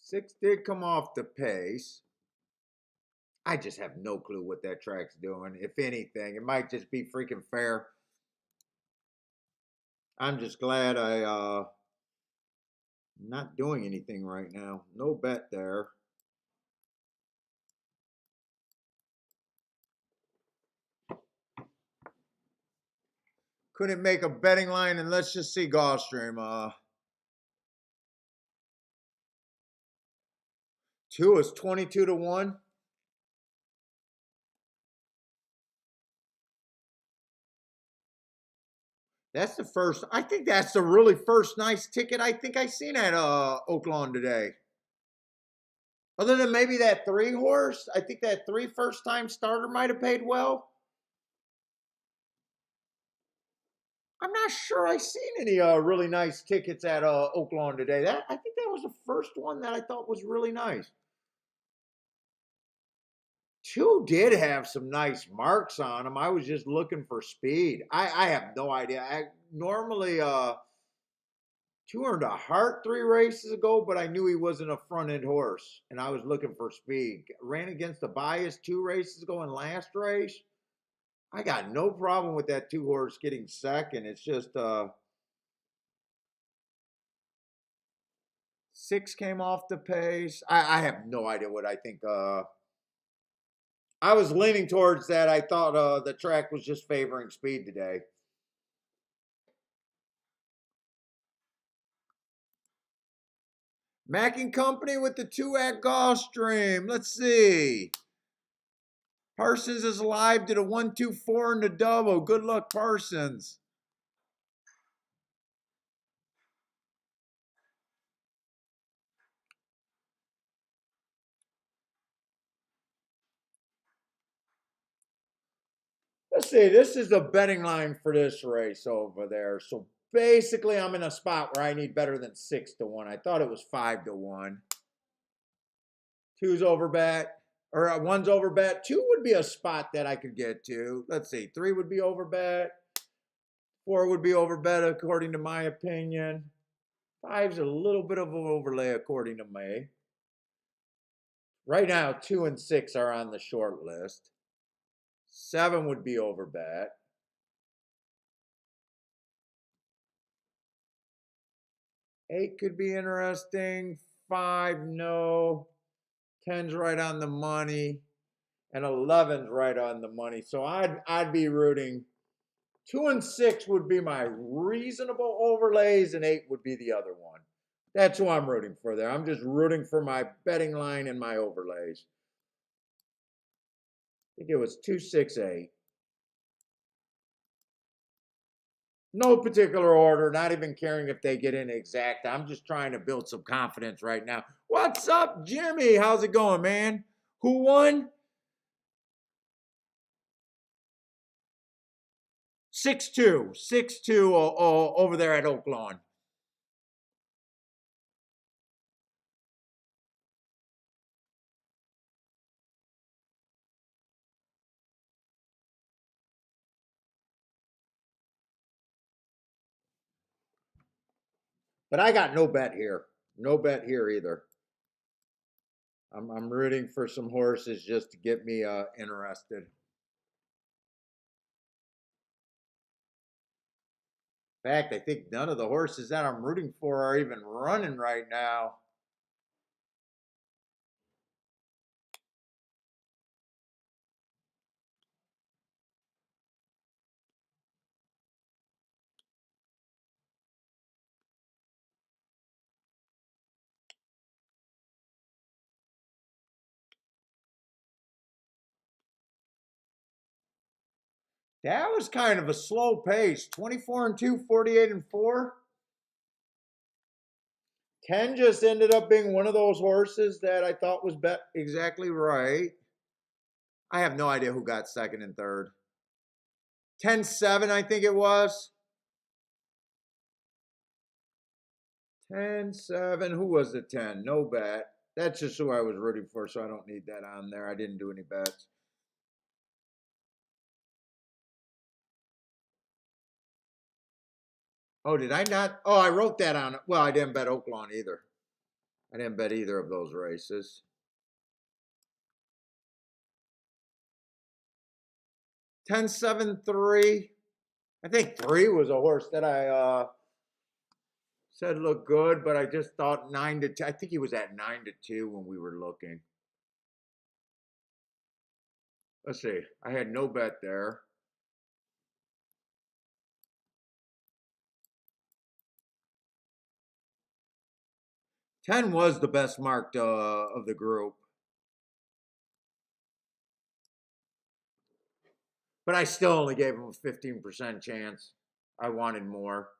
Six did come off the pace. I just have no clue what that track's doing. If anything, it might just be freaking fair. I'm just glad not doing anything right now. No bet there. Couldn't make a betting line, and let's just see Gulfstream. 2 is 22 to 1. That's the first. I think that's the really first nice ticket I think I seen at Oaklawn today. Other than maybe that 3 horse, I think that 3 first time starter might have paid well. I'm not sure I seen any really nice tickets at Oaklawn today. I think that was the first one that I thought was really nice. 2 did have some nice marks on them. I was just looking for speed. I have no idea. Normally 2 earned a heart 3 races ago, but I knew he wasn't a front end horse, and I was looking for speed. Ran against a bias 2 races ago in last race. I got no problem with that 2 horse getting second. It's just 6 came off the pace. I have no idea what I think. I was leaning towards that. I thought the track was just favoring speed today. Mack and Company with the 2 at Gulfstream. Let's see. Parsons is live. Did a 1-2-4 in the double. Good luck, Parsons. Let's see. This is the betting line for this race over there. So basically, I'm in a spot where I need better than 6 to 1. I thought it was 5 to 1. 2's over bet. Or 1's over bet. 2 would be a spot that I could get to. Let's see. 3 would be over bet. 4 would be over bet according to my opinion. 5's a little bit of an overlay according to me. Right now, 2 and 6 are on the short list. 7 would be over bet. 8 could be interesting. 5, no. 10's right on the money. And 11's right on the money. So I'd be rooting. 2 and 6 would be my reasonable overlays, and 8 would be the other one. That's who I'm rooting for there. I'm just rooting for my betting line and my overlays. I think it was 2, 6, 8. No particular order, not even caring if they get in exact. I'm just trying to build some confidence right now. What's up, Jimmy? How's it going, man? Who won? 6-2. 6-2 over there at Oaklawn. But I got no bet here. No bet here either. I'm rooting for some horses just to get me interested. In fact, I think none of the horses that I'm rooting for are even running right now. That was kind of a slow pace. 24-2, 48-4. 10 just ended up being one of those horses that I thought was bet exactly right. I have no idea who got second and third. 10-7, I think it was. 10-7. Who was the 10? No bet. That's just who I was rooting for, so I don't need that on there. I didn't do any bets. Oh, did I not? Oh, I wrote that on. Well, I didn't bet Oaklawn either. I didn't bet either of those races. 10-7-3. I think 3 was a horse that I said looked good, but I just thought 9-2. I think he was at 9-2 when we were looking. Let's see. I had no bet there. Ten was the best marked of the group. But I still only gave him a 15% chance. I wanted more.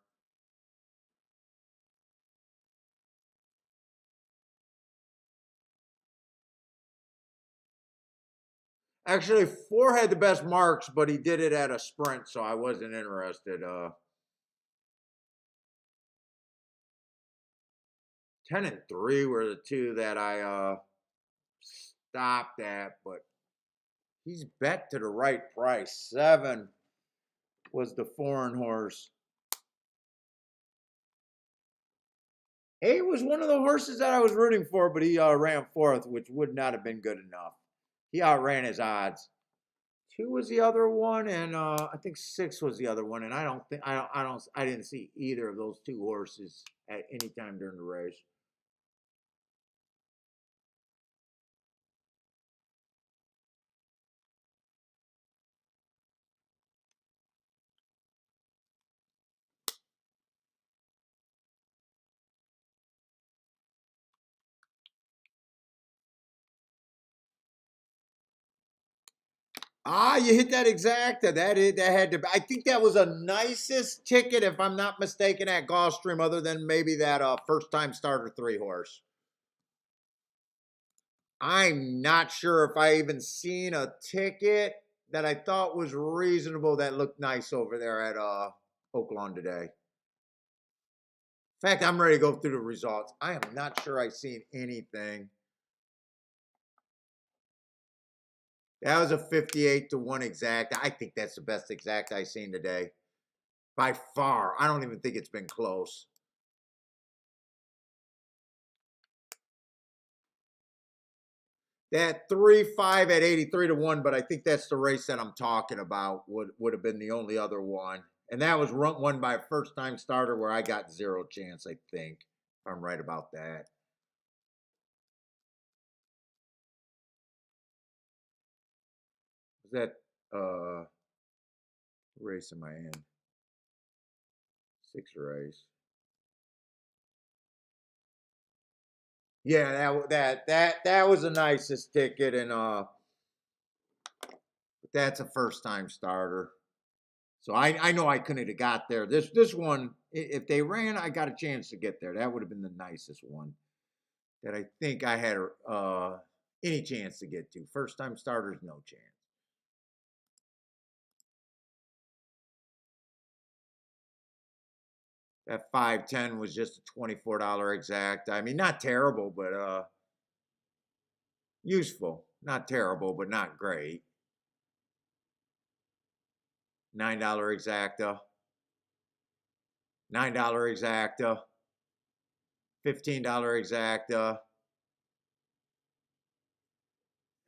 Actually, 4 had the best marks, but he did it at a sprint, so I wasn't interested. 10-3 were the two that I stopped at, but he's bet to the right price. 7 was the foreign horse. 8 was one of the horses that I was rooting for, but he ran 4th, which would not have been good enough. He outran his odds. 2 was the other one, and I think 6 was the other one. And I didn't see either of those 2 horses at any time during the race. Ah, you hit that exact. That had to. I think that was a nicest ticket, if I'm not mistaken, at Gulfstream, other than maybe that first time starter 3 horse. I'm not sure if I even seen a ticket that I thought was reasonable that looked nice over there at Oaklawn today. In fact, I'm ready to go through the results. I am not sure I've seen anything. That was a 58-1 exact. I think that's the best exact I've seen today. By far. I don't even think it's been close. That 3-5 at 83-1, but I think that's the race that I'm talking about. Would have been the only other one. And that was won by a first-time starter where I got 0 chance, I think. If I'm right about that. Was that race am I in? 6 race. Yeah, that was the nicest ticket, and that's a first time starter. So I know I couldn't have got there. This one, if they ran, I got a chance to get there. That would have been the nicest one that I think I had any chance to get to. First time starters, no chance. That 510 was just a $24 exact. I mean, not terrible, but useful. Not terrible, but not great. $9 exacta. $9 exacta. $15 exacta.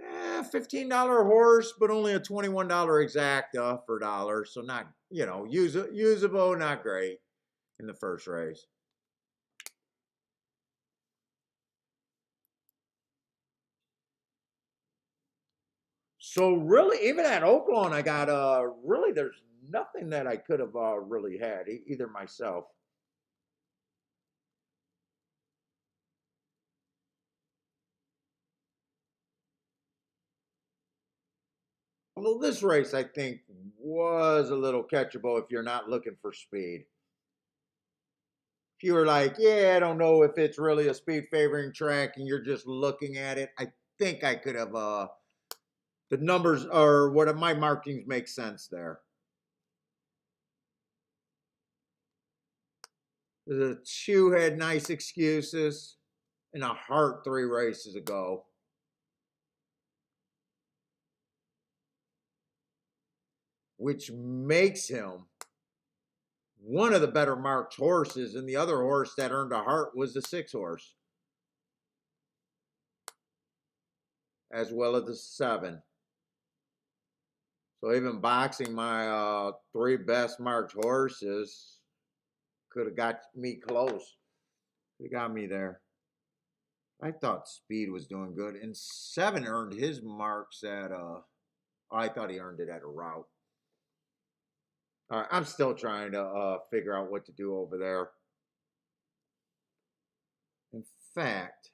$15 horse, but only a $21 exacta for $1. So not, usable, not great in the first race. So really, even at Oaklawn, I got really there's nothing that I could have really had either myself. Although this race, I think, was a little catchable if you're not looking for speed. If you were like, yeah, I don't know if it's really a speed favoring track and you're just looking at it, I think I could have, the numbers or what my markings make sense there. The two had nice excuses in a heart 3 races ago. Which makes him one of the better marked horses, and the other horse that earned a heart was the 6 horse, as well as the 7. So even boxing my 3 best marked horses could have got me close. Could have got me there. I thought Speed was doing good, and 7 earned his marks at I thought he earned it at a route. All right, I'm still trying to figure out what to do over there. In fact,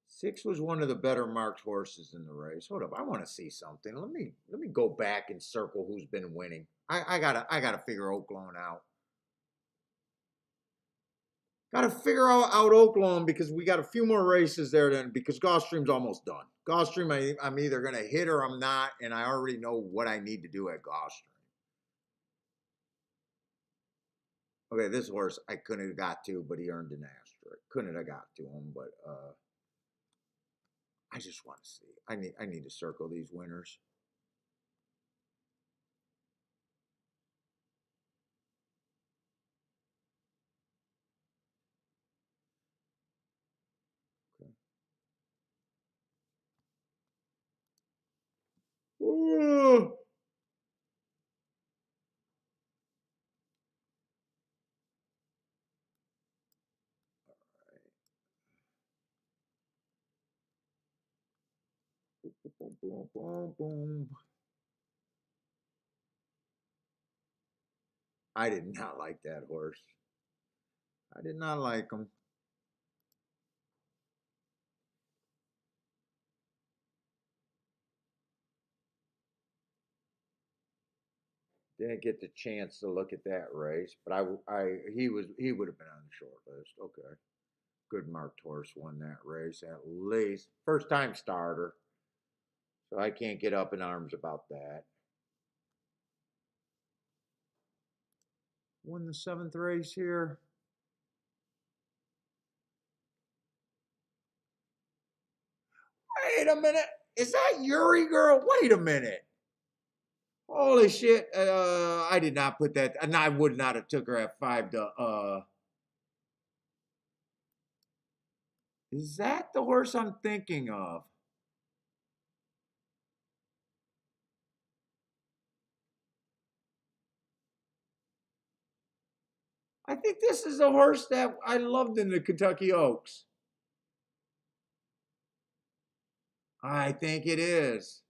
6 was one of the better marked horses in the race. Hold up, I want to see something. Let me go back and circle who's been winning. I gotta figure Oaklawn out. Got to figure out Oaklawn because we got a few more races there then because Gulfstream's almost done. Gulfstream, I'm either going to hit or I'm not, and I already know what I need to do at Gulfstream. Okay, this horse I couldn't have got to, but he earned an asterisk. Couldn't have got to him, but I just want to see. I need to circle these winners. Ooh. Boom, boom, boom, boom. I did not like that horse. I did not like him. Didn't get the chance to look at that race, but he would have been on the short list. Okay, good marked horse won that race at least first time starter, so I can't get up in arms about that. Won the 7th race here. Wait a minute, is that Yuri girl? Wait a minute. Holy shit! I did not put that, and I would not have took her at 5 to. Is that the horse I'm thinking of? I think this is the horse that I loved in the Kentucky Oaks. I think it is.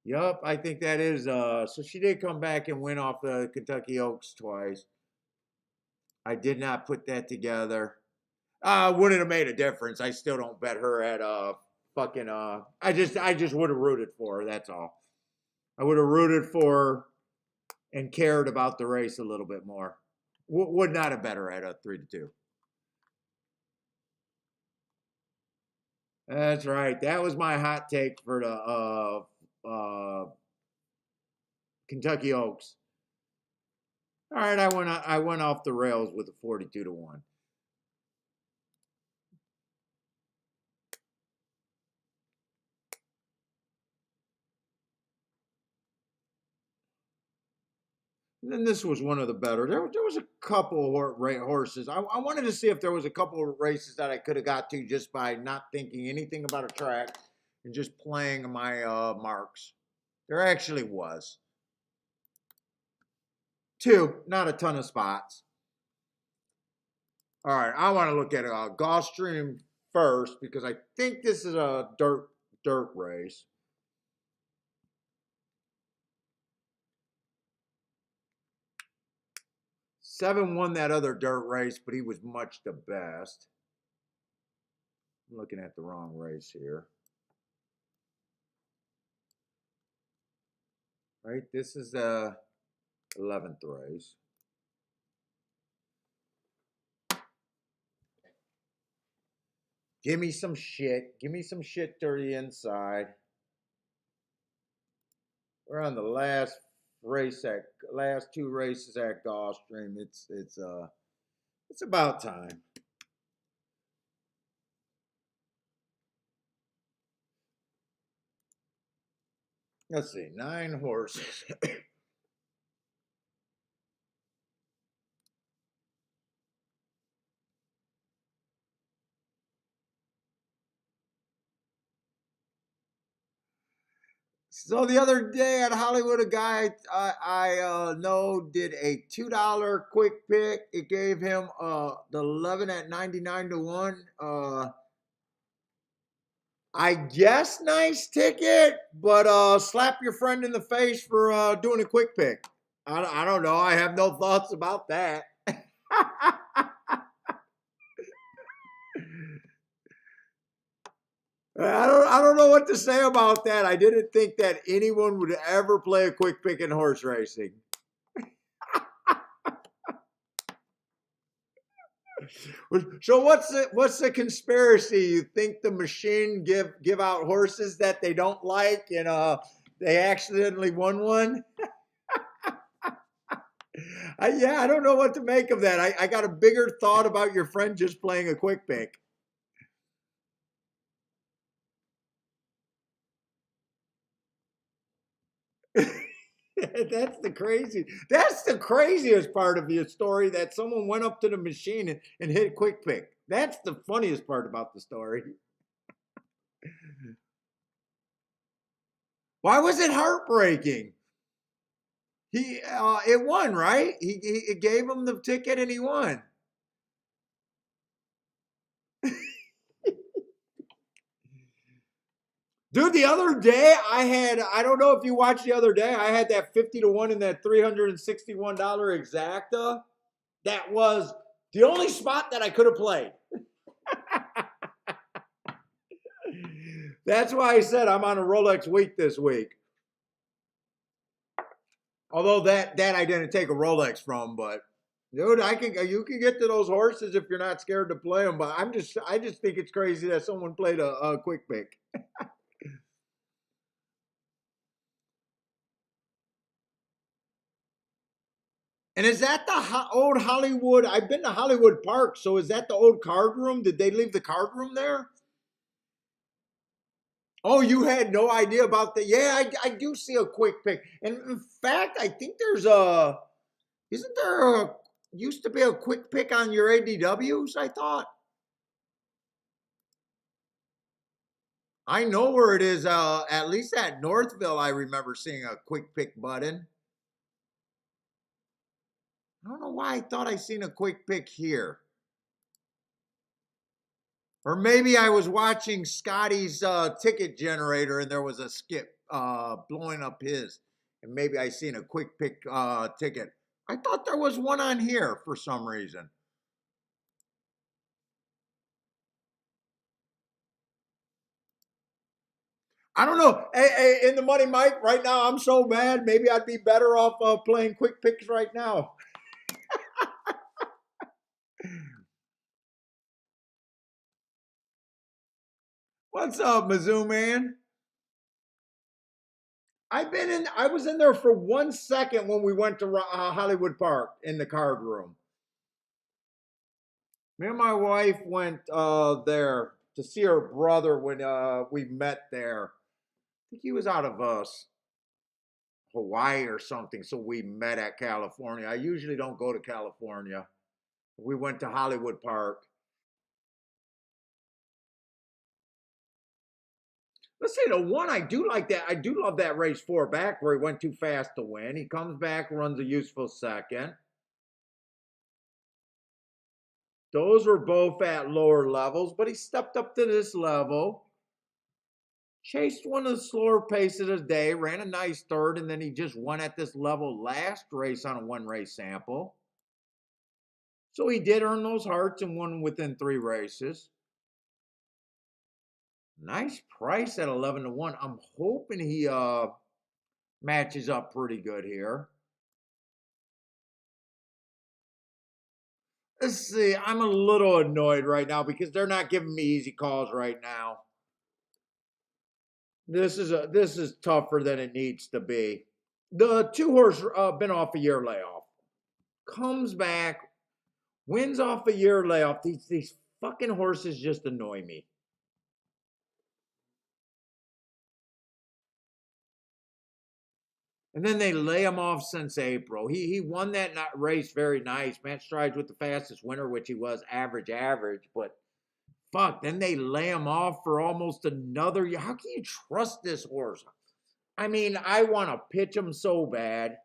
Yup, I think that is. So she did come back and win off the Kentucky Oaks twice. I did not put that together. Wouldn't have made a difference. I still don't bet her at fucking I just would have rooted for her, that's all. I would have rooted for her and cared about the race a little bit more. Would not have bet her at a 3-2. That's right. That was my hot take for the Kentucky Oaks. All right, I went off the rails with a 42-1. And then this was one of the better. There was a couple horses. I wanted to see if there was a couple of races that I could have got to just by not thinking anything about a track and just playing my marks. There actually was. 2, not a ton of spots. All right, I want to look at Gulfstream first because I think this is a dirt race. 7 won that other dirt race, but he was much the best. I'm looking at the wrong race here. Right, this is the 11th race. Give me some shit. Give me some shit dirty inside. We're on the last 2 races at Gulfstream. It's about time. Let's see, 9 horses. So the other day at Hollywood, a guy I know did a $2 quick pick. It gave him the 11 at 99-1. I guess nice ticket, but slap your friend in the face for doing a quick pick. I don't know. I have no thoughts about that. I don't know what to say about that. I didn't think that anyone would ever play a quick pick in horse racing. So what's the conspiracy? You think the machine give out horses that they don't like and they accidentally won one? I don't know what to make of that. I got a bigger thought about your friend just playing a quick pick. That's the craziest part of your story, that someone went up to the machine and hit a quick pick. That's the funniest part about the story. Why was it heartbreaking? It won, right? He gave him the ticket and he won. Dude, the other day I don't know if you watched the other day, I had that 50-1 and that $361 exacta. That was the only spot that I could have played. That's why I said I'm on a Rolex week this week. Although that I didn't take a Rolex from, but dude, you can get to those horses if you're not scared to play them. But I just think it's crazy that someone played a quick pick. And is that the old Hollywood? I've been to Hollywood Park, so is that the old card room? Did they leave the card room there? Oh, you had no idea about that? Yeah, I do see a quick pick. And in fact, I think isn't there used to be a quick pick on your ADWs, I thought? I know where it is. At least at Northville, I remember seeing a quick pick button. I don't know why I thought I seen a quick pick here. Or maybe I was watching Scotty's ticket generator and there was a skip blowing up his. And maybe I seen a quick pick ticket. I thought there was one on here for some reason. I don't know. Hey, in the money, Mike. Right now, I'm so mad. Maybe I'd be better off playing quick picks right now. What's up, Mizzou man? I was in there for 1 second when we went to Hollywood Park in the card room. Me and my wife went there to see her brother when we met there. I think he was out of Hawaii or something, so we met at California. I usually don't go to California. We went to Hollywood Park. Let's say the one I do like that. I do love that race 4 back where he went too fast to win. He comes back, runs a useful second. Those were both at lower levels, but he stepped up to this level. Chased one of the slower paces of the day, ran a nice third, and then he just won at this level last race on a 1 race sample. So he did earn those hearts and won within 3 races. Nice price at 11-1. I'm hoping he matches up pretty good here. Let's see. I'm a little annoyed right now because they're not giving me easy calls right now. This is tougher than it needs to be. The 2-horse been off a year layoff. Comes back, wins off a year layoff. These fucking horses just annoy me. And then they lay him off since April. He won that race very nice. Matt Strides with the fastest winner, which he was average, but fuck, then they lay him off for almost another year. How can you trust this horse? I mean, I want to pitch him so bad.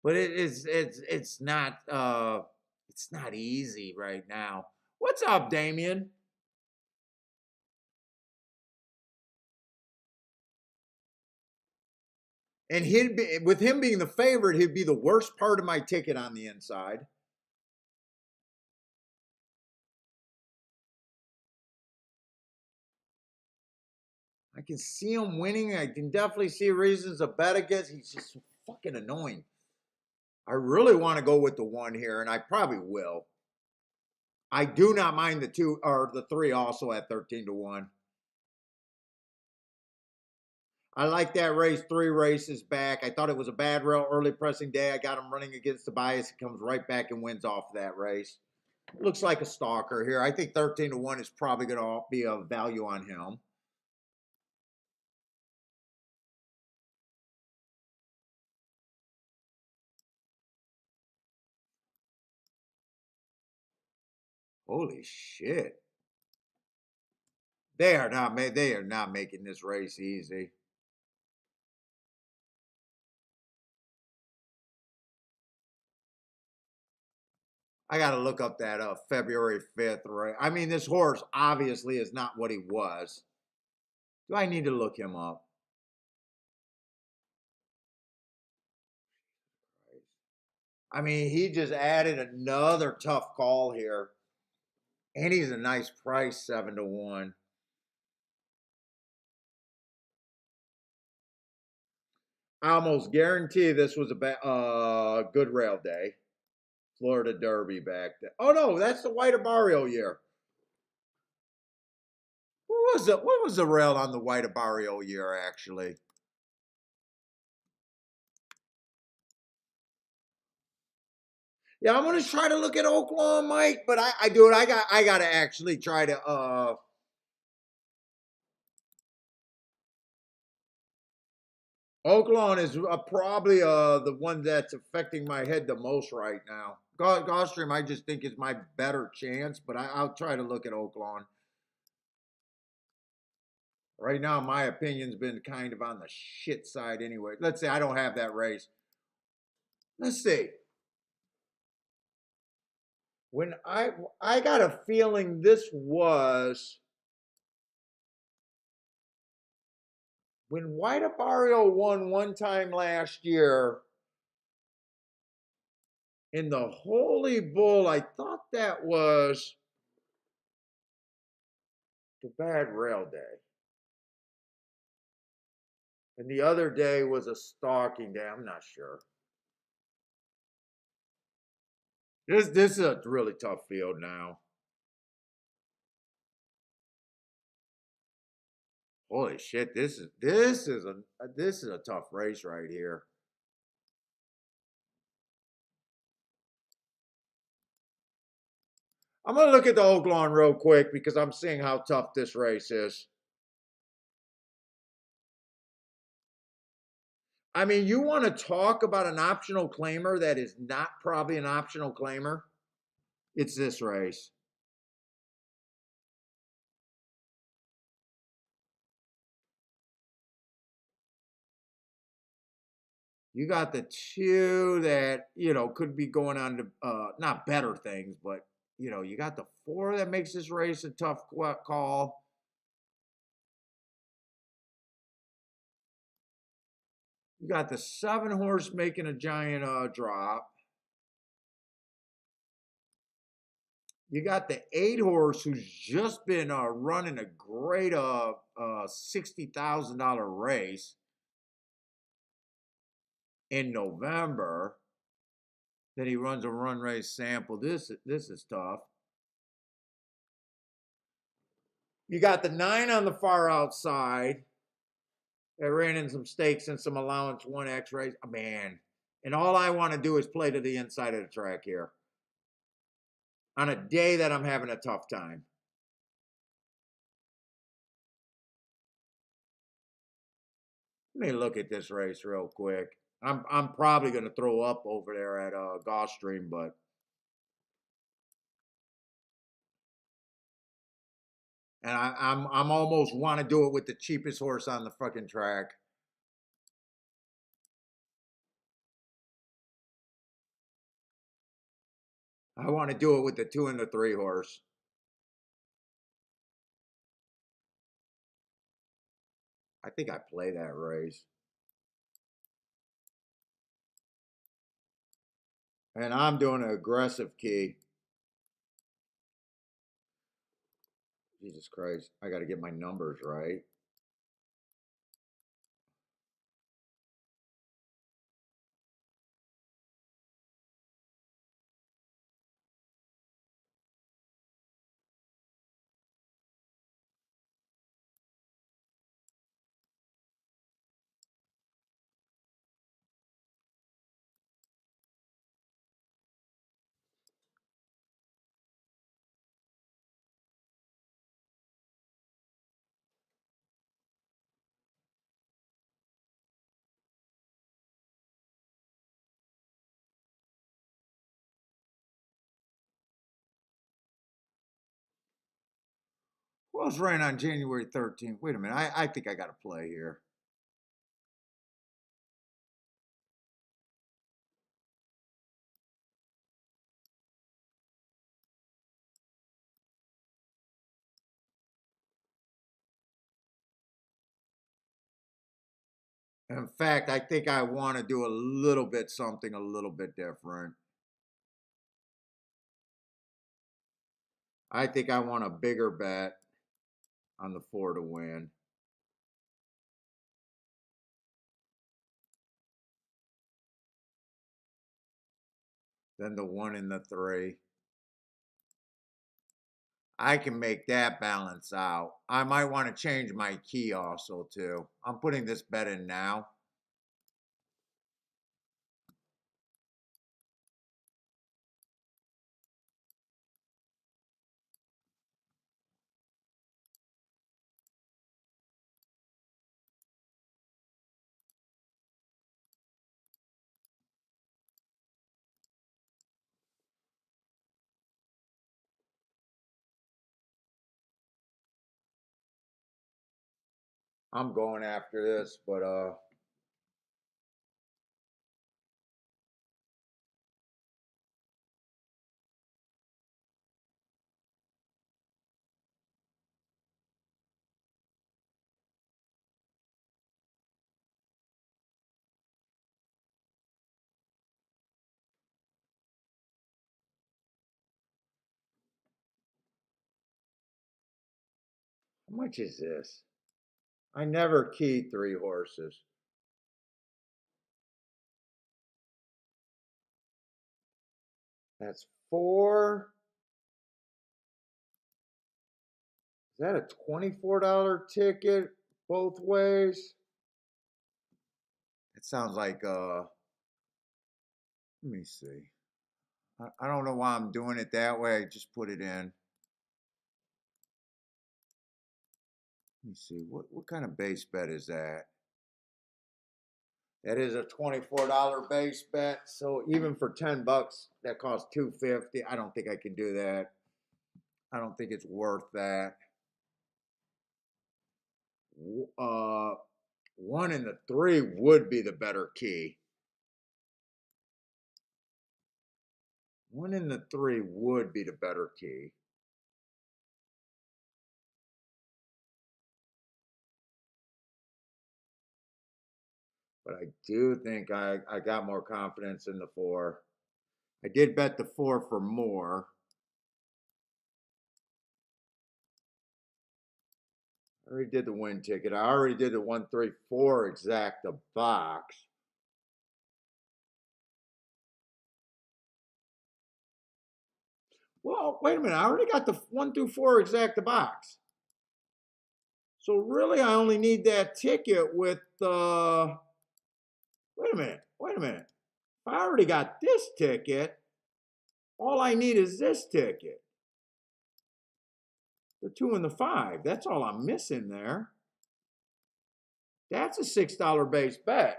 But it's not easy right now. What's up, Damien? And he'd be, with him being the favorite, he'd be the worst part of my ticket on the inside. I can see him winning. I can definitely see reasons to bet against. He's just so fucking annoying. I really want to go with the 1 here, and I probably will. I do not mind the 2 or the 3 also at 13-1. I like that race 3 races back. I thought it was a bad rail early pressing day. I got him running against the bias. He comes right back and wins off that race. Looks like a stalker here. I think 13-1 is probably going to be a value on him. Holy shit. They are not making this race easy. I got to look up that February 5th, right? I mean, this horse obviously is not what he was. Do I need to look him up? I mean, he just added another tough call here. And he's a nice price, 7-1. I almost guarantee this was a good rail day. Florida Derby back then. Oh no, that's the White Barrio year. What was the rail on the White Barrio year actually? Yeah, I'm gonna try to look at Oaklawn, Mike, but I do it. I gotta actually try to Oaklawn is probably the one that's affecting my head the most right now. Gulfstream, I just think is my better chance, but I'll try to look at Oaklawn. Right now, my opinion's been kind of on the shit side anyway. Let's say I don't have that race. Let's see. When I got a feeling this was when White Barrio won one time last year. In the Holy Bull, I thought that was the Bad Rail Day. And the other day was a stalking day. I'm not sure. This is a really tough field now. Holy shit, this is a tough race right here. I'm gonna look at the Oaklawn real quick because I'm seeing how tough this race is. I mean, you want to talk about an optional claimer that is not probably an optional claimer? It's this race. You got the two that, could be going on to not better things, but, you got the four that makes this race a tough call. You got the 7 horse making a giant drop. You got the 8 horse who's just been running a great $60,000 race in November. Then he runs a run race sample. This is tough. You got the 9 on the far outside. That ran in some stakes and some allowance 1X race. Oh, man. And all I want to do is play to the inside of the track here. On a day that I'm having a tough time. Let me look at this race real quick. I'm probably going to throw up over there at Gulfstream, but and I'm almost want to do it with the cheapest horse on the fucking track. I want to do it with the 2 and the 3 horse. I think I play that race. And I'm doing an aggressive key. Jesus Christ. I got to get my numbers right. Who else ran on January 13th? Wait a minute. I think I got to play here. In fact, I think I want to do a little bit something a little bit different. I think I want a bigger bet on the 4 to win. Then the 1 and the 3. I can make that balance out. I might want to change my key also too. I'm putting this bet in now. I'm going after this, but How much is this? I never keyed 3 horses. That's 4. Is that a $24 ticket both ways? It sounds like, let me see. I don't know why I'm doing it that way. I just put it in. Let me see. What kind of base bet is that? That is a $24 base bet. So even for $10, that costs $2.50. I don't think I can do that. I don't think it's worth that. 1 and the 3 would be the better key. 1 and the 3 would be the better key. But I do think I got more confidence in the 4. I did bet the 4 for more. I already did the win ticket. I already did the 1-3-4 exacta box. Well, wait a minute. I already got the 1-4 exacta box. So really, I only need that ticket with wait a minute. Wait a minute. If I already got this ticket, all I need is this ticket. The 2 and the 5. That's all I'm missing there. That's a $6 base bet.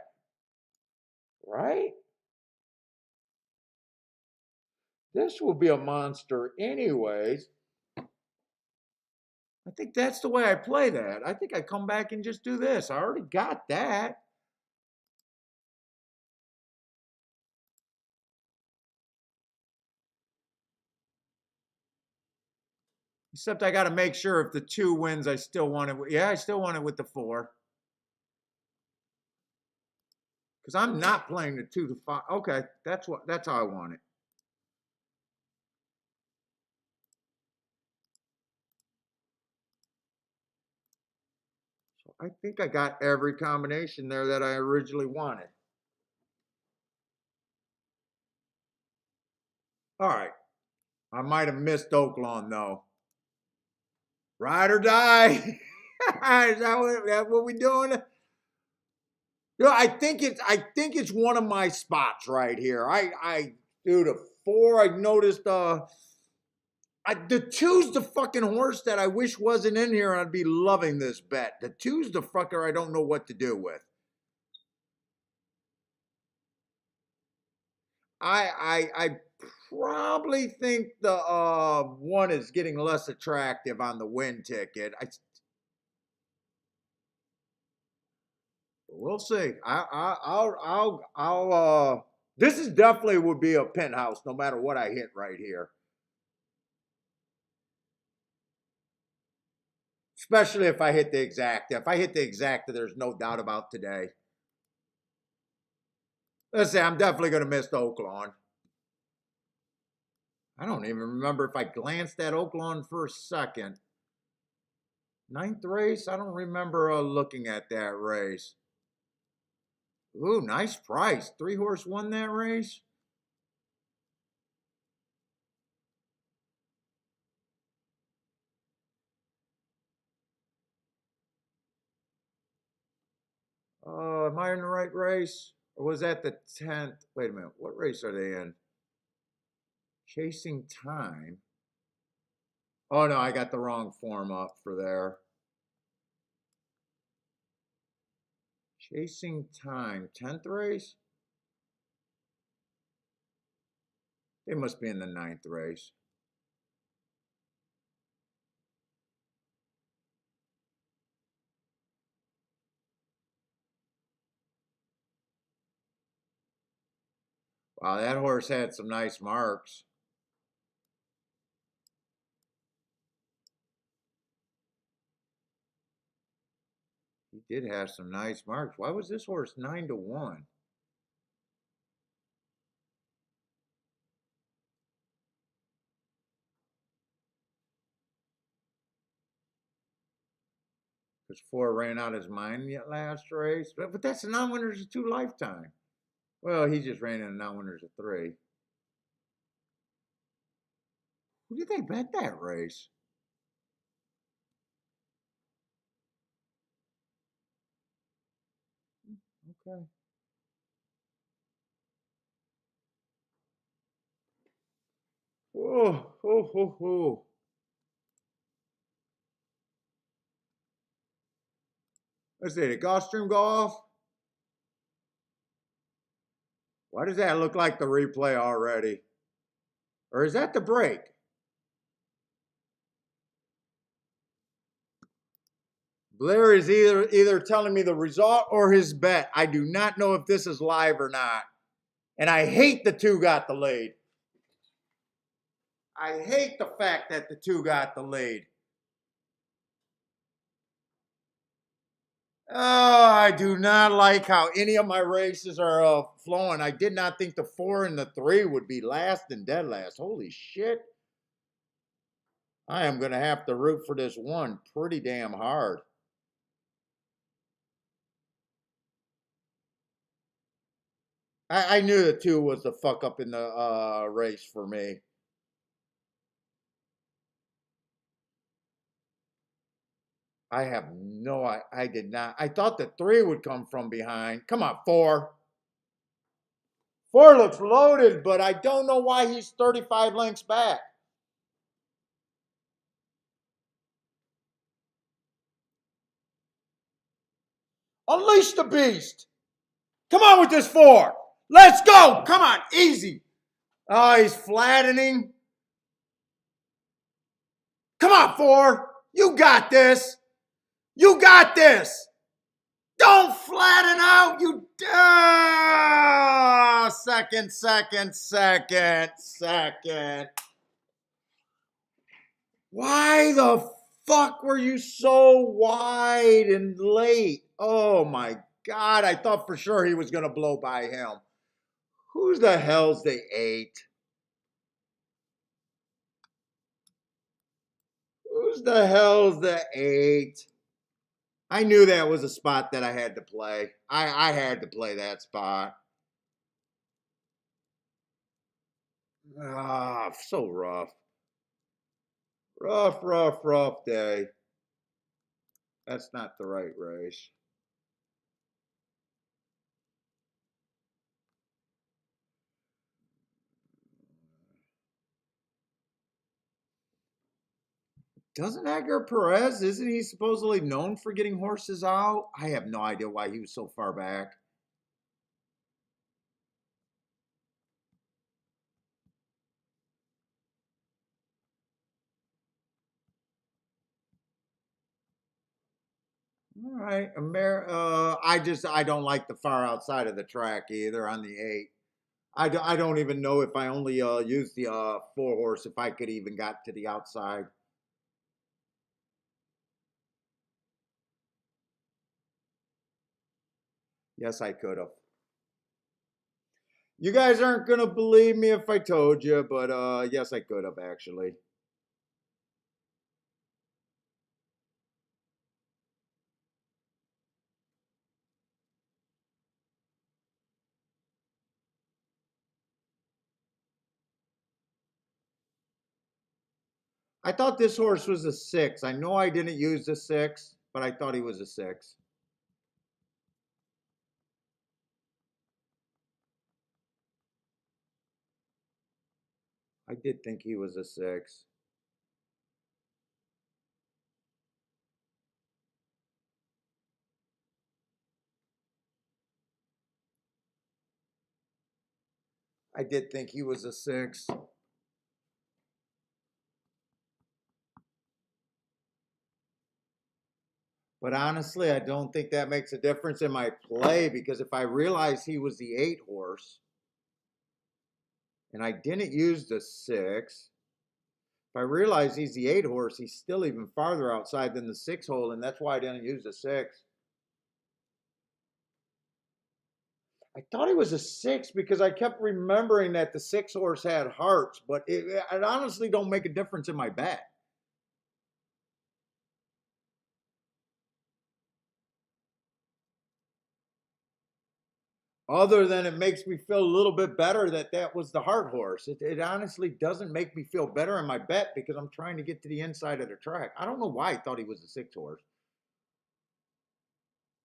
Right? This will be a monster anyways. I think that's the way I play that. I think I come back and just do this. I already got that. Except I got to make sure if the 2 wins, I still want it. Yeah, I still want it with the 4. Because I'm not playing the 2 to 5. Okay, that's how I want it. So I think I got every combination there that I originally wanted. All right. I might have missed Oaklawn though. Ride or die. Is that what we doing? Yeah, I think it's one of my spots right here. I do the 4. I noticed the 2's the fucking horse that I wish wasn't in here. I'd be loving this bet. The 2's the fucker I don't know what to do with. I probably think the 1 is getting less attractive on the win ticket. We'll see. This is definitely would be a penthouse no matter what I hit right here. Especially if I hit the exacta. If I hit the exacta, there's no doubt about today. Let's say I'm definitely going to miss the Oaklawn. I don't even remember if I glanced at Oaklawn for a second. 9th race? I don't remember looking at that race. Ooh, nice price. 3 horse won that race. Am I in the right race? Or was that the 10th? Wait a minute. What race are they in? Chasing Time. Oh, no, I got the wrong form up for there. Chasing Time. 10th race? They must be in the 9th race. Wow, that horse had some nice marks. He did have some nice marks. Why was this horse 9-1? Because 4 ran out his mind yet last race. But that's a non-winners of 2 lifetime. Well, he just ran in a non-winners of 3. Who did they bet that race? Okay. Whoa, oh, oh, oh. Let's see, did Gulfstream go off? Why does that look like the replay already? Or is that the break? Blair is either telling me the result or his bet. I do not know if this is live or not. And I hate the 2 got the lead. I hate the fact that the 2 got the lead. Oh, I do not like how any of my races are flowing. I did not think the 4 and the 3 would be last and dead last. Holy shit. I am going to have to root for this 1 pretty damn hard. I knew the 2 was the fuck up in the race for me. I have no, I did not. I thought the 3 would come from behind. Come on, 4. 4 looks loaded, but I don't know why he's 35 lengths back. Unleash the beast. Come on with this 4. Let's go. Come on, easy. Oh, he's flattening. Come on, 4. You got this. You got this. Don't flatten out. You second. Why the fuck were you so wide and late? Oh my God. I thought for sure he was going to blow by him. Who the hell's the 8? Who's the hell's the 8? I knew that was a spot that I had to play. I had to play that spot. Ah, so rough. Rough day. That's not the right race. Doesn't Edgar Perez, isn't he supposedly known for getting horses out? I have no idea why he was so far back. All right, I don't like the far outside of the track either on the 8. I don't even know if I only used the 4 horse if I could even got to the outside. Yes, I could have. You guys aren't going to believe me if I told you, but yes, I could have actually. I thought this horse was a 6. I know I didn't use the 6, but I thought he was a 6. I did think he was a 6. I did think he was a 6. But honestly, I don't think that makes a difference in my play because if I realize he was the 8 horse and I didn't use the 6, if I realize he's the 8 horse, he's still even farther outside than the 6 hole, and that's why I didn't use the 6. I thought he was a 6 because I kept remembering that the 6 horse had hearts, but it honestly don't make a difference in my bet. Other than it makes me feel a little bit better that that was the heart horse. It honestly doesn't make me feel better in my bet because I'm trying to get to the inside of the track. I don't know why I thought he was a 6 horse.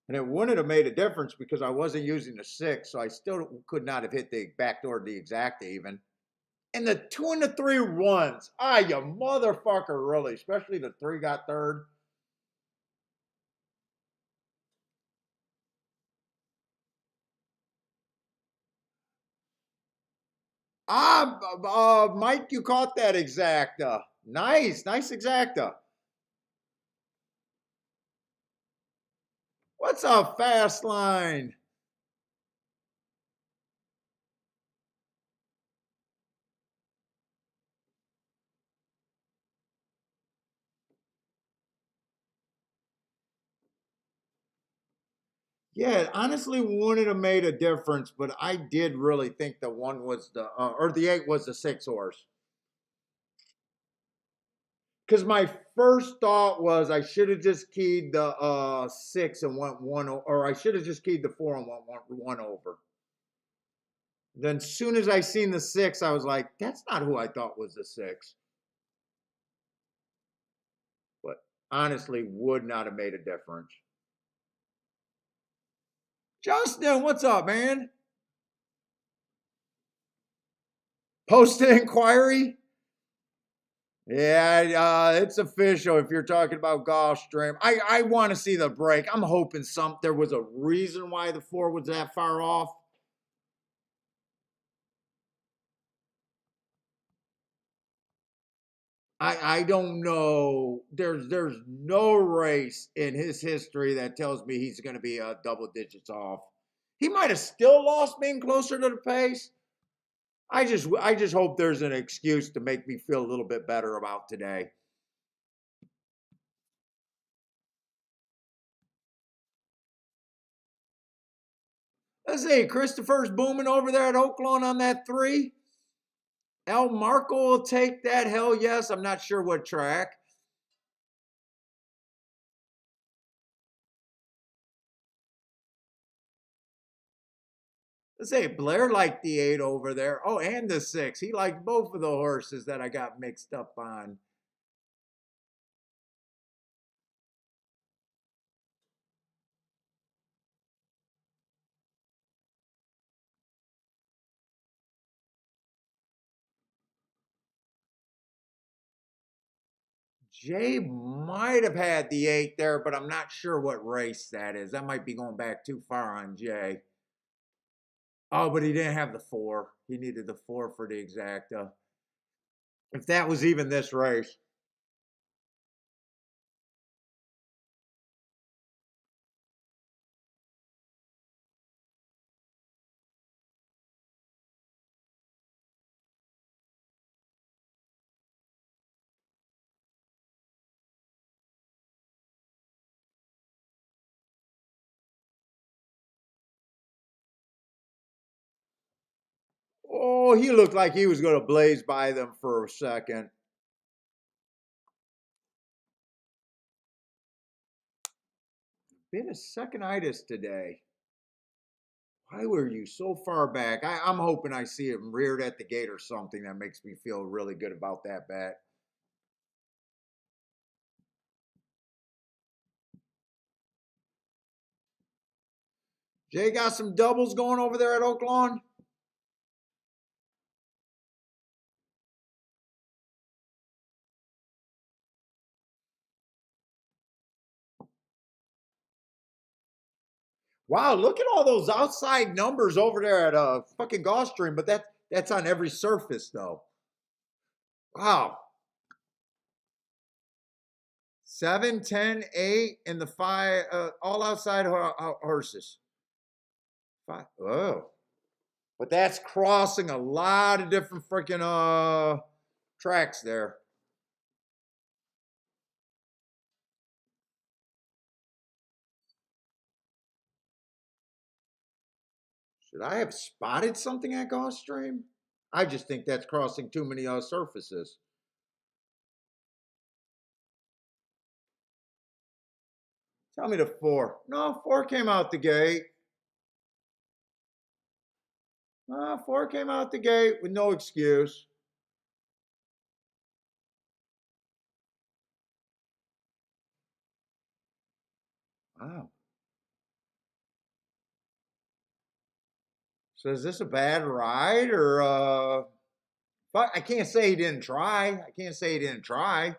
And it wouldn't have made a difference because I wasn't using the 6, so I still could not have hit the back door the exact even. And the 2 and the 3 runs. Ah, you motherfucker, really. Especially the 3 got third. Ah, Mike, you caught that exacta. Nice, nice exacta. What's a fast line? Yeah, it honestly wouldn't have made a difference, but I did really think the 1 was the, or the 8 was the 6 horse. Because my first thought was I should have just keyed the 6 and went one, or I should have just keyed the 4 and went one over. Then, soon as I seen the 6, I was like, that's not who I thought was the 6. But honestly, would not have made a difference. Justin, what's up, man? Post an inquiry. Yeah, it's official. If you're talking about Gulfstream, I want to see the break. I'm hoping there was a reason why the 4 was that far off. I don't know. There's no race in his history that tells me he's going to be double digits off. He might have still lost being closer to the pace. I just hope there's an excuse to make me feel a little bit better about today. Let's see, Christopher's booming over there at Oaklawn on that 3. El Marco will take that. Hell yes. I'm not sure what track. Let's say Blair liked the 8 over there. Oh, and the 6. He liked both of the horses that I got mixed up on. Jay might have had the 8 there, but I'm not sure what race that is. That might be going back too far on Jay. Oh, but he didn't have the 4. He needed the 4 for the exacta. If that was even this race. Oh, he looked like he was going to blaze by them for a second. Been a second-itis today. Why were you so far back? I'm hoping I see him reared at the gate or something that makes me feel really good about that bet. Jay got some doubles going over there at Oaklawn. Wow, look at all those outside numbers over there at fucking Gulfstream, but that's on every surface though. Wow. 7, 10, 8, and the 5, all outside horses. 5. Oh. But that's crossing a lot of different freaking tracks there. Should I have spotted something at Gulfstream? I just think that's crossing too many surfaces. Tell me the 4. No, 4 came out the gate. Four came out the gate with no excuse. Wow. So is this a bad ride or but I can't say he didn't try. I can't say he didn't try.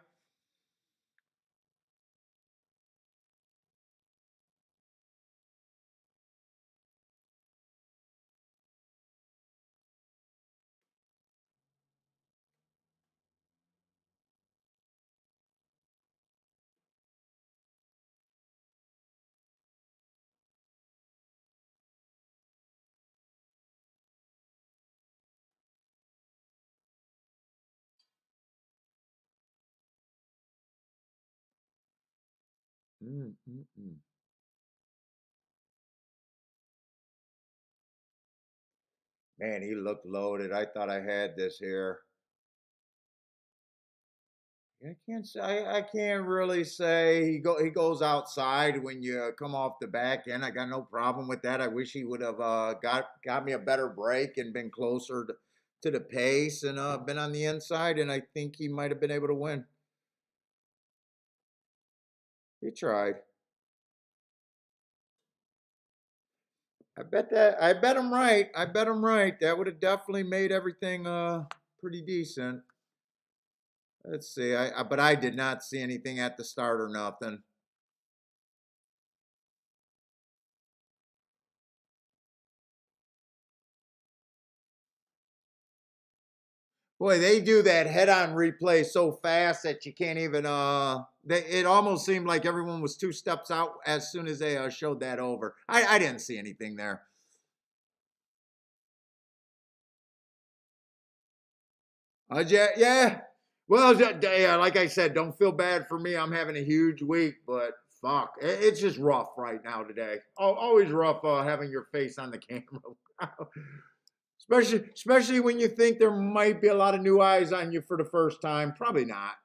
Mm, mm, mm. Man, he looked loaded. I thought I had this here. I can't say I can't really say he goes outside when you come off the back end. I got no problem with that. I wish he would have got me a better break and been closer to the pace and been on the inside, and I think he might have been able to win. He tried. I bet him right. I bet him right. That would have definitely made everything pretty decent. Let's see. But I did not see anything at the start or nothing. Boy, they do that head-on replay so fast that you can't even it almost seemed like everyone was two steps out as soon as they showed that over. I didn't see anything there. Yeah, yeah. Well, yeah, like I said, don't feel bad for me. I'm having a huge week, but fuck, it's just rough right now today. Always rough having your face on the camera. Especially when you think there might be a lot of new eyes on you for the first time. Probably not.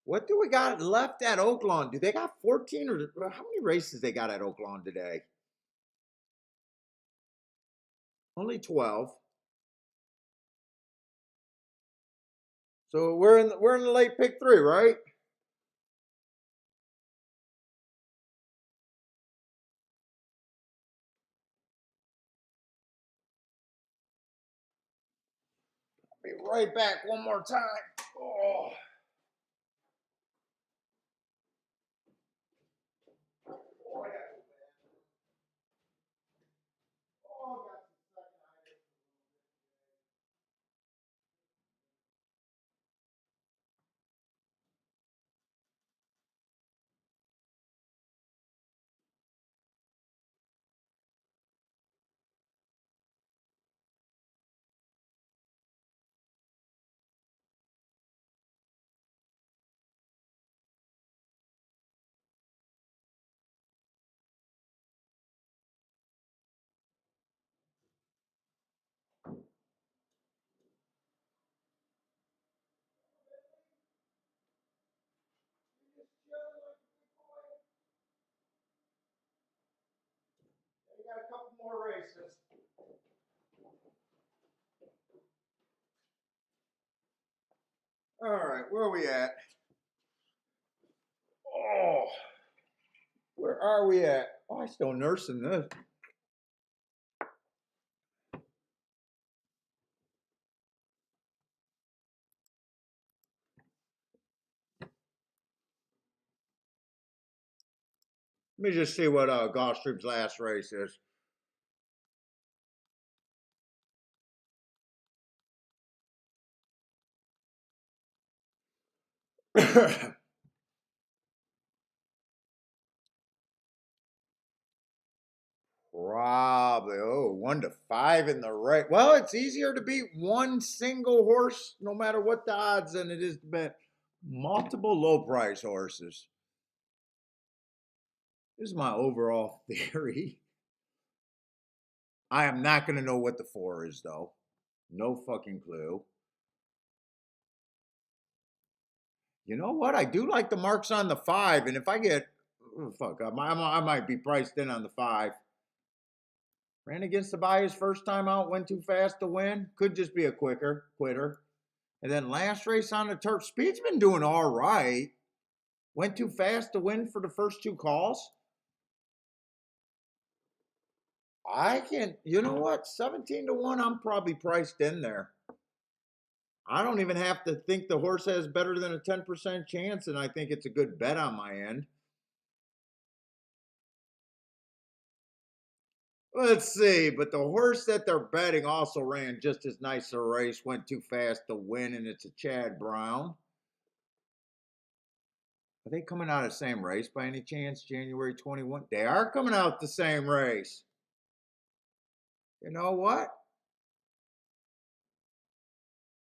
What do we got left at Oaklawn? Do they got 14 or how many races they got at Oaklawn today? Only 12. So we're in the late pick three, right? Be right back one more time. Oh. They got a couple more races. All right, where are we at? Oh, where are we at? Oh, I still nursing this. Let me just see what Gulfstream's last race is. Probably 1 to 5 in the right. Well, it's easier to beat one single horse, no matter what the odds, than it is to bet multiple low price horses. This is my overall theory. I am not going to know what the 4 is, though. No fucking clue. You know what? I do like the marks on the 5, and if I get, oh, fuck, I might be priced in on the 5. Ran against the bias first time out, went too fast to win. Could just be a quitter. And then last race on the turf, Speed's been doing all right. Went too fast to win for the first 2 calls. I can, you know what? 17-1, I'm probably priced in there. I don't even have to think the horse has better than a 10% chance, and I think it's a good bet on my end. Let's see, but the horse that they're betting also ran just as nice a race, went too fast to win, and it's a Chad Brown. Are they coming out of the same race by any chance? January 21? They are coming out the same race. You know what?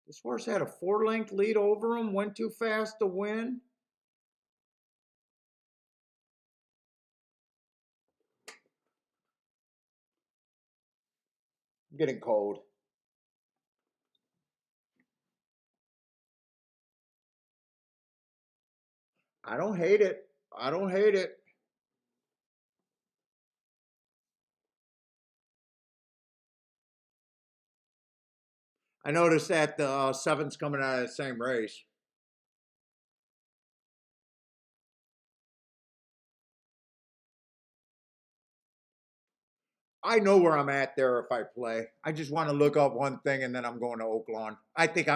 This horse had a 4-length lead over him, went too fast to win. I'm getting cold. I don't hate it. I don't hate it. I noticed that the 7's coming out of the same race. I know where I'm at there if I play. I just want to look up one thing and then I'm going to Oaklawn. I think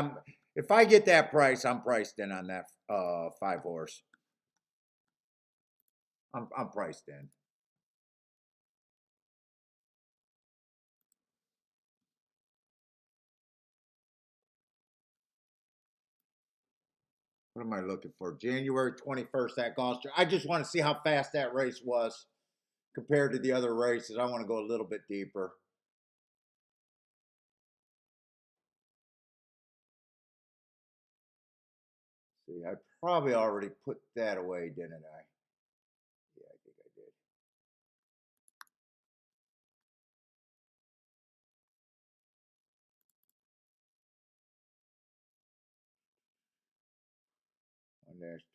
if I get that price, I'm priced in on that 5 horse. I'm priced in. What am I looking for? January 21st at Gulfstream. I just want to see how fast that race was compared to the other races. I want to go a little bit deeper. See, I probably already put that away, didn't I? Yeah, I think I did.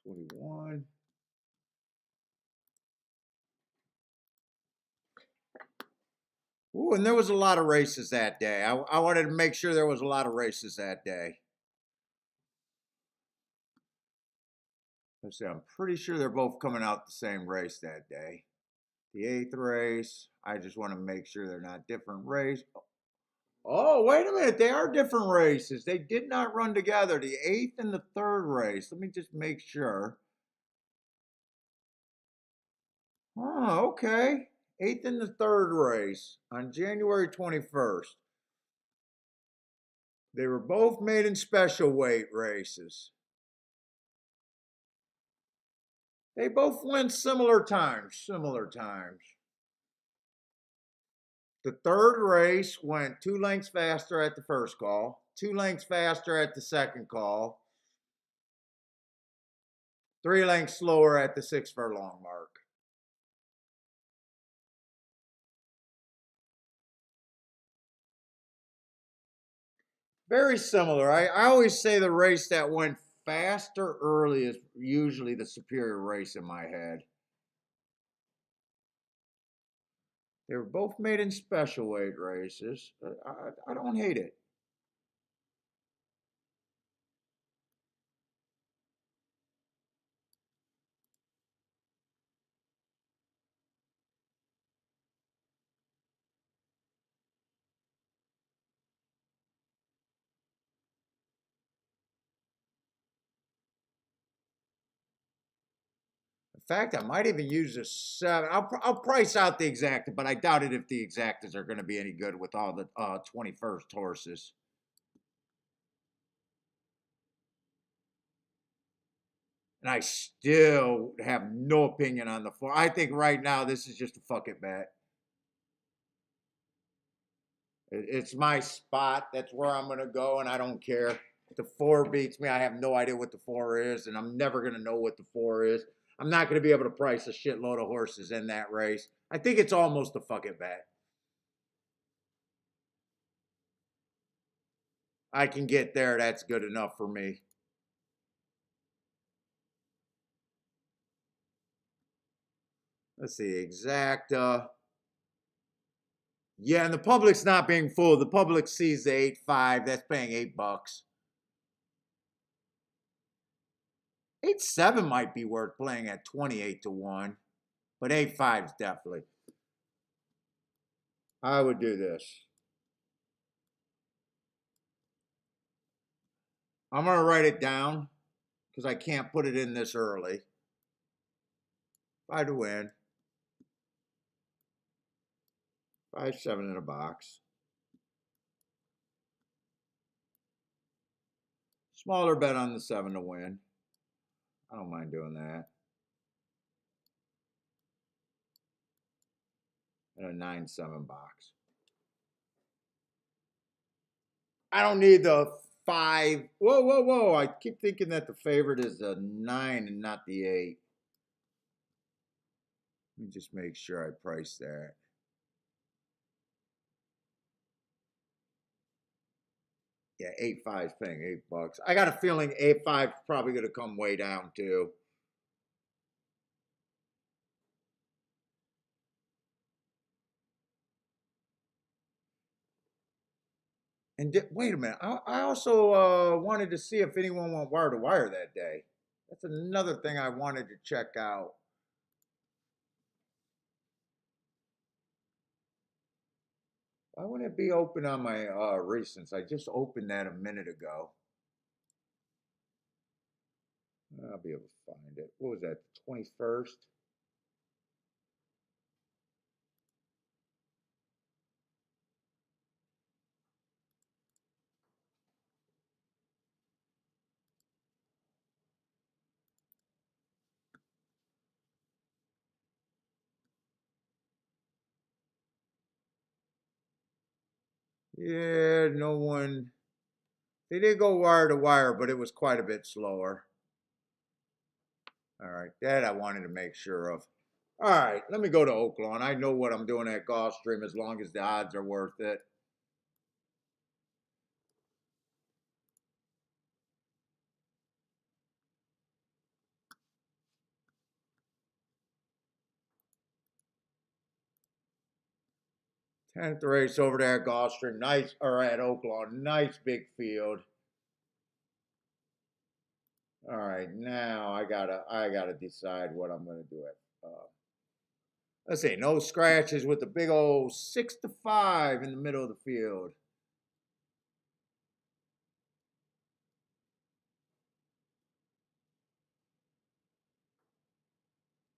-21. Ooh, and there was a lot of races that day. I wanted to make sure there was a lot of races that day. Let's see, I'm pretty sure they're both coming out the same race that day. The 8th race, I just want to make sure they're not different races. Oh, wait a minute, they are different races. They did not run together, the 8th and the 3rd race. Let me just make sure. Oh, okay. 8th and the 3rd race on January 21st. They were both made in special weight races. They both went similar times. The 3rd race went 2 lengths faster at the first call, 2 lengths faster at the second call, 3 lengths slower at the 6 furlong mark. Very similar. I always say the race that went faster early is usually the superior race in my head. They were both made in special weight races. I don't hate it. In fact, I might even use a 7. I'll price out the exacta, but I doubt it if the exactas are going to be any good with all the 21st horses. And I still have no opinion on the 4. I think right now this is just a fuck it bet. It's my spot. That's where I'm going to go, and I don't care. If the 4 beats me, I have no idea what the 4 is, and I'm never going to know what the 4 is. I'm not going to be able to price a shitload of horses in that race. I think it's almost a fucking bet. I can get there. That's good enough for me. Let's see, exact. Yeah, and the public's not being fooled. The public sees the 8.5. That's paying $8. 8.7 might be worth playing at 28-1, but 8.5 is definitely. I would do this. I'm gonna write it down because I can't put it in this early. 5 to win. 5-7 in a box. Smaller bet on the 7 to win. I don't mind doing that. And a 9-7 box. I don't need the 5. Whoa, whoa, whoa. I keep thinking that the favorite is the 9 and not the 8. Let me just make sure I price that. Yeah, 8.5 is paying $8. I got a feeling 8.5 is probably going to come way down too. And wait a minute. I also wanted to see if anyone went wire to wire that day. That's another thing I wanted to check out. Why wouldn't it be open on my recents? I just opened that a minute ago. I'll be able to find it. What was that, the 21st? Yeah, no one. They did go wire to wire, but it was quite a bit slower. All right, that I wanted to make sure of. All right, let me go to Oaklawn. I know what I'm doing at Gulfstream as long as the odds are worth it. Tenth race over there at Gulfstream, nice, or at Oaklawn, nice big field. All right, now I gotta decide what I'm gonna do at. Let's see, no scratches with the big old 6-5 in the middle of the field.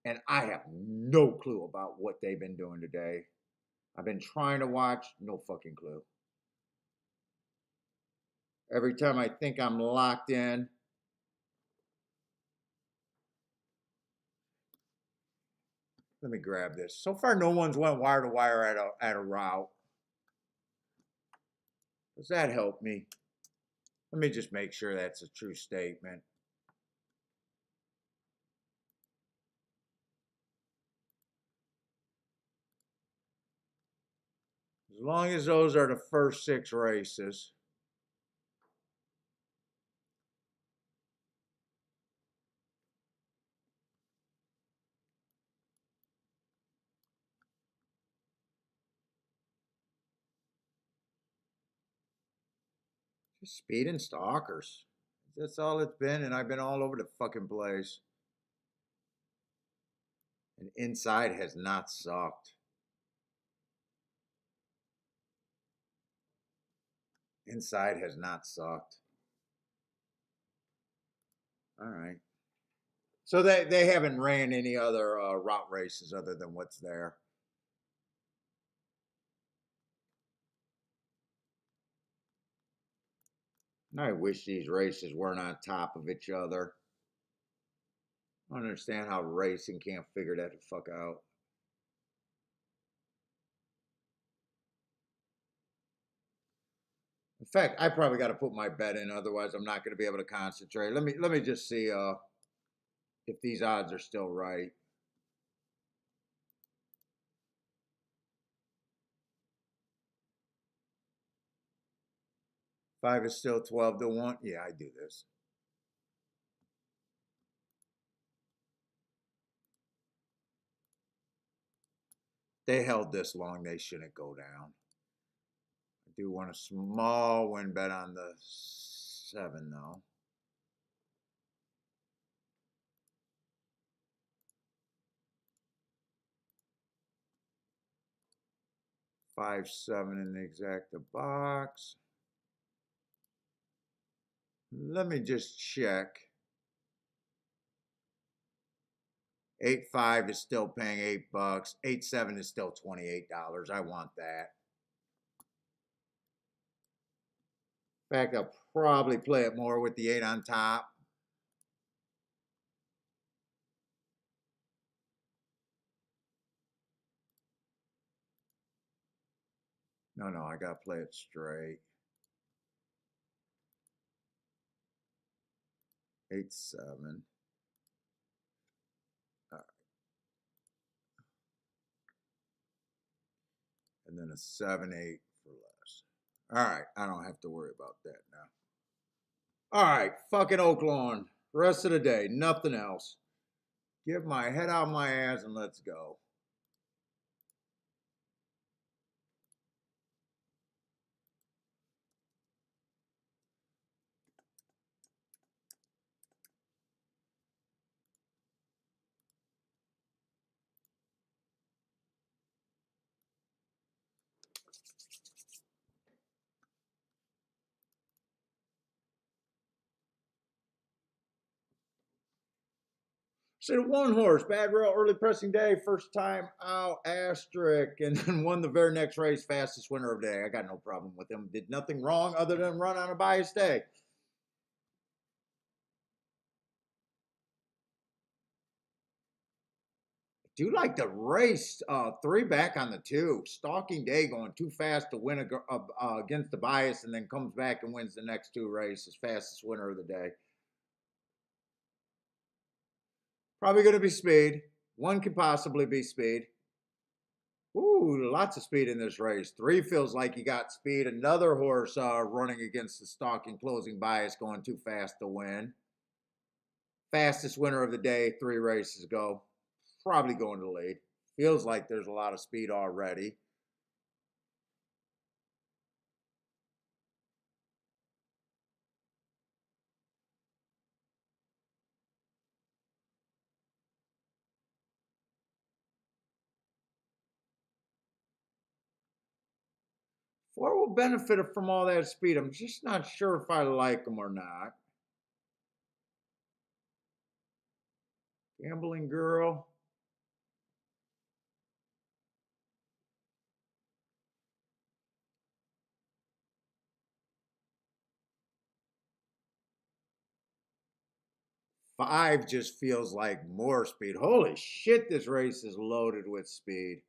And I have no clue about what they've been doing today. I've been trying to watch, no fucking clue. Every time I think I'm locked in, let me grab this. So far, no one's went wire to wire at a route. Does that help me? Let me just make sure that's a true statement. As long as those are the first 6 races. Just speed and stalkers. That's all it's been, and I've been all over the fucking place. And inside has not sucked. Inside has not sucked. All right. So they haven't ran any other route races other than what's there. I wish these races weren't on top of each other. I don't understand how racing can't figure that the fuck out. In fact, I probably got to put my bet in, otherwise I'm not going to be able to concentrate. Let me just see if if these odds are still right. Five is still 12-1. Yeah, I do this. They held this long. They shouldn't go down. I do want a small win bet on the 7, though. Five, 7 in the exacta box. Let me just check. 8-5 is still paying $8. 8-7 is still $28. I want that. In fact, I'll probably play it more with the 8 on top. No, I gotta play it straight. 8-7. All right. And then a 7-8 for less. All right, I don't have to worry about that now. All right, fucking Oaklawn. Rest of the day, nothing else. Get my head out of my ass and let's go. So the one horse, bad rail, early pressing day, first time out, asterisk, and then won the very next race, fastest winner of the day. I got no problem with him. Did nothing wrong other than run on a biased day. Do like the race 3 back on the 2. Stalking Day going too fast to win against the bias, and then comes back and wins the next 2 races. Fastest winner of the day. Probably going to be speed. 1 could possibly be speed. Ooh, lots of speed in this race. 3 feels like you got speed. Another horse running against the stalking closing bias going too fast to win. Fastest winner of the day, 3 races ago. Probably going to lead. Feels like there's a lot of speed already. Four will benefit from all that speed. I'm just not sure if I like them or not. Gambling Girl. Five just feels like more speed. Holy shit, this race is loaded with speed.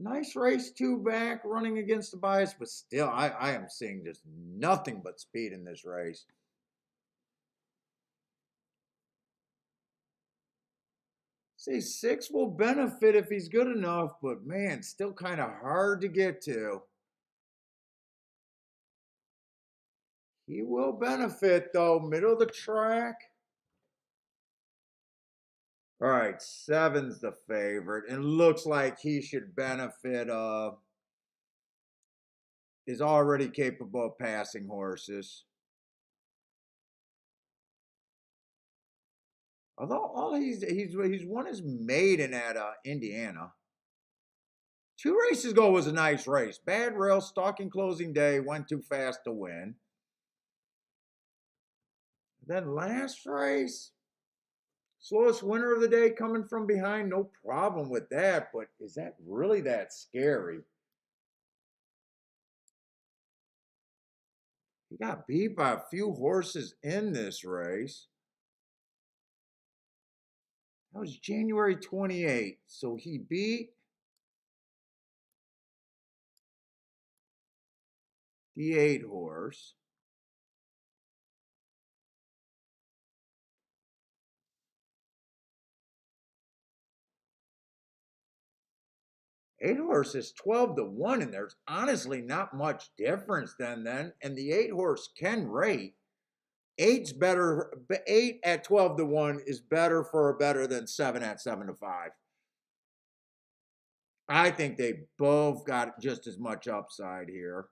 Nice race 2 back, running against the bias, but still, I am seeing just nothing but speed in this race. See, 6 will benefit if he's good enough, but man, still kind of hard to get to. He will benefit though, middle of the track. All right, 7's the favorite, and looks like he should benefit is already capable of passing horses. Although all he's won his maiden at Indiana. 2 races ago was a nice race. Bad rail, stalking closing day, went too fast to win. Then last race, slowest winner of the day coming from behind, no problem with that, but is that really that scary? He got beat by a few horses in this race. That was January 28th, so he beat the 8 horse. 8 horse is 12 to 1, and there's honestly not much difference then. And the 8 horse can rate. Eight's better, 8 at 12 to 1 is better than 7 at 7 to 5. I think they both got just as much upside here.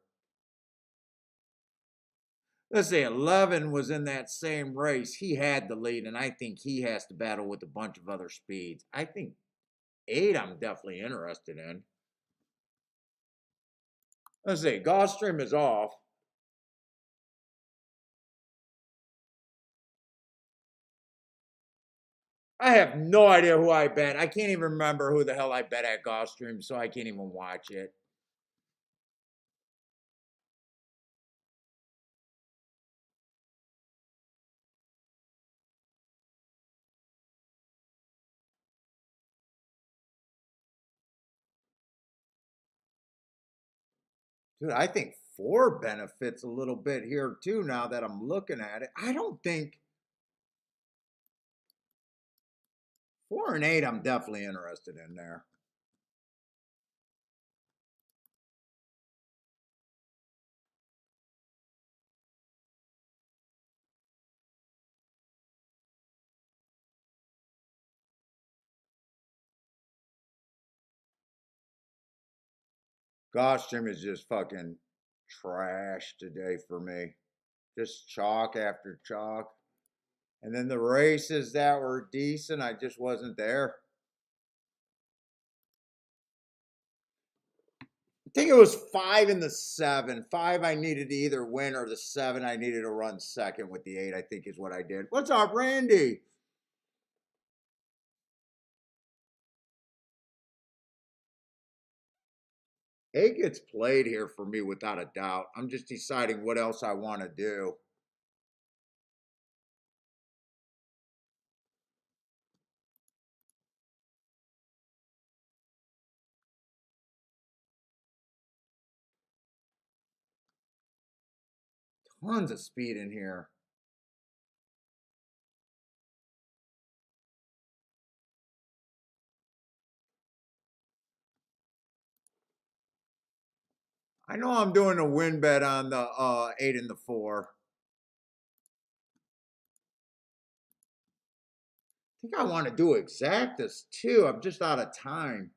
Let's say 11 was in that same race. He had the lead, and I think he has to battle with a bunch of other speeds. I think 8 I'm definitely interested in. Let's see, Gulfstream is off. I have no idea who I bet. I can't even remember who the hell I bet at Gulfstream, so I can't even watch it. Dude, I think 4 benefits a little bit here too now that I'm looking at it. I don't think 4 and 8 I'm definitely interested in there. Gulfstream is just fucking trash today for me. Just chalk after chalk. And then the races that were decent, I just wasn't there. I think it was 5 and the 7. 5 I needed to either win, or the 7 I needed to run second with the 8, I think is what I did. What's up, Randy? A gets played here for me without a doubt. I'm just deciding what else I want to do. Tons of speed in here. I know I'm doing a win bet on the 8 and the 4. I think I want to do exactas too. I'm just out of time.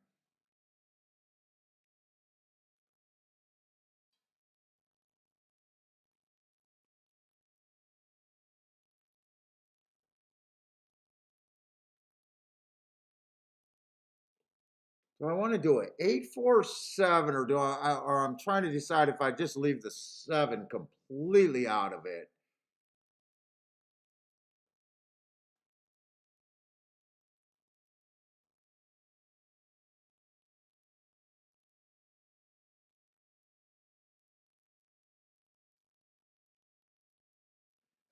Do I want to do it 8-4-7, or I'm trying to decide if I just leave the 7 completely out of it.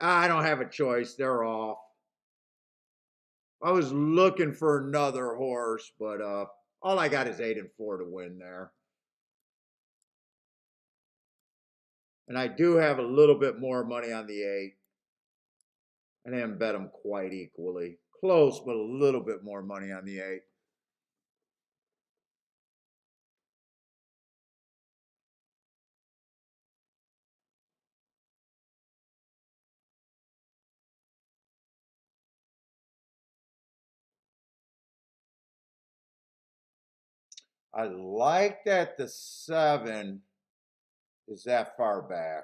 I don't have a choice. They're off. I was looking for another horse, but all I got is 8 and 4 to win there. And I do have a little bit more money on the 8. I didn't bet them quite equally. Close, but a little bit more money on the 8. I like that the 7 is that far back.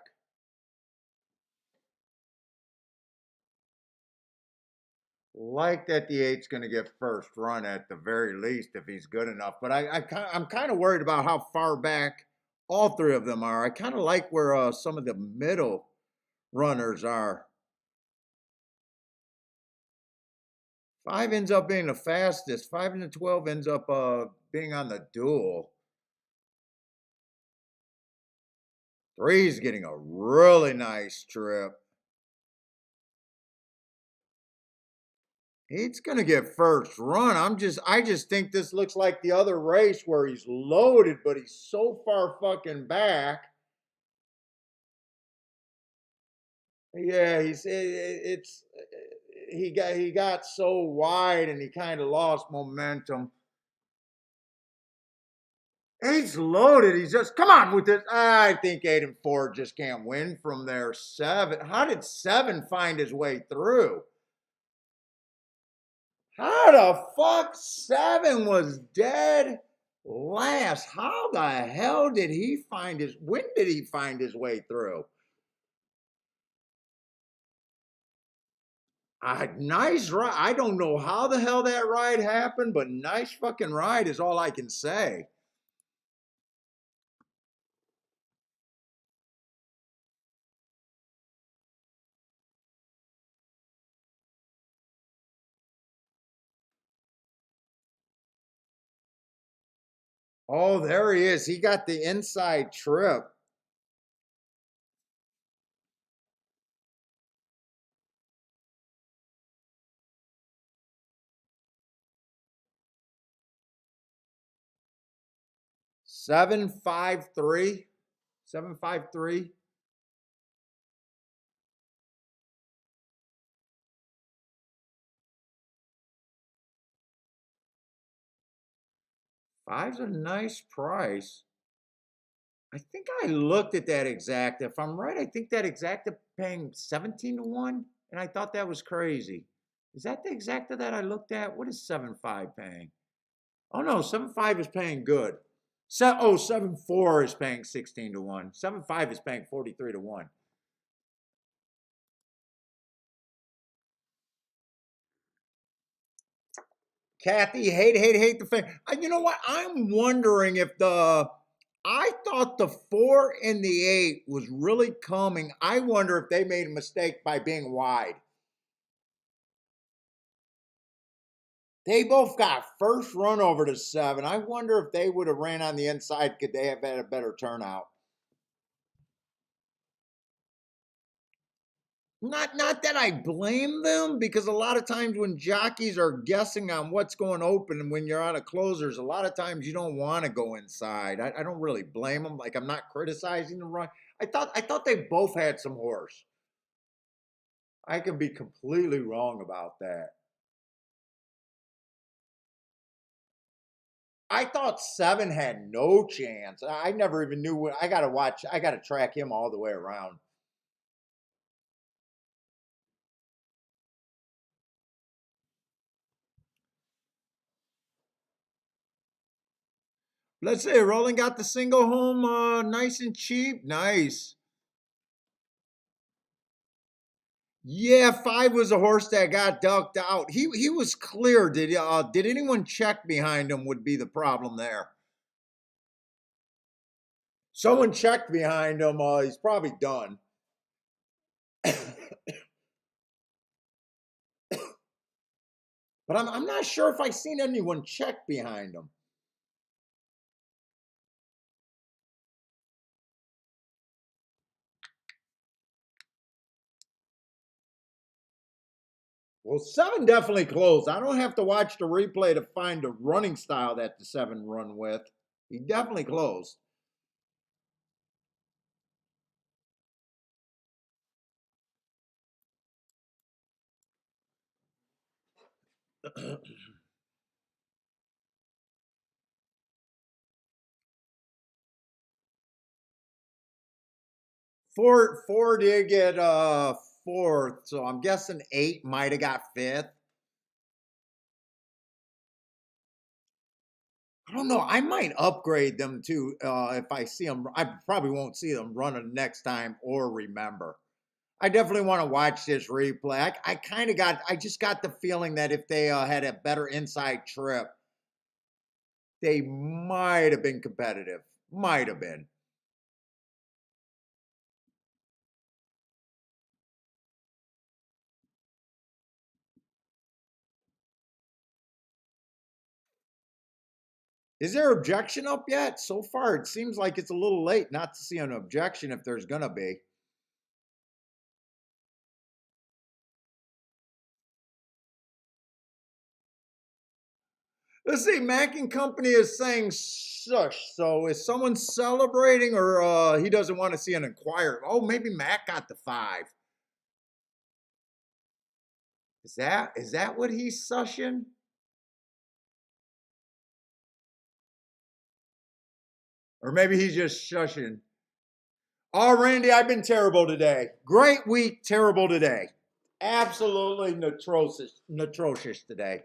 Like that the 8's going to get first run at the very least if he's good enough. But I'm kind of worried about how far back all 3 of them are. I kind of like where some of the middle runners are. 5 ends up being the fastest. 5 and the 12 ends up being on the duel. 3 is getting a really nice trip. 8's gonna get first run. I just think this looks like the other race where he's loaded, but he's so far fucking back. Yeah, he got so wide and he kind of lost momentum. Eight's loaded. He's just, come on with this. I think 8 and 4 just can't win from there. 7. How did 7 find his way through? How the fuck 7 was dead last? How the hell did he find his, when did he find his way through? Nice ride. I don't know how the hell that ride happened, but nice fucking ride is all I can say. Oh, there he is. He got the inside trip. Seven, 5, 3. 7, 5, 3. Five's a nice price. I think I looked at that exact. If I'm right, I think that exacta paying 17 to 1, and I thought that was crazy. Is that the exacta that I looked at? What is 7, 5 paying? Oh no, 7, 5 is paying good. 7, 4 is paying 16 to 1. 7, 5 is paying 43 to 1. Kathy, hate the fan. You know what? I'm wondering if I thought the 4 and the 8 was really coming. I wonder if they made a mistake by being wide. They both got first run over to 7. I wonder if they would have ran on the inside, could they have had a better turnout? Not that I blame them, because a lot of times when jockeys are guessing on what's going open and when you're on a closers, a lot of times you don't want to go inside. I don't really blame them. Like, I'm not criticizing the run. I thought they both had some horse. I could be completely wrong about that. I thought 7 had no chance. I never even knew what. I gotta watch. I gotta track him all the way around. Let's say Roland got the single home nice and cheap. Nice. Yeah, 5 was a horse that got ducked out. He was clear. Did anyone check behind him would be the problem there. Someone checked behind him. He's probably done. But I'm not sure if I seen anyone check behind him. Well, 7 definitely closed. I don't have to watch the replay to find a running style that the 7 run with. He definitely closed. Four did get fourth, so I'm guessing 8 might have got fifth. I don't know. I might upgrade them too if I see them. I probably won't see them running next time or remember. I definitely want to watch this replay. I just got the feeling that if they had a better inside trip, they might have been competitive. Might have been. Is there objection up yet? So far, it seems like it's a little late not to see an objection if there's going to be. Let's see, Mac and Company is saying shush. So is someone celebrating, or he doesn't want to see an inquiry? Oh, maybe Mac got the 5. Is that what he's sushing? Or maybe he's just shushing. Oh, Randy, I've been terrible today. Great week, terrible today. Absolutely atrocious today.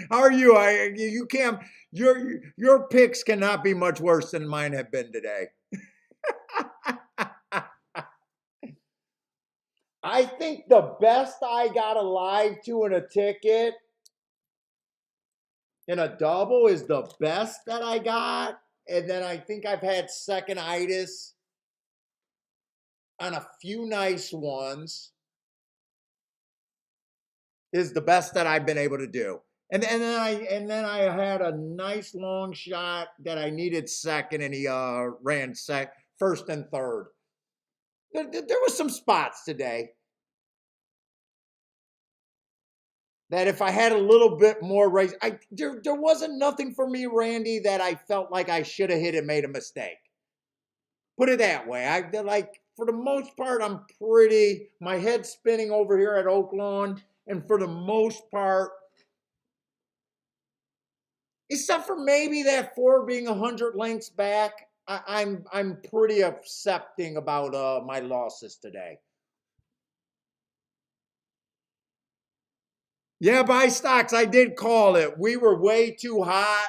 How are you? You can't. Your picks cannot be much worse than mine have been today. I think the best I got alive to in a ticket in a double is the best that I got, and then I think I've had second-itis on a few nice ones. Is the best that I've been able to do. And then I had a nice long shot that I needed second, and he ran first and third. There was some spots today that if I had a little bit more race, there wasn't nothing for me, Randy, that I felt like I should have hit and made a mistake. Put it that way. For the most part, my head's spinning over here at Oaklawn, and for the most part, except for maybe that 4 being 100 lengths back, I'm pretty accepting about my losses today. Yeah, buy stocks. I did call it. We were way too hot.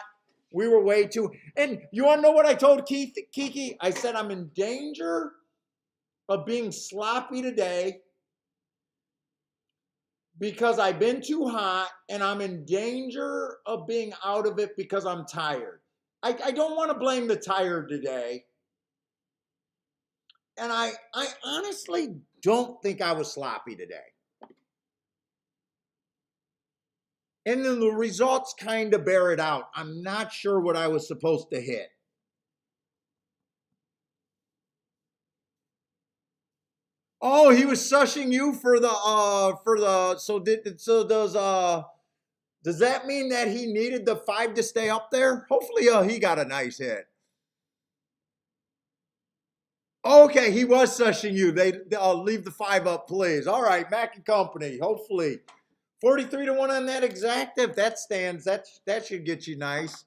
We were way too. And you want to know what I told Kiki? I said I'm in danger of being sloppy today because I've been too hot, and I'm in danger of being out of it because I'm tired. I don't want to blame the tired today. And I honestly don't think I was sloppy today. And then the results kind of bear it out. I'm not sure what I was supposed to hit. Oh, he was sushing you for the does that mean that he needed the 5 to stay up there? Hopefully he got a nice hit. Okay, he was sushing you. They leave the 5 up, please. All right, Mac and Company. Hopefully 43 to 1 on that exact. If that stands, that should get you nice.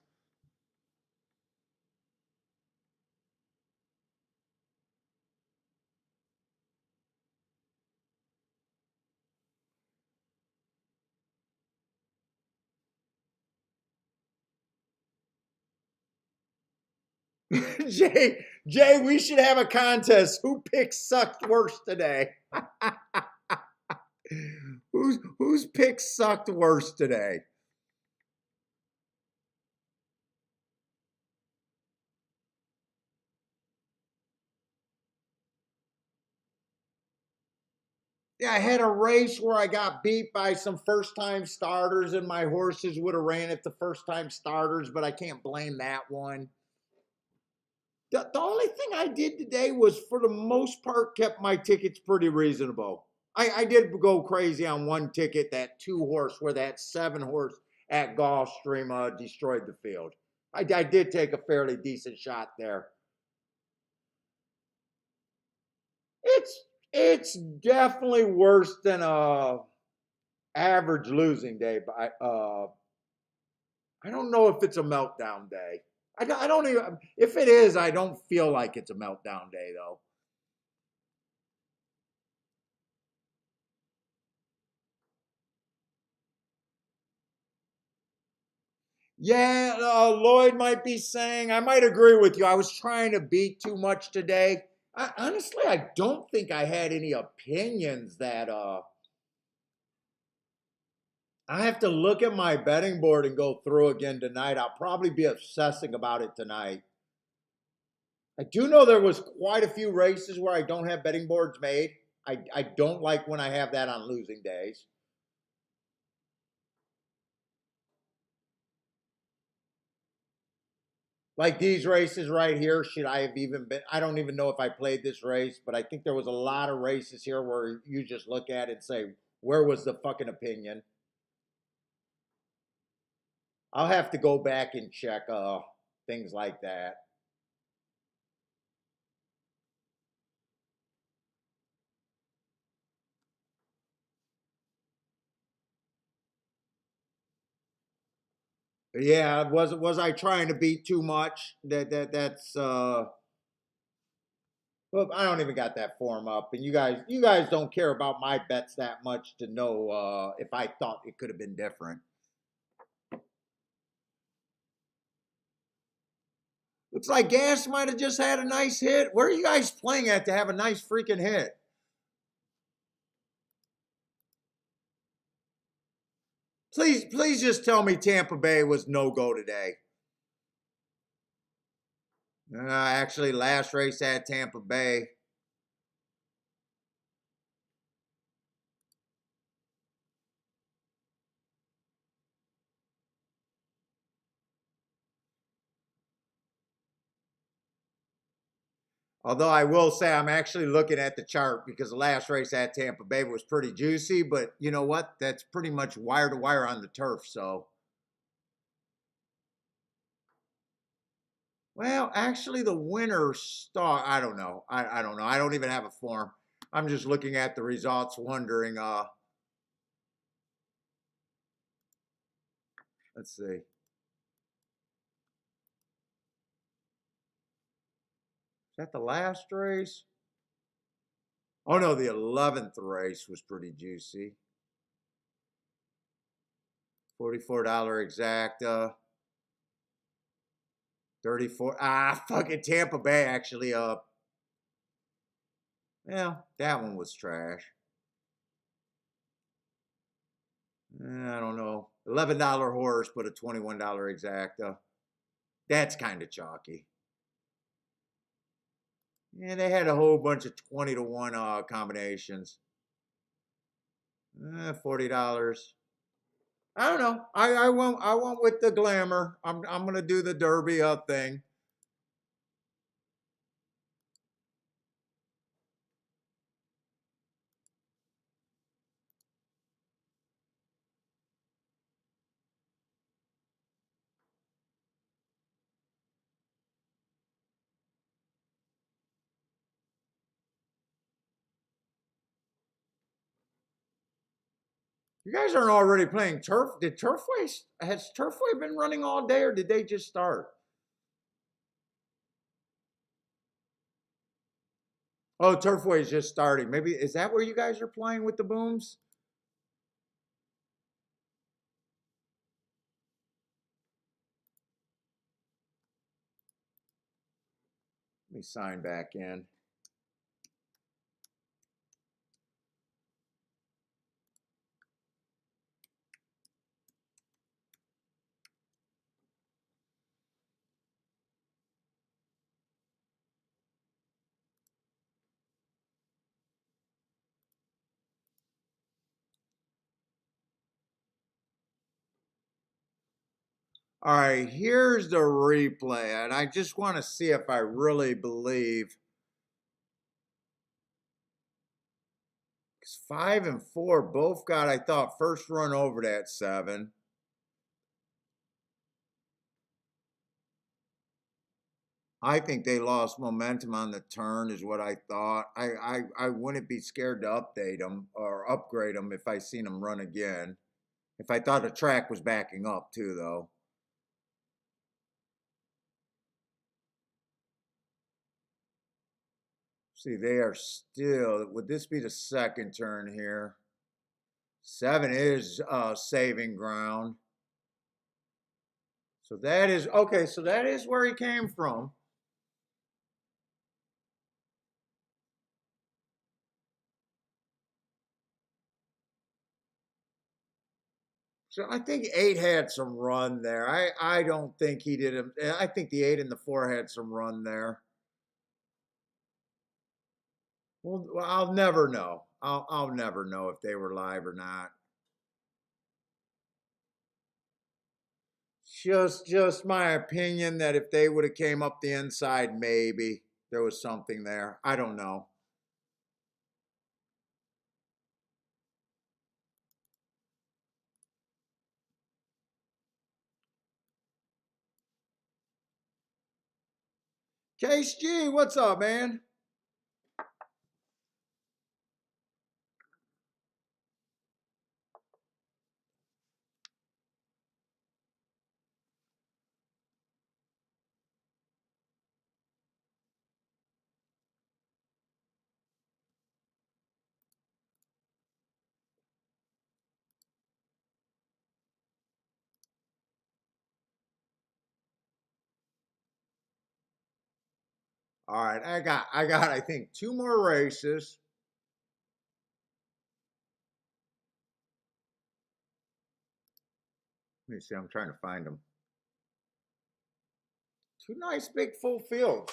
Jay, we should have a contest. Who picks sucked worse today? Whose picks sucked worse today? Yeah, I had a race where I got beat by some first-time starters, and my horses would have ran at the first-time starters, but I can't blame that one. The only thing I did today was, for the most part, kept my tickets pretty reasonable. I did go crazy on one ticket, that 2-horse, where that 7-horse at Gulfstream destroyed the field. I did take a fairly decent shot there. It's definitely worse than a average losing day, but I don't know if it's a meltdown day. I don't even, if it is, I don't feel like it's a meltdown day though. Yeah, Lloyd might be saying, I might agree with you. I was trying to beat too much today. Honestly, I don't think I had any opinions that I have to look at my betting board and go through again tonight. I'll probably be obsessing about it tonight. I do know there was quite a few races where I don't have betting boards made. I don't like when I have that on losing days. Like these races right here, should I have even been? I don't even know if I played this race, but I think there was a lot of races here where you just look at it and say, where was the fucking opinion? I'll have to go back and check things like that. Yeah, was I trying to beat too much? That's well, I don't even got that form up, and you guys don't care about my bets that much to know if I thought it could have been different. Looks like Gas might have just had a nice hit. Where are you guys playing at to have a nice freaking hit? Please just tell me Tampa Bay was no go today. Actually, last race at Tampa Bay. Although I will say I'm actually looking at the chart because the last race at Tampa Bay was pretty juicy, but you know what? That's pretty much wire to wire on the turf. So, well, actually, the winner star. I don't know. I don't know. I don't even have a form. I'm just looking at the results, wondering. Let's see. Is that the last race? Oh no, the 11th race was pretty juicy. $44 exacta. 34. Fucking Tampa Bay actually up. Yeah, that one was trash. I don't know. $11 horse, but a $21 exacta. That's kind of chalky. Yeah, they had a whole bunch of 20 to 1 combinations. $40. I don't know. I went with the glamour. I'm gonna do the Derby up thing. You guys aren't already playing turf. Has Turfway been running all day, or did they just start? Oh, Turfway is just starting. Maybe is that where you guys are playing with the booms? Let me sign back in. All right, here's the replay, and I just want to see if I really believe. 'Cause 5 and 4 both got, I thought, first run over that 7. I think they lost momentum on the turn, is what I thought. I wouldn't be scared to update them or upgrade them if I seen them run again. If I thought the track was backing up too, though. See, they are still. Would this be the second turn here? 7 is saving ground. So that is okay. So that is where he came from. So I think 8 had some run there. I don't think he did. I think the 8 and the 4 had some run there. Well, I'll never know. I'll never know if they were live or not. Just my opinion that if they would have came up the inside, maybe there was something there. I don't know. Case G, what's up, man? All right, I think 2 more races. Let me see, I'm trying to find them. 2 nice big full fields.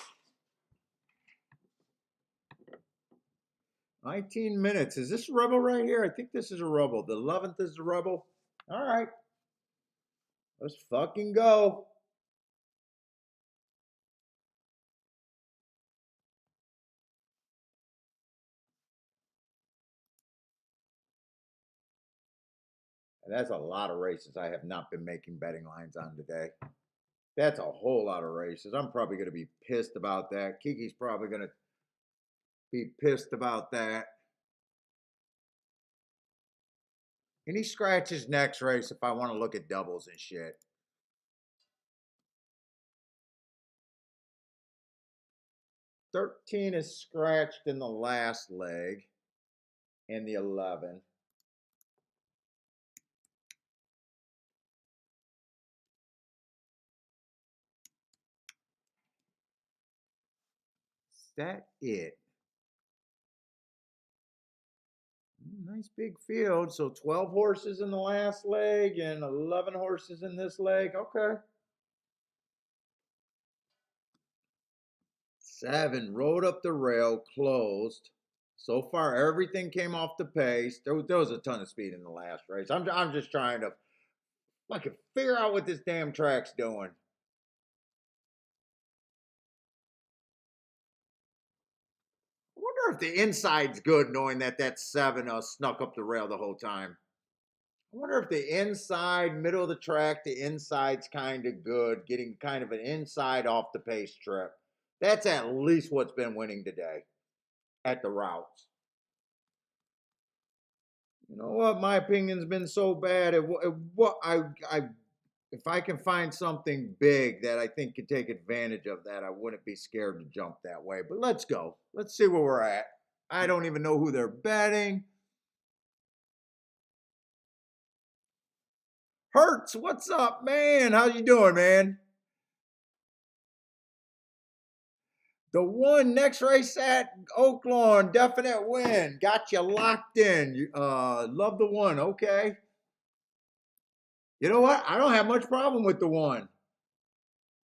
19 minutes. Is this a Rebel right here? I think this is a Rebel. The 11th is the Rebel. All right. Let's fucking go. And that's a lot of races I have not been making betting lines on today. That's a whole lot of races. I'm probably going to be pissed about that. Kiki's probably going to be pissed about that. And he scratches next race if I want to look at doubles and shit. $13 is scratched in the last leg and the 11. Is that it? Nice big field. So 12 horses in the last leg and 11 horses in this leg. Okay. 7 rode up the rail, closed. So far, everything came off the pace. There was a ton of speed in the last race. I'm just trying to fucking figure out what this damn track's doing. I wonder if the inside's good, knowing that that 7 snuck up the rail the whole time. I wonder if the inside, middle of the track, the inside's kind of good, getting kind of an inside off the pace trip. That's at least what's been winning today at the routes. You know what? My opinion's been so bad. If I can find something big that I think could take advantage of that, I wouldn't be scared to jump that way. But let's go. Let's see where we're at. I don't even know who they're betting. Hertz, what's up, man? How you doing, man? The one next race at Oaklawn, definite win. Got you locked in. Love the one. Okay. You know what? I don't have much problem with the one.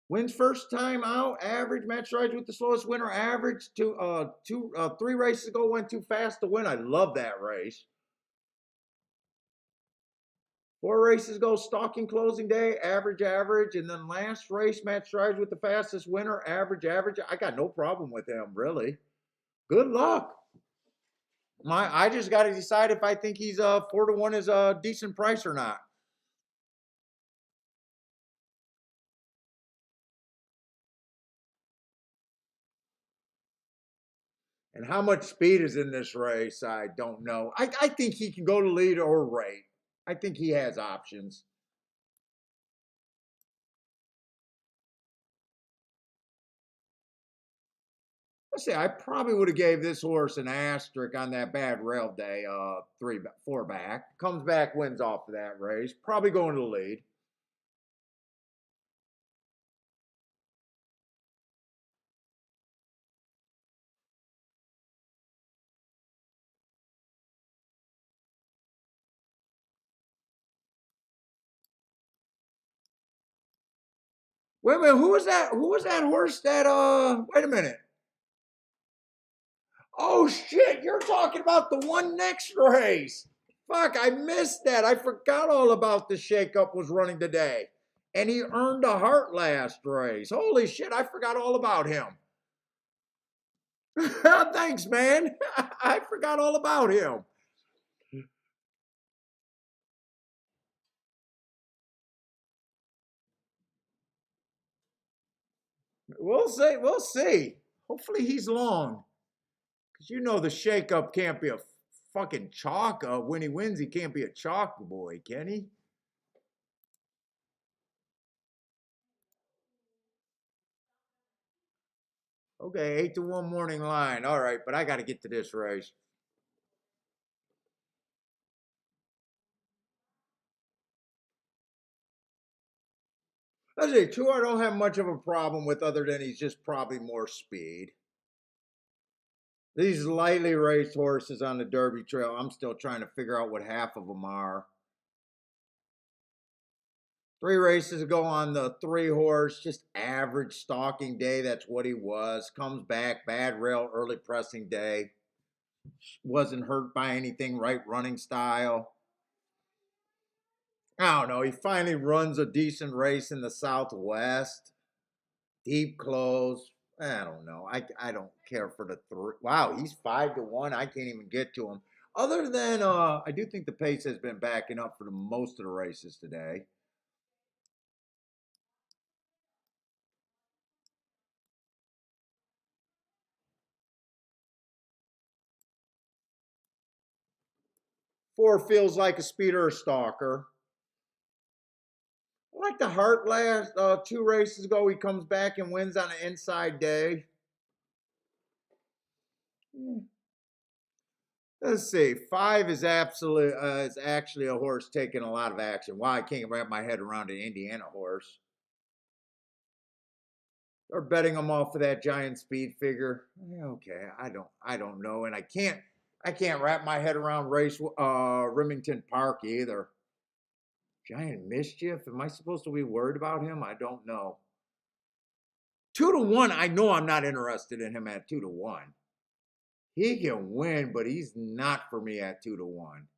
Wins first time out, average, match rides with the slowest winner, average. 3 races ago went too fast to win. I love that race. 4 races ago, stalking closing day, average, average. And then last race, match rides with the fastest winner, average, average. I got no problem with him, really. Good luck. I just got to decide if I think he's 4-1 is a decent price or not. And how much speed is in this race, I don't know. I think he can go to lead or rate. I think he has options. Let's say I probably would have gave this horse an asterisk on that bad rail day. 4 back, comes back, wins off of that race. Probably going to the lead. Wait a minute, who was that? Who was that horse that wait a minute. Oh shit, you're talking about the one next race. Fuck, I missed that. I forgot all about the shakeup was running today. And he earned a heart last race. Holy shit, I forgot all about him. Thanks, man. I forgot all about him. We'll see. We'll see. Hopefully he's long. Because you know the shakeup can't be a fucking chalk. When he wins, he can't be a chalk boy, can he? Okay, 8-1 morning line. All right, but I got to get to this race. Let's see, 2 I don't have much of a problem with other than he's just probably more speed. These lightly raced horses on the Derby Trail, I'm still trying to figure out what half of them are. 3 races ago on the 3 horse, just average stalking day. That's what he was. Comes back, bad rail, early pressing day. Wasn't hurt by anything, right running style. I don't know. He finally runs a decent race in the Southwest. Deep close. I don't know. I don't care for the 3. Wow, he's 5-1. I can't even get to him. Other than I do think the pace has been backing up for the most of the races today. Four feels like a speeder stalker. Like the Hart last 2 races ago, he comes back and wins on an inside day. Let's see. 5 is absolute. Is actually a horse taking a lot of action. Wow, I can't wrap my head around an Indiana horse. Or betting him off of that giant speed figure. Okay, I don't know, and I can't wrap my head around race Remington Park either. Giant Mischief. Am I supposed to be worried about him? I don't know. 2-1. I know I'm not interested in him at 2-1. He can win, but he's not for me at 2-1.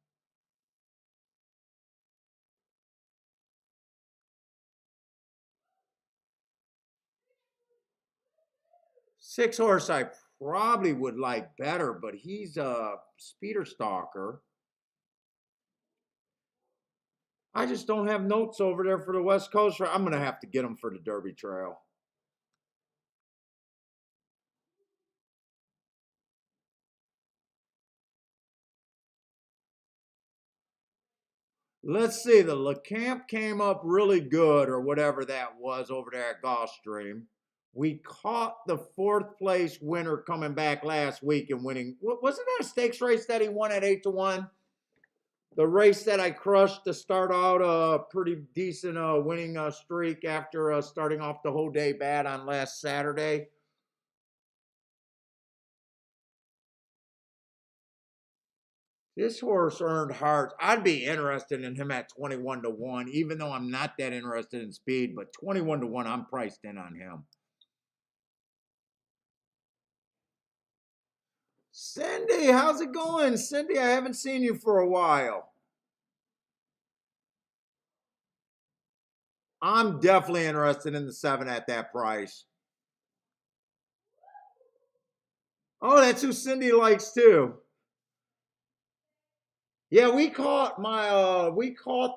6 horse I probably would like better, but he's a speeder stalker. I just don't have notes over there for the West Coast. I'm going to have to get him for the Derby Trail. Let's see. The LeCamp came up really good, or whatever that was, over there at Gulfstream. We caught the 4th place winner coming back last week and winning. Wasn't that a stakes race that he won at 8-1? The race that I crushed to start out a pretty decent winning streak after starting off the whole day bad on last Saturday. This horse earned hearts. I'd be interested in him at 21-1, even though I'm not that interested in speed, but 21-1, I'm priced in on him. Cindy, how's it going? Cindy, I haven't seen you for a while. I'm definitely interested in the 7 at that price. Oh, that's who Cindy likes too. Yeah, we caught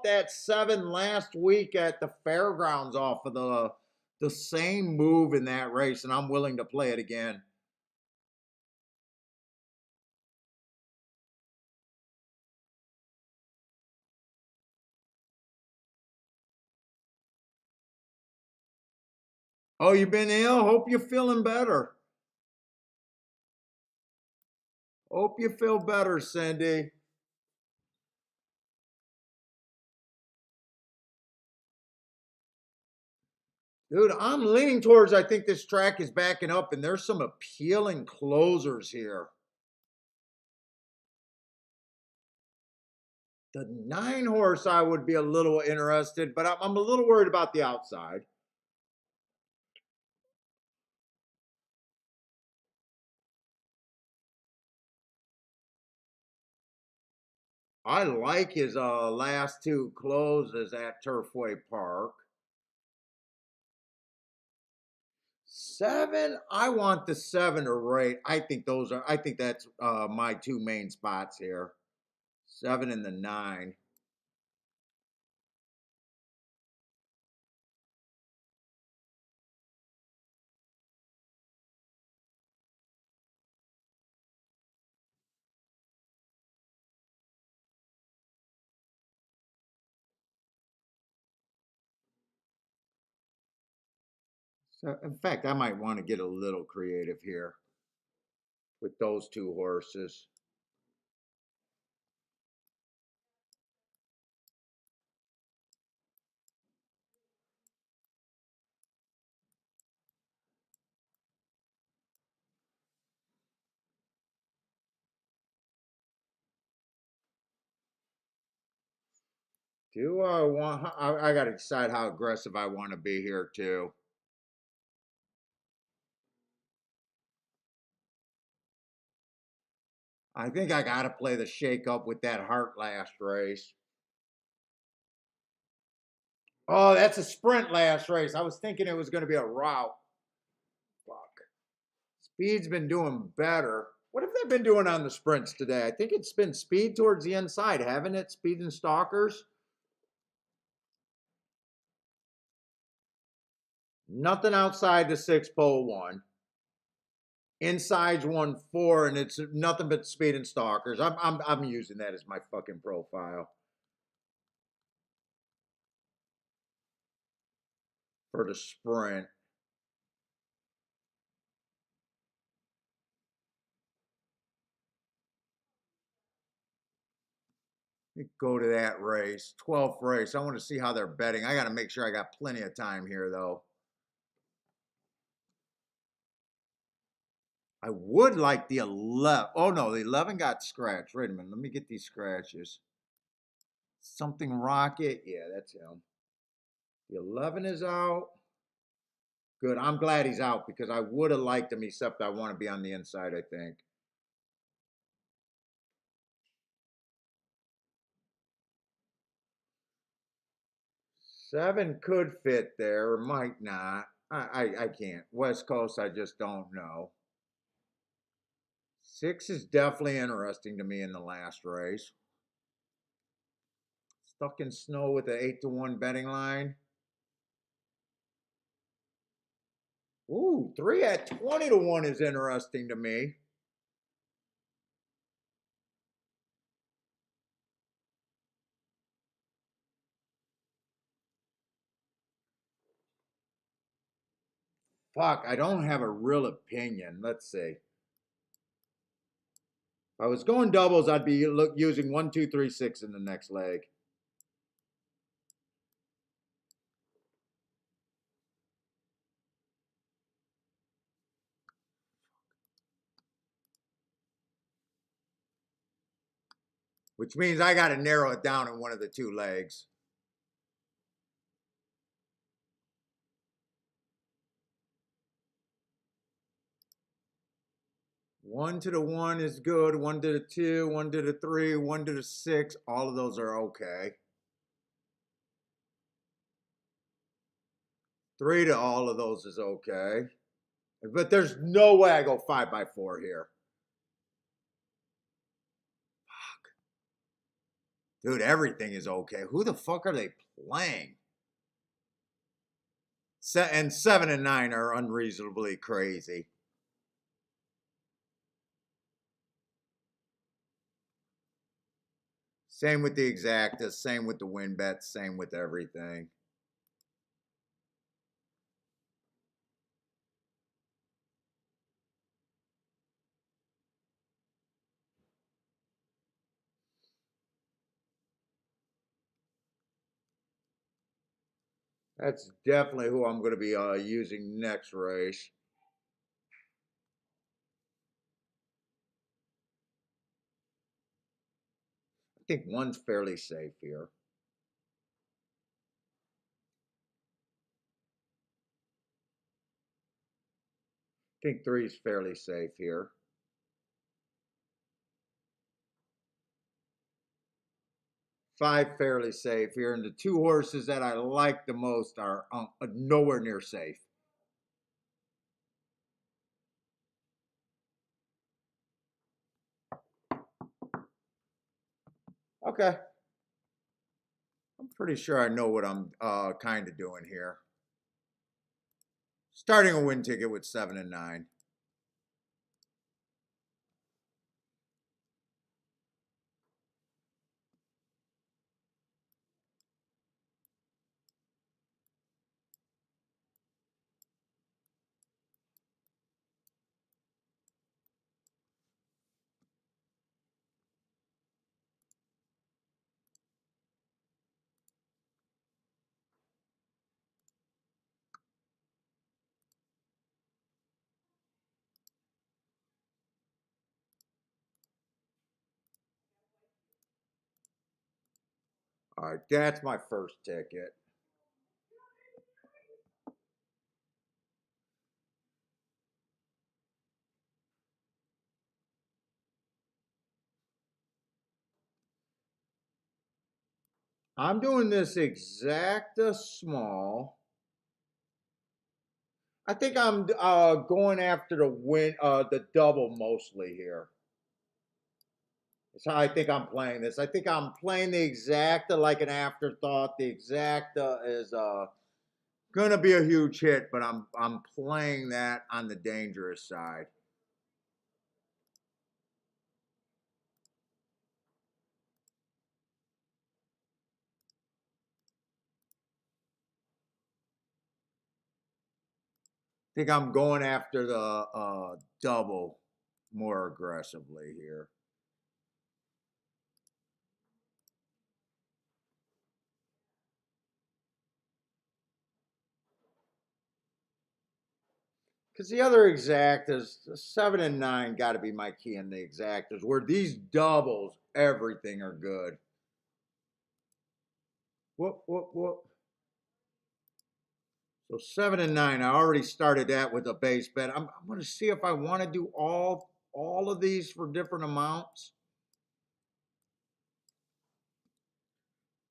that 7 last week at the fairgrounds off of the same move in that race, and I'm willing to play it again. Oh, you been ill? Hope you're feeling better. Hope you feel better, Cindy. Dude, I'm leaning towards I think this track is backing up, and there's some appealing closers here. The 9 horse, I would be a little interested, but I'm a little worried about the outside. I like his last 2 closes at Turfway Park. 7, I want the 7 or 8. I think that's my 2 main spots here. 7 and the 9. So, in fact, I might want to get a little creative here with those 2 horses. Do I want? I got to decide how aggressive I want to be here too. I think I got to play the shake up with that heart last race. Oh, that's a sprint last race. I was thinking it was going to be a route. Fuck. Speed's been doing better. What have they been doing on the sprints today? I think it's been speed towards the inside, haven't it? Speed and stalkers. Nothing outside the 6 pole one. Inside's 1-4, and it's nothing but speed and stalkers. I'm using that as my fucking profile for the sprint. Go to that race, 12th race. I want to see how they're betting. I got to make sure I got plenty of time here, though. I would like the 11. Oh, no, the 11 got scratched. Wait a minute. Let me get these scratches. Something Rocket. Yeah, that's him. The 11 is out. Good. I'm glad he's out because I would have liked him, except I want to be on the inside, I think. 7 could fit there, or might not. I can't. West Coast, I just don't know. 6 is definitely interesting to me in the last race. Stuck in snow with an 8-1 betting line. Ooh, 3 at 20-1 is interesting to me. Fuck, I don't have a real opinion. Let's see. If I was going doubles, I'd be using 1, 2, 3, 6 in the next leg. Which means I got to narrow it down in one of the 2 legs. One to the 1 is good. 1 to the 2, 1 to the 3, 1 to the 6. All of those are okay. 3 to all of those is okay. But there's no way I go 5 by 4 here. Fuck. Dude, everything is okay. Who the fuck are they playing? And 7 and 9 are unreasonably crazy. Same with the exactas, same with the win bets, same with everything. That's definitely who I'm going to be using next race. I think 1's fairly safe here. I think 3 is fairly safe here. 5 fairly safe here, and the 2 horses that I like the most are nowhere near safe. Okay. I'm pretty sure I know what I'm kind of doing here. Starting a win ticket with 7 and 9. All right, that's my first ticket. I'm doing this exacta small. I think I'm going after the win, the double mostly here. That's how I think I'm playing this. I think I'm playing the exacta like an afterthought. The exacta is gonna be a huge hit, but I'm playing that on the dangerous side. I think I'm going after the double more aggressively here. Because the other exactas, 7 and 9, got to be my key in the exactas. Where these doubles, everything are good. Whoop, whoop, whoop. So 7 and 9, I already started that with a base bet. I'm going to see if I want to do all of these for different amounts.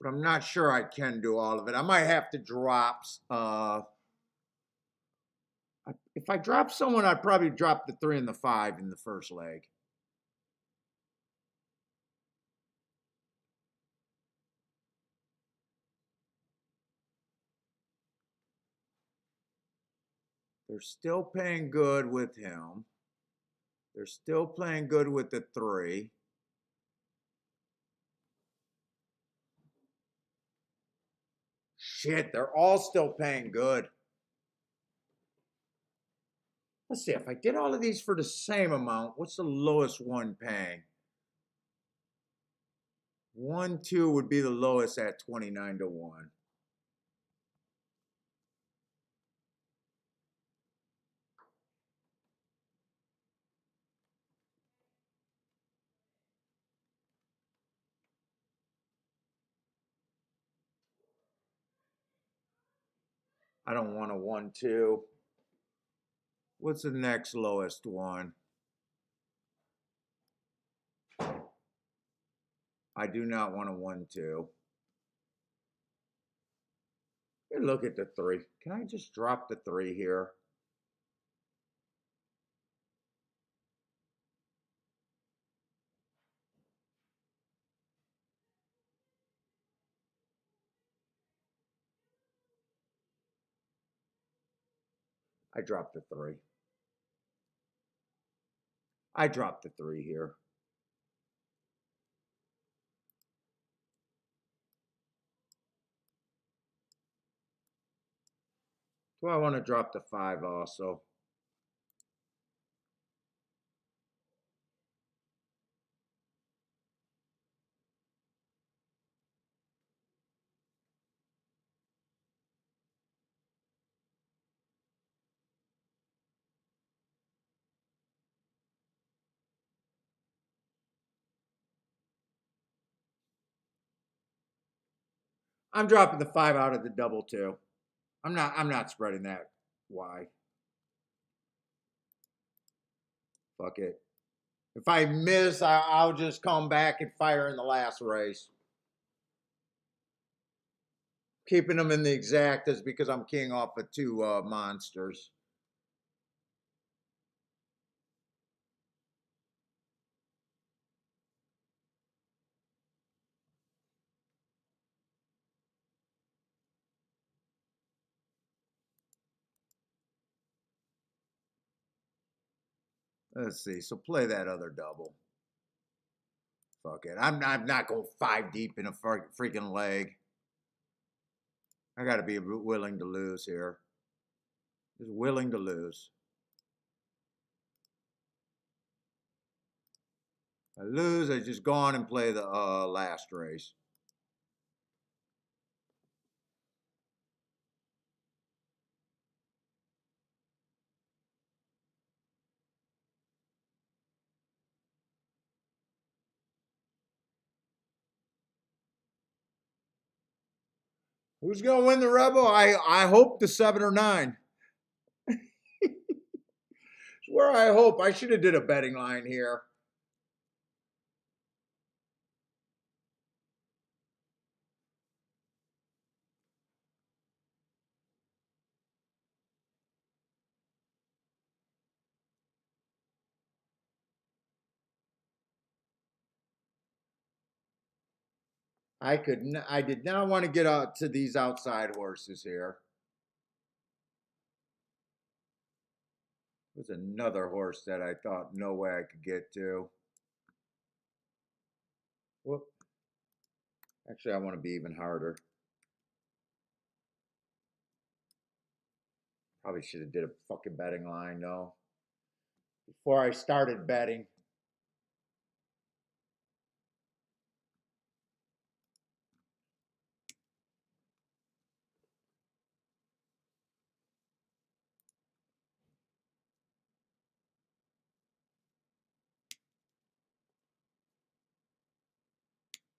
But I'm not sure I can do all of it. I might have to drop. If I drop someone, I'd probably drop the 3 and the 5 in the first leg. They're still paying good with him. They're still playing good with the 3. Shit, they're all still paying good. Let's see, if I did all of these for the same amount, what's the lowest one paying? 1, 2 would be the lowest at 29 to 1. I don't want a 1, 2. What's the next lowest one? I do not want a 1, 2. Look at the 3. Can I just drop the 3 here? I dropped the 3. I dropped the 3 here. Do I want to drop the 5 also? I'm dropping the 5 out of the double too. I'm not spreading that wide. Fuck it. If I miss, I'll just come back and fire in the last race. Keeping them in the exactas because I'm keying off of 2 monsters. Let's see. So play that other double. Fuck it. I'm not going 5 deep in a freaking leg. I got to be willing to lose here. Just willing to lose. I lose, I just go on and play the last race. Who's going to win the Rebel? I hope the 7 or 9. It's where I hope. I should have did a betting line here. I did not want to get out to these outside horses here. There's another horse that I thought no way I could get to. Whoop. Actually, I want to be even harder. Probably should have did a fucking betting line, though. Before I started betting.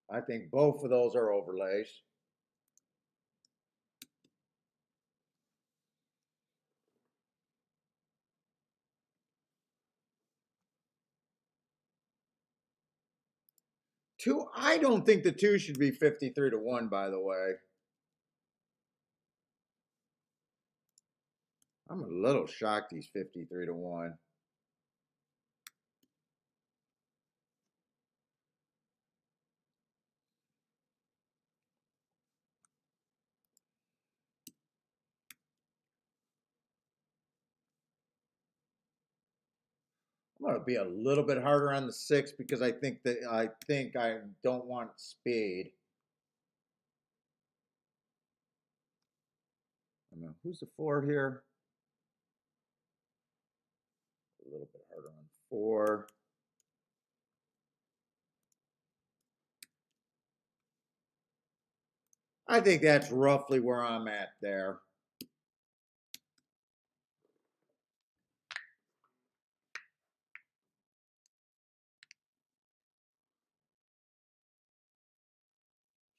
I think both of those are overlays. Two, I don't think the 2 should be 53 to 1, by the way. I'm a little shocked he's 53 to 1. I'm going to be a little bit harder on the 6 because I think I don't want speed. I know who's the 4 here? A little bit harder on 4. I think that's roughly where I'm at there.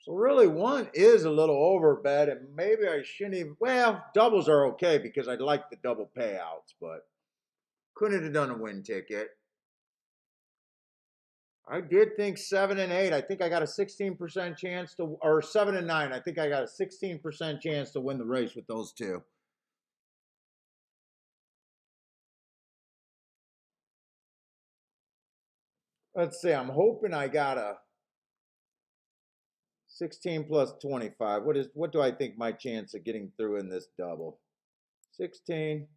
So really 1 is a little over bet, and maybe I shouldn't even, well, doubles are okay because I like the double payouts, but couldn't have done a win ticket. I did think 7 and 8. I think I got a 16% chance to, or 7 and 9. I think I got a 16% chance to win the race with those 2. Let's see. I'm hoping I got a 16 plus 25. What do I think my chance of getting through in this double? 16,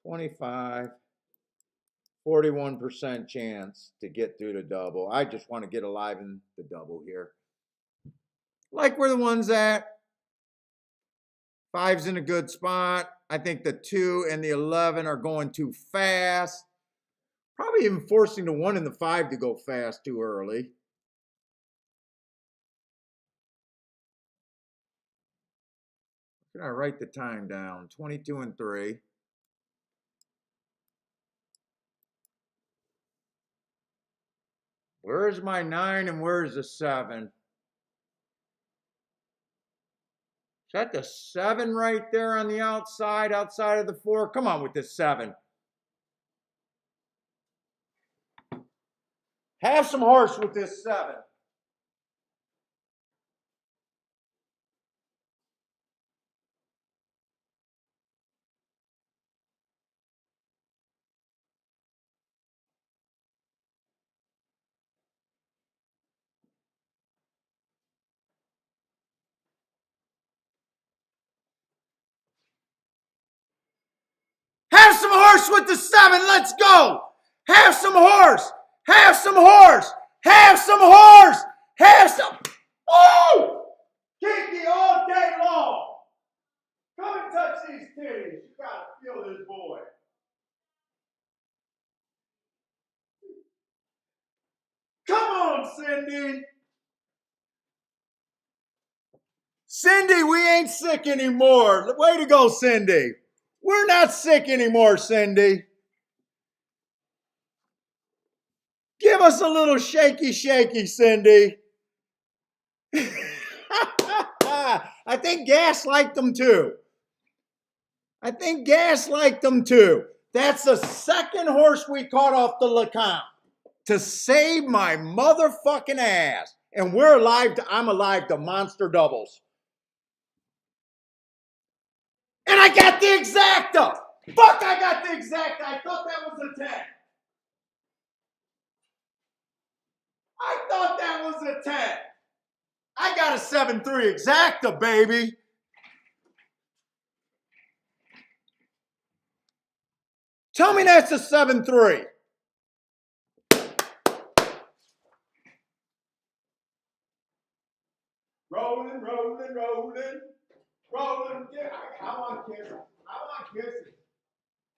25, 41% chance to get through the double. I just want to get alive in the double here. Like where the 1's at. 5's in a good spot. I think the 2 and the 11 are going too fast. Probably even forcing the 1 and the 5 to go fast too early. Can I write the time down? 22 and 3. Where's my 9 and where's the 7? Is that the 7 right there on the outside of the 4? Come on with this 7. Have some horse with this 7. Have some horse with the 7. Let's go. Have some horse. Have some horse. Have some horse. Have some. Oh! Kinky all day long. Come and touch these titties. You gotta feel this boy. Come on, Cindy. Cindy, we ain't sick anymore. Way to go, Cindy. We're not sick anymore, Cindy. Give us a little shaky, shaky, Cindy. I I think Gas liked them too. I think Gas liked them too. That's the second horse we caught off the LeCompte to save my motherfucking ass. And we're alive I'm alive to monster doubles. And I got the exacta. Fuck, I got the exacta. I thought that was a 10. I thought that was a 10. I got a 7-3 exacta, baby. Tell me that's a 7-3. Rolling, rolling, rolling. Rolling. Yeah, I want kisses. I want kisses.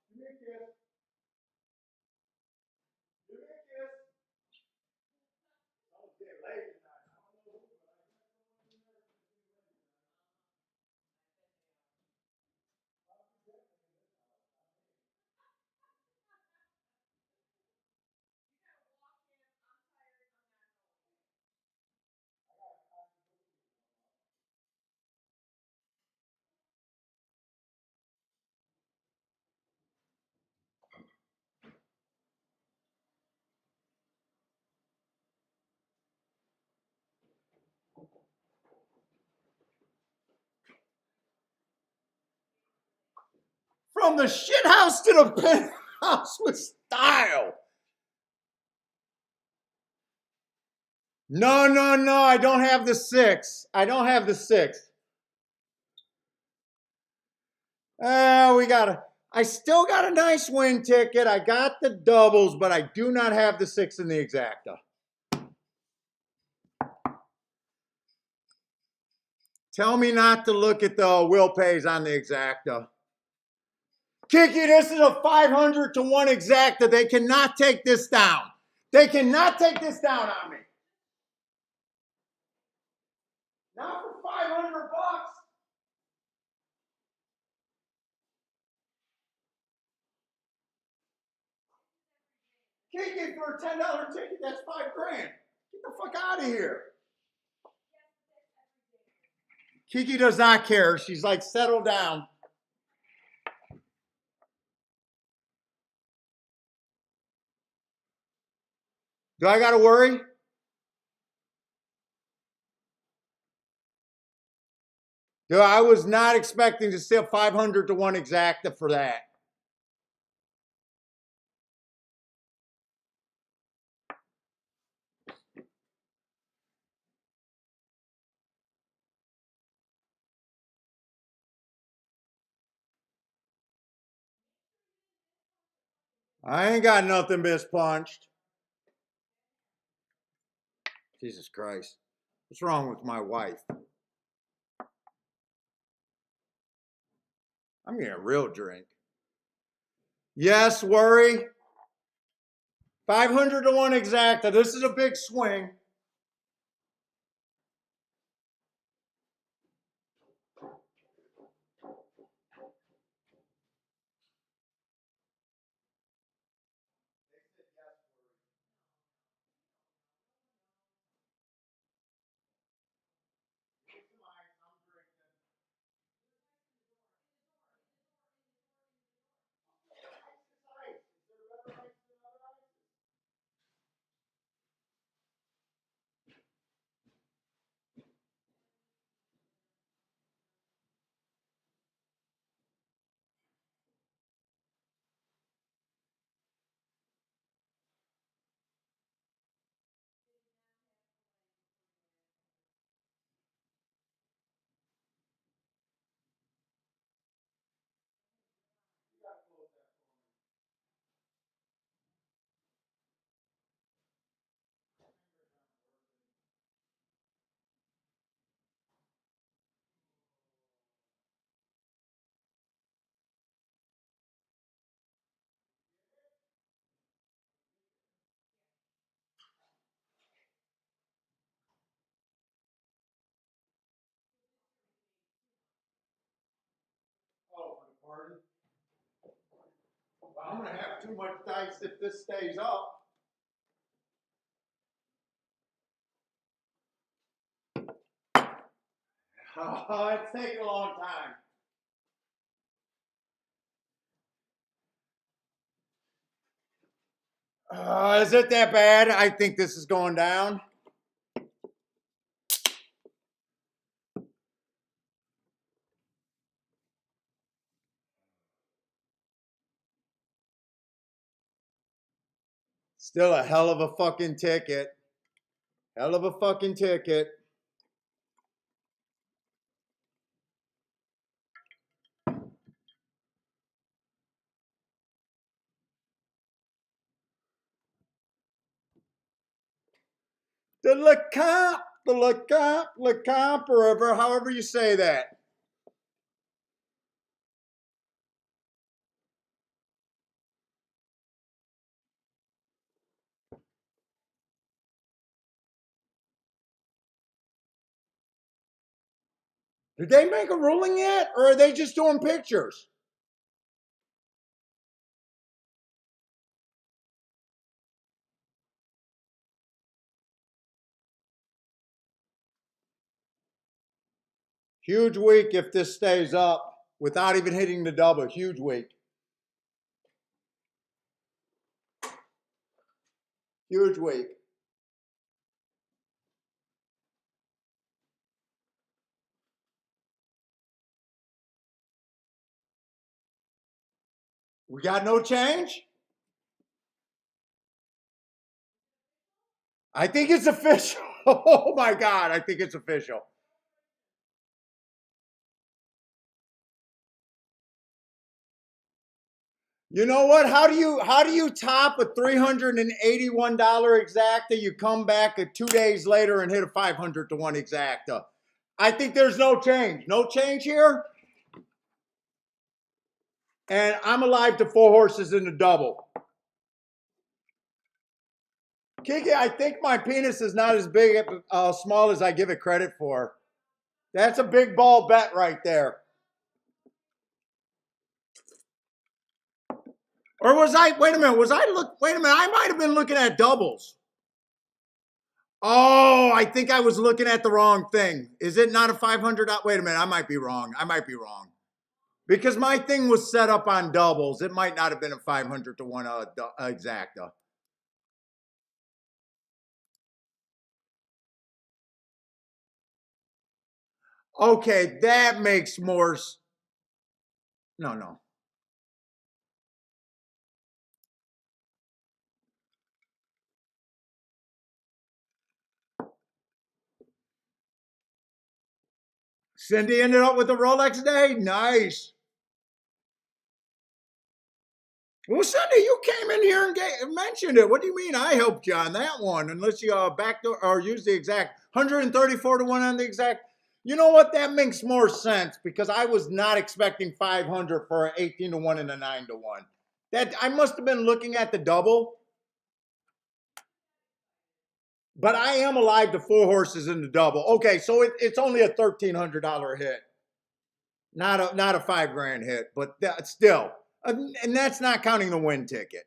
Give me a kiss. Give me a kiss. Don't get laid tonight. From the shit house to the penthouse with style. No, no, no. I don't have the 6. I don't have the 6. I still got a nice win ticket. I got the doubles, but I do not have the 6 in the exacta. Tell me not to look at the will pays on the exacta. Kiki, this is a 500 to 1 exacta. They cannot take this down. They cannot take this down on me. Not for 500 bucks. Kiki, for a $10 ticket, that's $5 grand. Get the fuck out of here. Kiki does not care. She's like, settle down. Do I got to worry? No, I was not expecting to see a 500 to 1 exacta for that. I ain't got nothing mispunched. Jesus Christ. What's wrong with my wife? I'm getting a real drink. Yes, worry. 500 to 1 exacta. This is a big swing. Oh, for the party? Well, I'm going to have too much dice if this stays up. Oh, it's taking a long time. Is it that bad? I think this is going down. Still a hell of a fucking ticket. Hell of a fucking ticket. The LeComp, or however you say that. Did they make a ruling yet, or are they just doing pictures? Huge week if this stays up without even hitting the double. Huge week. Huge week. We got no change? I think it's official. Oh my God, I think it's official. You know what? How do you top a $381 exacta? You come back 2 days later and hit a 500 to 1 exacta. I think there's no change. No change here. And I'm alive to 4 horses in the double. Kiki, I think my penis is not as big, small as I give it credit for. That's a big ball bet right there. Or was I, wait a minute, I might have been looking at doubles. Oh, I think I was looking at the wrong thing. Is it not a 500? Wait a minute, I might be wrong. Because my thing was set up on doubles. It might not have been a 500 to 1 exacta. Okay, that makes more. No. Cindy ended up with a Rolex day? Nice. Well, Cindy, you came in here and mentioned it. What do you mean I helped you on that one? Unless you backdoor or use the exact 134 to 1 on the exact. You know what? That makes more sense because I was not expecting 500 for an 18 to 1 and a 9 to 1. That I must have been looking at the double. But I am alive to 4 horses in the double. Okay, so it's only a $1,300 hit. Not a $5,000 hit, but still. And that's not counting the win ticket.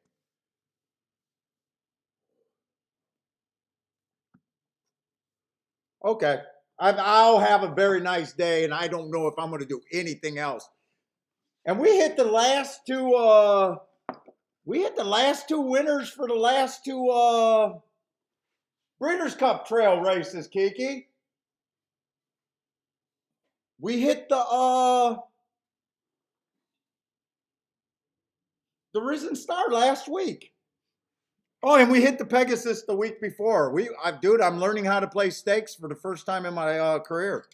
Okay. I'll have a very nice day, and I don't know if I'm going to do anything else. And we hit the last two winners for the last two Breeders' Cup Trail races, Kiki. We hit the Risen Star last week. Oh, and we hit the Pegasus the week before. Dude, I'm learning how to play stakes for the first time in my career.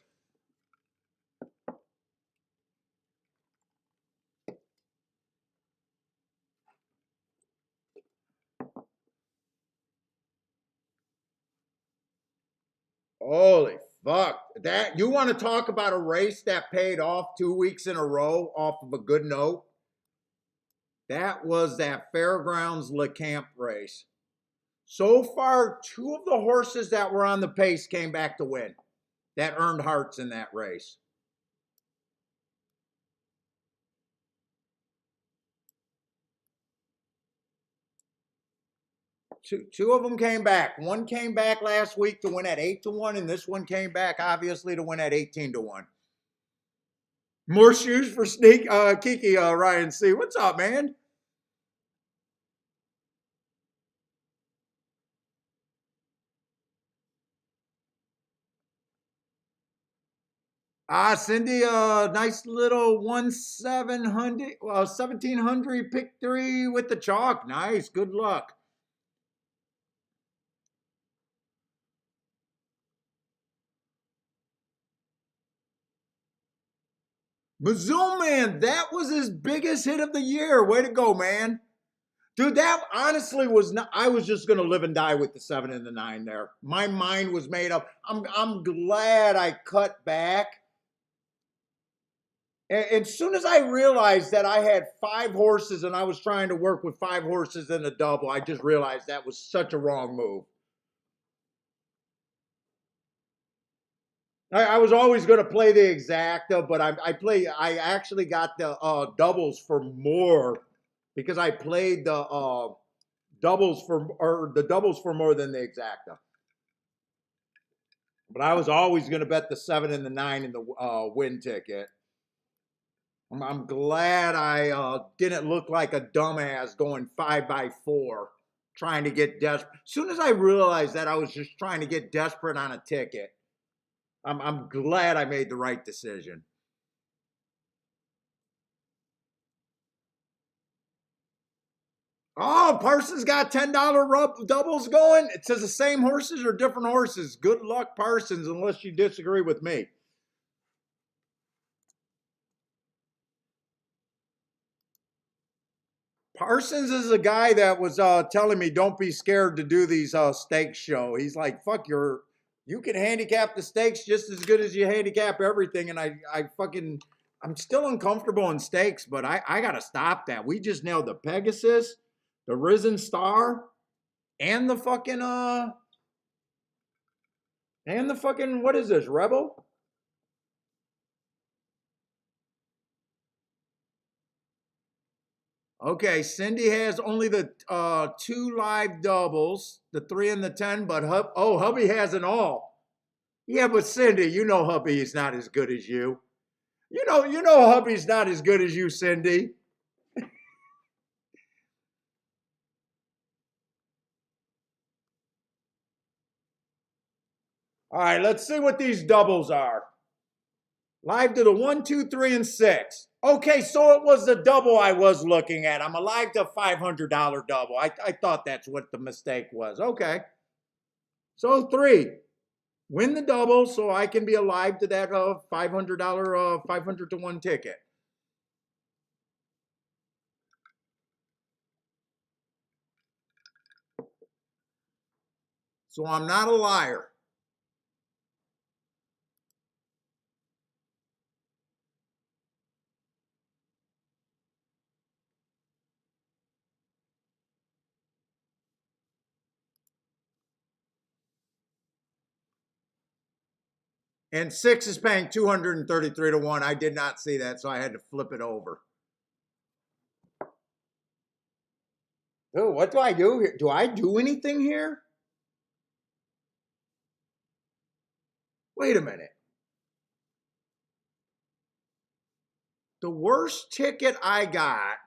Holy fuck. That you want to talk about a race that paid off 2 weeks in a row off of a good note? That was that Fairgrounds LeCamp race. So far, 2 of the horses that were on the pace came back to win. That earned hearts in that race. Two of them came back. One came back last week to win at 8-1, and this one came back obviously to win at 18-1. More shoes for Sneak Kiki Ryan C. What's up, man? Cindy, nice little 1700 pick 3 with the chalk. Nice, good luck. Mizzou, man, that was his biggest hit of the year. Way to go, man. Dude, that honestly was not. I was just gonna live and die with the 7 and the 9 there. My mind was made up. I'm glad I cut back. And as soon as I realized that I had 5 horses and I was trying to work with 5 horses in a double, I just realized that was such a wrong move. I was always going to play the exacta, but I actually got the doubles for more because I played the doubles for more than the exacta. But I was always going to bet the 7 and the 9 in the win ticket. I'm glad I didn't look like a dumbass going 5x4 trying to get desperate. As soon as I realized that I was just trying to get desperate on a ticket, I'm glad I made the right decision. Oh, Parsons got $10 doubles going. It says the same horses or different horses. Good luck, Parsons, unless you disagree with me. Parsons is a guy that was telling me don't be scared to do these stakes show. He's like, fuck, you can handicap the stakes just as good as you handicap everything. And I'm still uncomfortable in stakes, but I got to stop that. We just nailed the Pegasus, the Risen Star, and the fucking, what is this, Rebel? Okay, Cindy has only the 2 live doubles, the 3 and the 10, but hubby has an all. Yeah, but Cindy, you know hubby is not as good as you. You know hubby's not as good as you, Cindy. All right, let's see what these doubles are. Live to the 1, 2, 3, and 6. Okay, so it was the double I was looking at. I'm alive to $500 double. I thought that's what the mistake was. Okay. So 3. Win the double so I can be alive to that $500 500 to 1 ticket. So I'm not a liar. And 6 is paying 233 to 1. I did not see that, so I had to flip it over. Oh, what do I do here? Do I do anything here? Wait a minute. The worst ticket I got.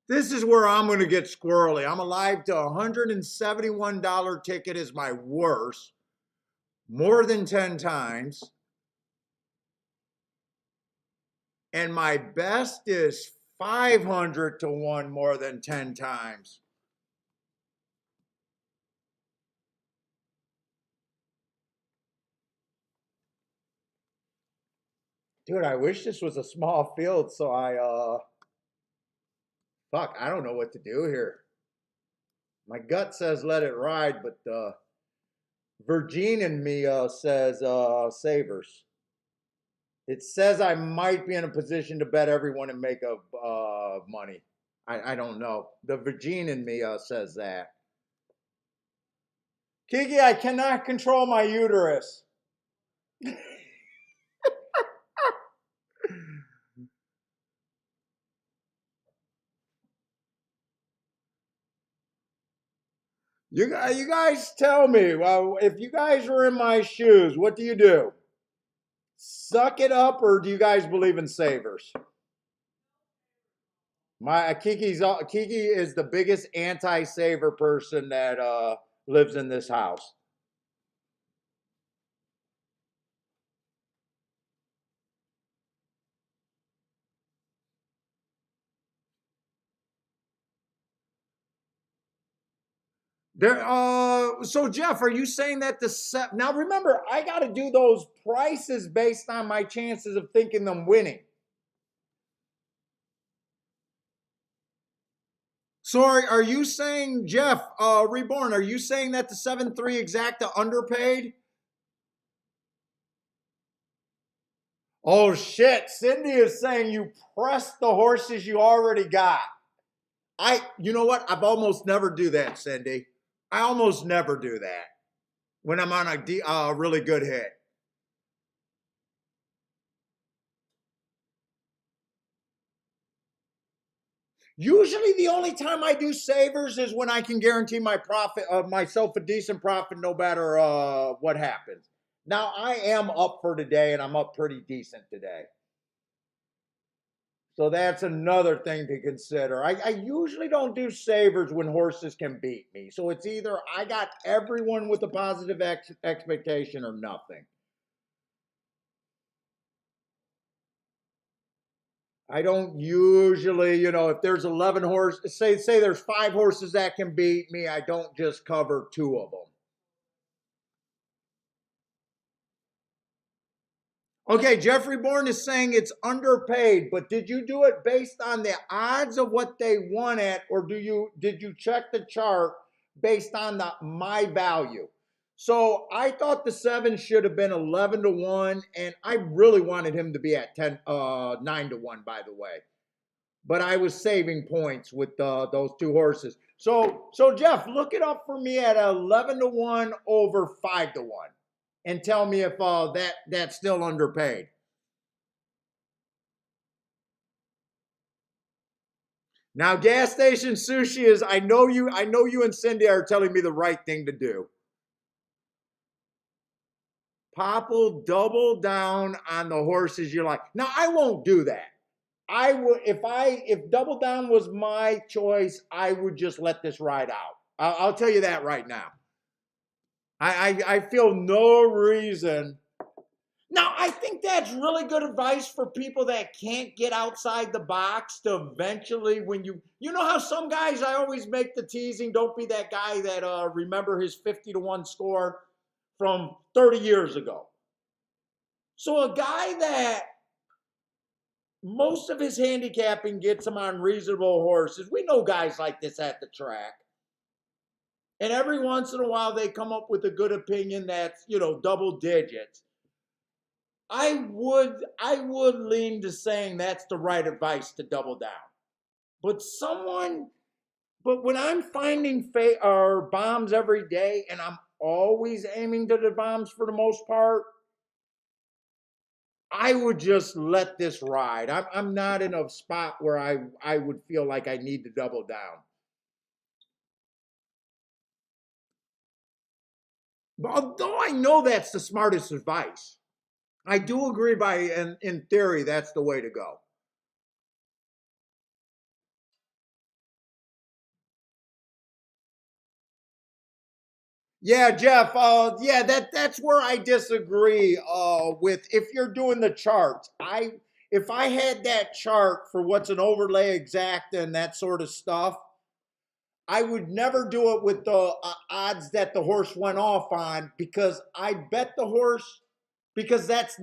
This is where I'm going to get squirrely. I'm alive to $171 ticket is my worst. More than 10 times. And my best is 500 to 1 more than 10 times. Dude, I wish this was a small field so fuck, I don't know what to do here. My gut says let it ride, but Virgin in me says Savers. It says I might be in a position to bet everyone and make money. I don't know. The Virgin in me says that. Kiki, I cannot control my uterus. You guys tell me. Well, if you guys were in my shoes, what do you do? Suck it up, or do you guys believe in savers? My Kiki is the biggest anti-saver person that lives in this house. There, so Jeff, are you saying that the set now? Remember, I got to do those prices based on my chances of thinking them winning. So are you saying, Jeff, Reborn? Are you saying that the 7-3 exacta underpaid? Oh shit! Cindy is saying you pressed the horses you already got. You know what? I've almost never do that, Cindy. I almost never do that when I'm on a really good hit. Usually, the only time I do savers is when I can guarantee my profit of myself a decent profit, no matter what happens. Now I am up for today, and I'm up pretty decent today. So that's another thing to consider. I usually don't do savers when horses can beat me. So it's either I got everyone with a positive expectation or nothing. I don't usually, if there's 11 horses, say there's 5 horses that can beat me, I don't just cover 2 of them. Okay, Jeffrey Bourne is saying it's underpaid, but did you do it based on the odds of what they won at, or did you check the chart based on the my value? So I thought the 7 should have been 11-1, and I really wanted him to be at 9-1, by the way. But I was saving points with those 2 horses. So Jeff, look it up for me at 11-1 over 5-1, and tell me if that's still underpaid. Now, gas station sushi is. I know you and Cindy are telling me the right thing to do. Popple, double down on the horses you like. Now, I won't do that. I would if double down was my choice, I would just let this ride out. I'll tell you that right now. I feel no reason. Now, I think that's really good advice for people that can't get outside the box to eventually, when you know how some guys, I always make the teasing, don't be that guy that remember his 50-1 score from 30 years ago. So a guy that most of his handicapping gets him on reasonable horses. We know guys like this at the track. And every once in a while they come up with a good opinion that's, double digits. I would lean to saying that's the right advice to double down. But when I'm finding or bombs every day, and I'm always aiming to the bombs for the most part, I would just let this ride. I'm not in a spot where I would feel like I need to double down. But although I know that's the smartest advice, I do agree in theory that's the way to go. Yeah, Jeff. Yeah, that's where I disagree. With if you're doing the charts, if I had that chart for what's an overlay exact and that sort of stuff, I would never do it with the odds that the horse went off on, because I bet the horse, because that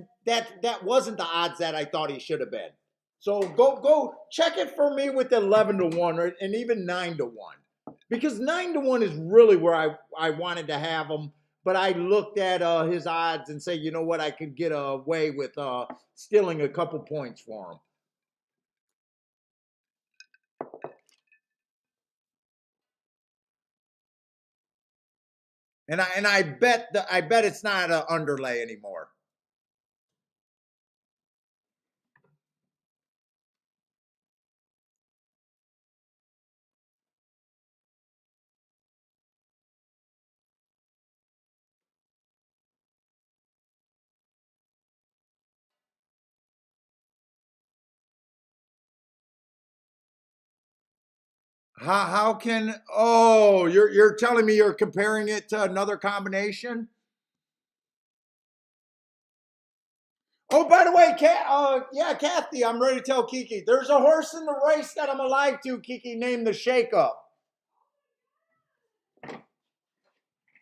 wasn't the odds that I thought he should have been. So go check it for me with 11-1 and even 9-1, because 9-1 is really where I wanted to have him. But I looked at his odds and say, you know what, I could get away with stealing a couple points for him. And I bet it's not an underlay anymore. How can, oh, you're telling me you're comparing it to another combination? Oh, by the way, yeah, Kathy, I'm ready to tell Kiki. There's a horse in the race that I'm alive to, Kiki, named the Shake Up.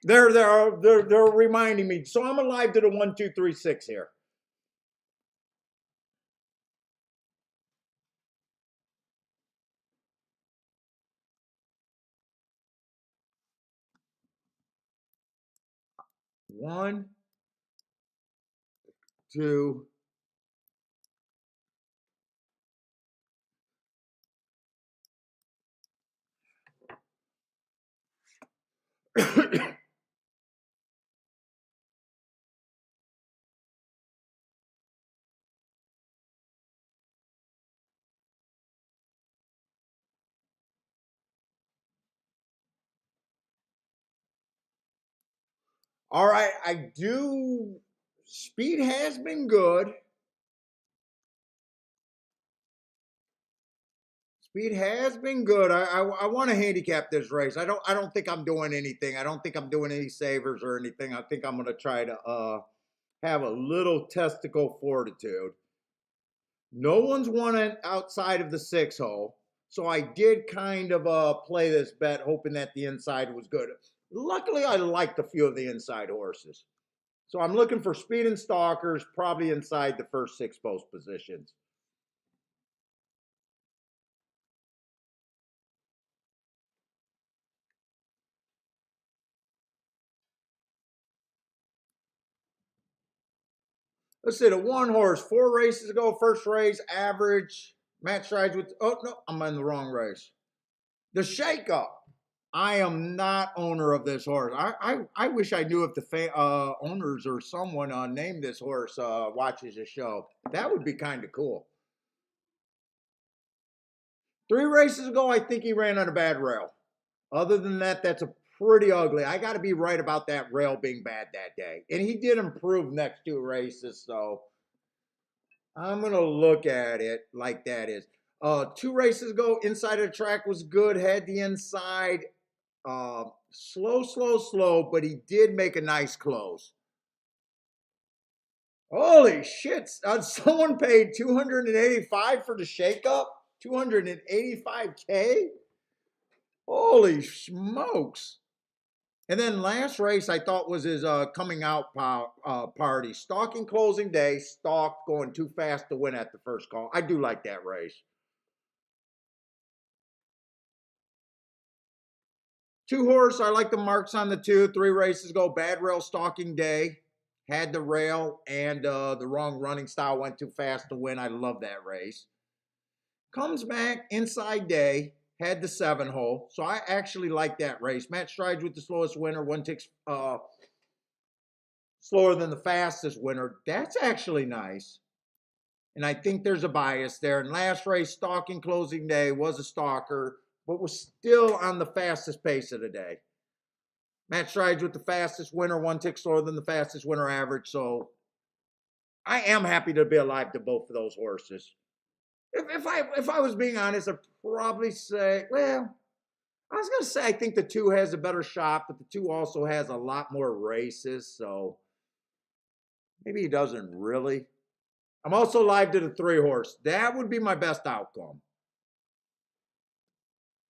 They're reminding me. So I'm alive to the 1, 2, 3, 6 here. One, two. All right, I do. Speed has been good. Speed has been good. I want to handicap this race. I don't think I'm doing anything. I don't think I'm doing any savers or anything. I think I'm going to try to have a little testicle fortitude. No one's won it outside of the 6 hole. So I did kind of play this bet hoping that the inside was good. Luckily, I liked a few of the inside horses. So I'm looking for speed and stalkers, probably inside the first 6 post positions. Let's see, the 1 horse, 4 races ago, first race, average, match strides with, oh no, I'm in the wrong race. The Shake Up. I am not owner of this horse. I wish I knew if the owners or someone named this horse watches the show. That would be kind of cool. 3 races ago, I think he ran on a bad rail. Other than that, that's a pretty ugly. I got to be right about that rail being bad that day. And he did improve next 2 races, so I'm going to look at it like that is. 2 races ago, inside of the track was good, had the inside. Slow, but he did make a nice close. Holy shit. Someone paid $285 for the shakeup? $285K? Holy smokes. And then last race I thought was his coming out party. Stalking closing day, stalked going too fast to win at the first call. I do like that race. 2 horse, I like the marks on the 2. 3 races ago, bad rail stalking day. Had the rail and the wrong running style, went too fast to win. I love that race. Comes back inside day, had the 7 hole. So I actually like that race. Match strides with the slowest winner. 1 ticks slower than the fastest winner. That's actually nice. And I think there's a bias there. And last race, stalking closing day, was a stalker, but was still on the fastest pace of the day. Match strides with the fastest winner, 1 tick slower than the fastest winner average. So I am happy to be alive to both of those horses. If I was being honest, I'd probably say, well, I was going to say I think the 2 has a better shot, but the 2 also has a lot more races. So maybe he doesn't really. I'm also live to the 3 horse. That would be my best outcome.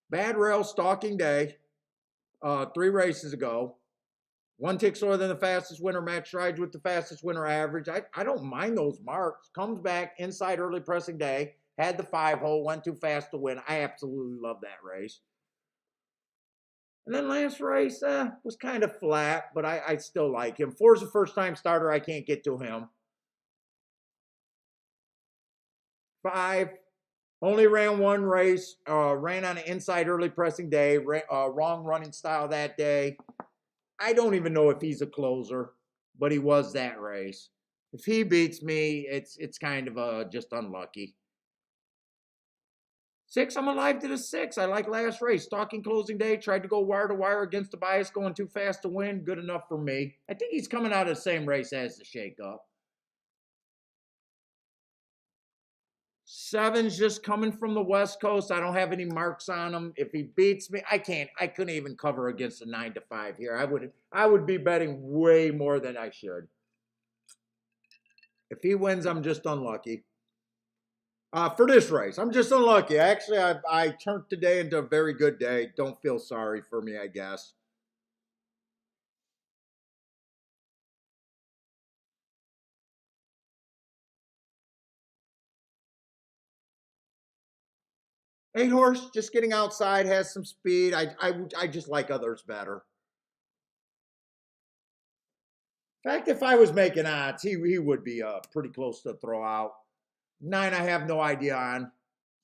Bad rail, stalking day, 3 races ago. 1 tick slower than the fastest winner, match strides with the fastest winner average. I don't mind those marks. Comes back inside early pressing day. Had the 5 hole, went too fast to win. I absolutely love that race. And then last race was kind of flat, but I still like him. 4's a first-time starter. I can't get to him. 5 only ran 1 race. Ran on an inside early pressing day. Wrong running style that day. I don't even know if he's a closer, but he was that race. If he beats me, it's kind of just unlucky. 6, I'm alive to the 6. I like last race. Stalking closing day, tried to go wire to wire against the bias, going too fast to win. Good enough for me. I think he's coming out of the same race as the shake up. 7's just coming from the West Coast. I don't have any marks on him. If he beats me, I couldn't even cover against a 9-5 here. I would be betting way more than I should. If he wins, I'm just unlucky. For this race, I'm just unlucky. Actually, I turned today into a very good day. Don't feel sorry for me, I guess. Eight horse, just getting outside, has some speed. I just like others better. In fact, if I was making odds, he would be pretty close to throw out. 9, I have no idea on.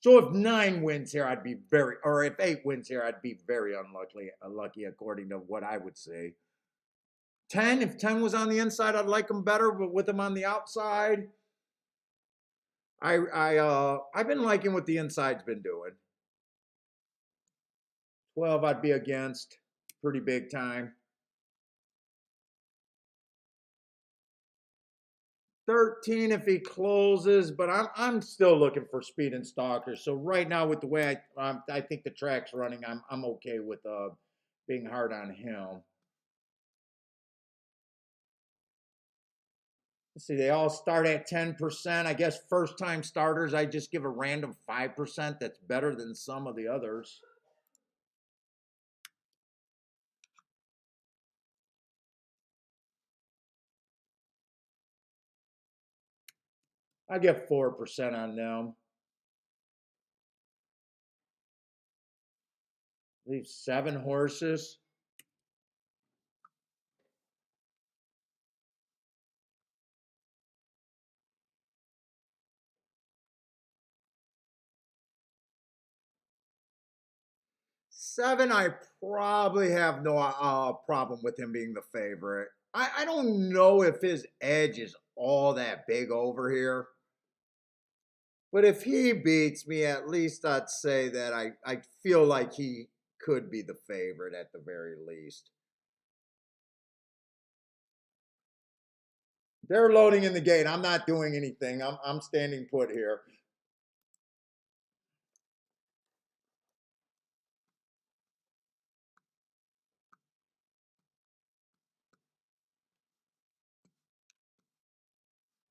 So if 9 wins here, I'd be very, or if 8 wins here, I'd be very unlucky according to what I would say. 10, if 10 was on the inside, I'd like him better, but with him on the outside, I've been liking what the inside's been doing. 12, I'd be against, pretty big time. 13 if he closes, but I'm still looking for speed and stalkers. So right now, with the way I think the track's running, I'm okay with being hard on him. Let's see, they all start at 10%. I guess first time starters, I just give a random 5%. That's better than some of the others. I get 4% on them. Leave 7 horses. Seven, I probably have no problem with him being the favorite. I don't know if his edge is all that big over here. But if he beats me, at least I'd say that I feel like he could be the favorite at the very least. They're loading in the gate. I'm not doing anything. I'm standing put here.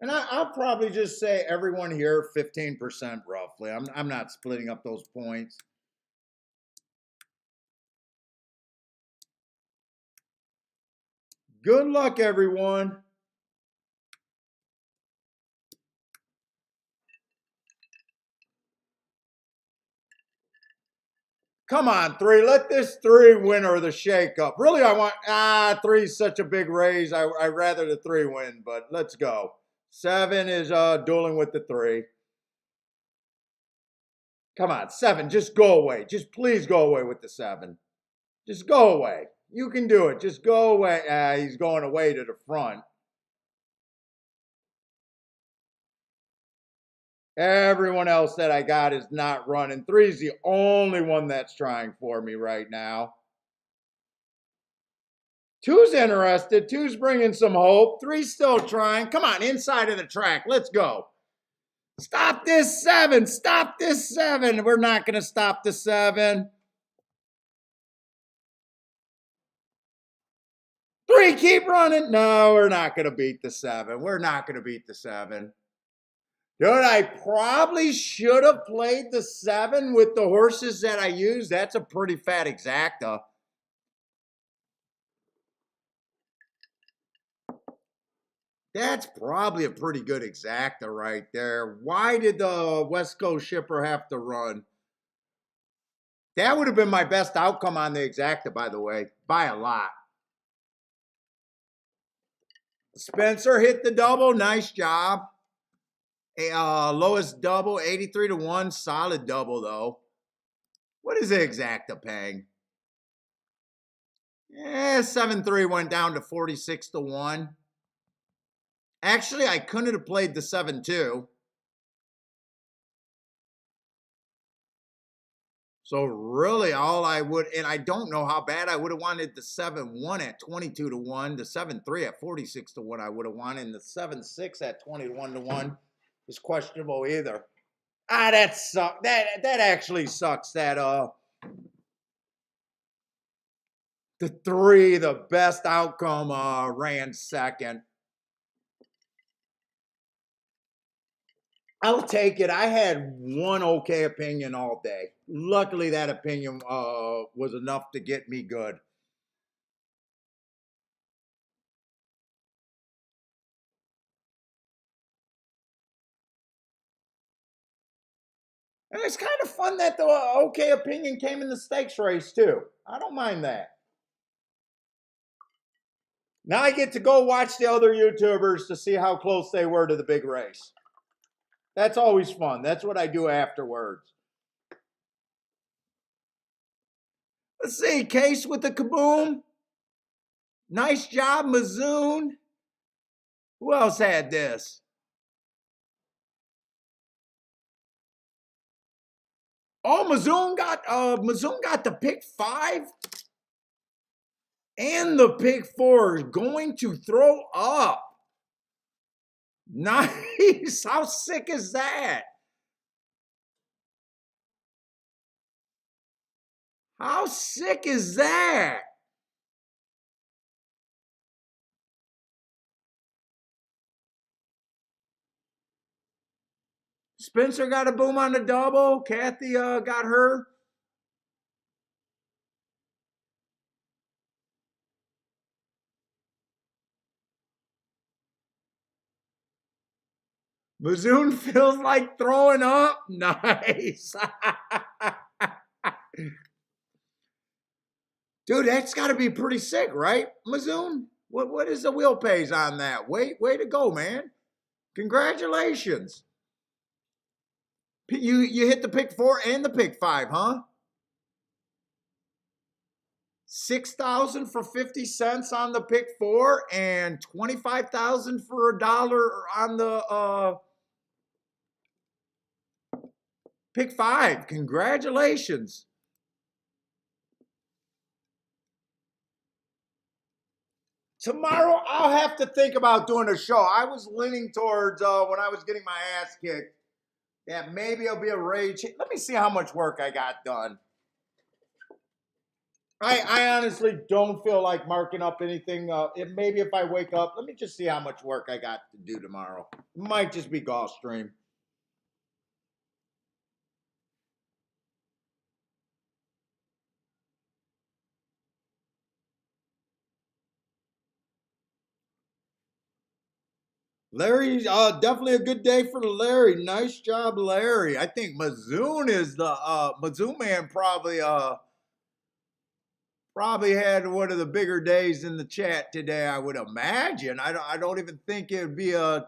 And I'll probably just say everyone here 15% roughly. I'm not splitting up those points. Good luck, everyone. Come on, 3. Let this 3 winner the shake-up. Really, I want 3 is such a big raise. I'd rather the 3 win, but let's go. 7 is dueling with the 3. Come on, 7, just go away. Just please go away with the 7. Just go away. You can do it. Just go away. He's going away to the front. Everyone else that I got is not running. 3 is the only one that's trying for me right now. 2's interested. 2's bringing some hope. 3's still trying. Come on, inside of the track. Let's go. Stop this 7. Stop this 7. We're not going to stop the 7. 3, keep running. No, we're not going to beat the 7. We're not going to beat the 7. Dude, I probably should have played the 7 with the horses that I used. That's a pretty fat exacta. That's probably a pretty good exacta right there. Why did the West Coast shipper have to run? That would have been my best outcome on the exacta, by the way, by a lot. Spencer hit the double. Nice job. Lowest double, 83-1. Solid double, though. What is the exacta paying? 7-3 went down to 46-1. Actually, I couldn't have played the 7-2. So really all I would, and I don't know how bad I would have wanted the 7-1 at 22-1, the 7-3 at 46-1 I would have wanted, and the 7-6 at 21-1 is questionable either. That sucks. That actually sucks. That the 3, the best outcome, ran second. I'll take it. I had one okay opinion all day. Luckily, that opinion was enough to get me good. And it's kind of fun that the okay opinion came in the stakes race, too. I don't mind that. Now I get to go watch the other YouTubers to see how close they were to the big race. That's always fun. That's what I do afterwards. Let's see. Case with the kaboom. Nice job, Mazoon. Who else had this? Oh, Mazoon got the pick 5 and the pick 4 is going to throw up. Nice. How sick is that? How sick is that? Spencer got a boom on the double. Kathy got her. Mazoon feels like throwing up. Nice. Dude, that's got to be pretty sick, right, Mazoon? What is the wheel pays on that? Way to go, man. Congratulations. You hit the pick 4 and the pick 5, huh? 6,000 for 50 cents on the pick 4 and 25,000 for $1 on the pick 5. Congratulations. Tomorrow, I'll have to think about doing a show. I was leaning towards, when I was getting my ass kicked, that maybe it'll be a rage. Let me see how much work I got done. I honestly don't feel like marking up anything. Maybe if I wake up, let me just see how much work I got to do tomorrow. It might just be Gulfstream. Larry, definitely a good day for Larry. Nice job, Larry. I think Mazoon is the Mazoon man probably had one of the bigger days in the chat today. I would imagine. I don't even think it'd be I'd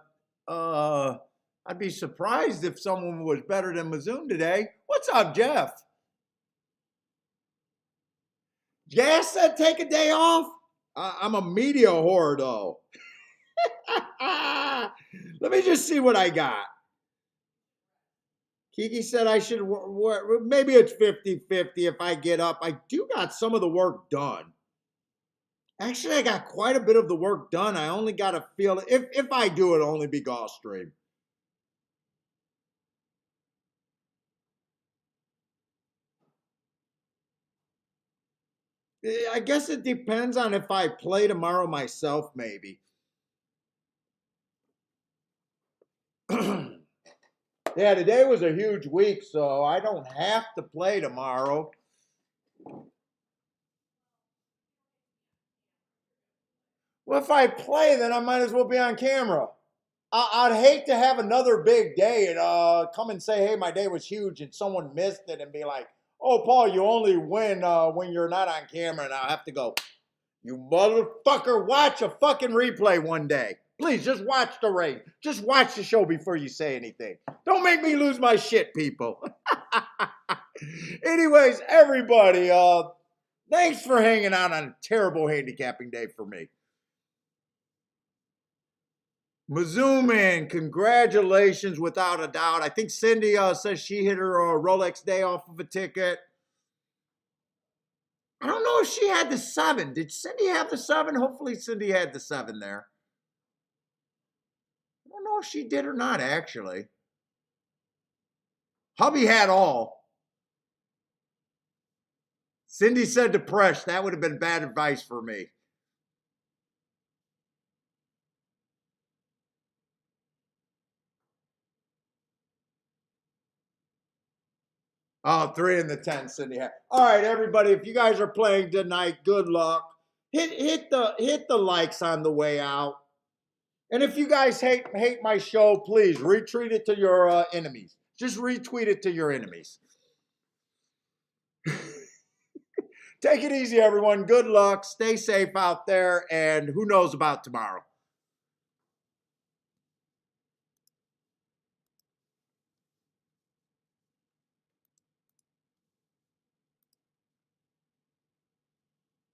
be surprised if someone was better than Mazoon today. What's up, Jeff? Jess said take a day off. I'm a media whore though. Let me just see what I got. Kiki said I should work. Maybe it's 50-50 if I get up. I do got some of the work done. Actually, I got quite a bit of the work done. I only got to feel it. If I do, it'll only be Gulfstream. I guess it depends on if I play tomorrow myself, maybe. Yeah, today was a huge week, so I don't have to play tomorrow. Well, if I play, then I might as well be on camera. I'd hate to have another big day and come and say, hey, my day was huge, and someone missed it and be like, oh, Paul, you only win when you're not on camera, and I'll have to go, you motherfucker, watch a fucking replay one day. Please, just watch the race. Just watch the show before you say anything. Don't make me lose my shit, people. Anyways, everybody, thanks for hanging out on a terrible handicapping day for me. Mazuman, congratulations without a doubt. I think Cindy says she hit her Rolex day off of a ticket. I don't know if she had the 7. Did Cindy have the 7? Hopefully Cindy had the 7 there. I don't know if she did or not, actually. Hubby had all. Cindy said depressed. That would have been bad advice for me. Oh, 3 in the 10, Cindy had. All right, everybody, if you guys are playing tonight, good luck. Hit the likes on the way out. And if you guys hate my show, please retweet it to your enemies. Just retweet it to your enemies. Take it easy, everyone. Good luck. Stay safe out there. And who knows about tomorrow?